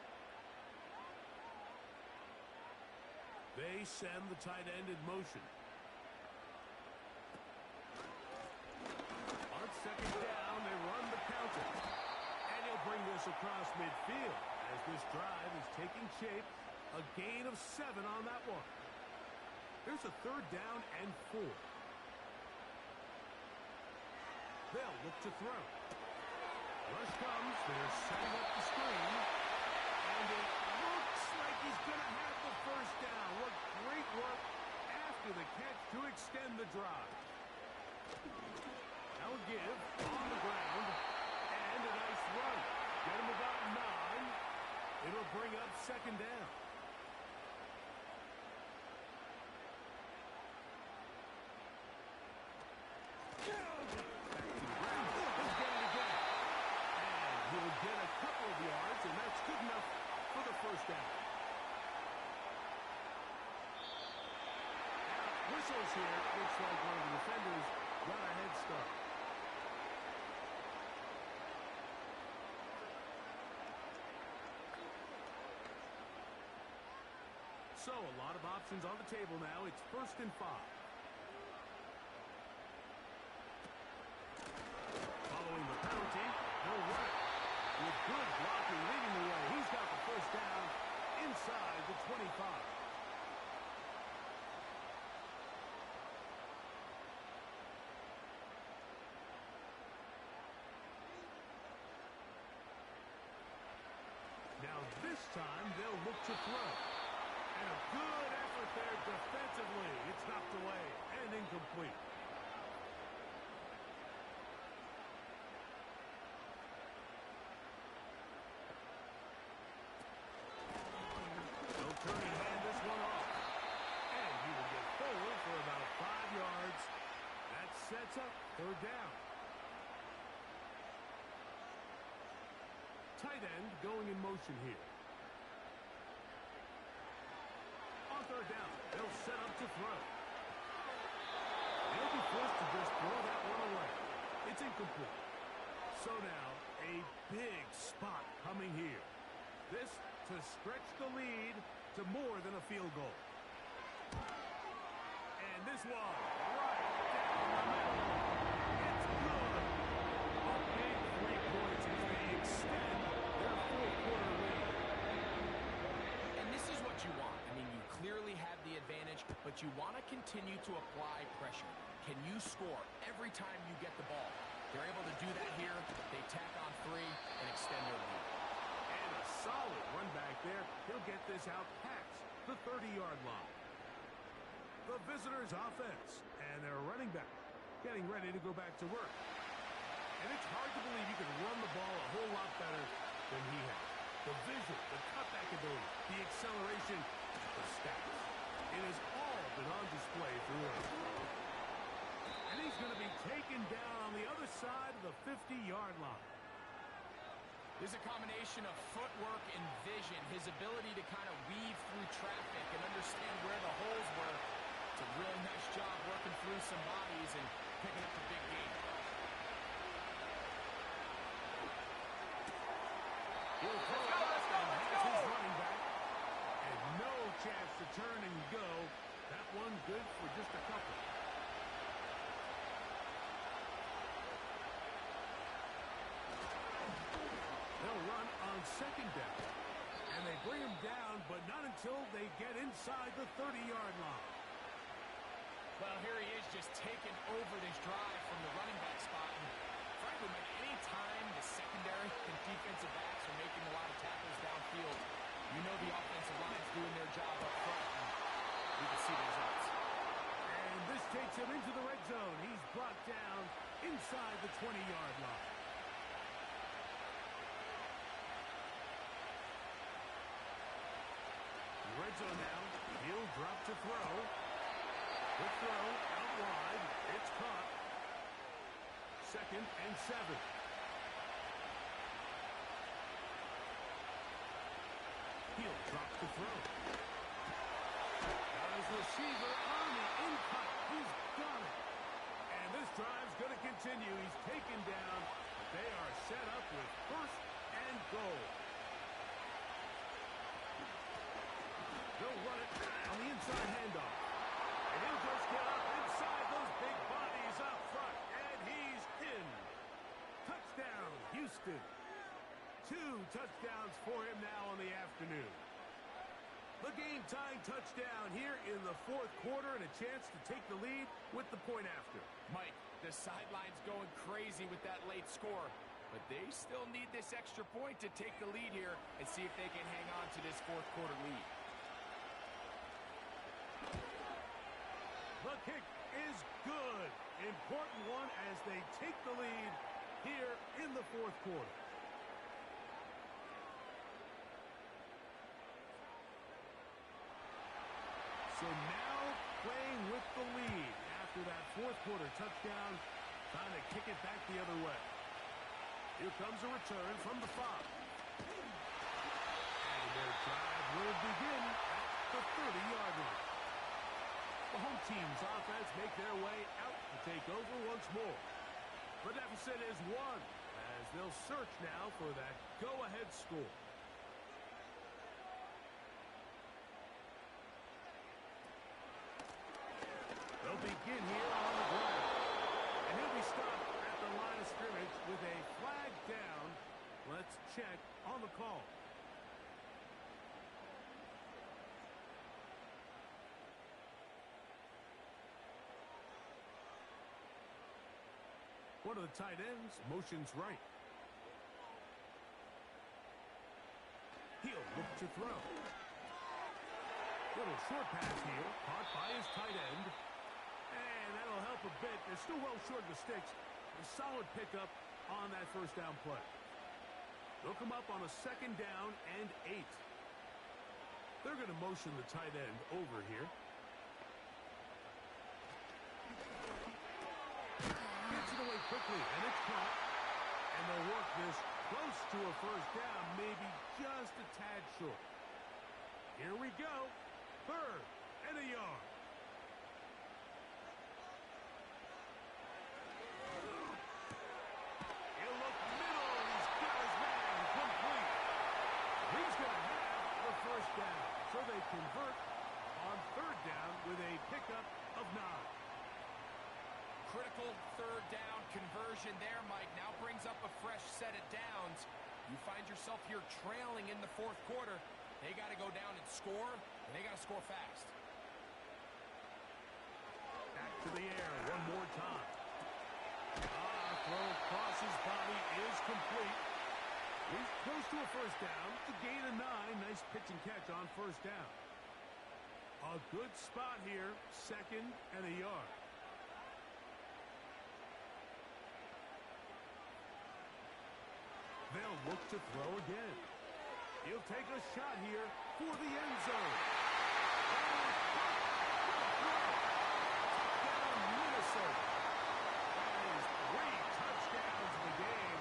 They send the tight end in motion. On second down, they run the counter. And he'll bring this across midfield as this drive is taking shape. A gain of 7 on that one. Here's a third down and 4. They'll look to throw. Rush comes. They're setting up the screen. And it looks like he's going to have the first down. What great work after the catch to extend the drive. Now a give on the ground. And a nice run. Get him about 9. It'll bring up second down. Get a couple of yards, and that's good enough for the first down. Whistles here. Looks like one of the defenders got a head start. So, a lot of options on the table now. It's 1st and 5. Following the penalty, they'll run it. With good blocking leading the way, he's got the first down inside the 25. Now this time they'll look to throw. And a good effort there defensively. It's knocked away and incomplete. They'll turn and hand this one off. And he will get forward for about 5 yards. That sets up 3rd down. Tight end going in motion here. On 3rd down, they'll set up to throw. They'll be forced to just throw that one away. It's incomplete. So now, a big spot coming here. This to stretch the lead to more than a field goal. And this one, right down the middle. It's good. A big 3 points as they extend their 4th-quarter lead. And this is what you want. I mean, you clearly have the advantage, but you want to continue to apply pressure. Can you score every time you get the ball? They're able to do that here. They tack on 3 and extend their lead. And a solid run back there. He'll get this out past the 30-yard line. The visitors' offense and their running back getting ready to go back to work. And it's hard to believe you can run the ball a whole lot better than he has. The vision, the cutback ability, the acceleration, the stats. It has all been on display throughout. And he's going to be taken down on the other side of the 50-yard line. There's a combination of footwork and vision, his ability to kind of weave through traffic and understand where the holes were. It's a really nice job working through some bodies and picking up the big game. He'll throw it up and has his running back. And no chance to turn and go. That one good for just a couple. They'll run on 2nd down. And they bring him down, but not until they get inside the 30-yard line. Well, here he is just taking over this drive from the running back spot. And frankly, Mike, any time the secondary and defensive backs are making a lot of tackles downfield, you know the offensive line's doing their job up front. And we can see the results. And this takes him into the red zone. He's brought down inside the 20-yard line. Red zone now. He'll drop to throw. The throw out wide. It's caught. 2nd and 7. He'll drop to throw. Got his receiver on the in-cut. He's got it. And this drive's going to continue. He's taken down. They are set up with 1st and goal. They'll run it on the inside handoff. And he'll just get up inside those big bodies up front. And he's in. Touchdown, Houston. 2 touchdowns for him now on the afternoon. The game-tying touchdown here in the 4th quarter and a chance to take the lead with the point after. Mike, the sideline's going crazy with that late score. But they still need this extra point to take the lead here and see if they can hang on to this 4th quarter lead. The kick is good. Important one as they take the lead here in the 4th quarter. So now playing with the lead after that 4th quarter touchdown, trying to kick it back the other way. Here comes a return from the 5. And their drive will begin at the 30-yard line. The home team's offense make their way out to take over once more. The deficit is 1, as they'll search now for that go-ahead score. They'll begin here on the ground. And he'll be stopped at the line of scrimmage with a flag down. Let's check on the call. One of the tight ends motions right. He'll look to throw. Little short pass here, caught by his tight end. And that'll help a bit. They're still well short of the sticks. A solid pickup on that first down play. They'll come up on a 2nd down and 8. They're going to motion the tight end over here. Gets it away quickly, and it's caught. And they'll work this close to a first down, maybe just a tad short. Here we go. 3rd and a yard. He'll look middle, and he's got his man complete. He's going to have the first down. So they convert on 3rd down with a pickup of 9. Critical 3rd down conversion there, Mike. Now brings up a fresh set of downs. You find yourself here trailing in the 4th quarter. They got to go down and score, and they got to score fast. Back to the air one more time. Throw across his body is complete. He's close to a first down. The gain of 9. Nice pitch and catch on first down. A good spot here. 2nd and a yard. They'll look to throw again. He'll take a shot here for the end zone. Touchdown, Minnesota. That is 3 touchdowns in the game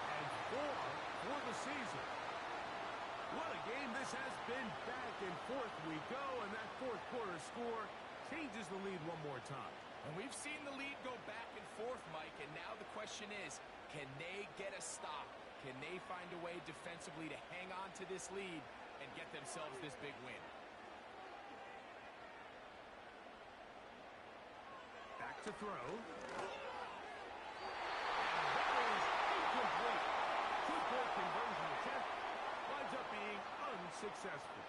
and 4 for the season. What a game this has been. Back and forth we go, and that 4th quarter score changes the lead one more time. And we've seen the lead go back and forth, Mike, and now the question is, can they get a stop? Can they find a way defensively to hang on to this lead and get themselves this big win? Back to throw. And that is incomplete. 2-point conversion attempt winds up being unsuccessful.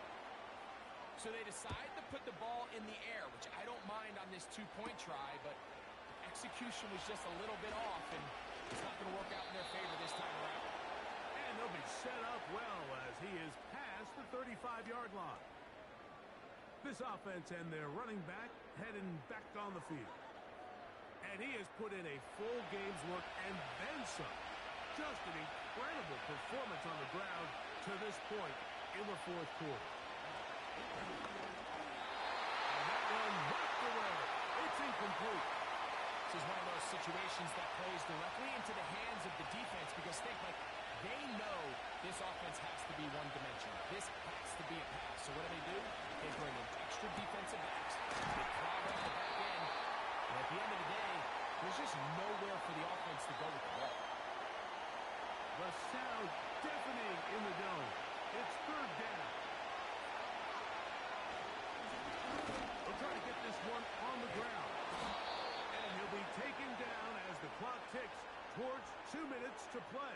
So they decide to put the ball in the air, which I don't mind on this 2-point try, but execution was just a little bit off, and it's not going to work out in their favor this time around. And they'll be set up well as he is past the 35-yard line. This offense and their running back heading back on the field. And he has put in a full game's work and then some. Just an incredible performance on the ground to this point in the 4th quarter. And that one knocked away. It's incomplete. This is one of those situations that plays directly into the hands of the defense because think like they know this offense has to be one-dimensional. This has to be a pass. So what do? They bring in extra defensive backs. They crowd on the back end. And at the end of the day, there's just nowhere for the offense to go with the ball. The sound deafening in the dome. It's 3rd down. They'll try to get this one on the ground. And he'll be taken down as the clock ticks towards 2 minutes to play.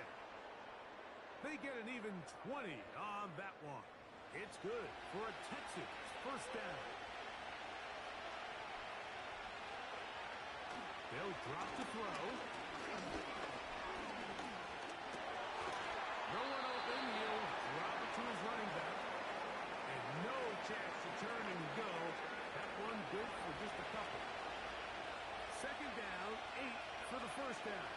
They get an even 20 on that one. It's good for a Texans first down. They'll drop to throw. No one open. He'll drop it to his running back. And no chance to turn and go. That one good for just a couple. 2nd down, 8 for the first down.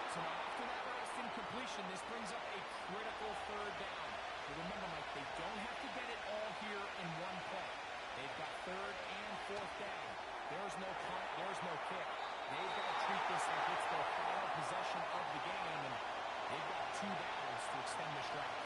So now after that last incompletion, this brings up a critical 3rd down. But remember, Mike, they don't have to get it all here in one play. They've got 3rd and 4th down. There's no punt, there's no kick. They've got to treat this like it's their final possession of the game, and they've got 2 downs to extend this drive.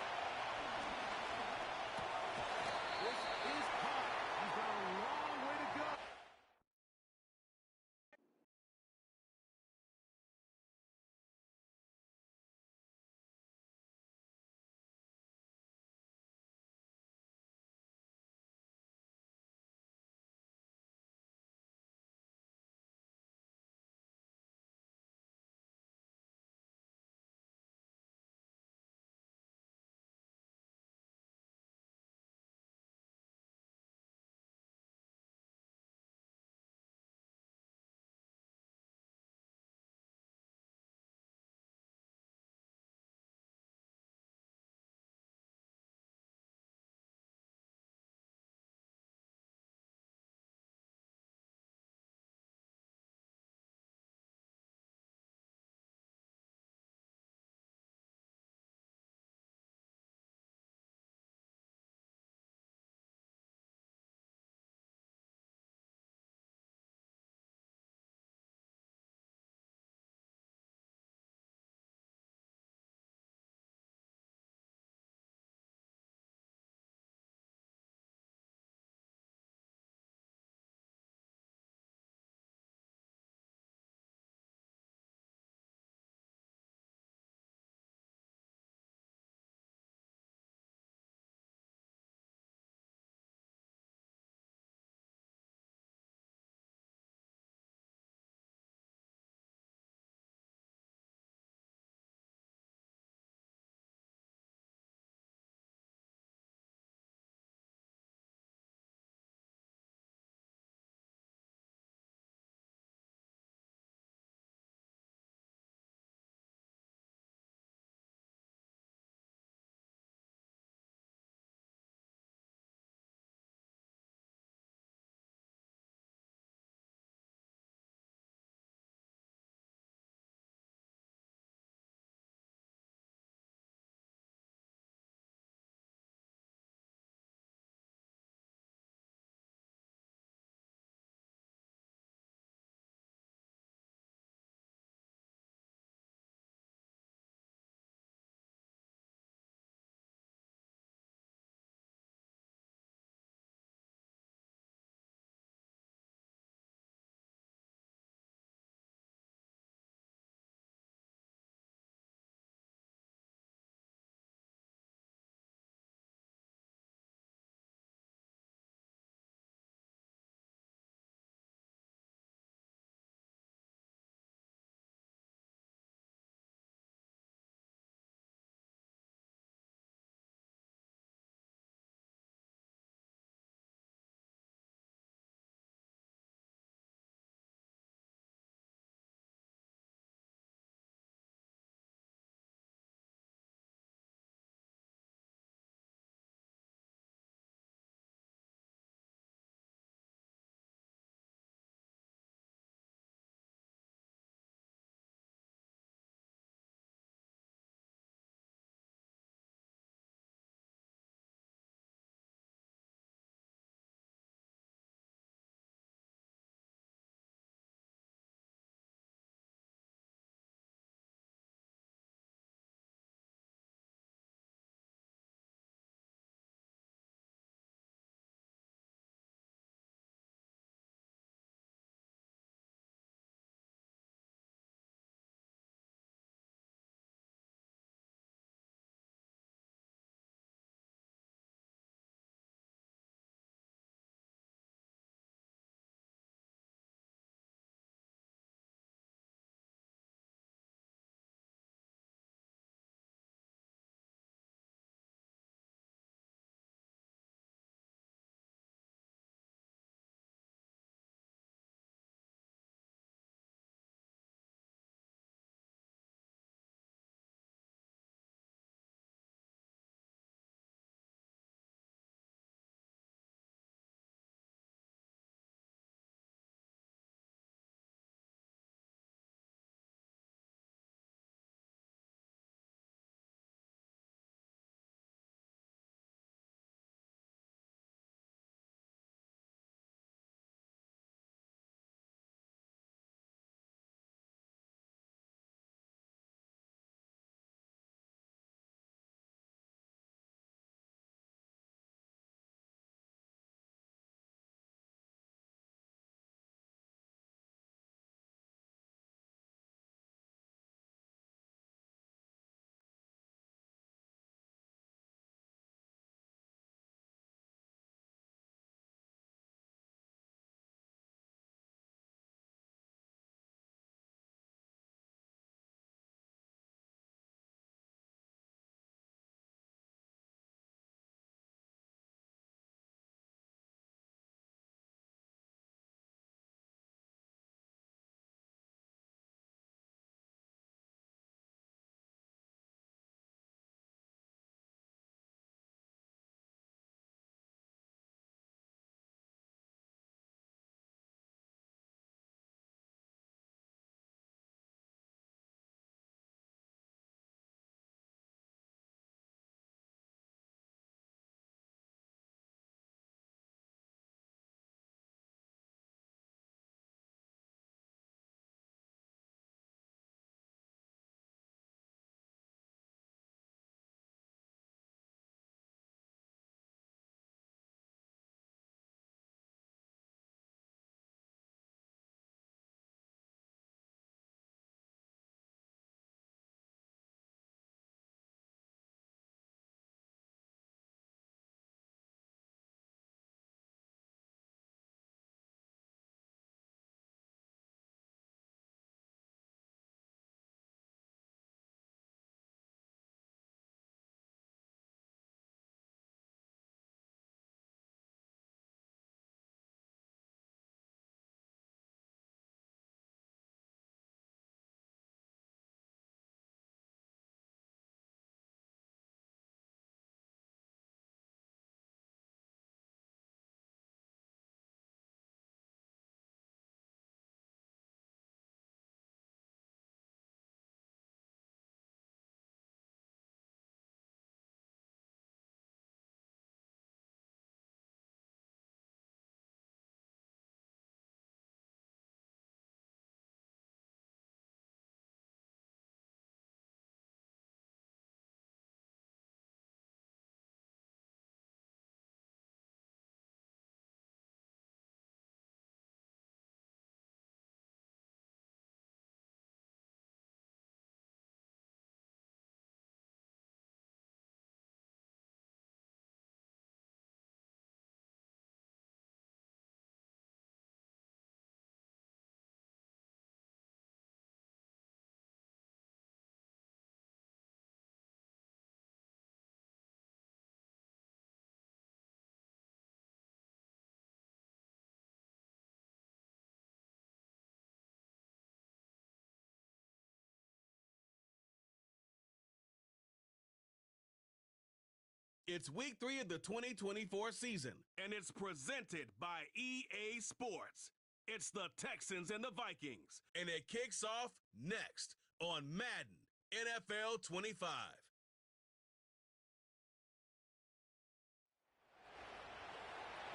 It's week 3 of the 2024 season, and it's presented by EA Sports. It's the Texans and the Vikings, and it kicks off next on Madden NFL 25.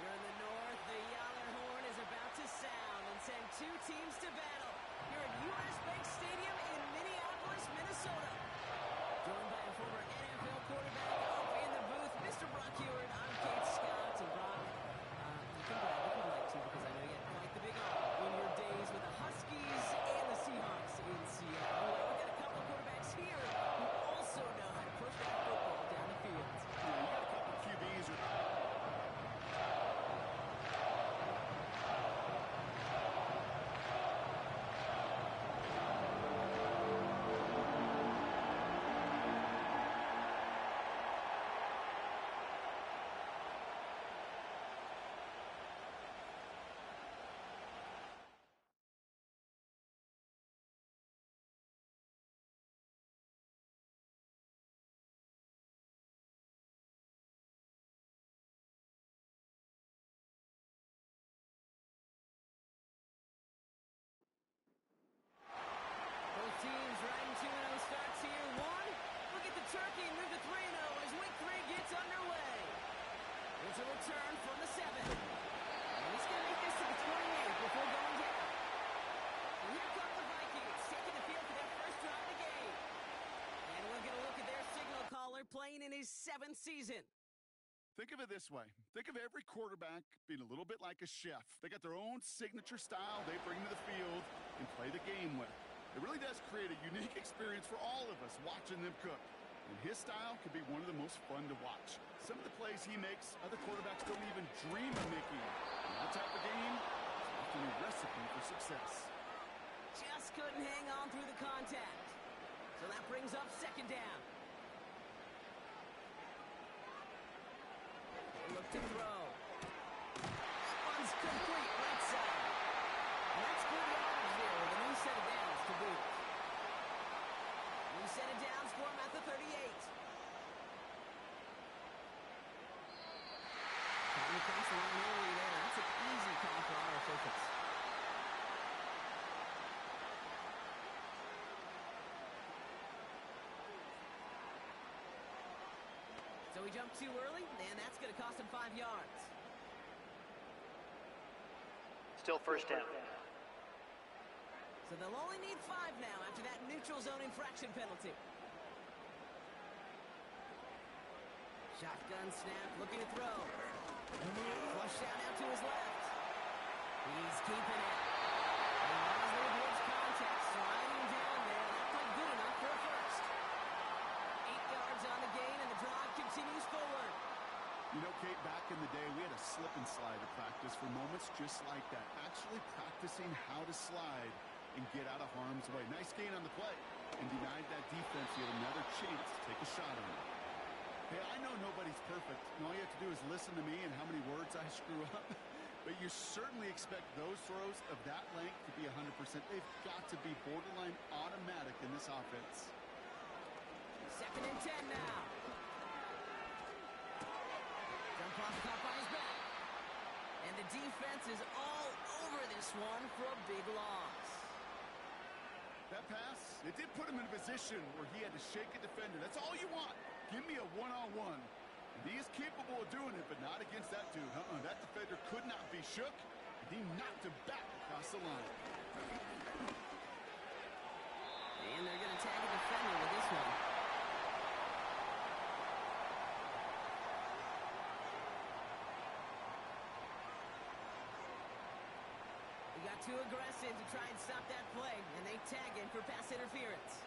Here in the north, the Yaller horn is about to sound and send two teams to battle here at U.S. Bank Stadium in Minneapolis, Minnesota. Joined by a former NFL quarterback up in the booth, Mr. Brock Ewert. I'm Kate Scott. And Brock, you can brag if you'd like to, because I know you had quite the big honor in your days with the Huskies and the Seahawks in Seattle. Well, we've got a couple of quarterbacks here who also know how to push that football down the field. Yeah, you got a couple of QBs or Both teams riding 2-0 starts here. One, look at the turkey and move to 3-0 as week 3 gets underway. There's a return from the 7. And he's going to make this to the 28 before going down. And here come the Vikings, taking the field for their first drive of the game. And we'll get a look at their signal caller playing in his 7th season. think of it this way. Think of every quarterback being a little bit like a chef. They got their own signature style they bring to the field and play the game with. It really does create a unique experience for all of us watching them cook. And his style can be one of the most fun to watch. Some of the plays he makes, other quarterbacks don't even dream of making. And that type of game is often a recipe for success. Just couldn't hang on through the contact. So that brings up 2nd down. They look to throw. That one's complete right side. And that's good yards there with a new set of downs to boot. New set of downs for him at the 38. Coming across the line early there. That's an easy call for our officials. So he jumped too early, and that's going to cost him 5 yards. Still first down. So they'll only need 5 now after that neutral zone infraction penalty. Shotgun snap, looking to throw. Flush out to his left. He's keeping it. And Mosley avoids contact, sliding down there. That played good enough for a first. 8 yards on the gain, and the drive continues forward. You know, Kate, back in the day, we had a slip and slide at practice for moments just like that. Actually practicing how to slide and get out of harm's way. Nice gain on the play, and denied that defense yet another chance to take a shot on it. Hey, I know nobody's perfect, and all you have to do is listen to me and how many words I screw up. But you certainly expect those throws of that length to be 100%. They've got to be borderline automatic in this offense. 2nd and 10 now. Jump off caught by his back. And the defense is all over this one for a big loss. That pass, it did put him in a position where he had to shake a defender. That's all you want. Give me a one-on-one. And he is capable of doing it, but not against that dude. That defender could not be shook, and he knocked him back across the line. And they're going to tag a defender with this one. He got too aggressive to try and stop that play, and they tag him for pass interference.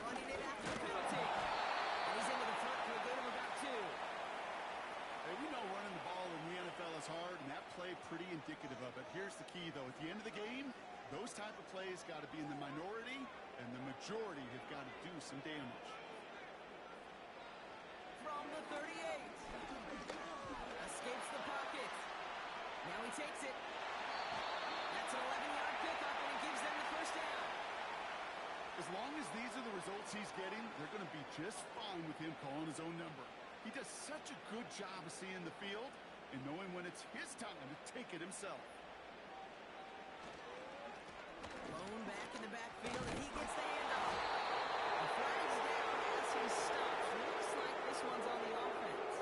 Running it after the penalty. And he's into the front for a gain of about 2. Hey, we know running the ball in the NFL is hard, and that play pretty indicative of it. Here's the key, though. At the end of the game, those type of plays got to be in the minority, and the majority have got to do some damage. From the 38. Escapes the pocket. Now he takes it. That's an 11-yard pickup, and it gives them the first down. As long as these are the results he's getting, they're going to be just fine with him calling his own number. He does such a good job of seeing the field and knowing when it's his time to take it himself. Blown back in the backfield, and he gets the handoff. The flag is down as he stops. Looks like this one's on the offense.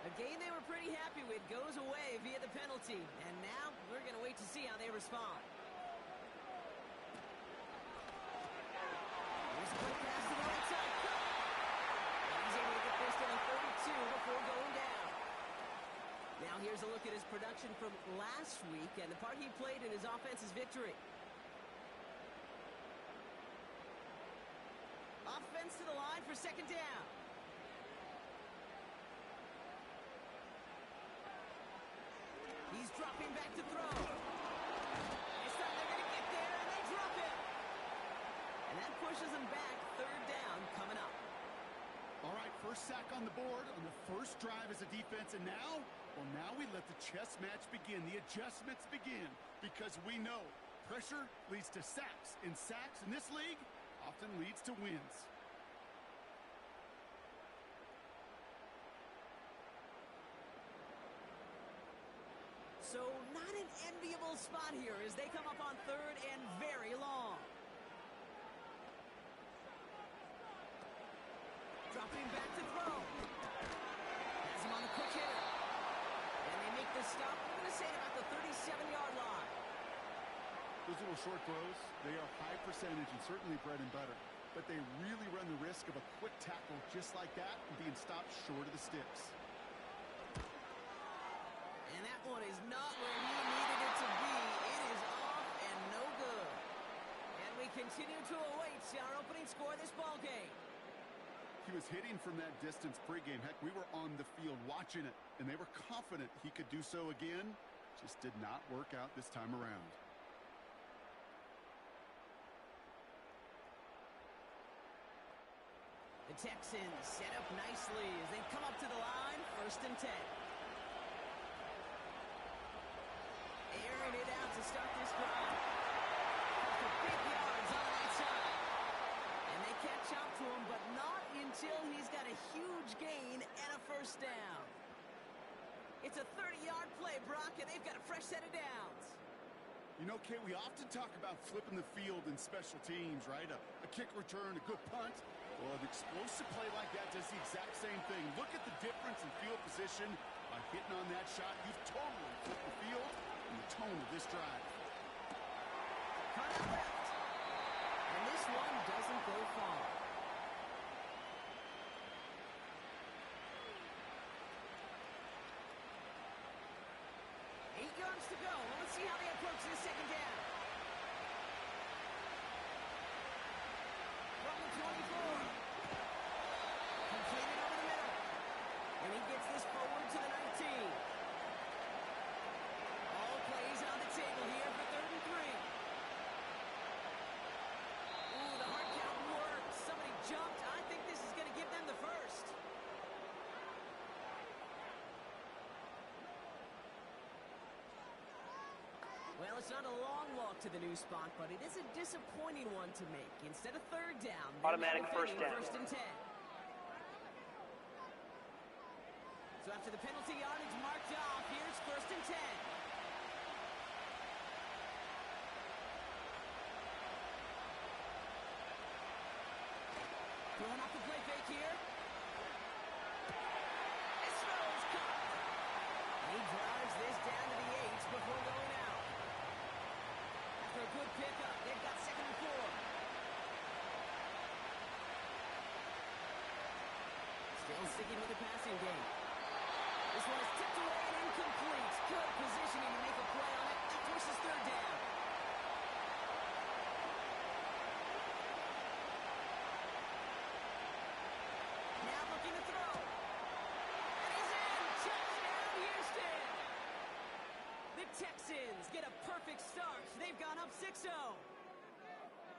A game they were pretty happy with goes away via the penalty. And now we're going to wait to see how they respond. Here's a quick pass to the right side. And he's able to get this to the 32 before going down. Now here's a look at his production from last week and the part he played in his offense's victory. Offense to the line for second down. He's dropping back to throw. This time they're going to get there, and they drop it. And that pushes them back. Third down coming up. All right, first sack on the board on the first drive as a defense, and now, well, now we let the chess match begin. The adjustments begin because we know pressure leads to sacks, and sacks in this league often leads to wins. So not an enviable spot here as they come up on third and very long. Dropping back to throw. Has him on the quick hitter. And they make the stop, I'm going to say about the 37-yard line. Those little short throws, they are high percentage and certainly bread and butter. But they really run the risk of a quick tackle just like that and being stopped short of the sticks. And that one is not where he needed it to be. It is off and no good. And we continue to await our opening score of this ball game. He was hitting from that distance pregame. Heck, we were on the field watching it, and they were confident he could do so again. Just did not work out this time around. The Texans set up nicely as they come up to the line, 1st and 10. Airing it out to start this drive. For big yards on the right side. And they catch up to him, but not until he's got a huge gain and a first down. It's a 30-yard play, Brock, and they've got a fresh set of downs. You know, Kay, we often talk about flipping the field in special teams, right? A kick return, a good punt. Well, an explosive play like that does the exact same thing. Look at the difference in field position by hitting on that shot. You've totally flipped the field and the tone of this drive. Cut out left. And this one doesn't go far. Eight yards to go. Let's see how they approach this second down. From the 24. Completed over the middle. And he gets this forward to the 19. All plays on the table here for 3rd and 3. Ooh, the hard count worked. Somebody jumped. I think this is going to give them the first. Well, it's not a long walk to the new spot, but it is a disappointing one to make. Instead of 3rd down, automatic first down. 1st and 10. So after the penalty yardage marked off, here's 1st and 10. Throwing off the play fake here. This throw is caught. He drives this down to the 8 before going out. After a good pickup, they've got 2nd and 4. Still sticking with the passing game. This one is tipped away and incomplete. Good positioning to make a play on it. That forces 3rd down. Now looking to throw. And he's in. Touchdown, Houston. The Texans get a perfect start. They've gone up 6-0.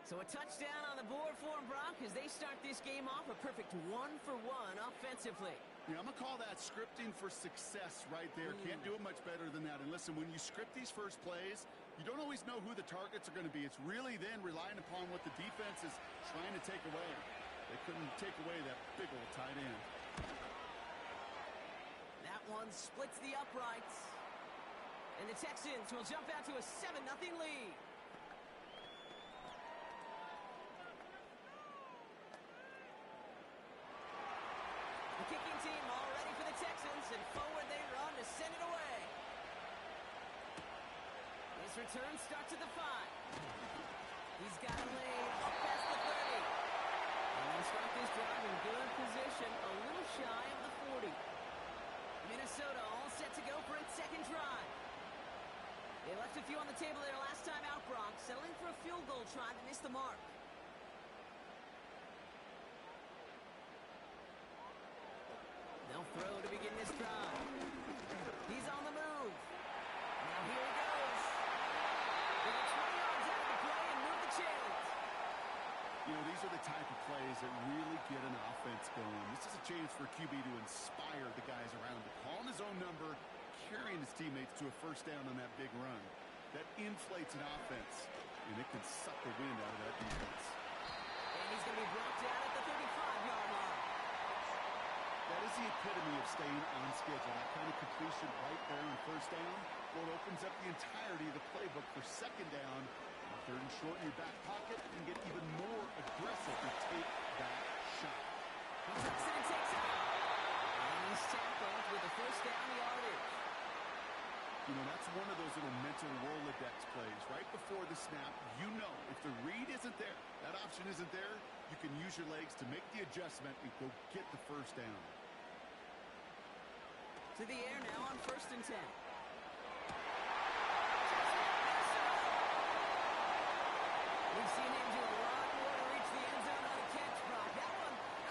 So a touchdown on the board for them, Brock, as they start this game off a perfect 1-for-1 offensively. Yeah, I'm going to call that scripting for success right there. Can't do it much better than that. And listen, when you script these first plays, you don't always know who the targets are going to be. It's really then relying upon what the defense is trying to take away. They couldn't take away that big old tight end. That one splits the uprights. And the Texans will jump out to a 7-0 lead. The kicking team all ready for the Texans, and forward they run to send it away. This return starts at the 5. He's got a lane up past the 30. And they'll start this drive in good position, a little shy of the 40. Minnesota all set to go for its second drive. They left a few on the table there last time out, Brock, settling for a field goal try that missed the mark. They'll throw to begin this drive. He's on the move. Now here he goes. They get 20 yards out of the play and move the chains. You know, these are the type of plays that really get an offense going. This is a chance for QB to inspire the guys around him. Calling his own number, carrying his teammates to a first down on that big run. That inflates an offense, and it can suck the wind out of that defense. And he's going to be brought down at the 35-yard line. That is the epitome of staying on schedule. That kind of completion right there on first down. Well, it opens up the entirety of the playbook for second down. Third and short in your back pocket, and get even more aggressive to take that shot. He takes it and takes it out. And he's tackled with the first down yardage. You know, that's one of those little mental Rolodex plays. Right before the snap, you know if the read isn't there, that option isn't there, you can use your legs to make the adjustment and go get the first down. To the air now on 1st and 10. We've seen him do a lot more to reach the end zone on a catch, Brock. That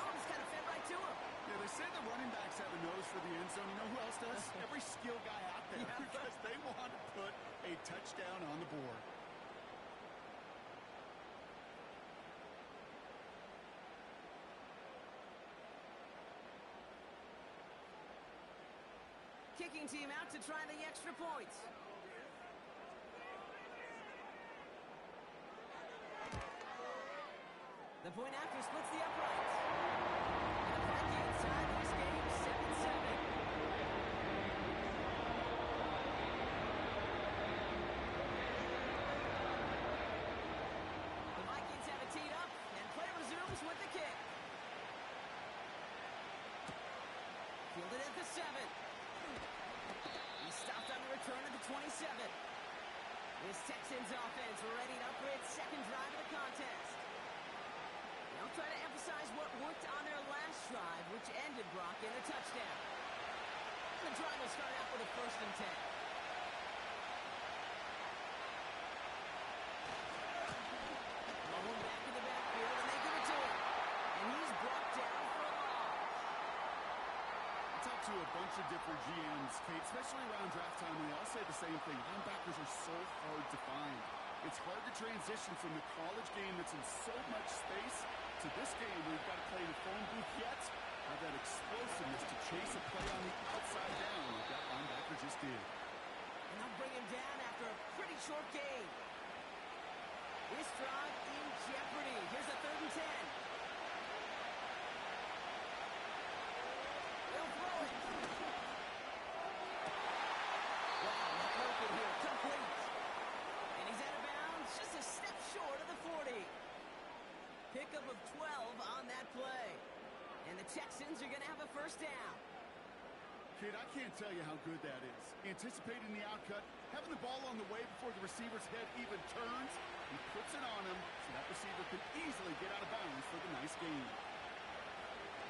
one's kind of fed right to him. Yeah, they say the running backs have a nose for the end zone. You know who else does? Every skill guy out there. Yeah. Because they want to put a touchdown on the board. Kicking team out to try the extra points. The point after splits the uprights. And the Vikings tie this game 7-7. The Vikings have it teed up, and play resumes with the kick. Fielded at the 7. He stopped on the return at the 27. This Texans offense ready up for its second drive of the contest. They'll try to emphasize what worked on their last drive, which ended, Brock, in a touchdown. The drive will start out with a 1st and 10. Rolling back in the backfield, and they give it to him. And he's brought down for a loss. I talked to a bunch of different GMs, Kate, especially around draft time, and they all say the same thing. Linebackers are so hard to find. It's hard to transition from the college game that's in so much space to this game where you've got to play in the phone booth yet. Have that explosiveness to chase a play on the outside down like that linebacker just did. And they'll bring him down after a pretty short game. This drive in jeopardy. Here's a 3rd and 10. They'll throw it. Wow, that open here, complete. And he's out of bounds, just a step short of the 40. Pickup of 12 on that play. And the Texans are going to have a first down. Kid, I can't tell you how good that is. Anticipating the outcut, having the ball on the way before the receiver's head even turns, he puts it on him so that receiver can easily get out of bounds for the nice gain.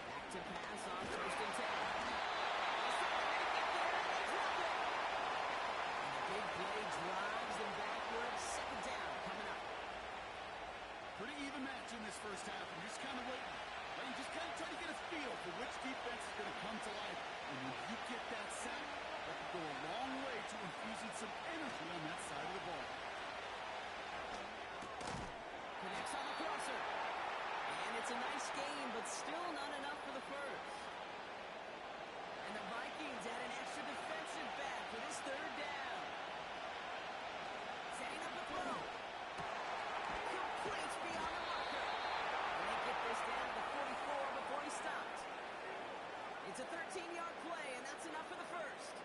Back to pass on 1st and 10. And the big play drives them backwards. Second down coming up. Pretty even match in this first half, and you're just kind of waiting. Right? You're just kind of trying to get a feel for which defense is going to come to life. And when you get that sack, that can go a long way to infusing some energy on that side of the ball. Connects on the crosser. And it's a nice game, but still not enough for the first. It's a 13-yard play, and that's enough for the first.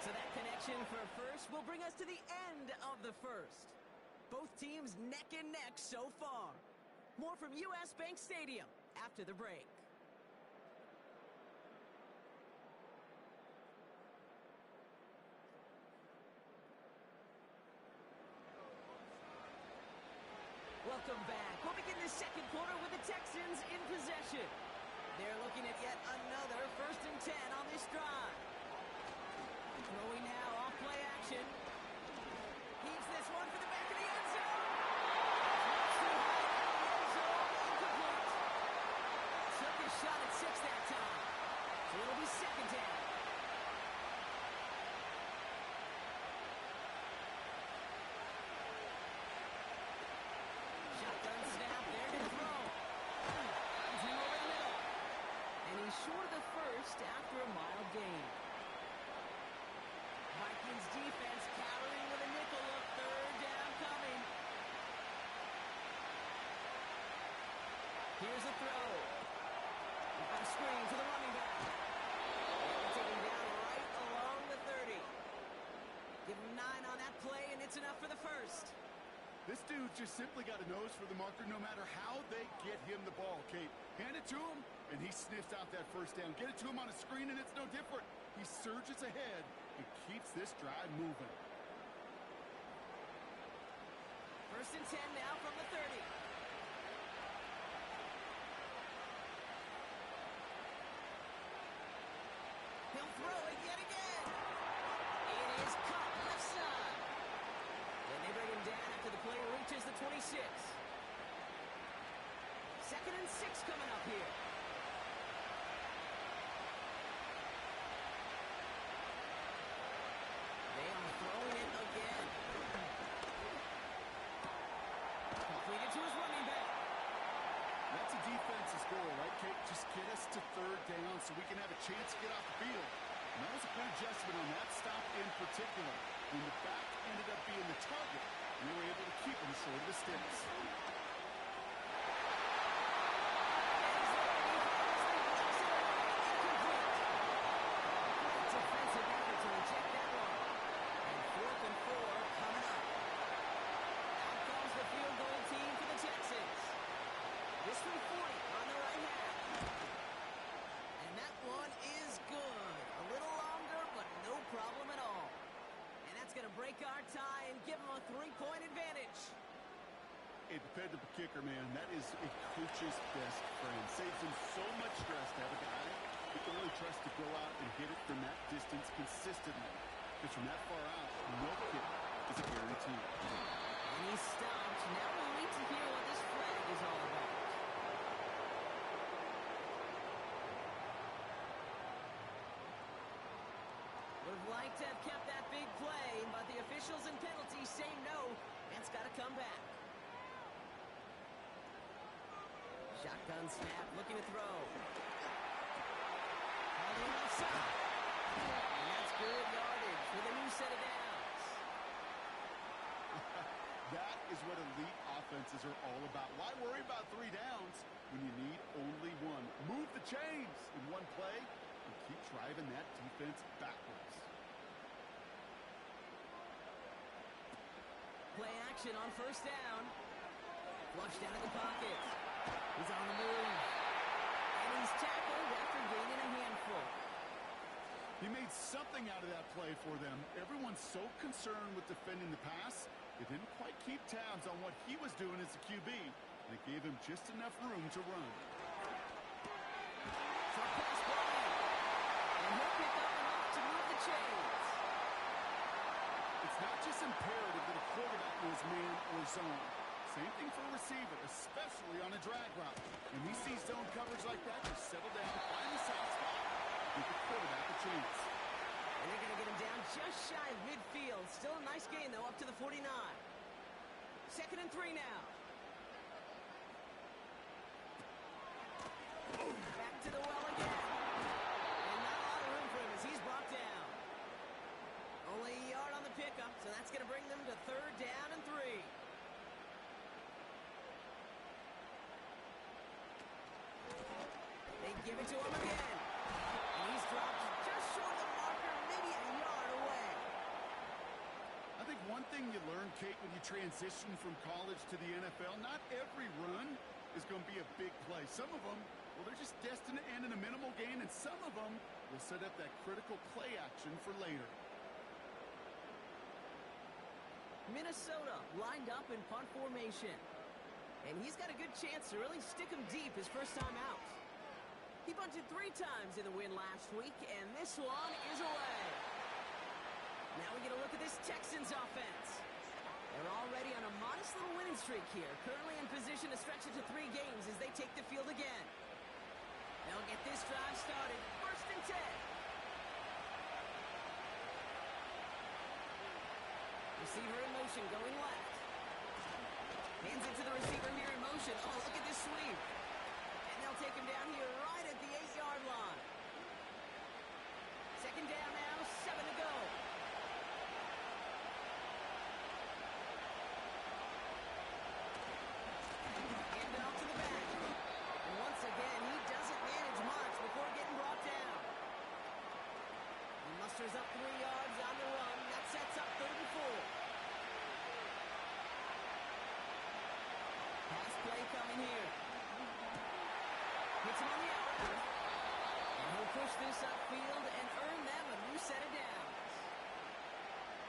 So that connection for first will bring us to the end of the first. Both teams neck and neck so far. More from U.S. Bank Stadium after the break. Welcome back. We'll begin the second quarter with the Texans in possession. They're looking at yet another 1st and 10 on this drive. Throwing now off play action. Heaves this one for the back of the end zone. Too high in the end zone. Incomplete. Took his shot at 6 that time. So it'll be 2nd down. Shotgun snap, there to throw. Finds him over the middle. And he's short of the first after a mild gain. Vikings defense countering with a nickel look. 3rd down coming. Here's a throw. On screen to the running back. They'll take him down right along the 30. Give him 9 on that play, and it's enough for the first. This dude just simply got a nose for the marker no matter how they get him the ball, Kate. Hand it to him, and he sniffs out that 1st down. Get it to him on a screen, and it's no different. He surges ahead and keeps this drive moving. 1st and 10 now from the 30. He'll throw it yet again. It is caught left side. And they bring him down after the play reaches the 26. 2nd and 6 coming up here. They are throwing it again. Completed to his running back. That's a defense's goal, right, Kate? Just get us to 3rd down so we can have a chance to get off the field. And that was a good adjustment on that stop in particular. When the back ended up being the target, we were able to keep him short of the sticks. Defensive effort to reject that one. And 4th and 4 coming up. Out comes the field goal team for the Texans. This from 40 on the right half. And that one is good. A little longer, but no problem at all. And that's going to break our tie and give them a 3-point advantage. A dependable kicker, man. That is a coach's best friend. Saves him so much stress to have a guy who can really trust to go out and hit it from that distance consistently. Because from that far out, no kick is a guarantee. And he stopped. Now we'll need to hear what this flag is all about. Would have liked to have kept that big play, but the officials and penalties say no. That's got to come back. Shotgun snap, looking to throw. Holding offside. And that's good yardage with a new set of downs. That is what elite offenses are all about. Why worry about 3 downs when you need only 1? Move the chains in one play and keep driving that defense backwards. Play action on 1st down. Flushed out of the pocket. He's on the move. And he's tackled after gaining a handful. He made something out of that play for them. Everyone's so concerned with defending the pass, they didn't quite keep tabs on what he was doing as a QB. And it gave him just enough room to run. Short pass play. And he'll pick up enough to move the chains. It's not just imperative that a quarterback knows man or zone. Same thing for a receiver, especially on a drag route. When he sees zone coverage like that, just settle down, find the soft spot, give the quarterback a chance. And they're going to get him down just shy of midfield. Still a nice gain, though, up to the 49. 2nd and 3 now. Back to the well again. And not a lot of room for him as he's brought down. Only a yard on the pickup, so that's going to bring them to 3rd down and 3. Give it to him again. And he's dropped just short of the marker, maybe a yard away. I think one thing you learn, Kate, when you transition from college to the NFL, not every run is going to be a big play. Some of them, well, they're just destined to end in a minimal gain, and some of them will set up that critical play action for later. Minnesota lined up in punt formation. And he's got a good chance to really stick him deep his first time out. He bunted 3 times in the win last week, and this one is away. Now we get a look at this Texans offense. They're already on a modest little winning streak here, currently in position to stretch it to 3 games as they take the field again. They'll get this drive started, 1st and 10. Receiver in motion, going left. Hands it to the receiver here in motion. Oh, look at this sweep. And they'll take him down here right at the 8-yard line. 2nd down now, 7 to go. Hand it off to the back. And once again, he doesn't manage much before getting brought down. He musters up 3 yards on the run. That sets up 3rd and 4. Pass play coming here. Hits him on the outside. And he'll push this upfield and earn them a new set of downs.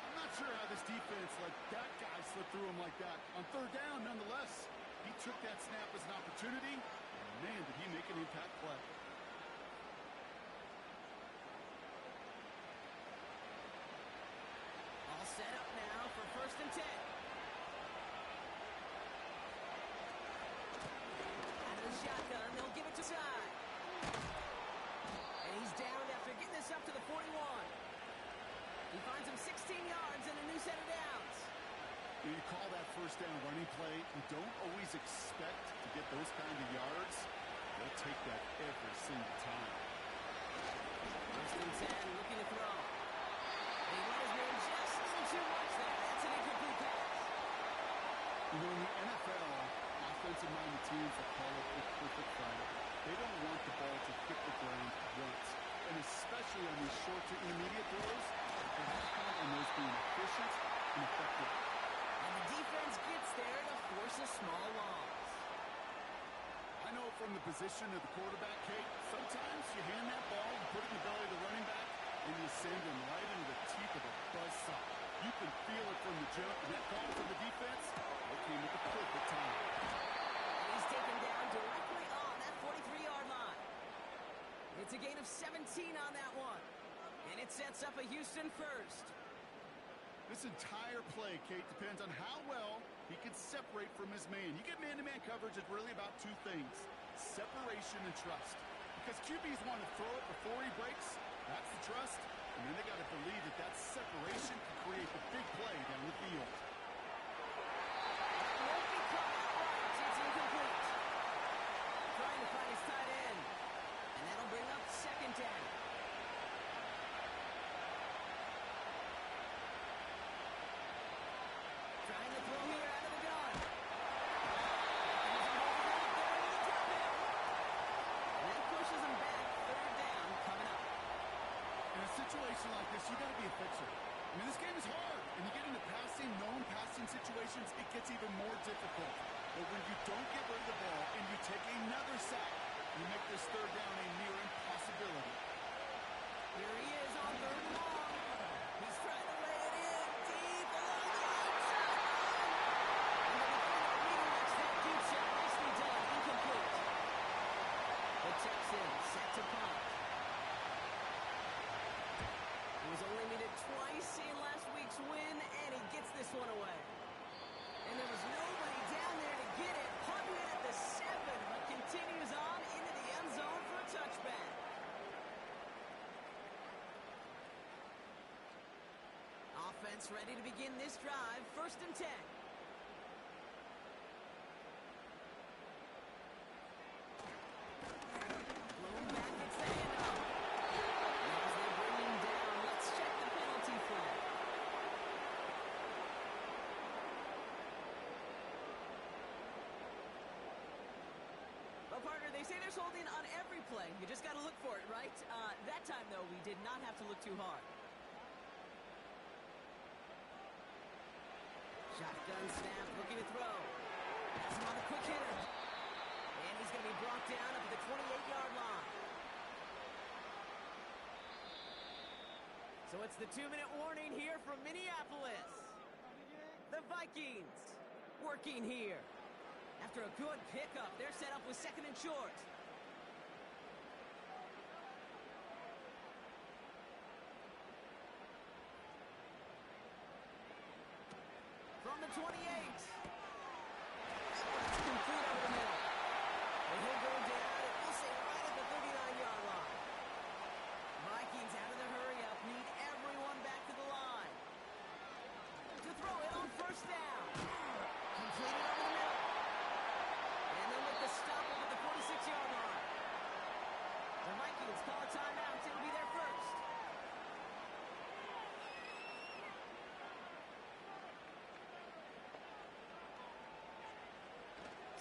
I'm not sure how this defense let that guy slip through him like that. On 3rd down, nonetheless, he took that snap as an opportunity. And man, did he make an impact play. All set up now for 1st and 10. Shotgun, they'll give it to side. And he's down after getting this up to the 41. He finds him 16 yards and a new set of downs. When you call that 1st down running play, you don't always expect to get those kind of yards. They'll take that every single time. 1st and 10, looking to throw. And he let his man just a little too much there. That's an incomplete pass. You know, in the NFL, offensive-minded teams that call it the perfect play. They don't want the ball to hit the ground once. And especially on these short to intermediate throws, they have to count on those being efficient and effective. And the defense gets there to force a small loss. I know from the position of the quarterback, Kate, sometimes you hand that ball, you put it in the belly of the running back, and you send him right into the teeth of a buzzsaw. You can feel it from the jump, and that call from the defense, that came at the perfect time. He's taken down directly on that 43-yard line. It's a gain of 17 on that one. And it sets up a Houston first. This entire play, Kate, depends on how well he can separate from his man. You get man-to-man coverage, it's really about 2 things. Separation and trust. Because QBs want to throw it before he breaks. That's the trust. And then they got to believe that that separation can create the big play down the field. Won't be caught outright. It's incomplete. Trying to find his tight end. And that'll bring up 2nd down. Trying to throw here out of the gun. And that pushes him back. 3rd down coming up. In a situation like this, you got to be a fixer. I mean, this game is hard. And you get into known passing situations, it gets even more difficult. But when you don't get rid of the ball and you take another sack, you make this 3rd down a near impossibility. Here he is on 3rd and long. He's trying to lay it in deep along the outside line. And the defender redirects that deep shot. Nicely done. Incomplete. The Texans set to punt. He was only needed twice in last week's win, and he gets this one away. And there was nobody down there to get it. Punt win at the 7, but continues on into the end zone for a touchback. Offense ready to begin this drive. 1st and 10. Blown back, it's the handoff. And as they bring him down, let's check the penalty flag. Well, partner, they say there's building on every play. You just got to look for it, right? That time, though, we did not have to look too hard. Shotgun snap, looking to throw. That's another quick hitter. And he's going to be brought down up at the 28-yard line. So it's the 2-minute warning here from Minneapolis. The Vikings working here. After a good pickup, they're set up with 2nd and short. From the 28. It's complete over the middle. And he'll go down, and we'll say right at the 39-yard line. Vikings out of the hurry-up need everyone back to the line. To throw it on 1st down. Completed over the middle. And then with the stop up at the 46-yard line. The Vikings call a timeout. It'll be their first.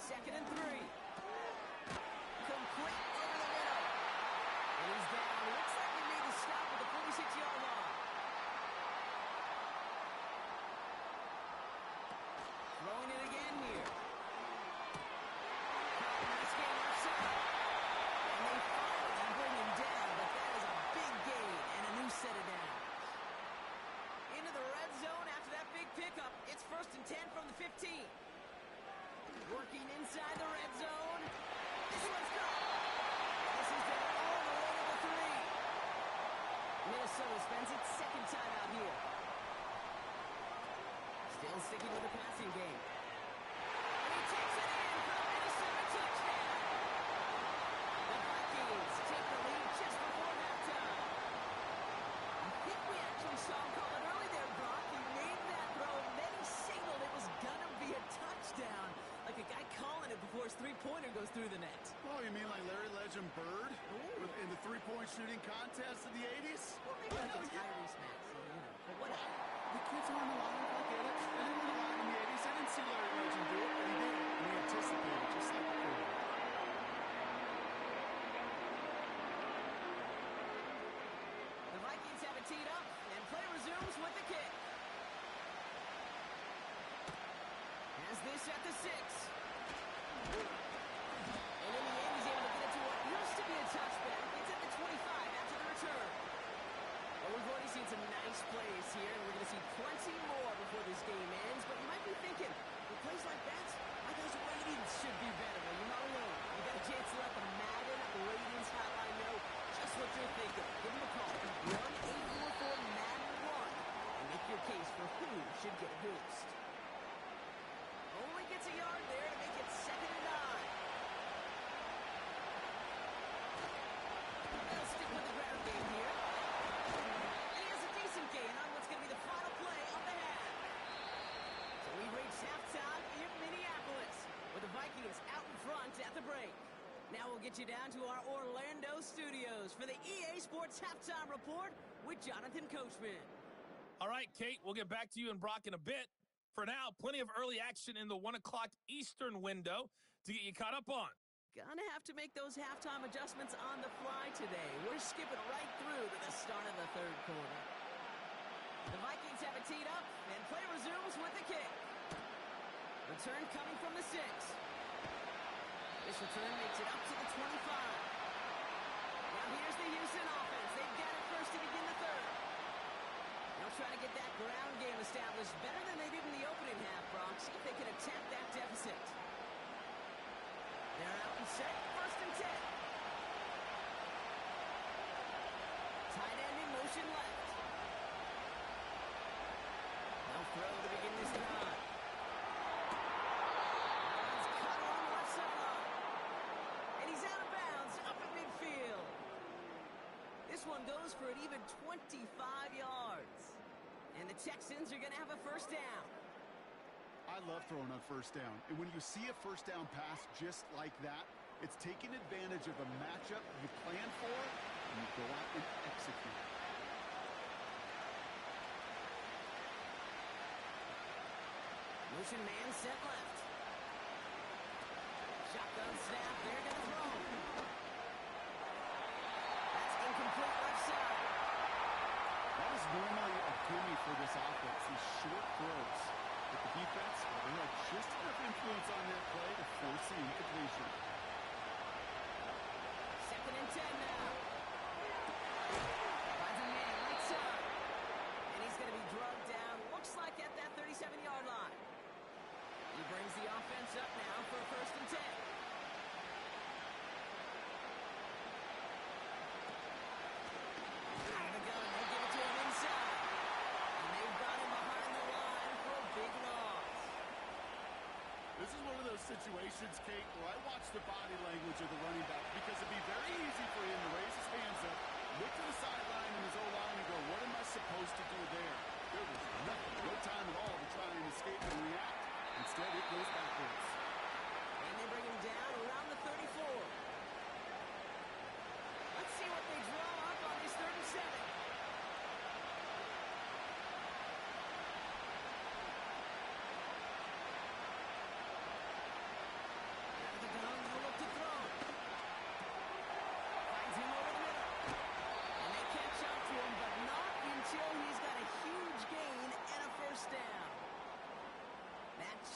Second and 3. Complete over the middle. And he's down. Looks like he made the stop at the 46-yard line. Throwing it again here. Nice game left side. And they finally bring him down, but that is a big gain and a new set of downs. Into the red zone after that big pickup. It's 1st and 10 from the 15. Working inside the red zone. This one's caught. This is down all the way to the 3. Minnesota spends its 2nd time out here. Still sticking with the passing game. And he takes it in for a Minnesota touchdown. The Vikings take the lead just before halftime. I think we actually saw him call it early there, Brock. He made that throw, and then he signaled it was going to be a touchdown. Like a guy calling it before his three-pointer goes through the net. Oh, you mean like Larry Legend Bird in the three-point shooting contest of the 80s? Well, maybe like a Tyrese Maxey, but whatever. The kids aren't alive. I get it. They didn't alive in the 80s. I didn't see Larry Legend do it, but he did. And he anticipated, just like the Bird. The Vikings have it teed up, and play resumes with the kick. Has this at the 6. And in the end, he's able to get it to what used to be a touchback. It's at the 25 after the return. Well, we've already seen some nice plays here, and we're going to see plenty more before this game ends. But you might be thinking, with plays like that, my guys' ratings should be better. Well, you're not alone. You got a chance to let the Madden ratings hotline know just what you're thinking. Give them a call. 1-844-MADDEN-1 and make your case for who should get a boost. Only gets a yard there to make it 2nd and 9. They'll stick with the ground game here. And he has a decent gain on what's going to be the final play of the half. So we reach halftime in Minneapolis with the Vikings out in front at the break. Now we'll get you down to our Orlando studios for the EA Sports Halftime Report with Jonathan Coachman. All right, Kate, we'll get back to you and Brock in a bit. For now, plenty of early action in the 1 o'clock Eastern window to get you caught up on. Gonna have to make those halftime adjustments on the fly today. We're skipping right through to the start of the 3rd quarter. The Vikings have it teed up, and play resumes with the kick. Return coming from the 6. This return makes it up to the 25. Now here's the Houston offense. They've got it first to begin the 3rd. They'll try to get that ground game established better than they did in the opening half, Brock. See if they can attempt that deficit. They're out and set. 1st and 10. Tight end in motion left. They'll throw to begin this drive. He's caught on the left sideline. And he's out of bounds up at midfield. This one goes for an even 25 yards. And the Texans are going to have a 1st down. I love throwing on 1st down. And when you see a 1st down pass just like that, it's taking advantage of a matchup you plan for, and you go out and execute. Motion man set left. Shotgun snap. They're going to throw. situations, Kate, where I watch the body language of the running back because it'd be very easy for him to raise his hands up, look to the sideline in his O-line and go, what am I supposed to do there? There was nothing, no time at all to try and escape and react. Instead, it goes backwards. And they bring him down around the 34. Let's see what they draw up on this 3rd and 7.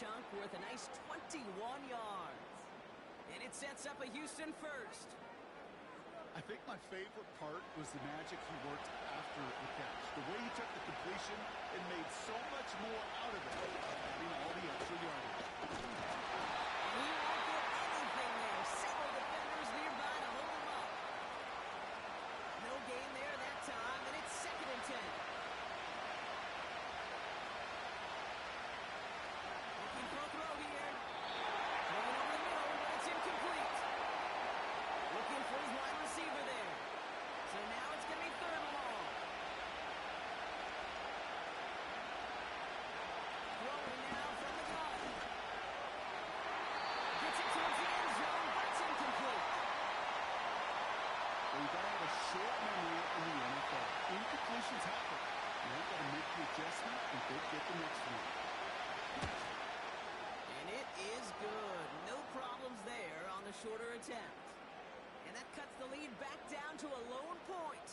Chunk worth a nice 21 yards. And it sets up a Houston first. I think my favorite part was the magic he worked after the catch. The way he took the completion and made so much more out of it, having all the extra yardage. And he won't get anything there. Several defenders nearby to hold him up. No gain there that time, and it's 2nd and 10. Throw here. Throwing over the middle, but it's incomplete. Looking for his wide receiver there. So now it's going to be 3rd and long. Throwing now from the gun. Gets it towards the end zone, but it's incomplete. Well, you've got to have a short memory in the NFL. Incompletions happen. Now you've got to make the adjustment and go get the next one. Is good. No problems there on the shorter attempt. And that cuts the lead back down to a lone point.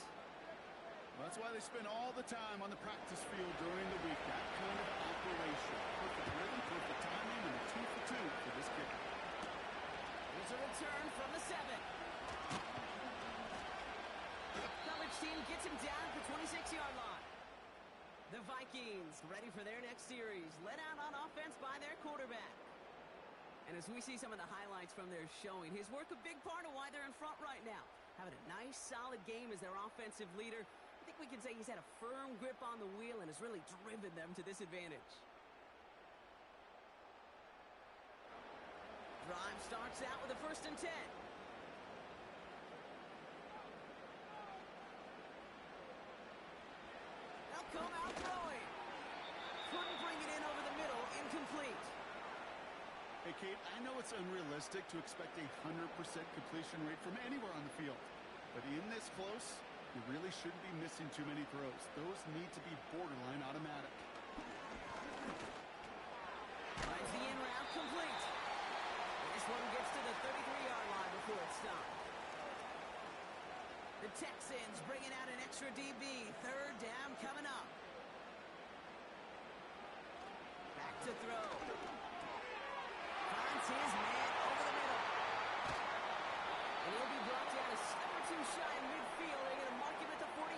Well, that's why they spend all the time on the practice field during the week. That kind of operation. Perfect rhythm, perfect timing, and a 2 for 2 for this kicker. Here's a return from the 7. The coverage team gets him down at the 26-yard line. The Vikings ready for their next series. Led out on offense by their quarterback. And as we see some of the highlights from their showing, his work a big part of why they're in front right now. Having a nice, solid game as their offensive leader. I think we can say he's had a firm grip on the wheel and has really driven them to this advantage. Drive starts out with a 1st and 10. They'll come out throwing. Couldn't bring it in over the middle. Incomplete. Hey, Kate, I know it's unrealistic to expect a 100% completion rate from anywhere on the field. But in this close, you really shouldn't be missing too many throws. Those need to be borderline automatic. Finds the in route complete. This one gets to the 33-yard line before it's stopped. The Texans bringing out an extra DB. 3rd down coming up. Back to throw. Finds his man over the middle. And he'll be brought down a step or 2 shy in midfield. They're going to mark him at the 48.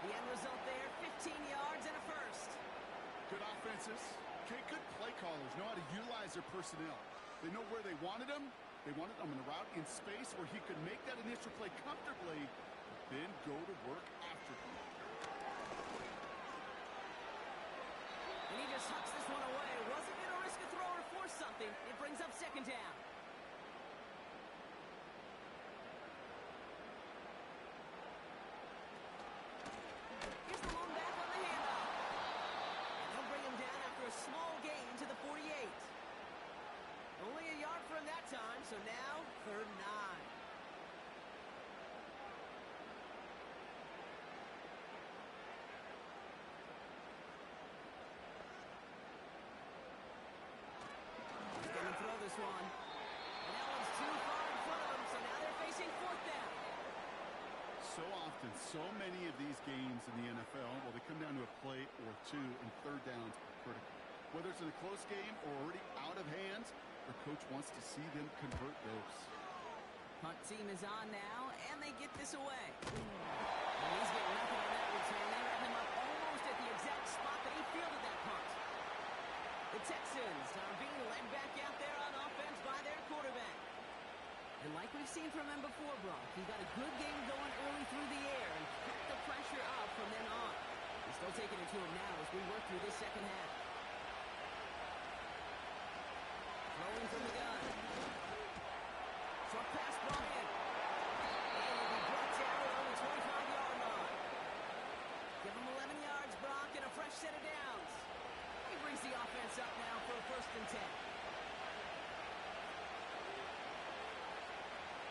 The end result there, 15 yards and a first. Good offenses. Okay, good play callers know how to utilize their personnel. They know where they wanted him. They wanted him in a route in space where he could make that initial play comfortably, then go to work after him. And he just hucks this one away. Wasn't going to risk a throw or force something. It brings up 2nd down. Here's the lone back on the handoff. And they'll bring him down after a small gain to the 48. Only a yard from that time, so now 3rd and 9. This one. And that one's too far in front of them, so now they're facing 4th down. So often, so many of these games in the NFL, well, they come down to a play or 2, and 3rd downs are critical. Whether it's in a close game or already out of hands, the coach wants to see them convert those. Punt team is on now, and they get this away. And he's getting nothing on that return. They wrap him up almost at the exact spot that he fielded that punt. The Texans are being led back out there on offense by their quarterback. And like we've seen from him before, Brock, he's got a good game going early through the air and kept the pressure up from then on. He's still taking it to him now as we work through this 2nd half. Throwing Throwing from the gun. Short pass brought in. And he'll be brought down around the 25-yard line. Give him 11 yards, Brock, and a fresh set of downs. He brings the offense up now for a 1st and 10.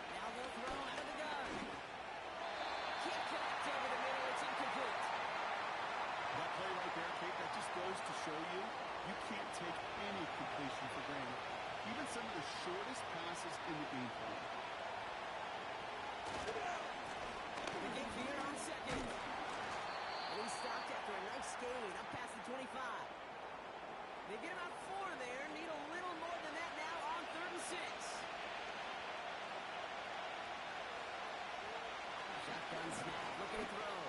Now they'll throw out of the gun. Can't connect over the middle. It's incomplete. That play right there, Kate, that just goes to show you can't take any completion for granted. Even some of the shortest passes in the game plan. The game here on 2nd. And he's stopped after a nice gain up past the 25. They get about 4 there. Need a little more than that now on 3rd and 6. Shotgun snap, looking to throw.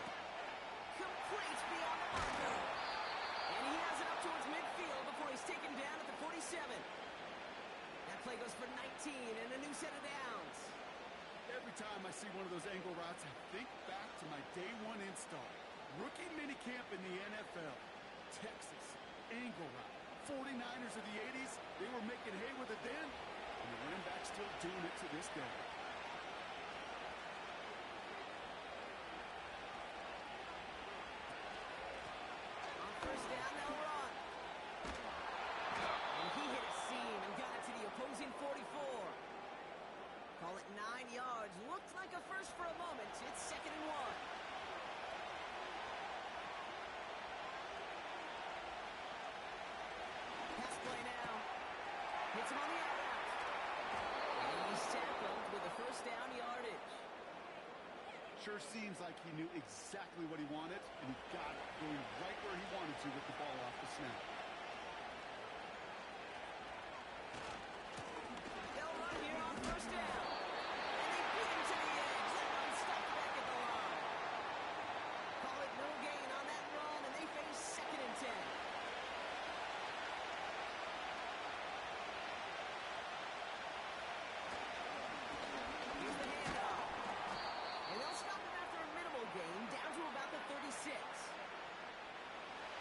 Complete beyond the marker. And he has it up towards midfield before he's taken down at the 47. That play goes for 19 and a new set of downs. Every time I see one of those angle routes, I think back to my day 1 install. Rookie minicamp in the NFL. Texas, angle route. 49ers of the 80s, they were making hay with it then, and the running back's still doing it to this day. On 1st down, they'll run. And he hit a seam and got it to the opposing 44. Call it 9 yards. Looked like a first for a moment. It's 2nd and 1. Pass play now. Hits him on the out route. And he's tackled with a 1st down yardage. Sure seems like he knew exactly what he wanted, and he got it, going right where he wanted to with the ball off the snap. They'll run here on 1st down. And they beat him to the edge. That one stopped back at the line. Call it no gain on that run, and they face 2nd and 10. Here's the handoff. And they'll stop him after a minimal gain, down to about the 36.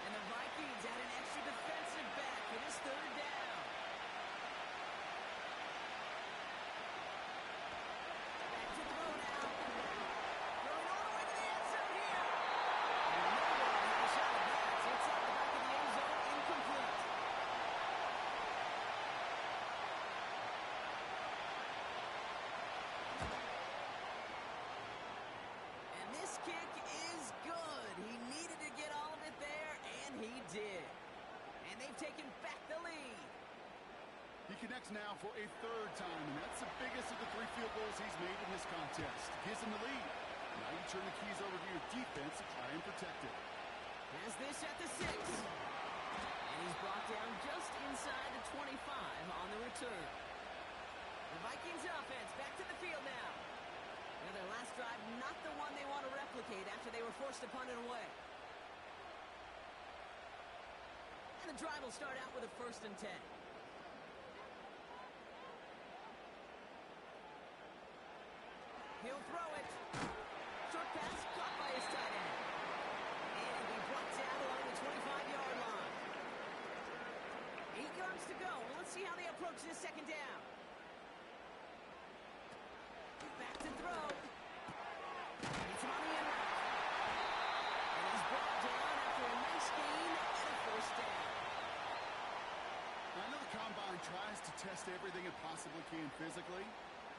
And the Vikings add an extra defensive back for this 3rd down. Back to throw now. Throwing all the way to the end zone here. And no one had a shot at that. It's out the back of the end zone, incomplete. And this kick is good. He needed to get all of it there, and he did. And they've taken back the lead. He connects now for a 3rd time, and that's the biggest of the 3 field goals he's made in this contest. Gives him the lead. Now you turn the keys over to your defense to try and protect it. Has this at the 6. And he's brought down just inside the 25 on the return. The Vikings offense back to the field now. Now their last drive, not the one they want to replicate after they were forced to punt it away. And the drive will start out with a 1st and 10. He'll throw it. Short pass caught by his tight end. And he'll be brought down along the 25-yard line. 8 yards to go. Let's see how they approach this 2nd down. Back to throw. It's him on the end route. And he's brought down after a nice gain and a 1st down. I know the combine tries to test everything it possibly can physically,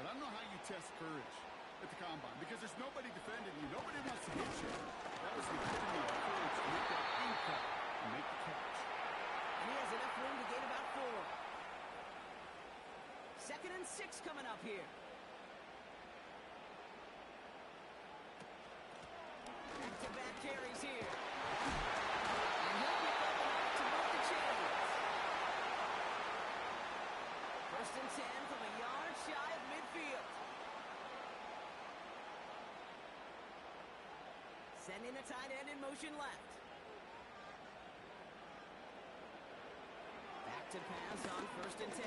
but I don't know how you test courage at the combine, because there's nobody defending you. Nobody wants to hit you. That was the epitome of courage to make that impact and make the catch. And he has enough room to gain about 4. 2nd and 6 coming up here. Back-to-back carries here. And he'll pick up enough to move the chains. 1st and 10 from a yard shy of midfield. Sending the tight end in motion left. Back to pass on 1st and 10.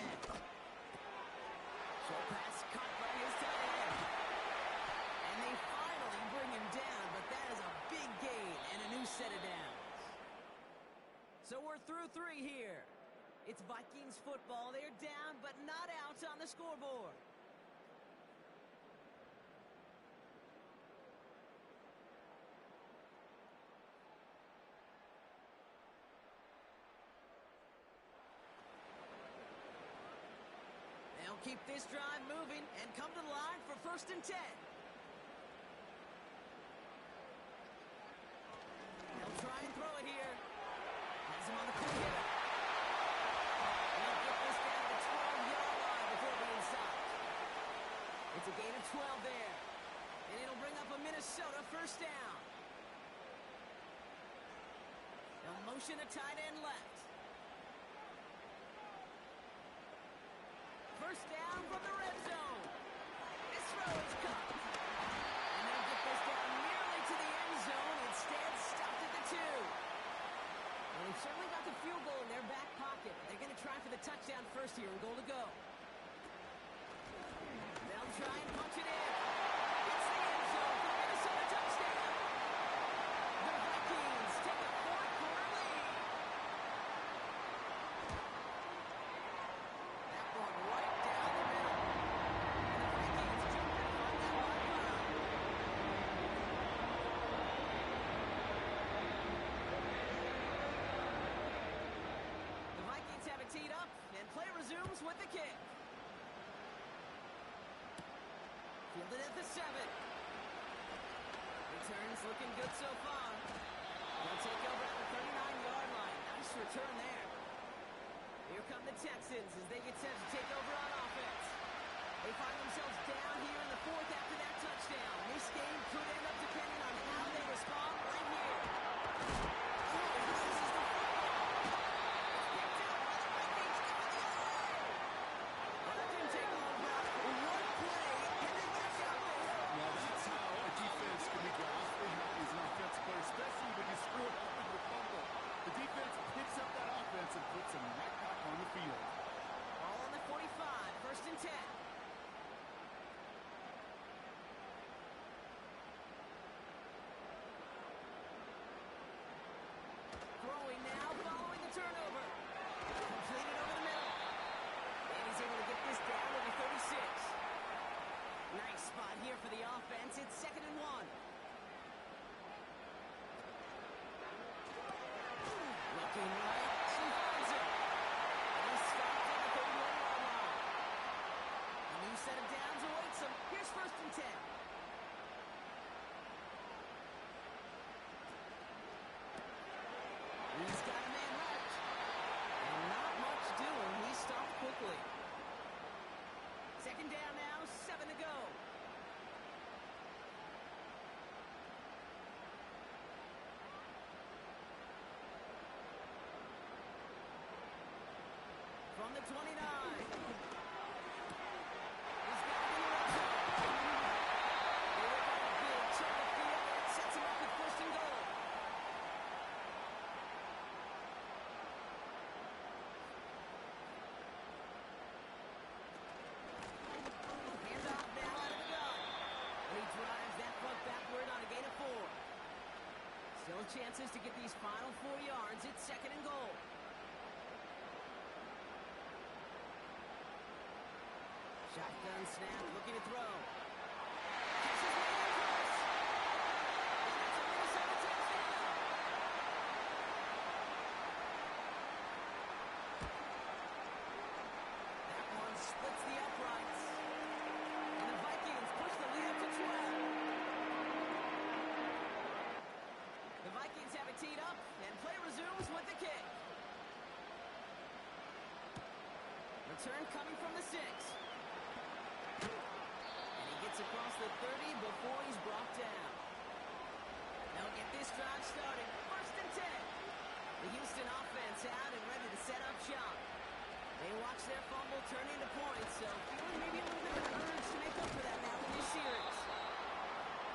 Short pass caught by his tight end. And they finally bring him down, but that is a big gain and a new set of downs. So we're through 3 here. It's Vikings football. They're down, but not out on the scoreboard. They'll keep this drive moving and come to the line for 1st and 10. They'll try and throw it here. Has him on the quick hitter. They'll get this down to the 12-yard line before being stopped. It's a gain of 12 there. And it'll bring up a Minnesota 1st down. They'll motion a tight end left. 1st down from the red zone. This throw is caught. And they'll get this down nearly to the end zone. Instead, stopped at the 2. Well, they've certainly got the field goal in their back pocket. They're going to try for the touchdown first here and goal to go. They'll try and punch it in. It's the end zone for Minnesota touchdown. The Vikings take a 4-quarter lead. That one right down the middle. And the Vikings jump in on that one run. The Vikings have it teed up, and play resumes with the kick. Fielded at the 7. Returns looking good so far. They'll take over at the 39-yard line. Nice return there. Here come the Texans as they get set to take over on offense. They find themselves down here in the 4th after that touchdown. This game could end up depending on how they respond right here. This is the football. It's picked out by the Vikings going the other way. That didn't take long, Brock. One play, and they got out there. Well, that's how a defense can make you awfully happy as an offensive player, especially when you screw it up with a fumble. The defense picks up that offense and puts them right back on the field. Ball on the 45, 1st and 10. Throwing now, following the turnover. Completed over the middle. And he's able to get this down to the 36. Nice spot here for the offense. It's 2nd and 1. Looking right and finds it. And he's stopped at the 31-yard line. A new set of downs awaits him. Here's 1st and 10. He's got a man marked. And not much doing. He stopped quickly. 2nd down now, 7 to go. From the 29. He's got it in the red zone. They look like a big check of field. It sets him up with 1st and goal. Hands off now out of the gun. And he drives that puck backward on a gain of 4. Still chances to get these final 4 yards. It's 2nd and goal. Shotgun snap, looking to throw. Catches way across. And it's a Minnesota touchdown. That one splits the uprights. And the Vikings push the lead up to 12. The Vikings have it teed up, and play resumes with the kick. Return coming from the 6. And he gets across the 30 before he's brought down. They'll get this drive started. 1st and 10. The Houston offense out and ready to set up shop. They watch their fumble turn into points, so feeling maybe a little bit of an urge to make up for that now in this series.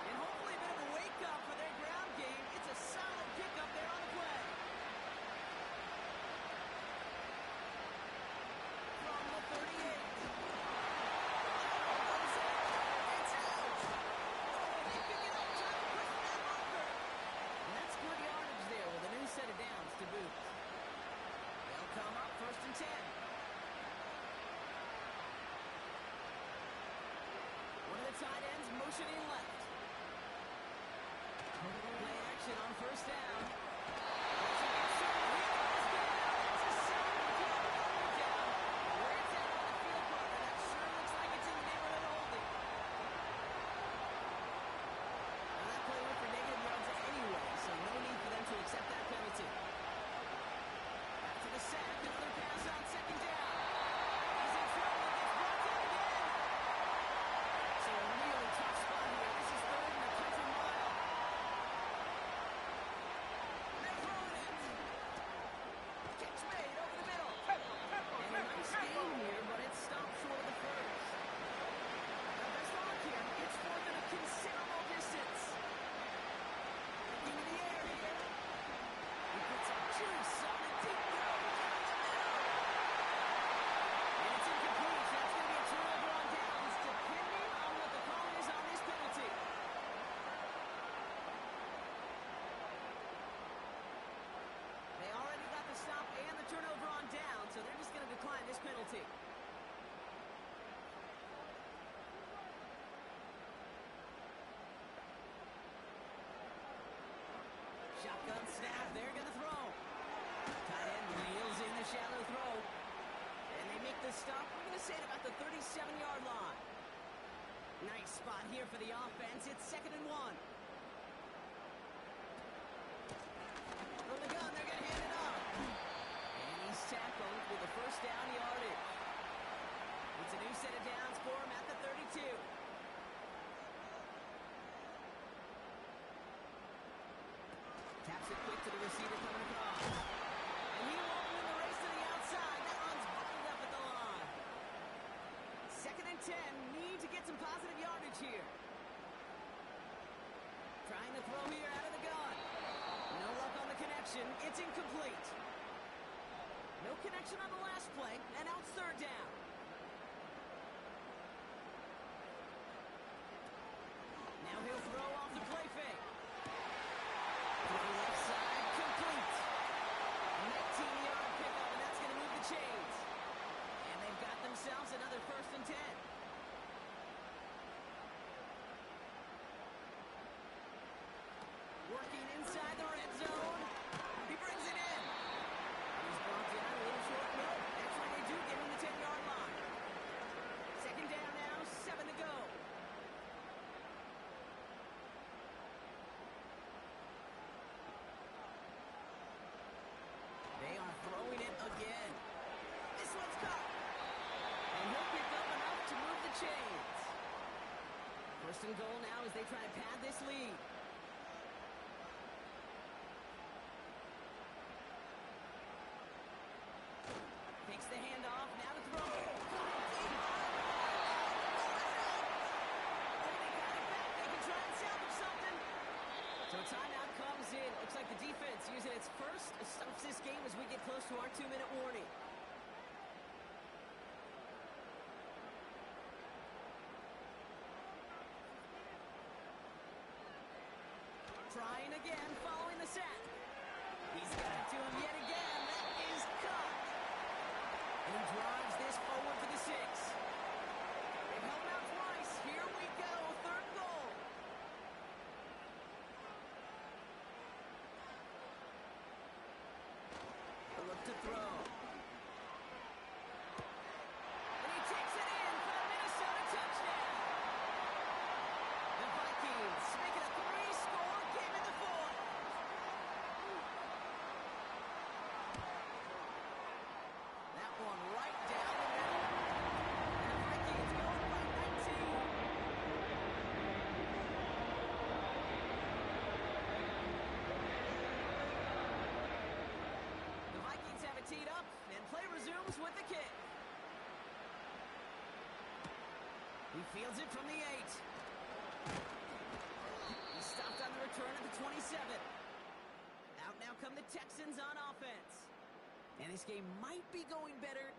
And hopefully a bit of a wake-up for their ground game. It's a solid pickup there on the play. From the 38. It's out. Oh, they pick it up, trying to push that marker. And that's good yardage there with a new set of downs to boot. They'll come up 1st and 10. first down. It's a good shot. He goes down. It's a 7-yard down. Where it's at on the field, partner. That sure looks like it's in the neighborhood of holding. Now that play went for negative yards anyway, so no need for them to accept that penalty. After the sack, another pass on second down. He's in trouble. Gets brought down again. So a really tough spot here. This is third and a country mile. They're throwing it. Catch made over the middle. And a nice game here, but it's stopped short of the first. Now best of luck here. It's fourth and a considerable distance. Looking in the air here. He puts a juice on the deep throw. And it's incomplete. That's going to be a turnover on downs, depending on what the call is on this penalty. They already got the stop and the turnover on down, so they're just going to decline this penalty. Shotgun snap, they're going to throw. Tight end reels in the shallow throw. And they make the stop, we're going to say at about the 37-yard line. Nice spot here for the offense. It's 2nd and 1. From the gun, they're going to hand it off. And he's tackled with the first down yardage. It's a new set of downs for him at the 32. Taps it quick to the receiver coming across. And he won't win the race to the outside. That one's buckled up at the line. 2nd and 10. Need to get some positive yardage here. Trying to throw here out of the gun. No luck on the connection. It's incomplete. No connection on the last play. And now it's 3rd down. Now he'll throw off the play fake. Throw left side, complete. 19-yard pickup, and that's going to move the chains. And they've got themselves another 1st and 10. Working inside the red zone. He brings it in. He's brought down a little short. No, actually they do give him the 10-yard line. 2nd down now, 7 to go. They are throwing it again. This one's caught. And he'll pick up enough to move the chains. 1st and goal now as they try to pad this lead. Takes the handoff, now to throw. Oh, they got it back. They can try and salvage something. So timeout comes in. Looks like the defense using its first stops this game as we get close to our 2-minute warning. Trying again, following the sack. He's got it to him yet again. That is caught. And he drives this forward to the 6. They've held him out twice. Here we go, 3rd goal. He'll look to throw. And he takes it in for the Minnesota touchdown. The Vikings make it a 3-score game in the 4th. That one right down the middle. And the Vikings go up by 19. The Vikings have it teed up, and play resumes with the kick. He fields it from the 8. He stopped on the return at the 27. Out now come the Texans on offense. And this game might be going better.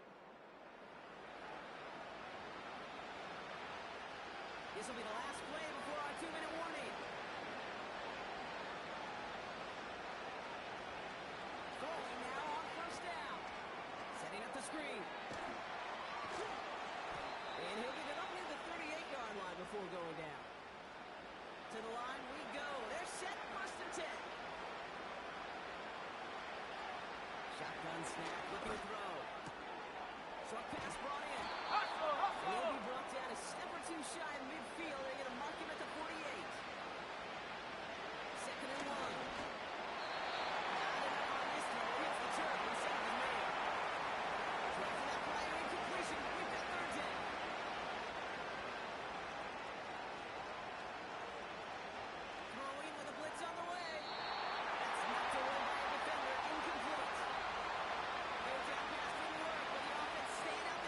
This will be the last play before our 2-minute warning. Throwing now on 1st down. Setting up the screen. And he'll get it up near the 38-yard line before going down. To the line we go. They're set, 1st and 10. Snap, looking to throw. Short pass brought in. And he'll be brought down a step or two shy of midfield. They're going to mark him at the 48. Second and 1. Not enough on this throw. Hits the turf. The save is made. Try for that prior incompletion. We've got third down. Throwing with a blitz on the way. That's knocked away by a defender. Incomplete. Third down pass didn't work, but the offense staying out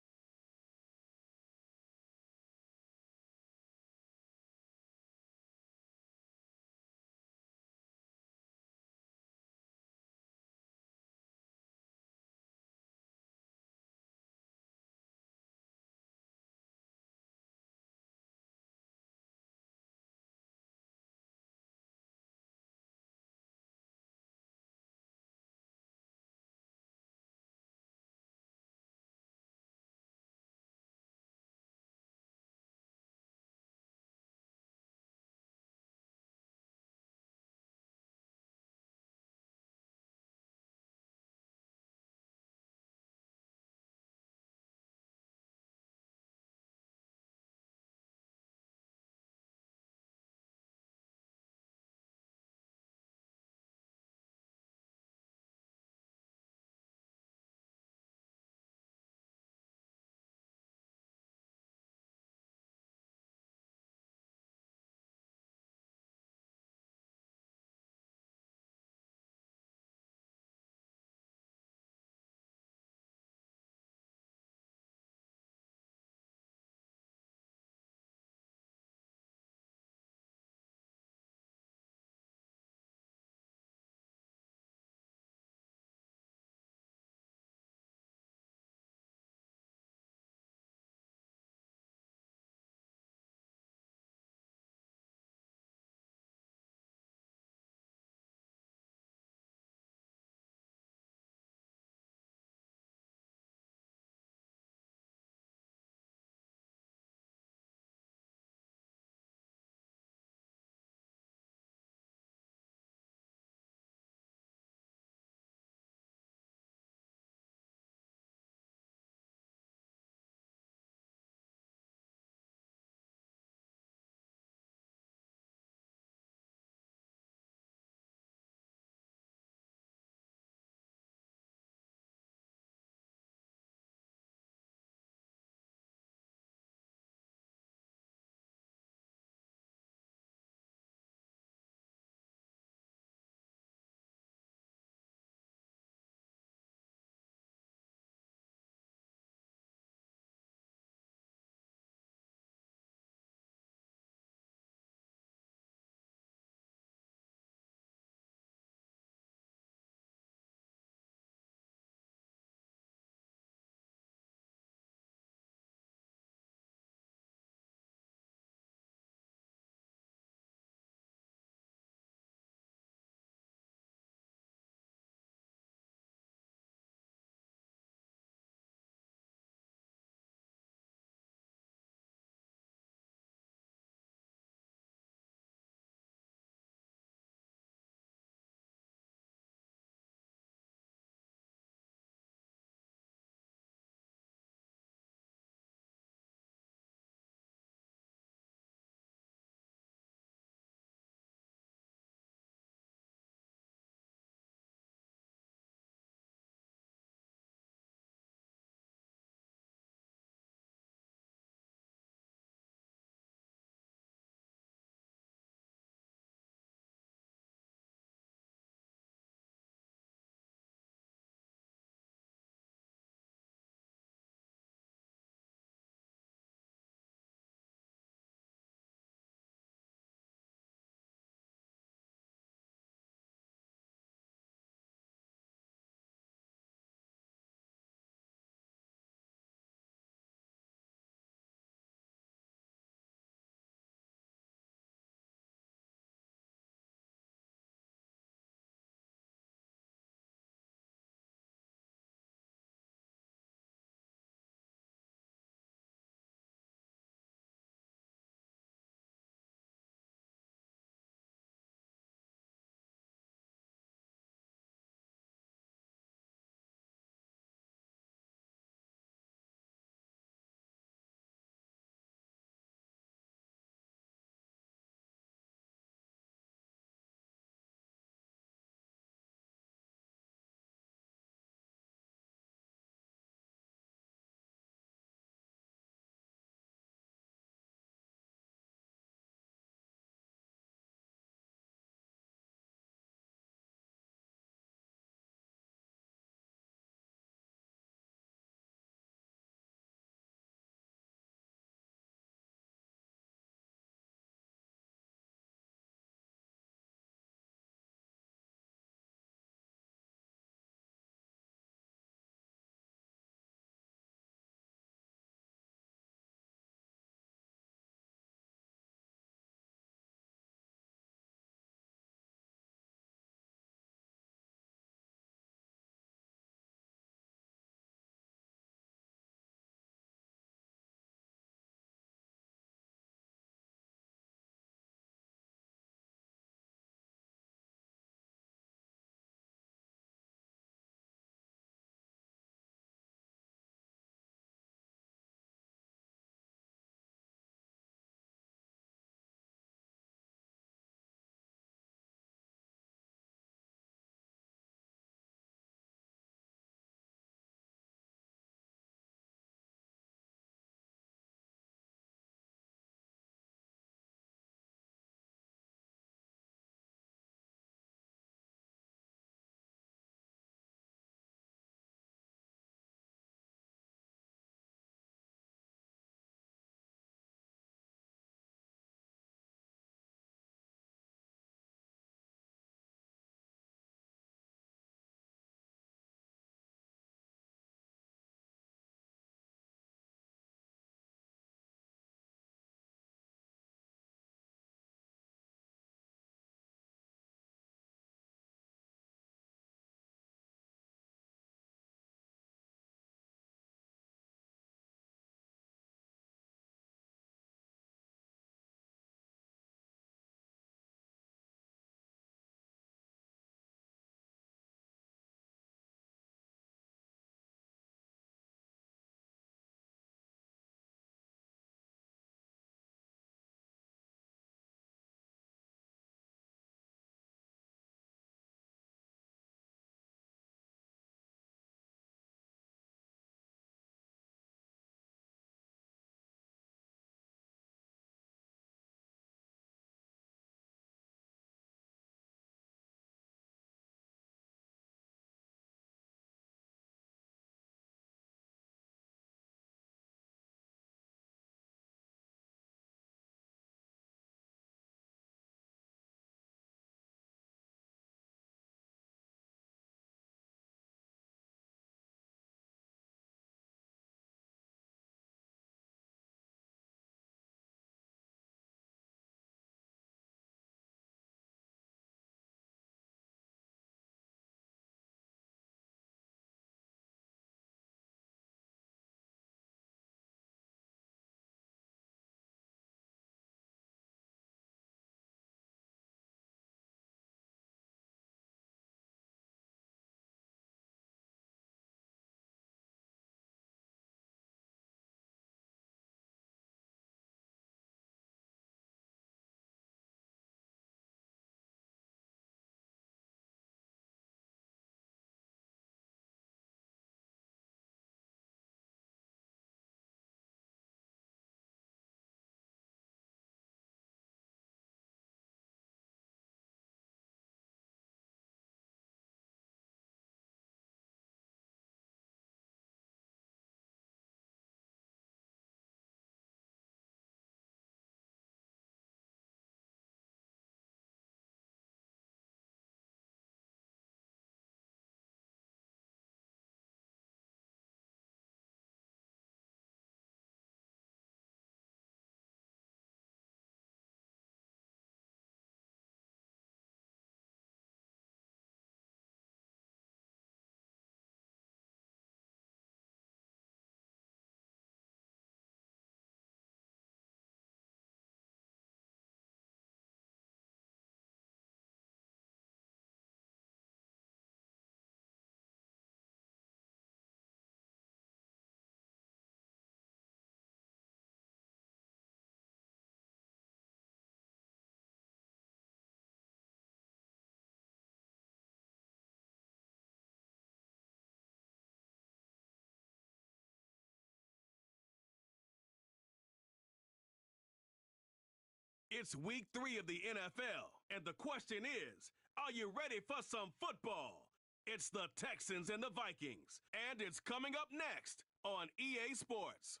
It's week 3 of the NFL, and the question is, are you ready for some football? It's the Texans and the Vikings, and it's coming up next on EA Sports.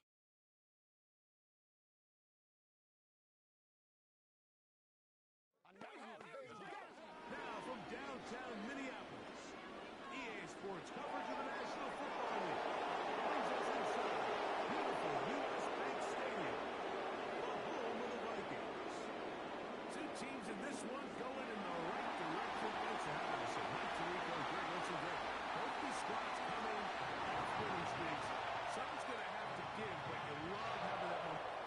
Now from downtown Minneapolis, EA Sports coverage of the National Football League brings us inside beautiful U.S. Bank Stadium, the home of the Vikings. Two teams in this one going in the right direction. Thanks for having us. Mike Tirico and Greg Olsen. Both these squads coming off winning streaks. Something's going to have to give, but you love having that momentum.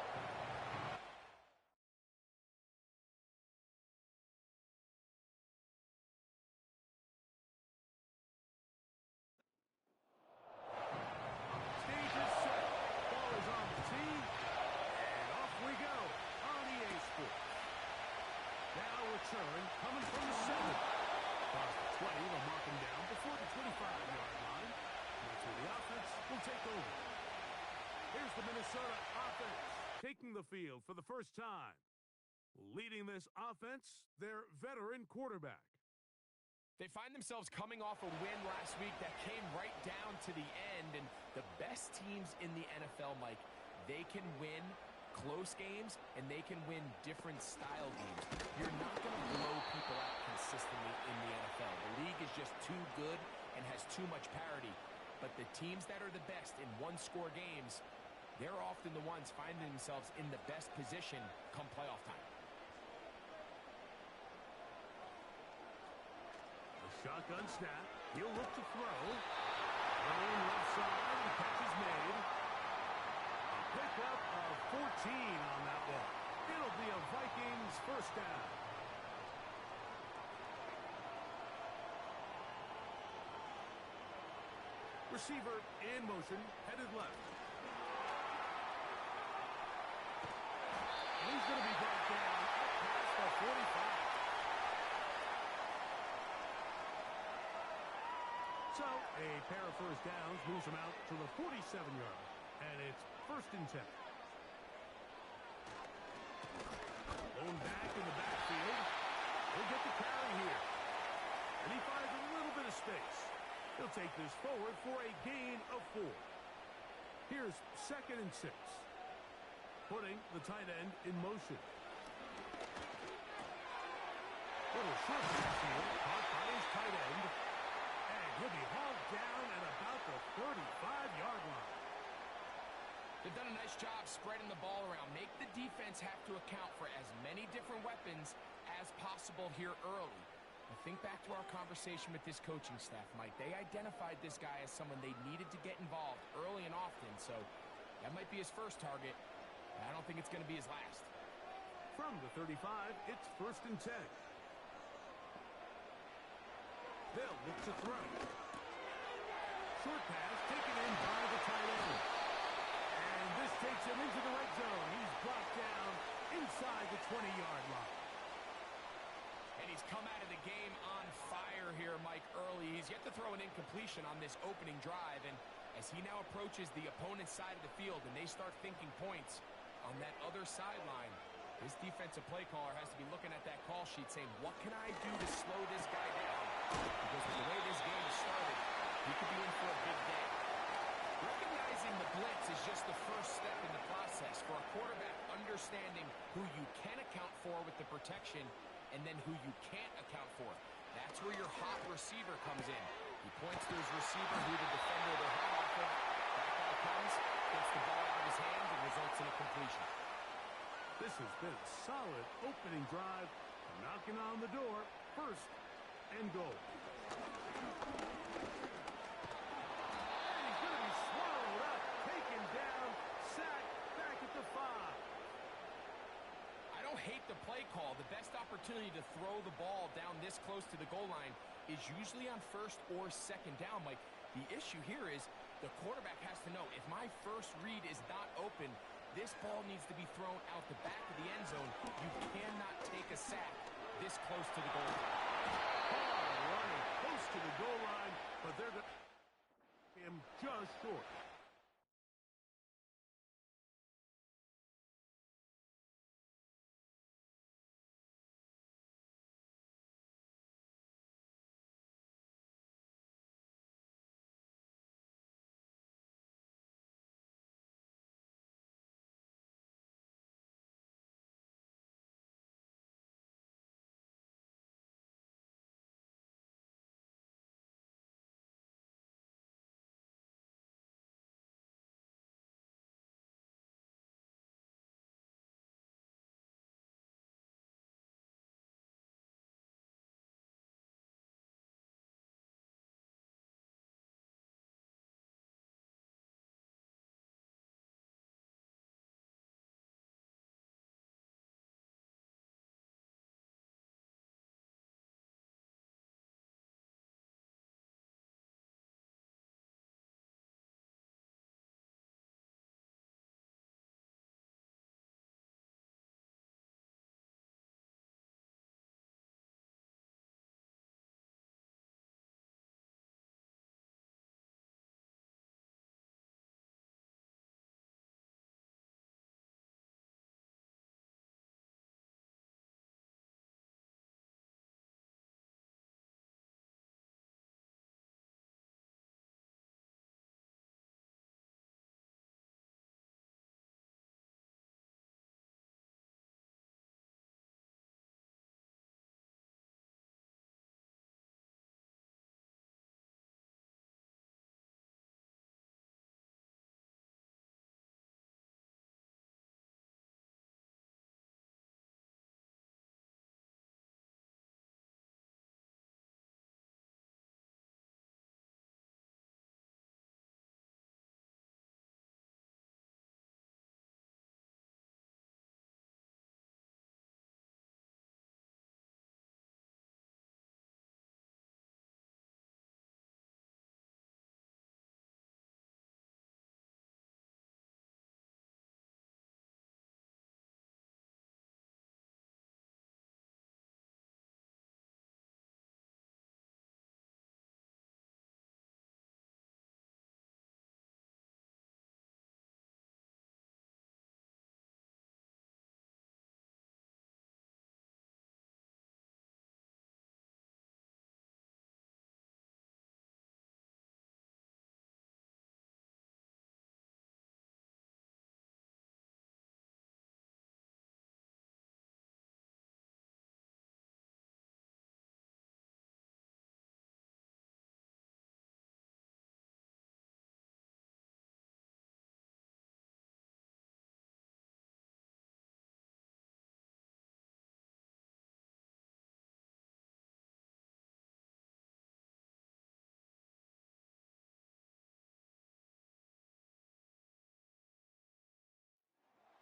Stage is set. Ball is on the tee. And off we go on EA Sports. Now return coming from the center. Across the 20, they'll mark him down before the 25-yard line. That's where the offense will take over. Here's the Minnesota offense taking the field for the first time. Leading this offense, their veteran quarterback. They find themselves coming off a win last week that came right down to the end, and the best teams in the NFL, Mike, they can win close games, and they can win different style games. You're not going to blow people out consistently in the NFL. The league is just too good and has too much parity. But the teams that are the best in one-score games, they're often the ones finding themselves in the best position come playoff time. Shotgun snap. He'll look to throw. Throwing left side. The catch is made. A pickup of 14 on that one. It'll be a Vikings first down. Receiver in motion. Headed left. He's going to be brought down up past the 45. So, a pair of first downs moves him out to the 47-yard. And it's first and 10. Blown back in the backfield. He'll get the carry here. And he finds a little bit of space. He'll take this forward for a gain of 4. Here's second and 6. Putting the tight end in motion. Little short pass here. Caught by his tight end. He'll be hauled down at about the 35-yard line. They've done a nice job spreading the ball around. Make the defense have to account for as many different weapons as possible here early. Now think back to our conversation with this coaching staff, Mike. They identified this guy as someone they needed to get involved early and often, so that might be his first target. I don't think it's going to be his last. From the 35, it's first and 10. They'll look to throw. Short pass taken in by the tight end. And this takes him into the red zone. He's brought down inside the 20-yard line. And he's come out of the game on fire here, Mike, early. He's yet to throw an incompletion on this opening drive. And as he now approaches the opponent's side of the field and they start thinking points on that other sideline, this defensive play caller has to be looking at that call sheet saying, what can I do to slow this guy down? Because with the way this game has started, he could be in for a big day. Recognizing the blitz is just the first step in the process for a quarterback understanding who you can account for with the protection and then who you can't account for. That's where your hot receiver comes in. He points to his receiver who the defender they're hot off of. That guy comes, gets the ball out of his hands, and results in a completion. This has been a solid opening drive. Knocking on the door. First and goal. And he's going to be swallowed up, taken down, sacked back at the 5. I don't hate the play call. The best opportunity to throw the ball down this close to the goal line is usually on first or second down. Like, the issue here is the quarterback has to know, if my first read is not open, this ball needs to be thrown out the back of the end zone. You cannot take a sack this close to the goal line. Running close to the goal line, but they're going to him just short.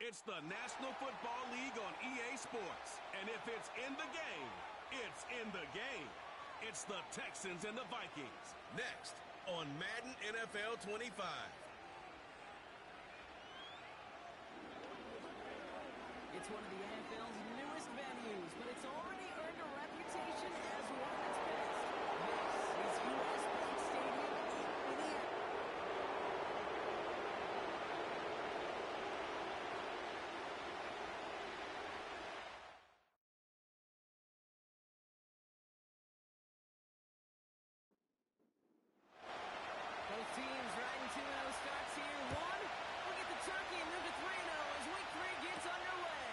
It's the National Football League on EA Sports. And if it's in the game, it's in the game. It's the Texans and the Vikings. Next on Madden NFL 25. It's one of the NFL's newest venues, but it's already earned a reputation as one of its best. This is U.S. Bank Stadium in Indiana. Both teams riding 2-0 starts here. Look at the turkey and move to 3-0 as week 3 gets underway.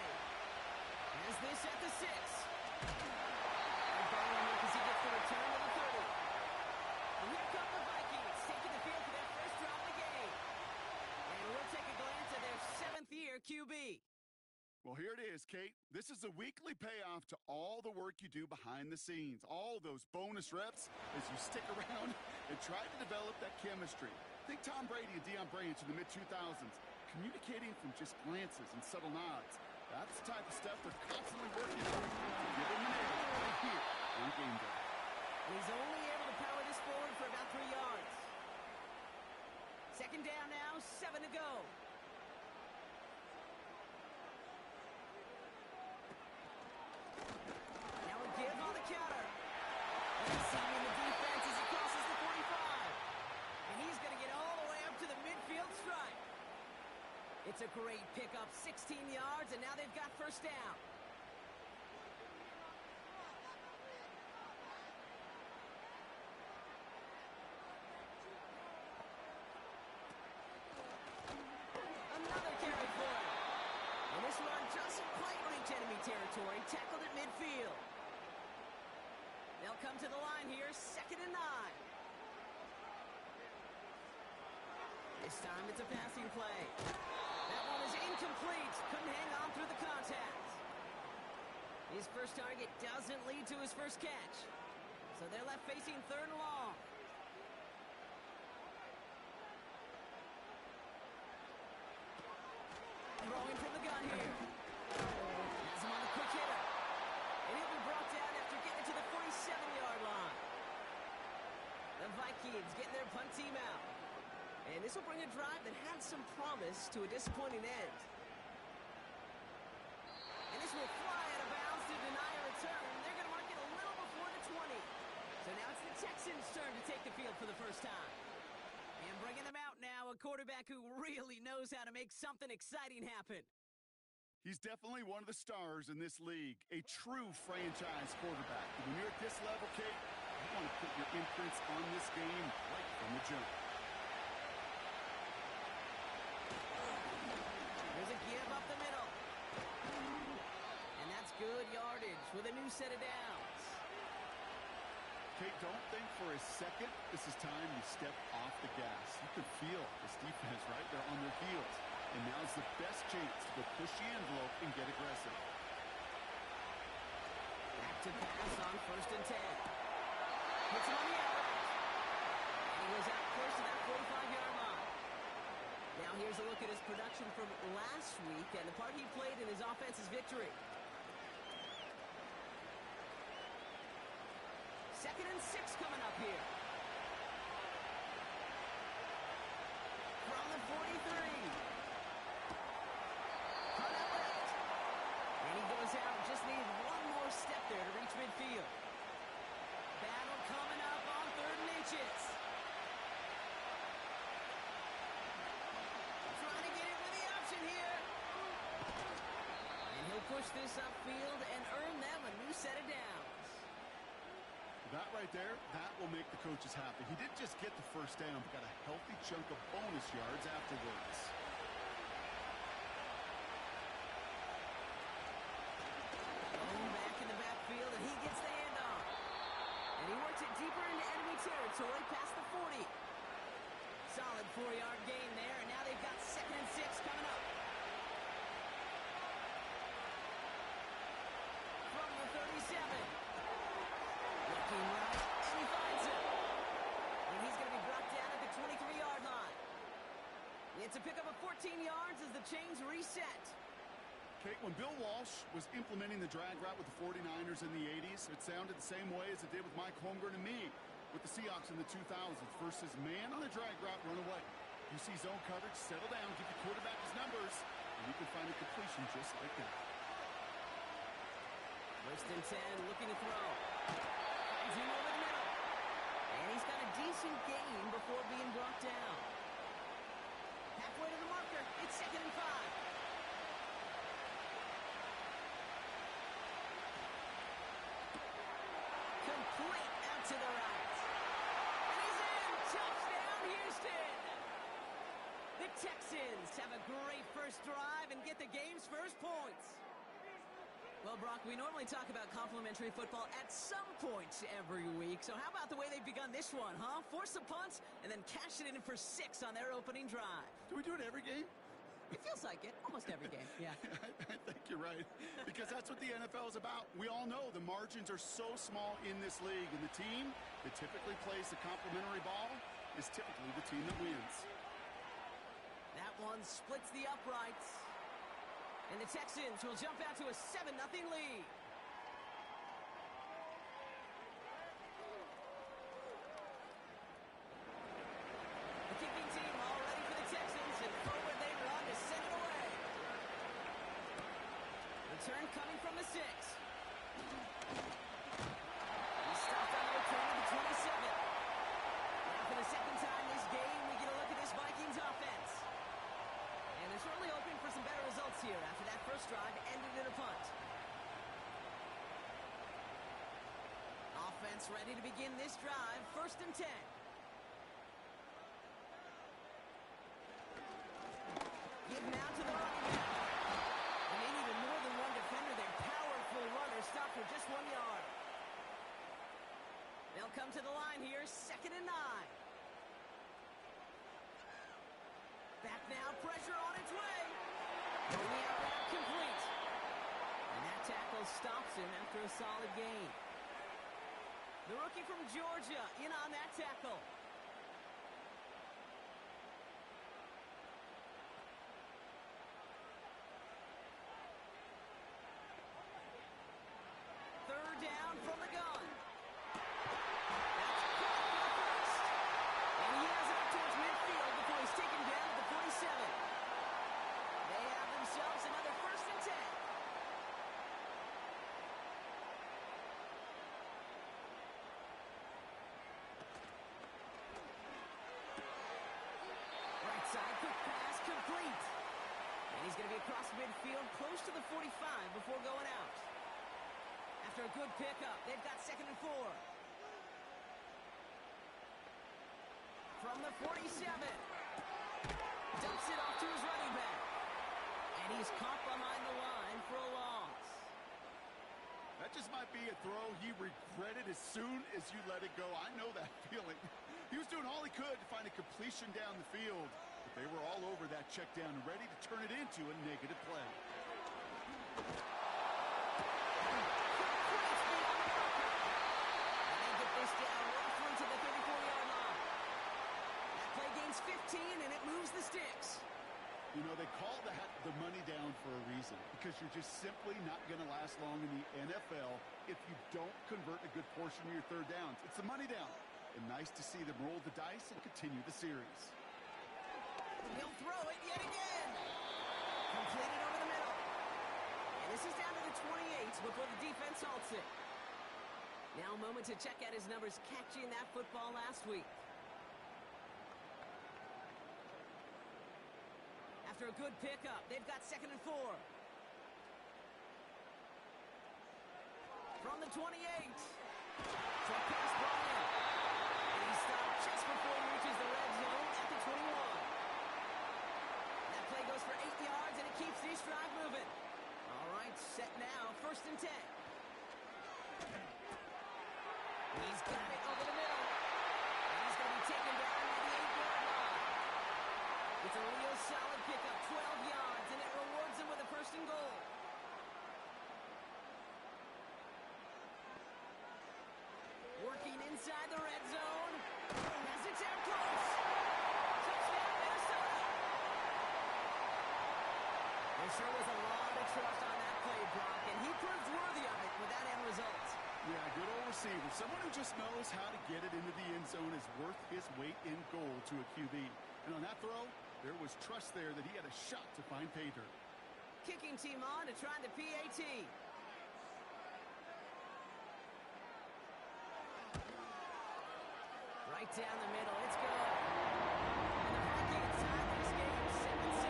As this at the 6. And following Nick as he gets the return to the 30. And here come the Vikings taking the field for their first drive of the game. And we'll take a glance at their 7th-year QB. Well, here it is, Kate. This is a weekly payoff to all the work you do behind the scenes, all those bonus reps as you stick around and try to develop that chemistry. Think Tom Brady and Deion Branch in the mid-2000s, communicating from just glances and subtle nods. That's the type of stuff they're constantly working on to give them an edge right here on game day. And he's only able to power this forward for about 3 yards. Second down now, 7 to go. Now a give on the counter. And he's seeing the defense as he crosses the 45. And he's going to get all the way up to the midfield stripe. It's a great pickup, 16 yards, and now they've got first down. Another carry for him. And this run doesn't quite reach enemy territory, tackled at midfield. They'll come to the line here, 2nd and 9. This time it's a passing play. That one is incomplete. Couldn't hang on through the contact. His first target doesn't lead to his first catch. So they're left facing 3rd and long. Throwing from the gun here. Has him on the quick hitter. And he'll be brought down after getting to the 47-yard line. The Vikings getting their punt team out. And this will bring a drive that had some promise to a disappointing end. And this will fly out of bounds to deny a return. They're going to mark it a little before the 20. So now it's the Texans' turn to take the field for the first time. And bringing them out now, a quarterback who really knows how to make something exciting happen. He's definitely one of the stars in this league, a true franchise quarterback. When you're at this level, Kate, you want to put your imprints on this game right from the jump. There's a give up the middle. And that's good yardage with a new set of downs. Kate, don't think for a second this is time you step off the gas. You can feel this defense right there on their heels. And now's the best chance to go push the envelope and get aggressive. Back to pass on 1st and 10. Puts him on the outright. And he goes out close to that 45-yard line. Now here's a look at his production from last week and the part he played in his offense's victory. 2nd and 6 coming up here. From the 43. Cut out left. And he goes out, just needed one more step there to reach midfield. Battle coming up on 3rd and inches. Trying to get it with the option here. And he'll push this upfield and earn them a new set of downs. That right there, that will make the coaches happy. He didn't just get the first down, but got a healthy chunk of bonus yards afterwards. Going back in the backfield, and he gets the handoff. And he works it deeper into enemy territory past the 40. Solid 4-yard gain there, and now they've got 2nd and 6 coming up. From the 37. Looking right, and he finds him. And he's going to be brought down at the 23-yard line. It's a pickup of 14 yards as the chains reset. Kate, when Bill Walsh was implementing the drag route with the 49ers in the 80s, it sounded the same way as it did with Mike Holmgren and me with the Seahawks in the 2000s. Versus man on a drag route, run away. You see zone coverage, settle down, give the quarterback his numbers, and you can find a completion just like that. First and 10, looking to throw. Finds him over the middle. And he's got a decent gain before being brought down. Halfway to the marker, it's 2nd and 5. Complete out to the right. And he's in! Touchdown, Houston! The Texans have a great first drive and get the game's first points. Well, Brock, we normally talk about complimentary football at some points every week. So how about the way they've begun this one, huh? Force a punt and then cash it in for 6 on their opening drive. Do we do it every game? It feels like it. Almost every game, yeah. I think you're right. Because that's what the NFL is about. We all know the margins are so small in this league. And the team that typically plays the complimentary ball is typically the team that wins. That one splits the uprights. And the Texans will jump out to a 7-0 lead. The kicking team all ready for the Texans, and forward they run to send it away. Return coming from the 6. He's stopped on the return of the 27. Now for the second time this game, we get a look at this Vikings offense. And they're certainly hoping for some better results here after that first drive ended in a punt. Offense ready to begin this drive, 1st and 10. Give now to the running back. And they needed more than one defender. Their powerful runner stopped for just 1 yard. They'll come to the line here, 2nd and 9. Back now, pressure on its way. Only out route complete. And that tackle stops him after a solid gain. The rookie from Georgia in on that tackle. Third down from the gun. That's caught for the first. And he has it up towards midfield before he's taken down at the 47. They have themselves another 1st and 10. Right side, quick pass, complete. And he's going to be across midfield, close to the 45 before going out. After a good pickup, they've got 2nd and 4. From the 47. Dumps it off to his running back. And he's caught behind the line for a loss. That just might be a throw he regretted as soon as you let it go. I know that feeling. He was doing all he could to find a completion down the field. But they were all over that check down and ready to turn it into a negative play. This down roughly to the 34-yard line. That play gains 15, and it moves the sticks. You know, they call that the money down for a reason, because you're just simply not going to last long in the NFL if you don't convert a good portion of your third downs. It's the money down. And nice to see them roll the dice and continue the series. He'll throw it yet again. Completed over the middle. And this is down to the 28 before the defense halts it. Now a moment to check out his numbers catching that football last week. After a good pickup, they've got 2nd and 4. From the 28. Short pass ball in. And he stopped just before he reaches the red zone at the 21. That play goes for 8 yards, and it keeps this drive moving. All right, set now, 1st and 10. He's got it over the middle. And he's going to be taken down at the 8-yard line. It's a real solid pickup, 12 yards, and it rewards him with a 1st and goal. Working inside the red zone. Has it down close. Touchdown, Minnesota. sure was a lot of trust on that play, Brock, and he proved worthy of it with that end result. Yeah, good old receiver. Someone who just knows how to get it into the end zone is worth his weight in gold to a QB. And on that throw, there was trust there that he had a shot to find pay dirt. Kicking team on to try the PAT. Right down the middle. It's good. And the Vikings tie this game 7-7.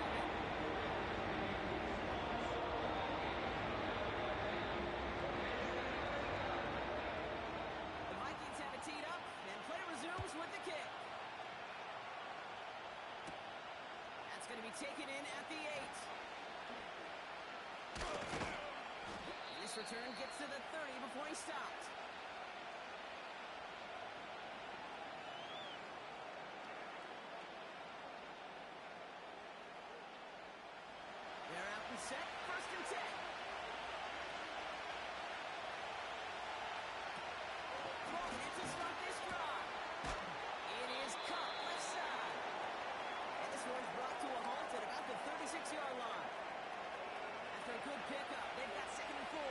The Vikings have it teed up, and play resumes with the kick. That's going to be taken in at the 8. This return gets to the 30 before he stopped. They're out and set. 1st and 10. Throwing it to start this drive. It is caught left side. And this one's brought to a halt at about the 36-yard line. After a good pickup, they've got 2nd and 4.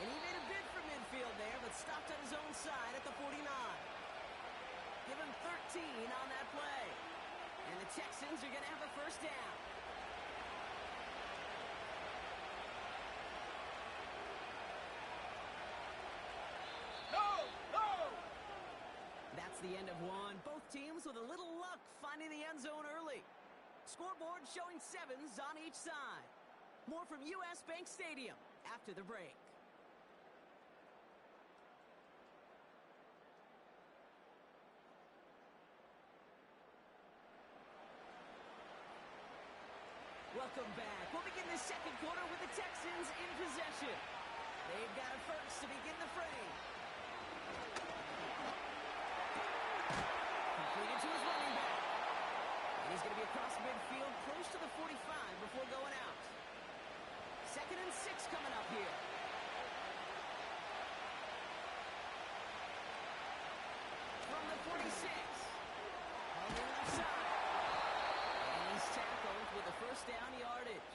And he made a bid for midfield there, but stopped on his own side at the 49. Give him 13 on that play. And the Texans are going to have a 1st down. That's the end of one. Both teams with a little luck finding the end zone early. Scoreboard showing 7s on each side. More from U.S. Bank Stadium after the break. Welcome back. We'll begin the 2nd quarter with the Texans in possession. They've got a 1st to begin the frame. Completed to his running back. And he's going to be across midfield, close to the 45 before going out. 2nd and 6 coming up here. From the 46. On the left side. And he's tackled with a 1st down yardage.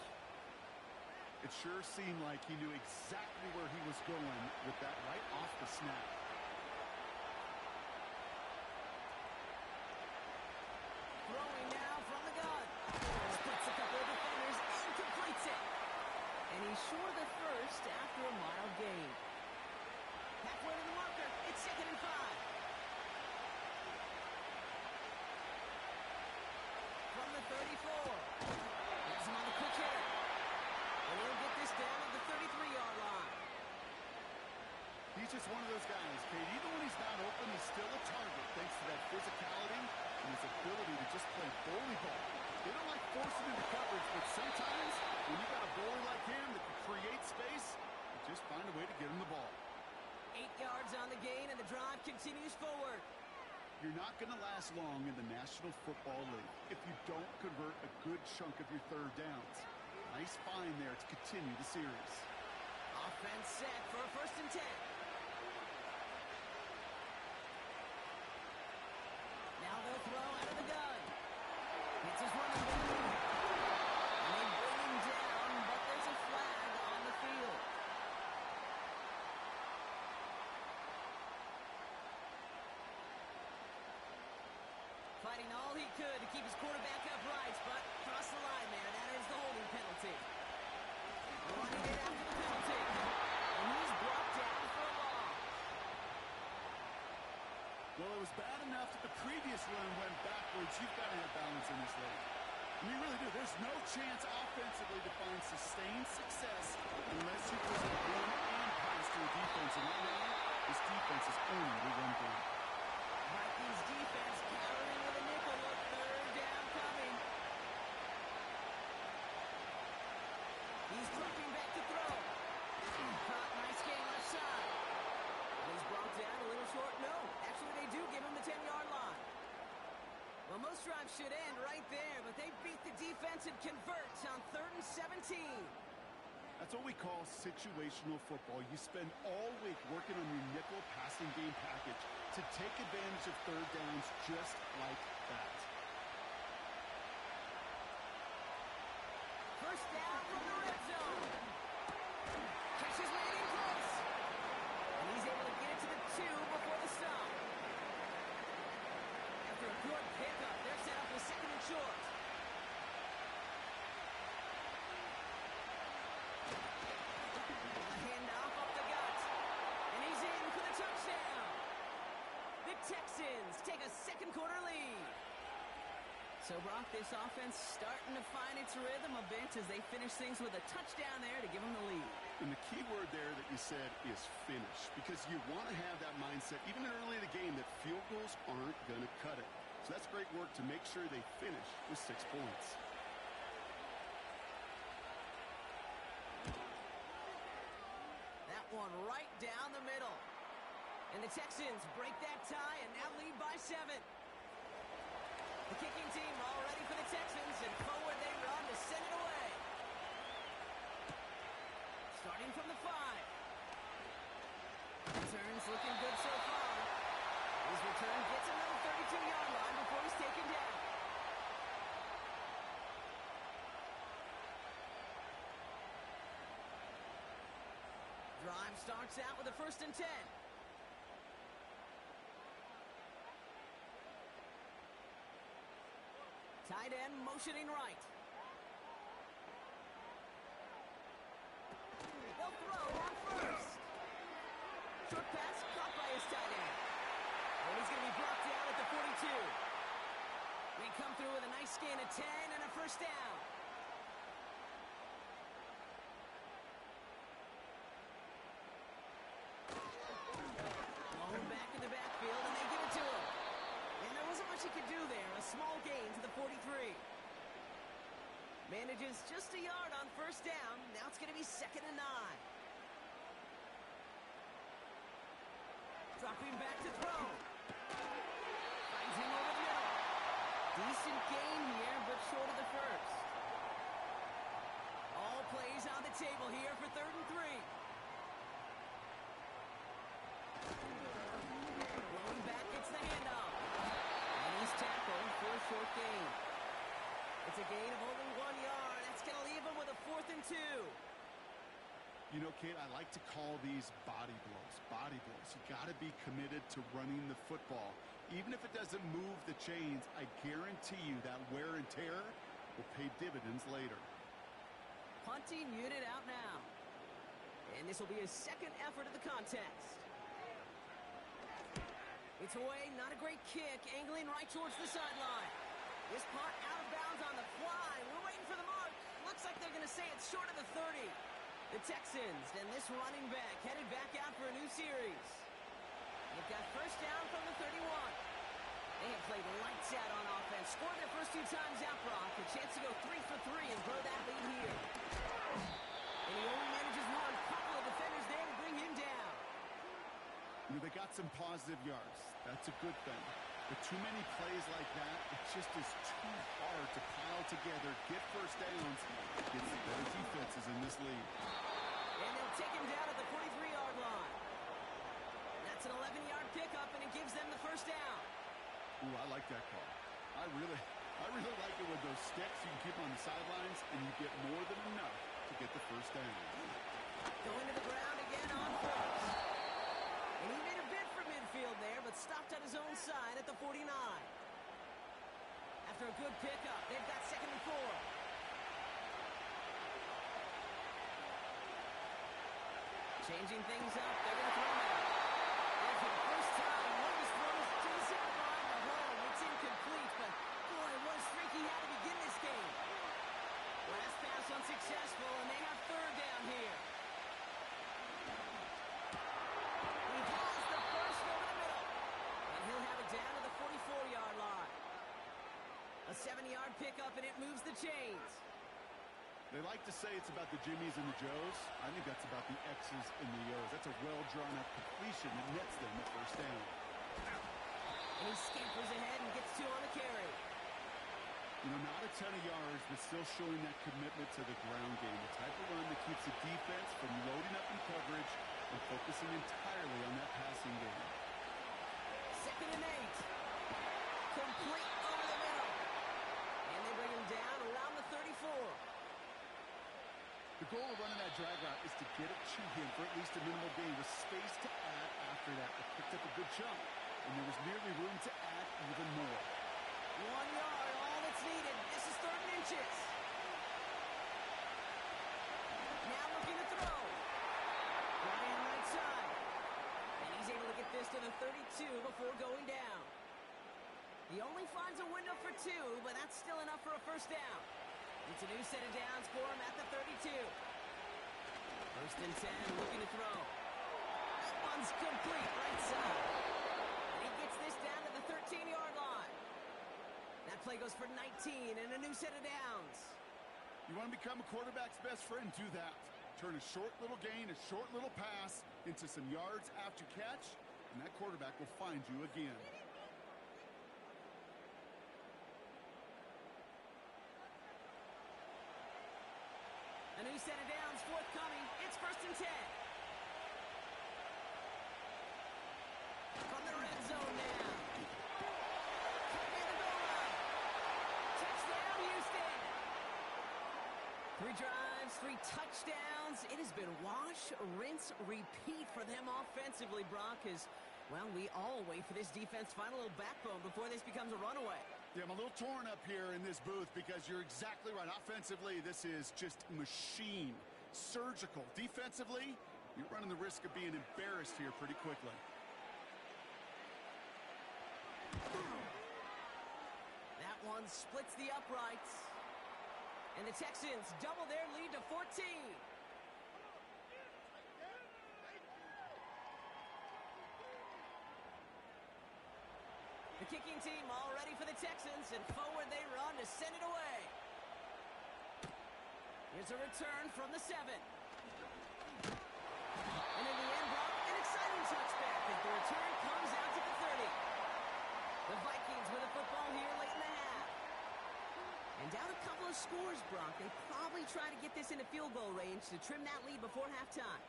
It sure seemed like he knew exactly where he was going with that right off the snap. Throwing now from the gun. Splits a couple of defenders and completes it. And he's short of the 1st after a mild gain. Halfway to the marker. It's 2nd and 5. From the 34. Has him on the quick hitter. And he'll get this down at the 33-yard line. He's just one of those guys, Kate. Even when he's not open, he's still a target thanks to that physicality and his ability to just play bully ball. They don't like forcing into coverage, but sometimes when you got a bully like him that can create space, you just find a way to get him the ball. 8 yards on the gain, and the drive continues forward. You're not going to last long in the National Football League if you don't convert a good chunk of your 3rd downs. Nice find there to continue the series. Offense set for a 1st and 10. Now they'll throw out of the gun. Hits his running back. And they bring him down, but there's a flag on the field. Fighting all he could to keep his quarterback upright, but crossed the line there. That is the holding penalty. Running it after the penalty. And he's brought down for a loss. Well, it was bad enough that the previous run went backwards. You've got to have balance in this league. And you really do. There's no chance offensively to find sustained success unless you present run and pass to a defense. And right now, this defense is only the run game. Vikings defense countering with a nickel look. 3rd down coming. He's dropping back to throw. Caught, nice game left side. And he's brought down a little short. No, actually they do give him the 10-yard line. Well, most drives should end right there, but they beat the defense and convert on 3rd and 17. That's That's what we call situational football. You spend all week working on your nickel passing game package to take advantage of third downs just like that. First down from the red zone. Catches leading close. And he's able to get it to the 2 before the stop. After a good pickup, they're set up with second and short. Texans take a second quarter lead. So, Brock, this offense starting to find its rhythm a bit as they finish things with a touchdown there to give them the lead. And the key word there that you said is finish, because you want to have that mindset, even early in the game, that field goals aren't going to cut it. So that's great work to make sure they finish with 6 points. That one right down the middle. And the Texans break that tie and now lead by 7. The kicking team all ready for the Texans, and forward they run to send it away. Starting from the 5. Returns looking good so far. His return gets him to the 32-yard line before he's taken down. Drive starts out with a 1st and 10. Tight end motioning right. They'll throw on first. Short pass caught by his tight end. And he's going to be brought down at the 42. They come through with a nice gain of 10 and a first down. Blown back in the backfield, and they give it to him. And there wasn't much he could do there. A small gain to the 43. Manages just a yard on first down. Now it's going to be 2nd and 9. Dropping back to throw. Finds him over the middle. Decent gain here, but short of the first. All plays on the table here for 3rd and 3. Rolling back, gets the handoff. And he's tackled for a short gain. It's a gain of only 1 yard. That's going to leave him with a 4th and 2. You know, Kate, I like to call these body blows. Body blows. You got to be committed to running the football. Even if it doesn't move the chains, I guarantee you that wear and tear will pay dividends later. Punting unit out now. And this will be his 2nd effort of the contest. It's away, not a great kick, angling right towards the sideline. This punt out of bounds on the fly. We're waiting for the mark. Looks like they're going to say it's short of the 30. The Texans and this running back headed back out for a new series. They've got first down from the 31. They have played lights out on offense. Scored their first 2 times out, Brock. A chance to go 3 for 3 and grow that lead here. And he only manages one. Couple of defenders there to bring him down. You know, they got some positive yards. That's a good thing. But too many plays like that, it just is too hard to pile together, get first downs, get the better defenses in this league. And they'll take him down at the 43-yard line. That's an 11-yard pickup, and it gives them the first down. Ooh, I like that call. I really like it with those sticks. You can keep on the sidelines, and you get more than enough to get the first down. Going to the ground again on first. And he made a bid for midfield there, but stopped on his own side at the 49. After a good pickup, they've got 2nd and 4. Changing things up, they're going to throw him out. And for the first time, one of his throws to the sideline or home. It's incomplete, but boy, what a streak he had to begin this game. Last pass unsuccessful, and they have 3rd down here. He has the first over the middle, and he'll have it down to the 44-yard line. A 7-yard pickup, and it moves the chains. They like to say it's about the Jimmies and the Joes. I think that's about the X's and the O's. That's a well-drawn-up completion that nets them the first down. And he scampers ahead and gets 2 on the carry. You know, not a ton of yards, but still showing that commitment to the ground game. The type of run that keeps the defense from loading up in coverage and focusing entirely on that passing game. 2nd and 8. Complete over the middle. And they bring him down around the 34. The goal of running that drag route is to get it to him for at least a minimal gain with space to add after that. They picked up a good chunk, and there was nearly room to add even more. 1 yard, all that's needed. This is 3rd and inches. Now looking to throw. Right side. And he's able to get this to the 32 before going down. He only finds a window for 2, but that's still enough for a first down. It's a new set of downs for him at the 32. 1st and 10, looking to throw. That one's complete, right side. And he gets this down to the 13-yard line. That play goes for 19 and a new set of downs. You want to become a quarterback's best friend, do that. Turn a short little gain, a short little pass into some yards after catch, and that quarterback will find you again. A new set of downs forthcoming. It's 1st and 10. From the red zone now. Near the goal line. Touchdown, Houston. 3 drives, 3 touchdowns. It has been wash, rinse, repeat for them offensively, Brock, as, well, we all wait for this defense to find a little backbone before this becomes a runaway. Yeah, I'm a little torn up here in this booth because you're exactly right. Offensively, this is just machine. Surgical. Defensively, you're running the risk of being embarrassed here pretty quickly. That one splits the uprights. And the Texans double their lead to 14. The kicking team all ready for the Texans, and forward they run to send it away. Here's a return from the 7. And in the end, Brock, an exciting touchback as the return comes out to the 30. The Vikings with the football here late in the half. And down a couple of scores, Brock. They probably try to get this into field goal range to trim that lead before halftime.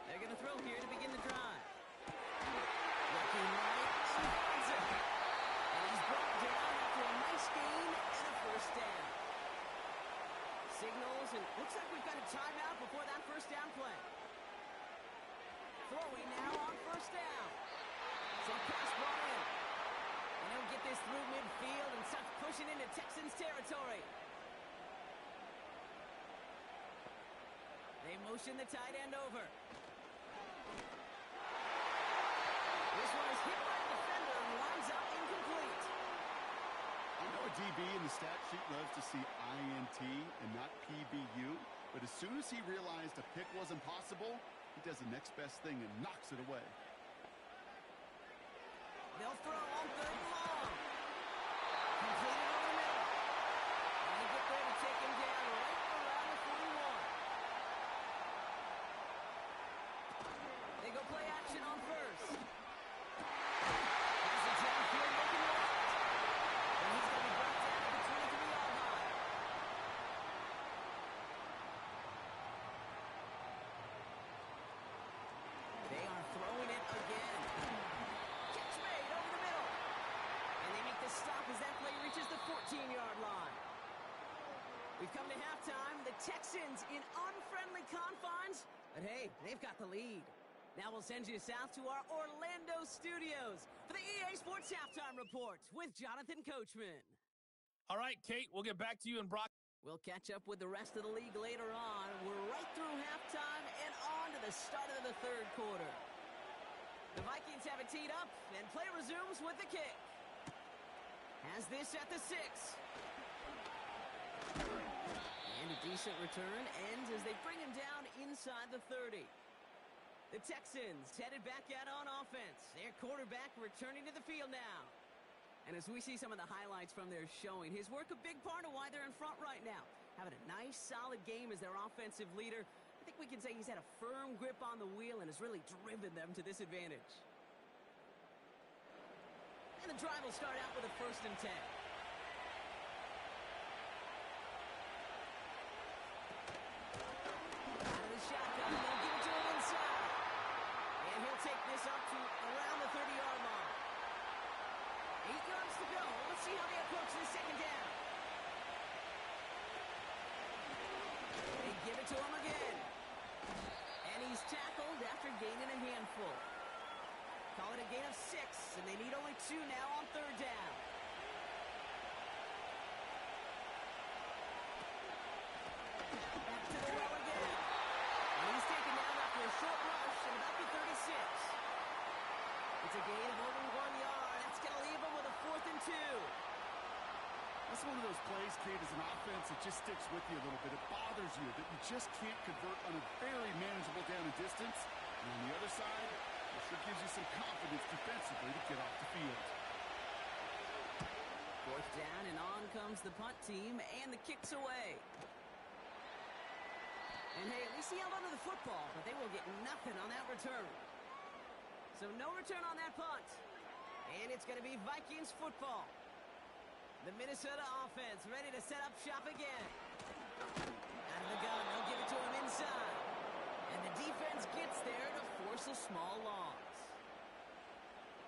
They're going to throw here to begin the drive. Looking right, he finds it. And he's brought down after a nice gain and a first down. Signals, and looks like we've got a timeout before that first down play. Throwing now on first down. Some pass ball in. And he'll get this through midfield and starts pushing into Texans territory. They motion the tight end over. This one is hit by a defender and winds up incomplete. I know a DB in the stat sheet loves to see INT and not PBU, but as soon as he realized a pick wasn't possible, he does the next best thing and knocks it away. They'll throw on 3rd and long. Completed over the middle. And they get there to take him down right around the 41. They go play action on first. Has it downfield looking left. And he's going to be brought down at the 23-yard line. They are throwing it again. Catch made over the middle. And they make the stop as that play reaches the 14-yard line. We've come to halftime. The Texans in unfriendly confines. But hey, they've got the lead. Now we'll send you south to our Orlando studios for the EA Sports Halftime Report with Jonathan Coachman. All right, Kate, we'll get back to you and Brock. We'll catch up with the rest of the league later on. We're right through halftime and on to the start of the 3rd quarter. The Vikings have it teed up, and play resumes with the kick. Has this at the 6. And a decent return ends as they bring him down inside the 30. The Texans headed back out on offense. Their quarterback returning to the field now. And as we see some of the highlights from their showing, his work a big part of why they're in front right now. Having a nice, solid game as their offensive leader. I think we can say he's had a firm grip on the wheel and has really driven them to this advantage. And the drive will start out with a 1st and 10. Out of the shotgun, they'll give it to him inside. And he'll take this up to around the 30-yard line. 8 yards to go. Let's see how they approach this 2nd down. They give it to him again. And he's tackled after gaining a handful. Call it a gain of 6, and they need only 2 now on 3rd down. Back to the well again. And he's taken down after a short rush at about the 36. It's a gain of over 1 yard. That's going to leave him with a 4th and 2. That's one of those plays, Kate, as an offense, it just sticks with you a little bit. It bothers you that you just can't convert on a very manageable down and distance. And on the other side, it sure gives you some confidence defensively to get off the field. 4th down, and on comes the punt team, and the kick's away. And hey, at least he held onto the football, but they will get nothing on that return. So no return on that punt. And it's going to be Vikings football. The Minnesota offense ready to set up shop again. Out of the gun, they'll give it to him inside. And the defense gets there to force a small loss.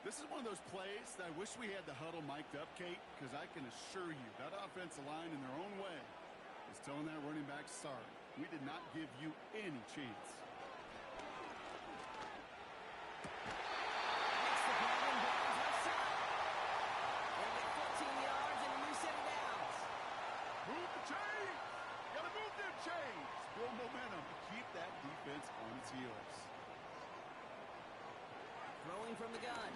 This is one of those plays that I wish we had the huddle mic'd up, Kate, because I can assure you that offensive line in their own way is telling that running back, sorry, we did not give you any chance. Build momentum to keep that defense on its heels. Throwing from the gun.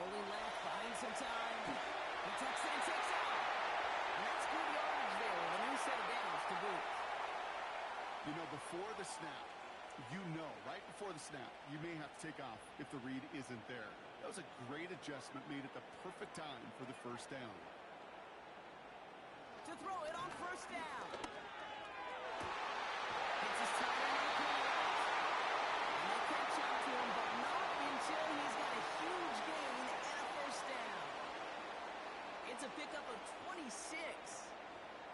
Rolling left, buying some time. He tucks in, takes out. And that's good yardage there with a new set of downs to boot. You know, before the snap, right before the snap, you may have to take off if the read isn't there. That was a great adjustment made at the perfect time for the 1st down. To throw it on 1st down. It's his time in the corner. And they catch up to him, but not until he's got a huge gain and a 1st down. It's a pickup of 26.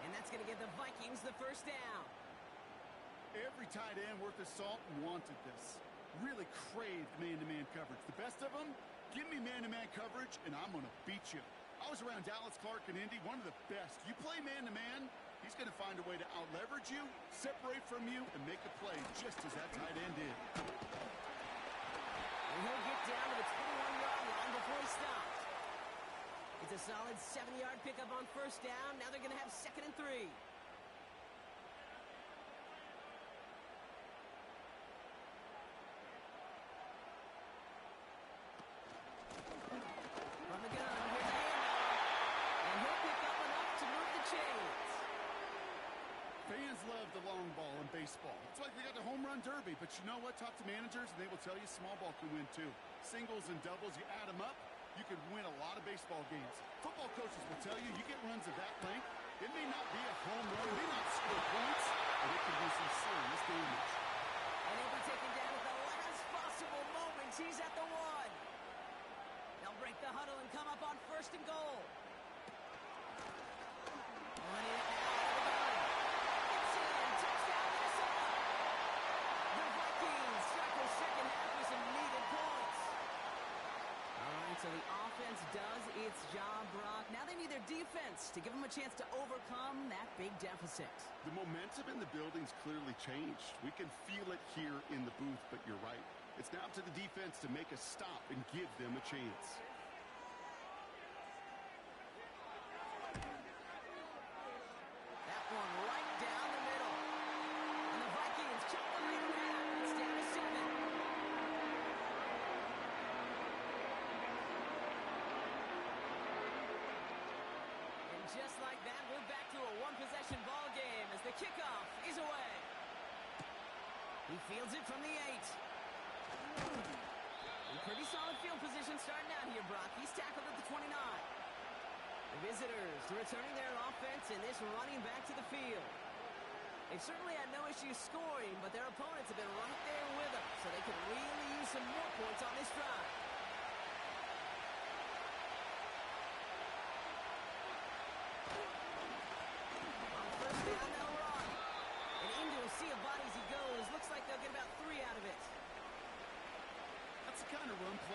And that's going to give the Vikings the 1st down. Every tight end worth his salt wanted this. Really craved man-to-man coverage. The best of them, give me man-to-man coverage, and I'm going to beat you. I was around Dallas Clark and Indy, one of the best. You play man-to-man, he's going to find a way to out-leverage you, separate from you, and make a play just as that tight end did. And he'll get down to the 21-yard line before he stops. It's a solid 7-yard pickup on 1st down. Now they're going to have 2nd and 3. From the gun, here's a handoff. And he'll pick up enough to move the chains. Fans love the long ball in baseball. It's like they got the home run derby, but you know what? Talk to managers, and they will tell you small ball can win too. Singles and doubles, you add them up, you could win a lot of baseball games. Football coaches will tell you, you get runs of that length, it may not be a home run, it may not score points, but it can do some serious damage. And he'll be taken down at the last possible moment. He's at the 1. They'll break the huddle and come up on 1st and goal. On it now. It's in. Touchdown, Minnesota. The Vikings start their 2nd half with some needed points. All right, so the offense does its job, Brock. Now they need their defense to give them a chance to overcome that big deficit. The momentum in the building's clearly changed. We can feel it here in the booth, but you're right. It's now up to the defense to make a stop and give them a chance. That one right down the middle. And the Vikings chop the lead in half. It's down to 7. And just like that, we're back to a one-possession ball game as the kickoff is away. He fields it from the 8. In pretty solid field position starting out here, Brock. He's tackled at the 29. The visitors returning their offense and this running back to the field. They've certainly had no issue scoring, but their opponents have been right there with them, so they could really use some more points on this drive.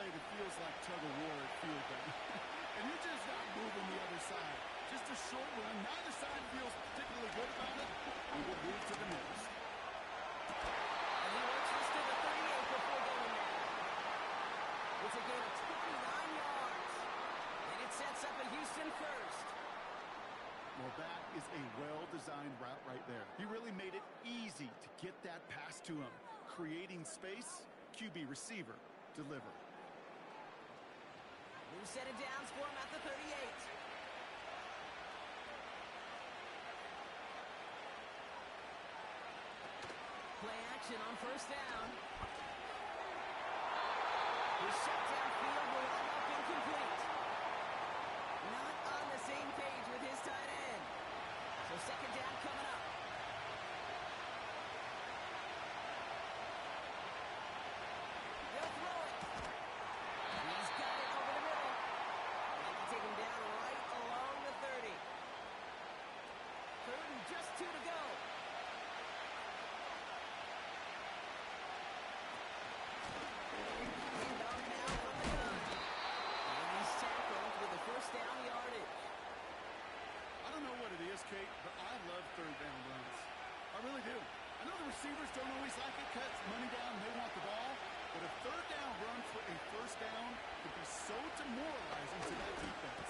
play that feels like tug-of-war at field goal. And you're just not moving the other side. Just a short run. Neither side feels particularly good about it. And we'll move to the next. And he works this to the 38 before going down. It's a gain of 29 yards. And it sets up a Houston first. Well, that is a well-designed route right there. He really made it easy to get that pass to him. Creating space, QB receiver, deliver. Who set it down for him at the 38. Play action on first down. His shot downfield will end up incomplete. Not on the same page with his tight end. So second down coming up. They'll throw it. He's got it over the middle. And they take him down right along the 30. Third and just 2 to go. Handoff now from the gun. And he's tackled with the first down yardage. I don't know what it is, Kate, but I love third down runs. I really do. I know the receivers don't always like it, cuts money down, they want the ball. But a third down run for a first down could be so demoralizing to that defense.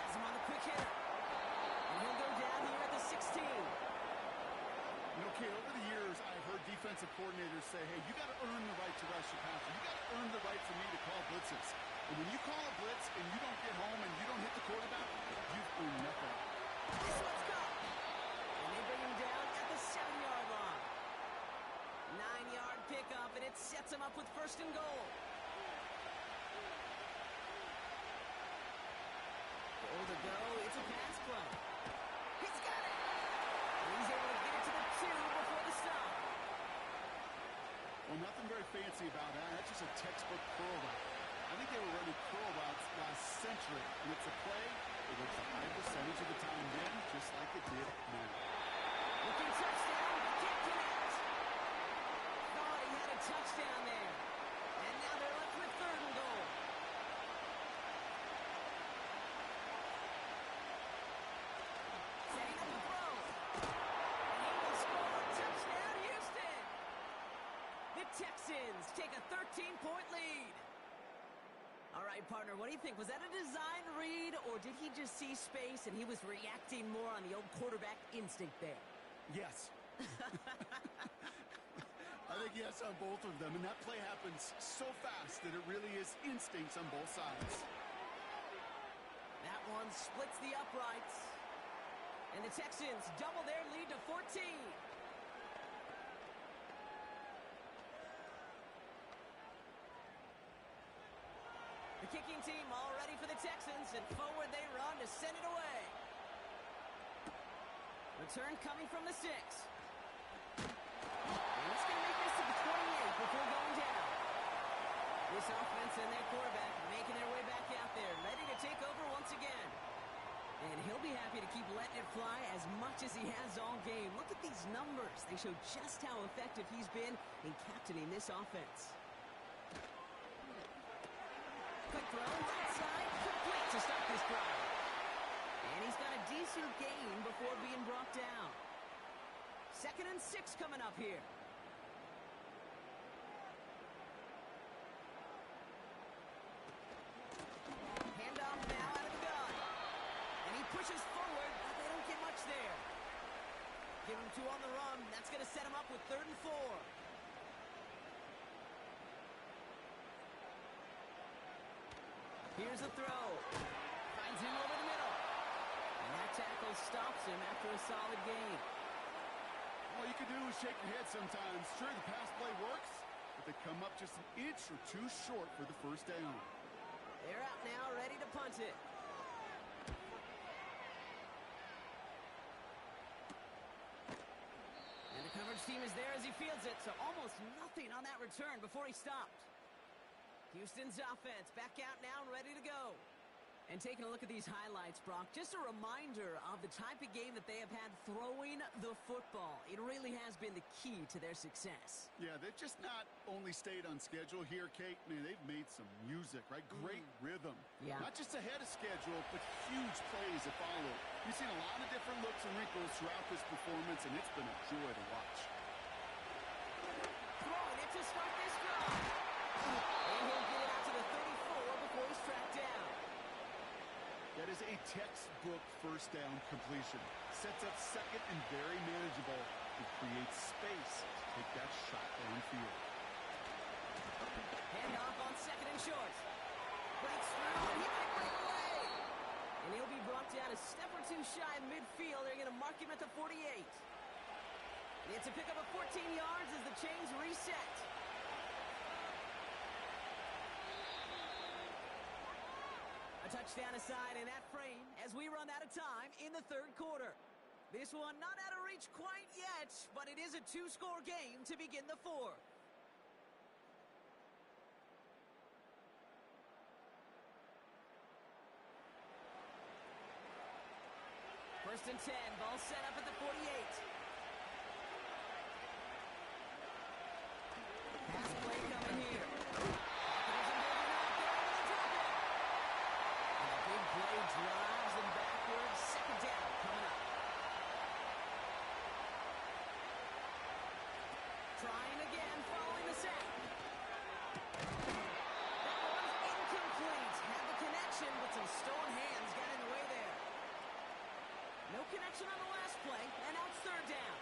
Has him on the quick hitter. And he'll go down here at the 16. You know, Kate, over the years, I've heard defensive coordinators say, hey, you got to earn the right to rush your passer. You got to earn the right for me to call blitzes. And when you call a blitz and you don't get home and you don't hit the quarterback, you've earned nothing. This one's gone. And they bring him down at the 7-yard line. 9-yard pickup, and it sets him up with first and goal. For the go, it's a pass play. He's got it. And he's able to get it to the 2 before the stop. Well, nothing very fancy about that. That's just a textbook curl route. I think they were running curl routes last century, and it's a play that works a high percentage of the time then, just like it did now. Looking touchdown, but can't connect. Thought he had a touchdown there. And now they're left with third and goal. Setting up the throw. And he will score. Touchdown, Houston. The Texans take a 13-point lead. All right, partner, what do you think? Was that a design read, or did he just see space and he was reacting more on the old quarterback instinct there? Yes. I think yes on both of them, and that play happens so fast that it really is instincts on both sides. That one splits the uprights. And the Texans double their lead to 14. The kicking team all ready for the Texans, and forward they run to send it away. Return coming from the 6. And he's going to make this to the 28 before going down. This offense and their quarterback making their way back out there, ready to take over once again. And he'll be happy to keep letting it fly as much as he has all game. Look at these numbers. They show just how effective he's been in captaining this offense. Quick throw, right side, complete to start this drive. And he's got a decent gain before being brought down. 2nd and 6 coming up here. Handoff now out of the gun. And he pushes forward, but they don't get much there. Give him 2 on the run. That's going to set him up with 3rd and 4. Here's a throw. Finds him over the middle. And that tackle stops him after a solid gain. All you can do is shake your head sometimes. Sure, the pass play works, but they come up just an inch or 2 short for the first down. They're out now, ready to punt it. And the coverage team is there as he fields it, so almost nothing on that return before he stopped. Houston's offense back out now and ready to go. And taking a look at these highlights, Brock, just a reminder of the type of game that they have had throwing the football. It really has been the key to their success. Yeah, they've just not only stayed on schedule here, Kate. Man, they've made some music, right? Great rhythm. Yeah. Not just ahead of schedule, but huge plays that follow. You've seen a lot of different looks and wrinkles throughout this performance, and it's been a joy to watch. Throwing it to start this drive. And he'll get it out to the 34 before he's tracked down. That is a textbook first down completion. Sets up second and very manageable. It creates space to take that shot downfield. Handoff on second and short. Breaks through, and he might break away. And he'll be brought down a step or two shy of midfield. They're going to mark him at the 48. It's a pickup of 14 yards as the chains reset. A touchdown aside in that frame as we run out of time in the third quarter. This one not out of reach quite yet, but it is a two-score game to begin the fourth. First and 10, ball set up at the 48. Pass play coming here. Big play drives them backwards. Second down coming up. Trying again following the sack. That one's incomplete. Had the connection, but some stone hands got in the way there. No connection on the last play, and now it's third down.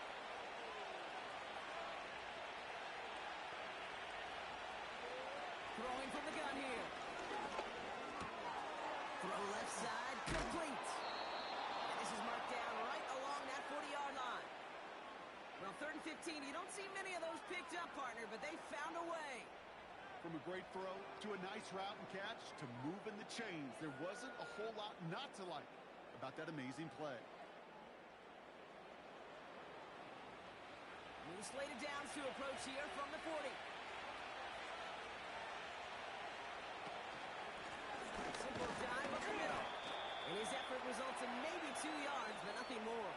Throwing from the gun here. Throw left side, complete. And this is marked down right along that 40-yard line. Well, third and 15, you don't see many of those picked up, partner, but they found a way. From a great throw to a nice route and catch to moving the chains, there wasn't a whole lot not to like about that amazing play. New slated downs to approach here from the 40. Simple dive up the middle. And his effort results in maybe 2 yards, but nothing more.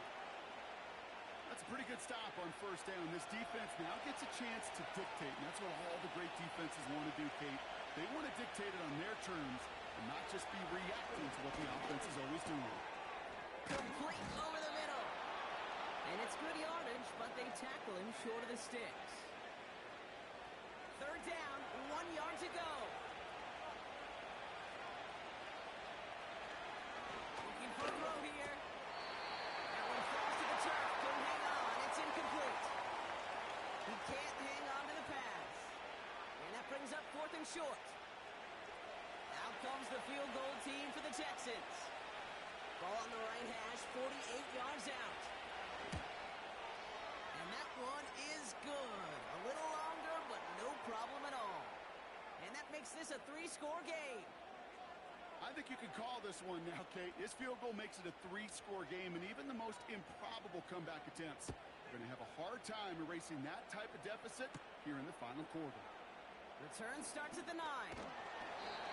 That's a pretty good stop on first down. This defense now gets a chance to dictate, and that's what all the great defenses want to do, Kate. They want to dictate it on their terms and not just be reacting to what the offense is always doing. Complete over the middle. And it's good yardage, but they tackle him short of the sticks. Third down, 1 yard to go. Looking for a throw here. That one falls to the turf. Couldn't hang on. It's incomplete. He can't hang on to the pass. And that brings up fourth and short. Out comes the field goal team for the Texans. Ball on the right hash, 48 yards out. And that one is good. A little longer, but no problem at all. And that makes this a 3-score game. I think you can call this one now, Kate. This field goal makes it a 3-score game, and even the most improbable comeback attempts are going to have a hard time erasing that type of deficit here in the final quarter. Return starts at the 9.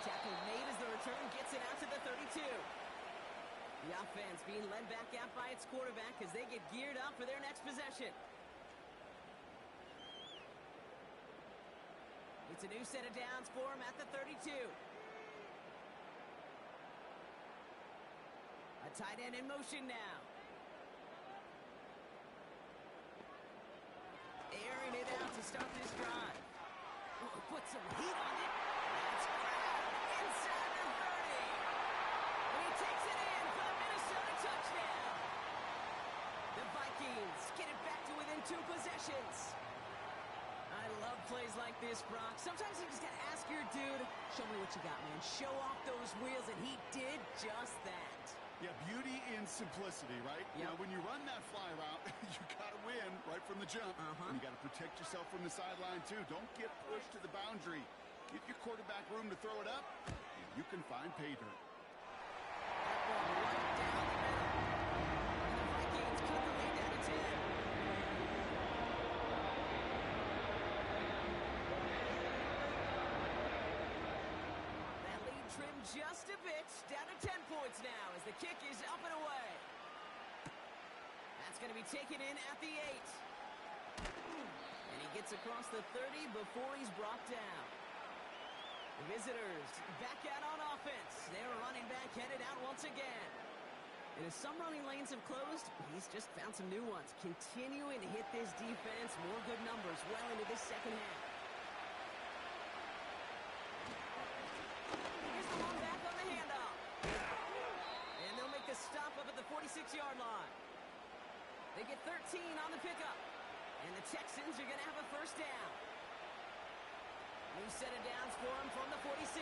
Tackle made as the return gets it out to the 32. The offense being led back out by its quarterback as they get geared up for their next possession. It's a new set of downs for him at the 32. A tight end in motion now. Airing it out to start this drive. Put some heat on it. That's grabbed inside the 30. And he takes it in for the Minnesota touchdown. The Vikings get it back to within 2 possessions. I love plays like this, Brock. Sometimes you just got to ask your dude, show me what you got, man. Show off those wheels, and he did just that. Yeah, beauty in simplicity, right? Yep. Now, when you run that fly route, you got to win right from the jump. And you got to protect yourself from the sideline, too. Don't get pushed to the boundary. Give your quarterback room to throw it up, and you can find pay dirt. That one right down the middle. And the Vikings cut the lead down to 10. That lead trimmed just a bit. Down to 10 points now as the kick is up and away. That's going to be taken in at the 8. And he gets across the 30 before he's brought down. The visitors back out on offense. They're running back headed out once again. And as some running lanes have closed, he's just found some new ones. Continuing to hit this defense. More good numbers well into this second half. Here's the long back on the handoff. And they'll make the stop up at the 46-yard line. They get 13 on the pickup. And the Texans are going to have a first down. New set of downs for him from the 46.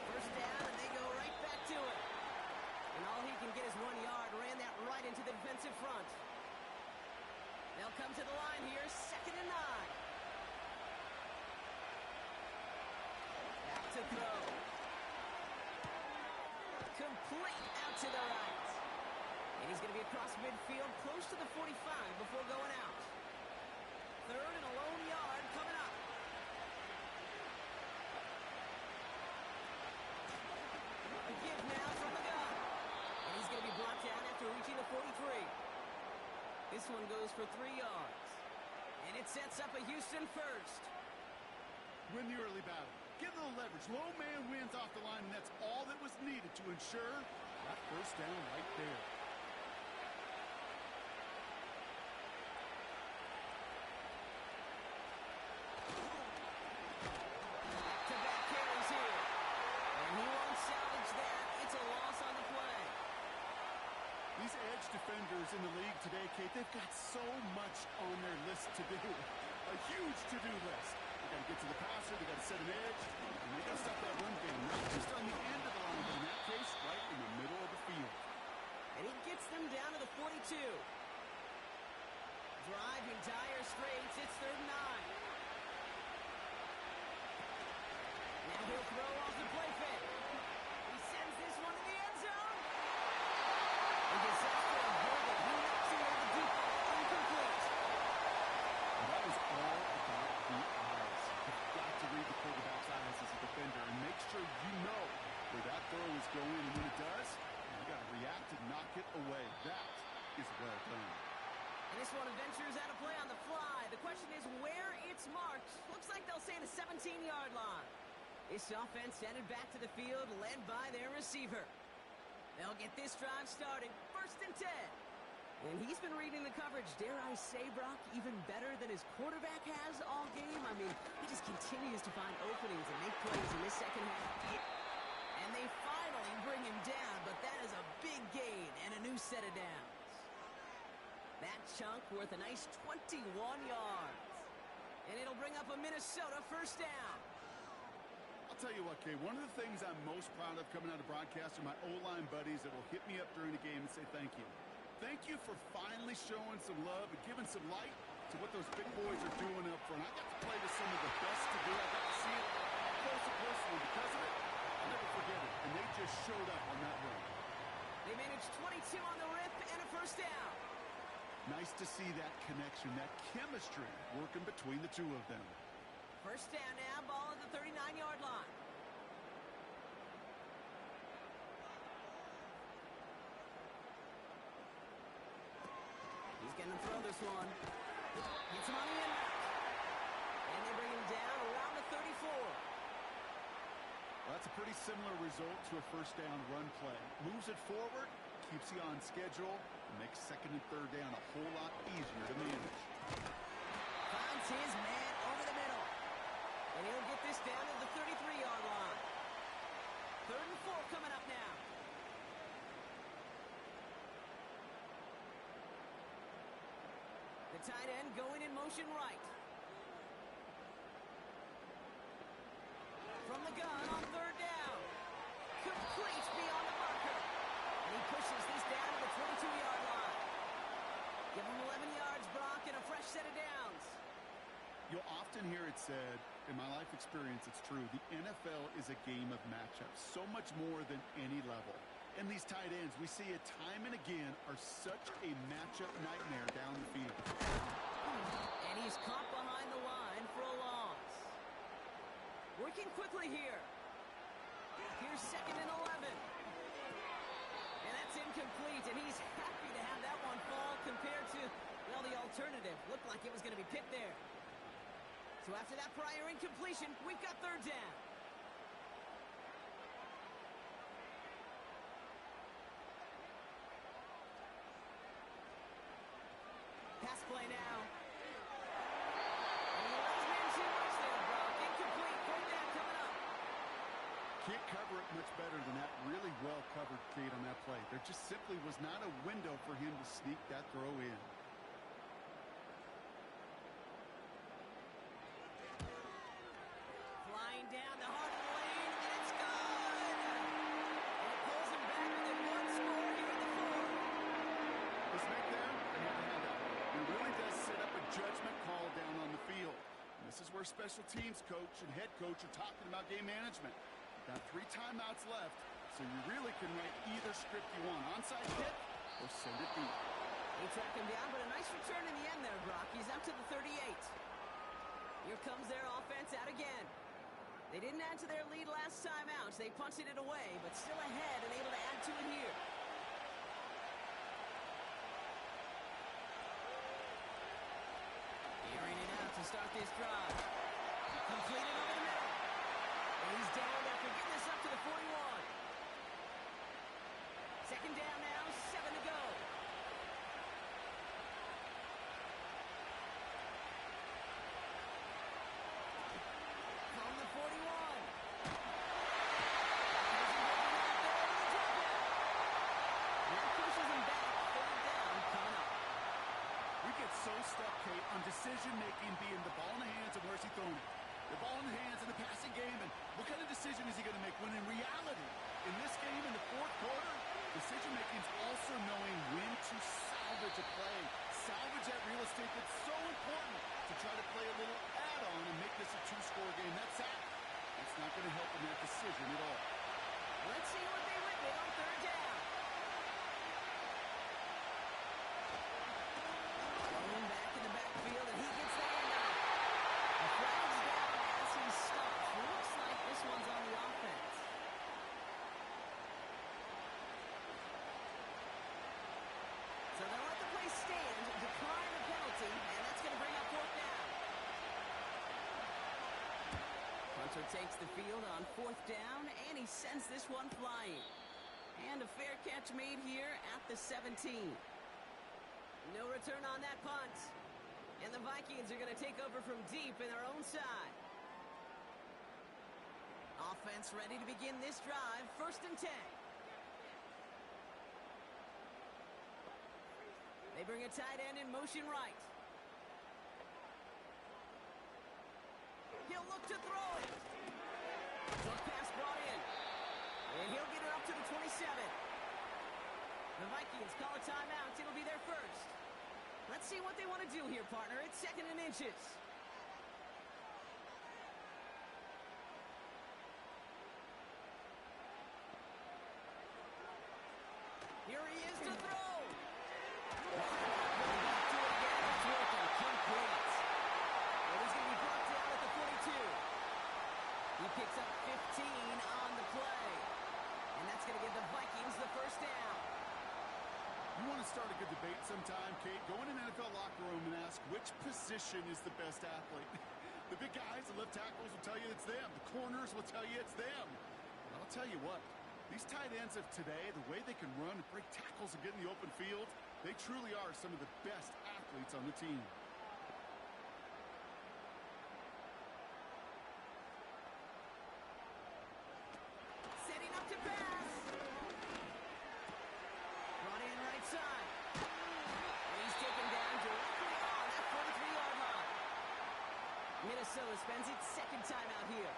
First down, and they go right back to it. And all he can get is 1 yard. Ran that right into the defensive front. They'll come to the line here, 2nd and 9. Back to throw. Complete out to the right. And he's going to be across midfield, close to the 45 before going out. 3rd and a lone yard coming up. A give now from the gun. And he's going to be brought down after reaching the 43. This one goes for 3 yards. And it sets up a Houston first. Win the early battle. Get a little leverage. Low man wins off the line, and that's all that was needed to ensure that first down right there. Back-to-back carries here. And he won't salvage that. It's a loss on the play. These edge defenders in the league today, Kate, they've got so much on their list to do. A huge to-do list. They got to get to the passer, they got to set an edge, and they got to stop that run game. Not just on the end of the line, but in that case, right in the middle of the field. And he gets them down to the 42. Driving dire straits, it's 3rd and 9. Now he'll throw off the play fake. He sends this one to the end zone. And gets after a hole that he knocks it over deep. Incomplete. And that was all about the eyes. You've got to read the quarterback's eyes as a defender and make sure you know where that throw is going, and when it does, you got to react and knock it away. That is well done. And this one ventures out of play on the fly. The question is where it's marked. Looks like they'll say the 17-yard line. This offense headed back to the field, led by their receiver. They'll get this drive started. 1st and 10. And he's been reading the coverage, dare I say, Brock, even better than his quarterback has all game. I mean, he just continues to find openings and make plays in this second half. And they finally bring him down, but that is a big gain and a new set of downs. That chunk worth a nice 21 yards. And it'll bring up a Minnesota first down. I'll tell you what, Kay, one of the things I'm most proud of coming out of broadcast are my O-line buddies that will hit me up during the game and say thank you. Thank you for finally showing some love and giving some light to what those big boys are doing up front. I got to play with some of the best to do. I got to see it close and personal. Because of it, I'll never forget it. And they just showed up on that run. They managed 22 on the rip and a first down. Nice to see that connection, that chemistry working between the two of them. First down now, ball at the 39-yard line. He's going to throw this one. Gets him on the end route. And they bring him down around the 34. Well, that's a pretty similar result to a first down run play. Moves it forward, keeps you on schedule, and makes 2nd and 3rd down a whole lot easier to manage. Finds his man over the middle. And he'll get this down to the 33-yard line. 3rd and 4 coming up now. The tight end going in motion right. From the gun on 3rd down. Complete beyond the marker. And he pushes this down to the 22-yard line. Give him 11 yards, Brock, and a fresh set of downs. You'll often hear it said, in my life experience, it's true, the NFL is a game of matchups, so much more than any level. And these tight ends, we see it time and again, are such a matchup nightmare down the field. And he's caught behind the line for a loss. Working quickly here. Here's 2nd and 11. And that's incomplete, and he's happy to have that one fall compared to, well, the alternative. Looked like it was going to be picked there. So after that prior incompletion, we've got 3rd down. Pass play now. And he let his man too much there, Brock. Incomplete. 4th down coming up. Can't cover it much better than that. Really well covered, Kate, on that play. There just simply was not a window for him to sneak that throw in. Flying down the heart of the lane, and it's good! And it pulls him back with a one score here at the 4. This make there, they have a handout. He really does set up a judgment call down on the field. And this is where special teams coach and head coach are talking about game management. You've got 3 timeouts left, so you really can write either script you want. Onside kick or send it deep. They track him down, but a nice return in the end there, Brock. He's out to the 38. Here comes their offense out again. They didn't add to their lead last time out. They punted it away, but still ahead and able to add to it here. Airing it out to start this drive. Completed over the middle. And he's down after getting this up to the 41. 2nd down now, 7 to go. From the 41. That pushes him back. 3rd down coming up. We get so stuck, Kate, on decision-making being the ball in the hands and where's he throwing it. The ball in the hands in the passing game, and what kind of decision is he going to make? When in reality, in this game, in the 4th quarter, decision-making is also knowing when to salvage a play. Salvage that real estate that's so important to try to play a little add-on and make this a 2-score game. That's not going to help in that decision at all. Let's see what they went with on 3rd down. Going back in the backfield, and he gets that one out. The flag's down as he stops. Looks like this one's on the offense. So they'll let the play stand, decline the penalty, and that's going to bring up 4th down. Hunter takes the field on 4th down, and he sends this one flying. And a fair catch made here at the 17. No return on that punt. And the Vikings are going to take over from deep in their own side. Offense ready to begin this drive. 1st and 10. They bring a tight end in motion right. He'll look to throw it. Short pass brought in. And he'll get it up to the 27. The Vikings call a timeout. It'll be their first. Let's see what they want to do here, partner. It's 2nd and inches. Here he is to throw. Going back to it again. It's working. Complete. Well, he's going to be brought down at the 42. He picks up 15 on the play. And that's going to give the Vikings the 1st down. You want to start a good debate sometime, Kate? Go in an NFL locker room and ask which position is the best athlete. The big guys, the left tackles will tell you it's them. The corners will tell you it's them. I'll tell you what, these tight ends of today, the way they can run and break tackles and get in the open field, they truly are some of the best athletes on the team. Setting up to pass. Brought in right side. And he's taken down directly on that 43-yard line. Minnesota spends its 2nd timeout here.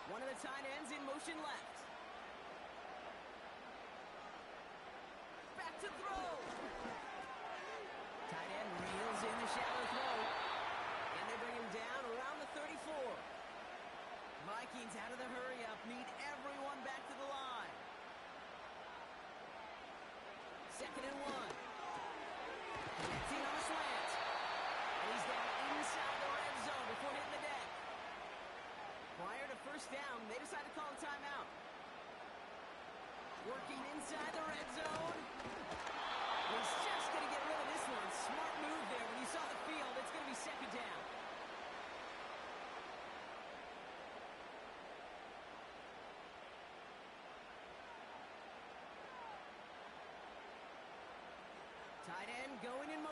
One of the tight ends in motion left. Back to throw. Tight end reels in the shallow throw. And they bring him down around the 34. Vikings out of the hurry-up need everyone back to the line. 2nd and 1. Connecting on a slant. And he's down inside the red zone before hitting the deck.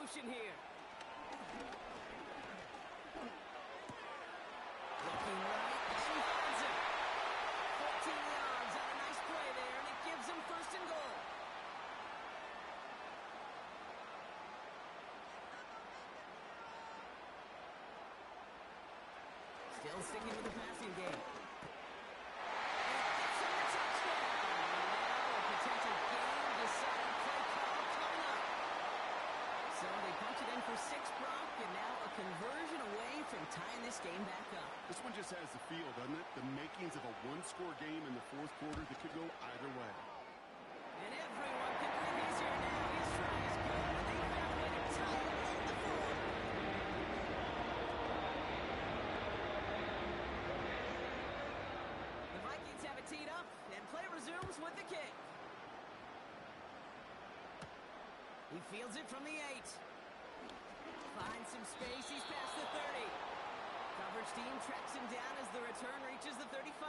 motion here. Looking right, and he finds it. 14 yards on a nice play there, and it gives him first and goal. Still sticking with the passing game. And it gets him a touchdown. Now a potential game-deciding play call coming up. So they punch it in for 6, Brock, and now a conversion away from tying this game back up. This one just has the feel, doesn't it? The makings of a one-score game in the fourth quarter that could go either way. And everyone can believe he's here now. His try is good, and they found a way to tie it at the 4. The Vikings have it teed up, and play resumes with the kick. He fields it from the 8. Finds some space. He's past the 30. Coverage team tracks him down as the return reaches the 35.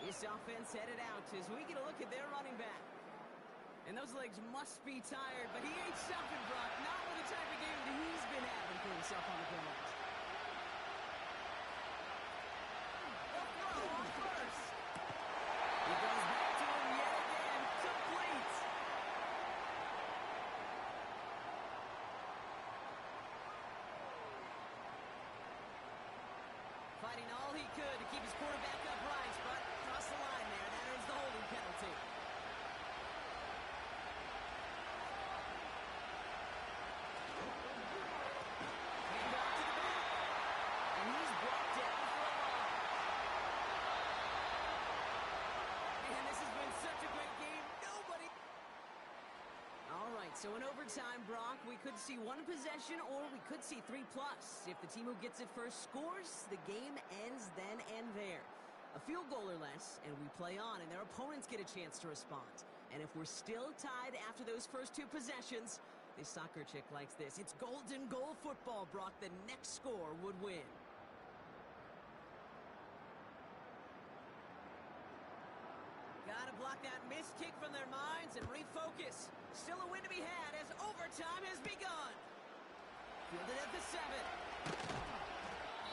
This offense headed out as we get a look at their running back. And those legs must be tired, but he ain't stopping, Brock. Not with the type of game that he's been having for himself on the ground. The throw on first. He goes back to him yet again. Complete. Fighting all he could to keep his quarterback upright, but across the line there, that earns the holding penalty. Handoff to the back, and he's brought down for a loss. Man, this has been such a great game. Nobody... All right, so in overtime, Brock, we could see one possession or we could see 3+. If the team who gets it first scores, the game ends then and there. A field goal or less, and we play on, and their opponents get a chance to respond. And if we're still tied after those first 2 possessions, this soccer chick likes this. It's golden goal football, Brock. The next score would win. Gotta block that missed kick from their minds and refocus. Still a win to be had as overtime has begun. Fielded at the 7.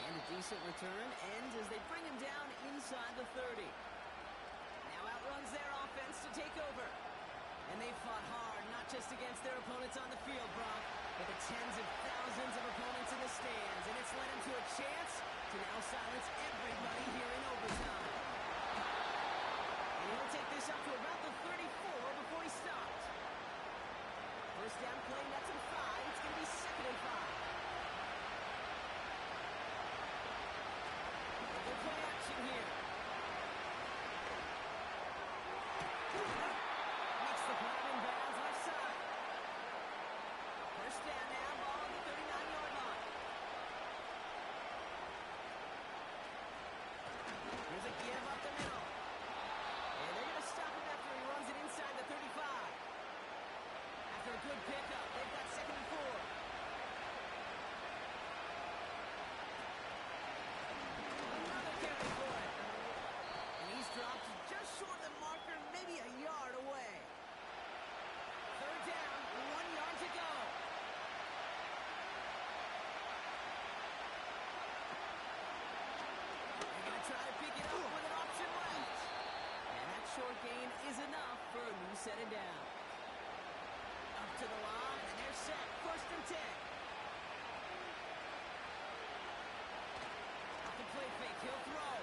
And a decent return ends as they bring him down inside the 30. Now outruns their offense to take over. And they fought hard, not just against their opponents on the field, Brock, but the tens of thousands of opponents in the stands. And it's led him to a chance to now silence everybody here in overtime. And he'll take this up to about the 34 before he stops. First down play, that's in 5. It's going to be 2nd and 5. Good play action here. Makes the play in bounds left side. First down now, ball on the 39-yard line. Here's a give up the middle. And they're going to stop him after he runs it inside the 35. After a good pickup, they've got 2nd and 4. Another carry for it. And he's dropped just short of the marker, maybe a yard away. 3rd down, 1 yard to go. They're going to try to pick it up with an option left. And that short gain is enough for a new set of down. Up to the line, and they're set. 1st and 10. Off the play fake, he'll throw.